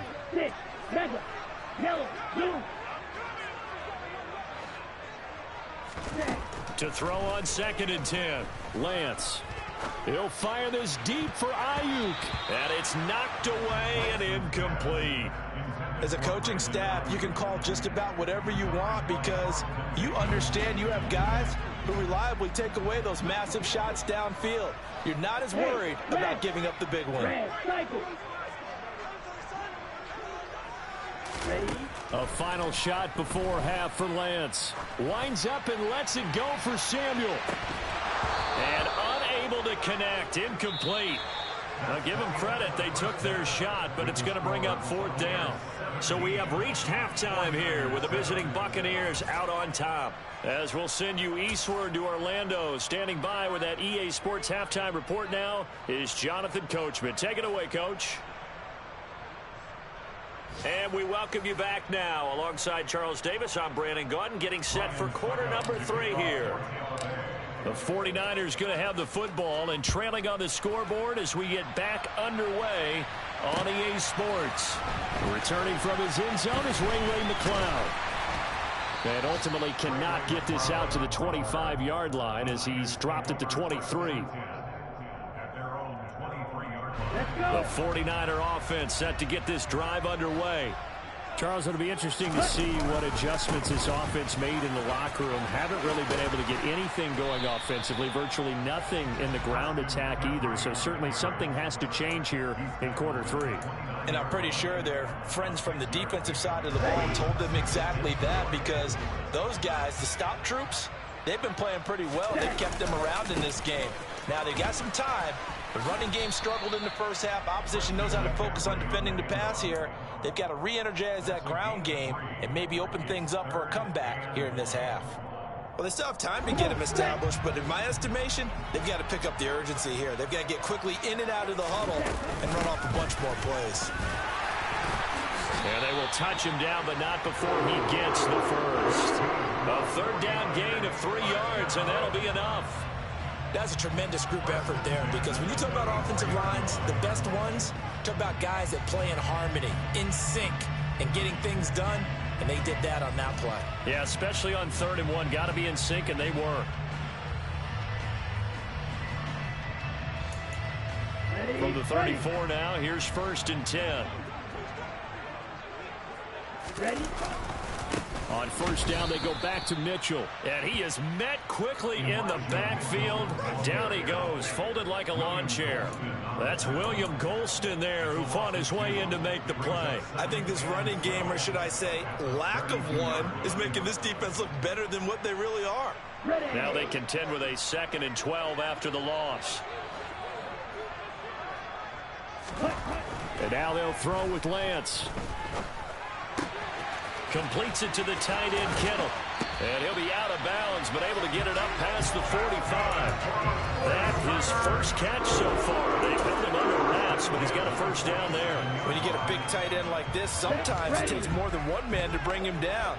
To throw on 2nd and 10, Lance. He'll fire this deep for Ayuk. And it's knocked away and incomplete. As a coaching staff, you can call just about whatever you want because you understand you have guys who reliably take away those massive shots downfield. You're not as worried about giving up the big one. A final shot before half for Lance. Winds up and lets it go for Samuel. And unable to connect. Incomplete. Now give them credit. They took their shot, but it's going to bring up 4th down. So we have reached halftime here with the visiting Buccaneers out on top. As we'll send you eastward to Orlando. Standing by with that EA Sports halftime report now is Jonathan Coachman. Take it away, Coach. And we welcome you back now. Alongside Charles Davis, I'm Brandon Gaudin, getting set for quarter number 3 here. The 49ers going to have the football and trailing on the scoreboard as we get back underway on EA Sports. Returning from his end zone is Ray McCloud. And ultimately cannot get this out to the 25-yard line as he's dropped at the 23. The 49er offense set to get this drive underway. Charles, it'll be interesting to see what adjustments this offense made in the locker room. Haven't really been able to get anything going offensively, virtually nothing in the ground attack either. So certainly something has to change here in quarter 3. And I'm pretty sure their friends from the defensive side of the ball told them exactly that because those guys, the stop troops, they've been playing pretty well. They've kept them around in this game. Now they got some time, The running game struggled in the first half. Opposition knows how to focus on defending the pass here. They've got to re-energize that ground game and maybe open things up for a comeback here in this half. Well, they still have time to get them established, but in my estimation, they've got to pick up the urgency here. They've got to get quickly in and out of the huddle and run off a bunch more plays. And they will touch him down, but not before he gets the first. A third down gain of 3 yards, and that'll be enough. That's a tremendous group effort there, because when you talk about offensive lines, the best ones, talk about guys that play in harmony, in sync, and getting things done, and they did that on that play. Yeah, especially on 3rd and 1. Got to be in sync, and they were. From the 34 now, here's 1st and 10. Ready? On 1st down, they go back to Mitchell. And he is met quickly in the backfield. Down he goes, folded like a lawn chair. That's William Golston there, who fought his way in to make the play. I think this running game, or should I say lack of one, is making this defense look better than what they really are. Now they contend with a 2nd and 12 after the loss. And now they'll throw with Lance. Completes it to the tight end, Kittle. And he'll be out of bounds, but able to get it up past the 45. That his first catch so far. They've held him under wraps, but he's got a 1st down there. When you get a big tight end like this, sometimes it takes more than one man to bring him down.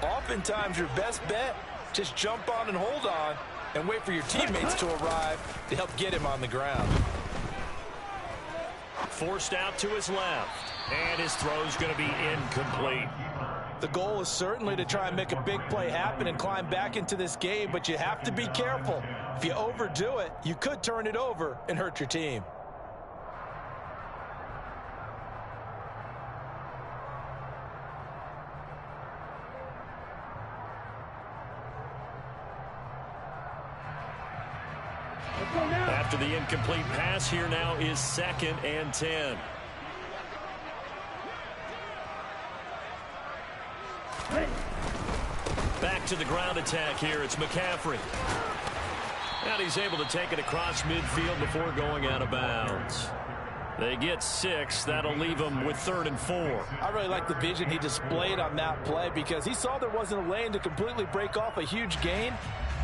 Oftentimes, your best bet, just jump on and hold on and wait for your teammates to arrive to help get him on the ground. Forced out to his left, and his throw's going to be incomplete. The goal is certainly to try and make a big play happen and climb back into this game, but you have to be careful. If you overdo it, you could turn it over and hurt your team. After the incomplete pass, here now is 2nd and 10. Back to the ground attack here. It's McCaffrey. And he's able to take it across midfield before going out of bounds. They get 6. That'll leave them with 3rd and 4. I really like the vision he displayed on that play, because he saw there wasn't a lane to completely break off a huge gain.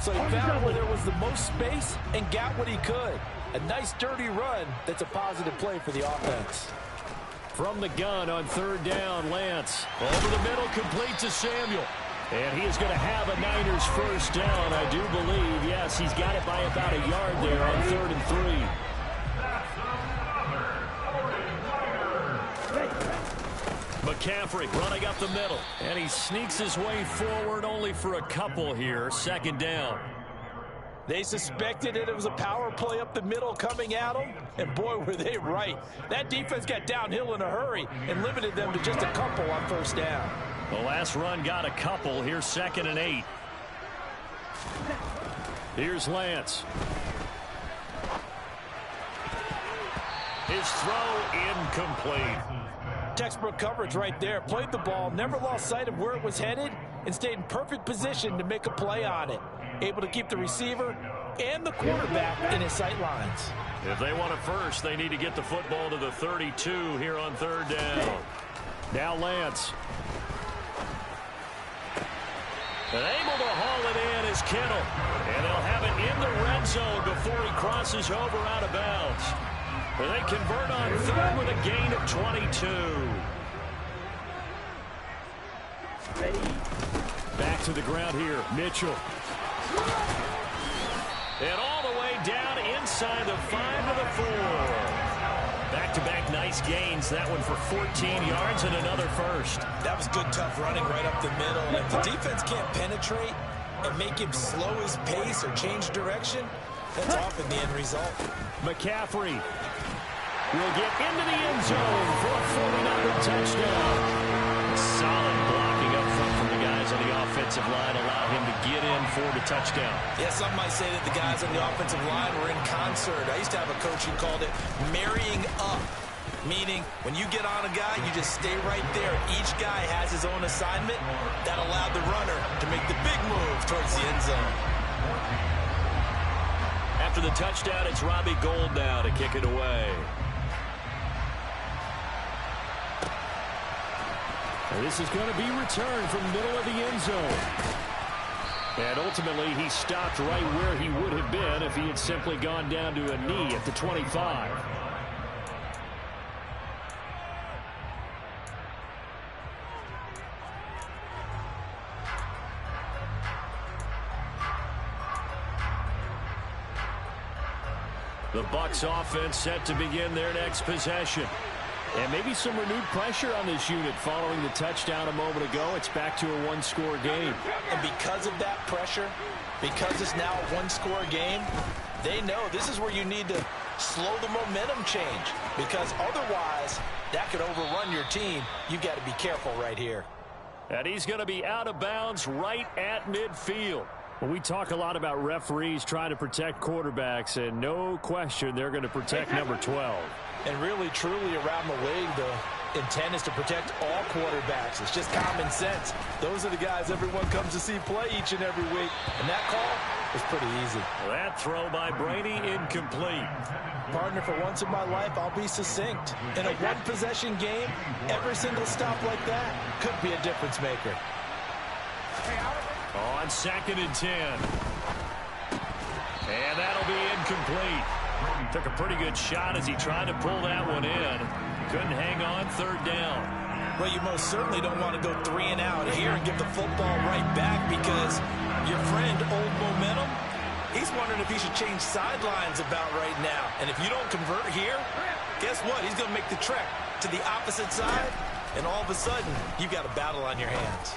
So he found where there was the most space and got what he could. A nice dirty run that's a positive play for the offense. From the gun on 3rd down, Lance. Over the middle, complete to Samuel. And he is going to have a Niners 1st down, I do believe. Yes, he's got it by about a yard there on 3rd and 3. McCaffrey running up the middle. And he sneaks his way forward only for a couple here. 2nd down. They suspected it was a power play up the middle coming at them, and boy, were they right. That defense got downhill in a hurry and limited them to just a couple on 1st down. The last run got a couple. Here's 2nd and 8. Here's Lance. His throw incomplete. Textbook coverage right there. Played the ball, never lost sight of where it was headed, and stayed in perfect position to make a play on it. Able to keep the receiver and the quarterback in his sight lines. If they want a first, they need to get the football to the 32 here on 3rd down. Now Lance. And able to haul it in is Kittle. And they'll have it in the red zone before he crosses over out of bounds. And they convert on 3rd with a gain of 22. Ready? Back to the ground here, Mitchell. And all the way down inside the 5 to the 4. Back-to-back nice gains. That one for 14 yards and another 1st. That was good, tough running right up the middle. And if the defense can't penetrate and make him slow his pace or change direction, that's often the end result. McCaffrey will get into the end zone for a 49er touchdown. Solid blocking up front from the guys on the offensive line allowed him to get in for the touchdown. Yeah, some might say that the guys on the offensive line were in concert. I used to have a coach who called it marrying up, meaning when you get on a guy, you just stay right there. Each guy has his own assignment. That allowed the runner to make the big move towards the end zone. After the touchdown, it's Robbie Gould now to kick it away. And this is going to be returned from the middle of the end zone. And ultimately, he stopped right where he would have been if he had simply gone down to a knee at the 25. The Bucs offense set to begin their next possession. And maybe some renewed pressure on this unit following the touchdown a moment ago. It's back to a one-score game. And because of that pressure, because it's now a one-score game, they know this is where you need to slow the momentum change. Because otherwise, that could overrun your team. You've got to be careful right here. And he's going to be out of bounds right at midfield. Well, we talk a lot about referees trying to protect quarterbacks, and no question they're going to protect number 12. And really, truly, around the league, the intent is to protect all quarterbacks. It's just common sense. Those are the guys everyone comes to see play each and every week. And that call was pretty easy. That throw by Brady incomplete. Partner, for once in my life, I'll be succinct. In a one-possession game, every single stop like that could be a difference maker. On 2nd and 10. And that'll be incomplete. Took a pretty good shot as he tried to pull that one in. Couldn't hang on 3rd down. Well, you most certainly don't want to go 3 and out here and give the football right back because your friend, Old Momentum, he's wondering if he should change sidelines about right now. And if you don't convert here, guess what? He's going to make the trek to the opposite side, and all of a sudden, you've got a battle on your hands.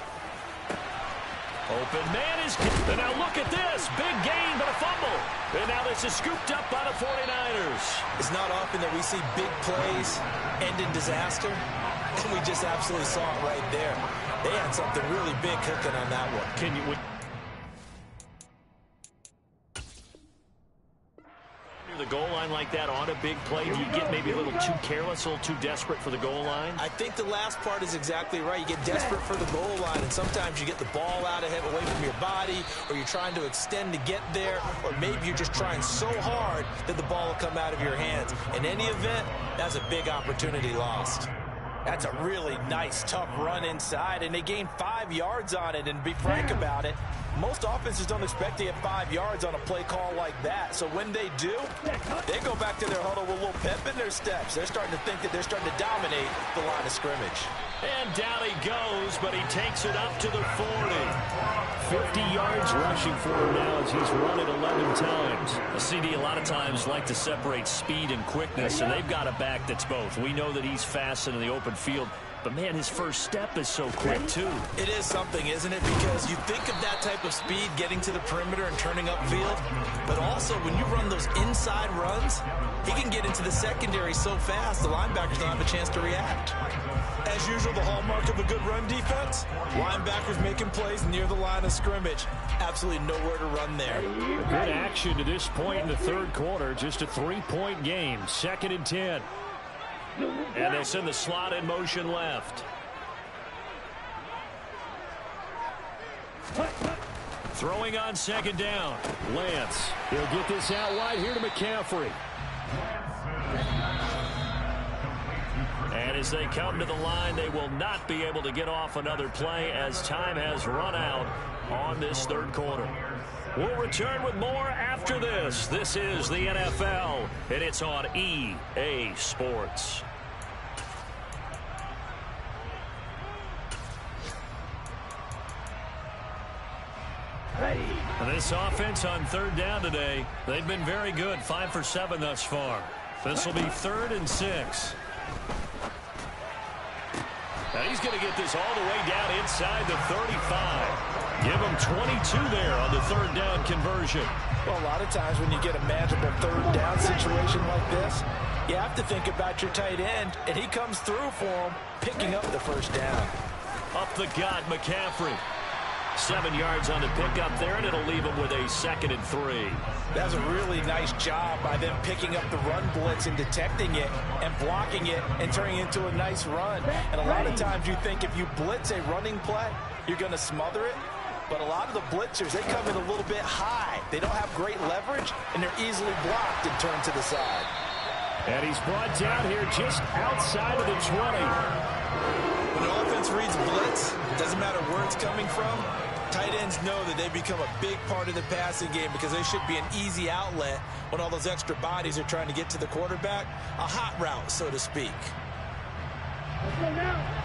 Open man is... And now look at this. Big gain, but a fumble. And now this is scooped up by the 49ers. It's not often that we see big plays end in disaster. And we just absolutely saw it right there. They had something really big cooking on that one. Can you... The goal line like that on a big play, do you get maybe a little too careless, a little too desperate for the goal line? I think the last part is exactly right. You get desperate for the goal line, and sometimes you get the ball out of it away from your body, or you're trying to extend to get there, or maybe you're just trying so hard that the ball will come out of your hands. In any event, that's a big opportunity lost. That's a really nice, tough run inside, and they gained 5 yards on it, and to be frank about it, most offenses don't expect to get 5 yards on a play call like that. So when they do, they go back to their huddle with a little pep in their steps. They're starting to think that they're starting to dominate the line of scrimmage. And down he goes, but he takes it up to the 40. 50 yards rushing for him now as he's run it 11 times. A CD a lot of times like to separate speed and quickness, and they've got a back that's both. We know that he's fast in the open field, but man, his first step is so quick too. It is something, isn't it? Because you think of that type of speed getting to the perimeter and turning upfield, but also when you run those inside runs, he can get into the secondary so fast the linebackers don't have a chance to react. As usual, the hallmark of a good run defense, linebackers making plays near the line of scrimmage. Absolutely nowhere to run there. Good action to this point in the 3rd quarter. Just a 3-point game. 2nd and 10. And they'll send the slot in motion left. Throwing on 2nd down. Lance. He'll get this out wide here to McCaffrey. And as they come to the line, they will not be able to get off another play as time has run out on this 3rd quarter. We'll return with more after this. This is the NFL, and it's on EA Sports. This offense on 3rd down today, they've been very good, 5 for 7 thus far. This will be 3rd and 6. And he's going to get this all the way down inside the 35. Give him 22 there on the 3rd down conversion. Well, a lot of times when you get a manageable 3rd down situation like this, you have to think about your tight end, and he comes through for him, picking up the 1st down. Up the gut, McCaffrey. 7 yards on the pickup there, and it'll leave him with a 2nd and 3. That's a really nice job by them picking up the run blitz and detecting it and blocking it and turning it into a nice run. And a lot of times you think if you blitz a running play, you're going to smother it. but a lot of the blitzers, they come in a little bit high. They don't have great leverage, and they're easily blocked and turned to the side. And he's brought down here just outside of the 20. When an offense reads blitz, it doesn't matter where it's coming from, tight ends know that they become a big part of the passing game because they should be an easy outlet when all those extra bodies are trying to get to the quarterback. A hot route, so to speak. Let's go now.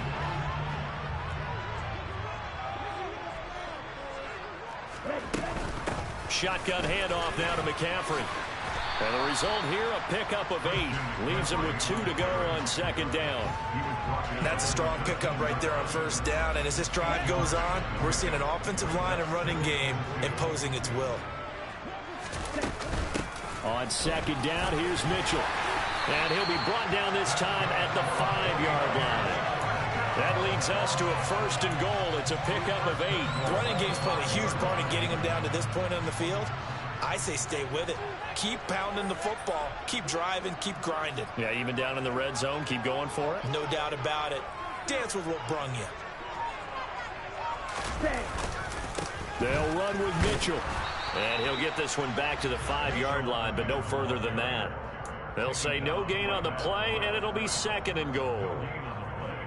Shotgun handoff now to McCaffrey. And the result here, a pickup of 8. Leaves him with 2 to go on second down. That's a strong pickup right there on first down. And as this drive goes on, we're seeing an offensive line and running game imposing its will. On second down, here's Mitchell. And he'll be brought down this time at the 5-yard line. That leads us to a first and goal. It's a pickup of 8. The running game's played a huge part in getting him down to this point on the field. I say stay with it. Keep pounding the football. Keep driving. Keep grinding. Yeah, even down in the red zone, keep going for it. No doubt about it. Dance with what brung you. They'll run with Mitchell. And he'll get this one back to the 5-yard line, but no further than that. They'll say no gain on the play, and it'll be second and goal.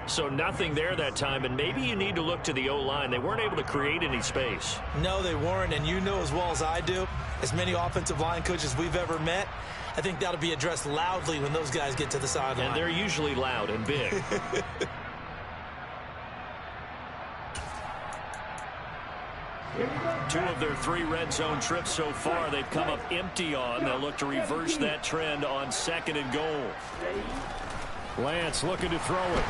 So nothing there that time, and maybe you need to look to the O-line. They weren't able to create any space. No, they weren't, and you know as well as I do, as many offensive line coaches we've ever met, I think that'll be addressed loudly when those guys get to the sideline. And they're usually loud and big. 2 of their 3 red zone trips so far, they've come up empty on. They'll look to reverse that trend on second and goal. Lance looking to throw it.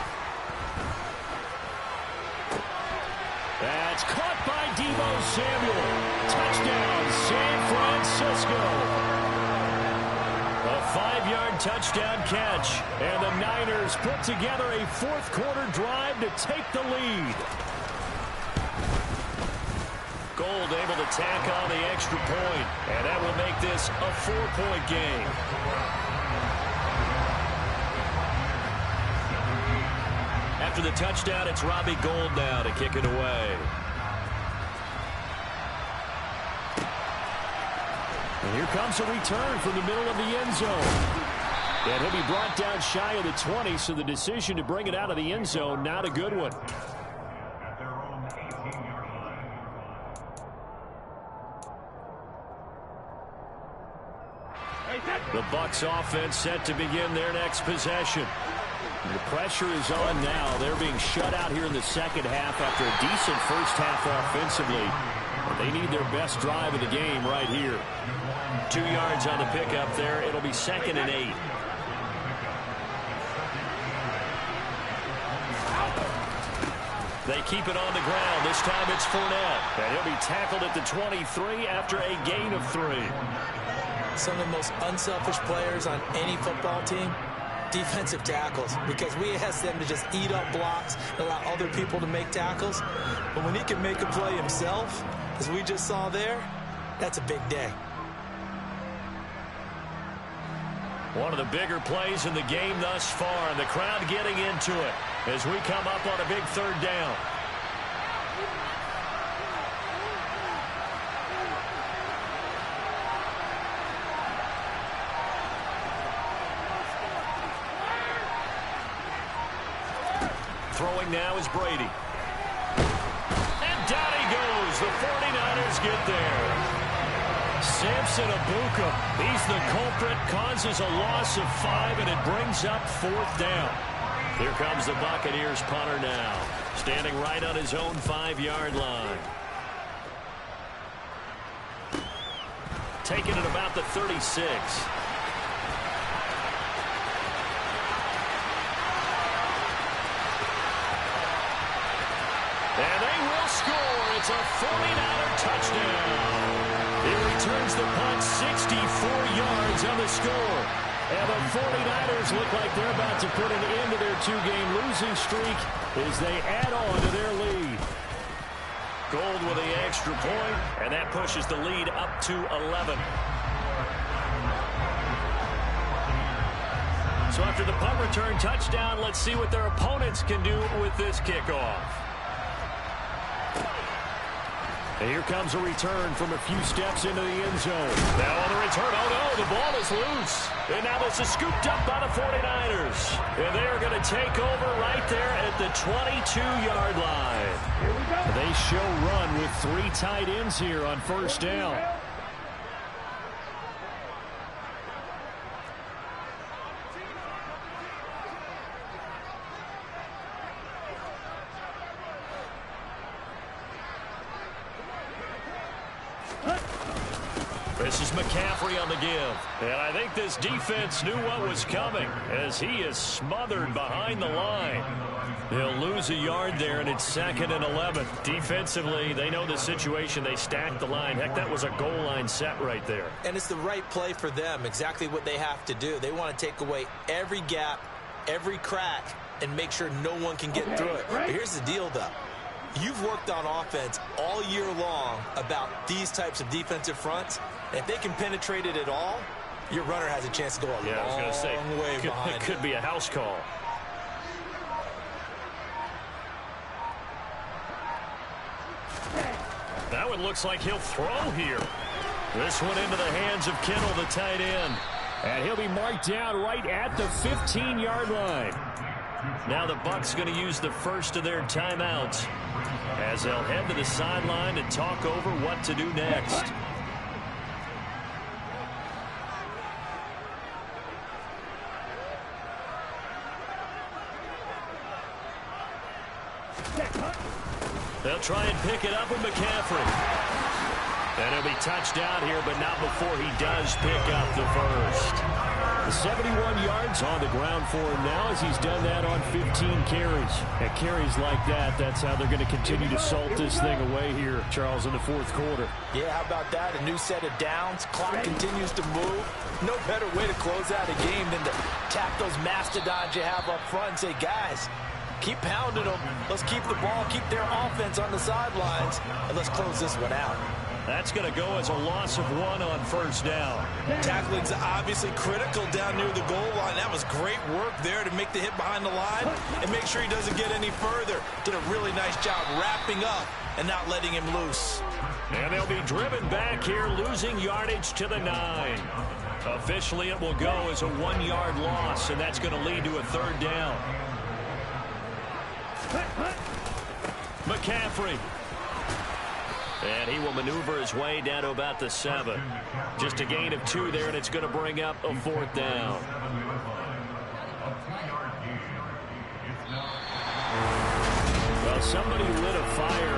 That's caught by Deebo Samuel. Touchdown, San Francisco. A 5-yard touchdown catch. And the Niners put together a fourth-quarter drive to take the lead. Gold able to tack on the extra point. And that will make this a 4-point game. After the touchdown, it's Robbie Gould now to kick it away. And here comes a return from the middle of the end zone. And he'll be brought down shy of the 20, so the decision to bring it out of the end zone, not a good one. The Bucs offense set to begin their next possession. The pressure is on now. They're being shut out here in the second half after a decent first half offensively. They need their best drive of the game right here. 2 yards on the pickup there. It'll be second and 8. They keep it on the ground. This time it's Fournette. And he'll be tackled at the 23 after a gain of 3. Some of the most unselfish players on any football team, defensive tackles, because we ask them to just eat up blocks and allow other people to make tackles. But when he can make a play himself, as we just saw there, that's a big day. One of the bigger plays in the game thus far, and the crowd getting into it as we come up on a big third down. Throwing now is Brady. And down he goes. The 49ers get there. Samson Abuka, he's the culprit, causes a loss of 5, and it brings up 4th down. Here comes the Buccaneers punter now, standing right on his own 5-yard line. Taking it about the 36. And they will score. It's a 49er touchdown. He returns the punt 64 yards on the score. And the 49ers look like they're about to put an end to their 2-game losing streak as they add on to their lead. Gould with the extra point, and that pushes the lead up to 11. So after the punt return touchdown, let's see what their opponents can do with this kickoff. And here comes a return from a few steps into the end zone. Now on the return, oh no, the ball is loose. And now this is scooped up by the 49ers. And they are going to take over right there at the 22-yard line. Here we go. They show run with 3 tight ends here on first down. This is McCaffrey on the give. And I think this defense knew what was coming as he is smothered behind the line. They'll lose a yard there, and it's 2nd and 11. Defensively, they know the situation. They stacked the line. Heck, that was a goal line set right there. And it's the right play for them, exactly what they have to do. They want to take away every gap, every crack, and make sure no one can get through it. But here's the deal, though. You've worked on offense all year long about these types of defensive fronts. If they can penetrate it at all, your runner has a chance to go a long way behind. It could be a house call. That one looks like he'll throw here. This one into the hands of Kittle, the tight end. And he'll be marked down right at the 15-yard line. Now the Bucs going to use the first of their timeouts as they'll head to the sideline to talk over what to do next. They'll try and pick it up with McCaffrey. And he'll be touched down here, but not before he does pick up the first. 71 yards on the ground for him now as he's done that on 15 carries. And carries like that, that's how they're going to continue to salt this thing away here, Charles, in the fourth quarter. Yeah, how about that? A new set of downs. Clock continues to move. No better way to close out a game than to tap those mastodons you have up front and say, guys, keep pounding them. Let's keep the ball, keep their offense on the sidelines, and let's close this one out. That's going to go as a loss of 1 on first down. Tackling's obviously critical down near the goal line. That was great work there to make the hit behind the line and make sure he doesn't get any further. Did a really nice job wrapping up and not letting him loose. And they'll be driven back here, losing yardage to the 9. Officially, it will go as a 1-yard loss, and that's going to lead to a third down. McCaffrey. And he will maneuver his way down to about the 7. Just a gain of 2 there, and it's going to bring up a 4th down. Well, somebody lit a fire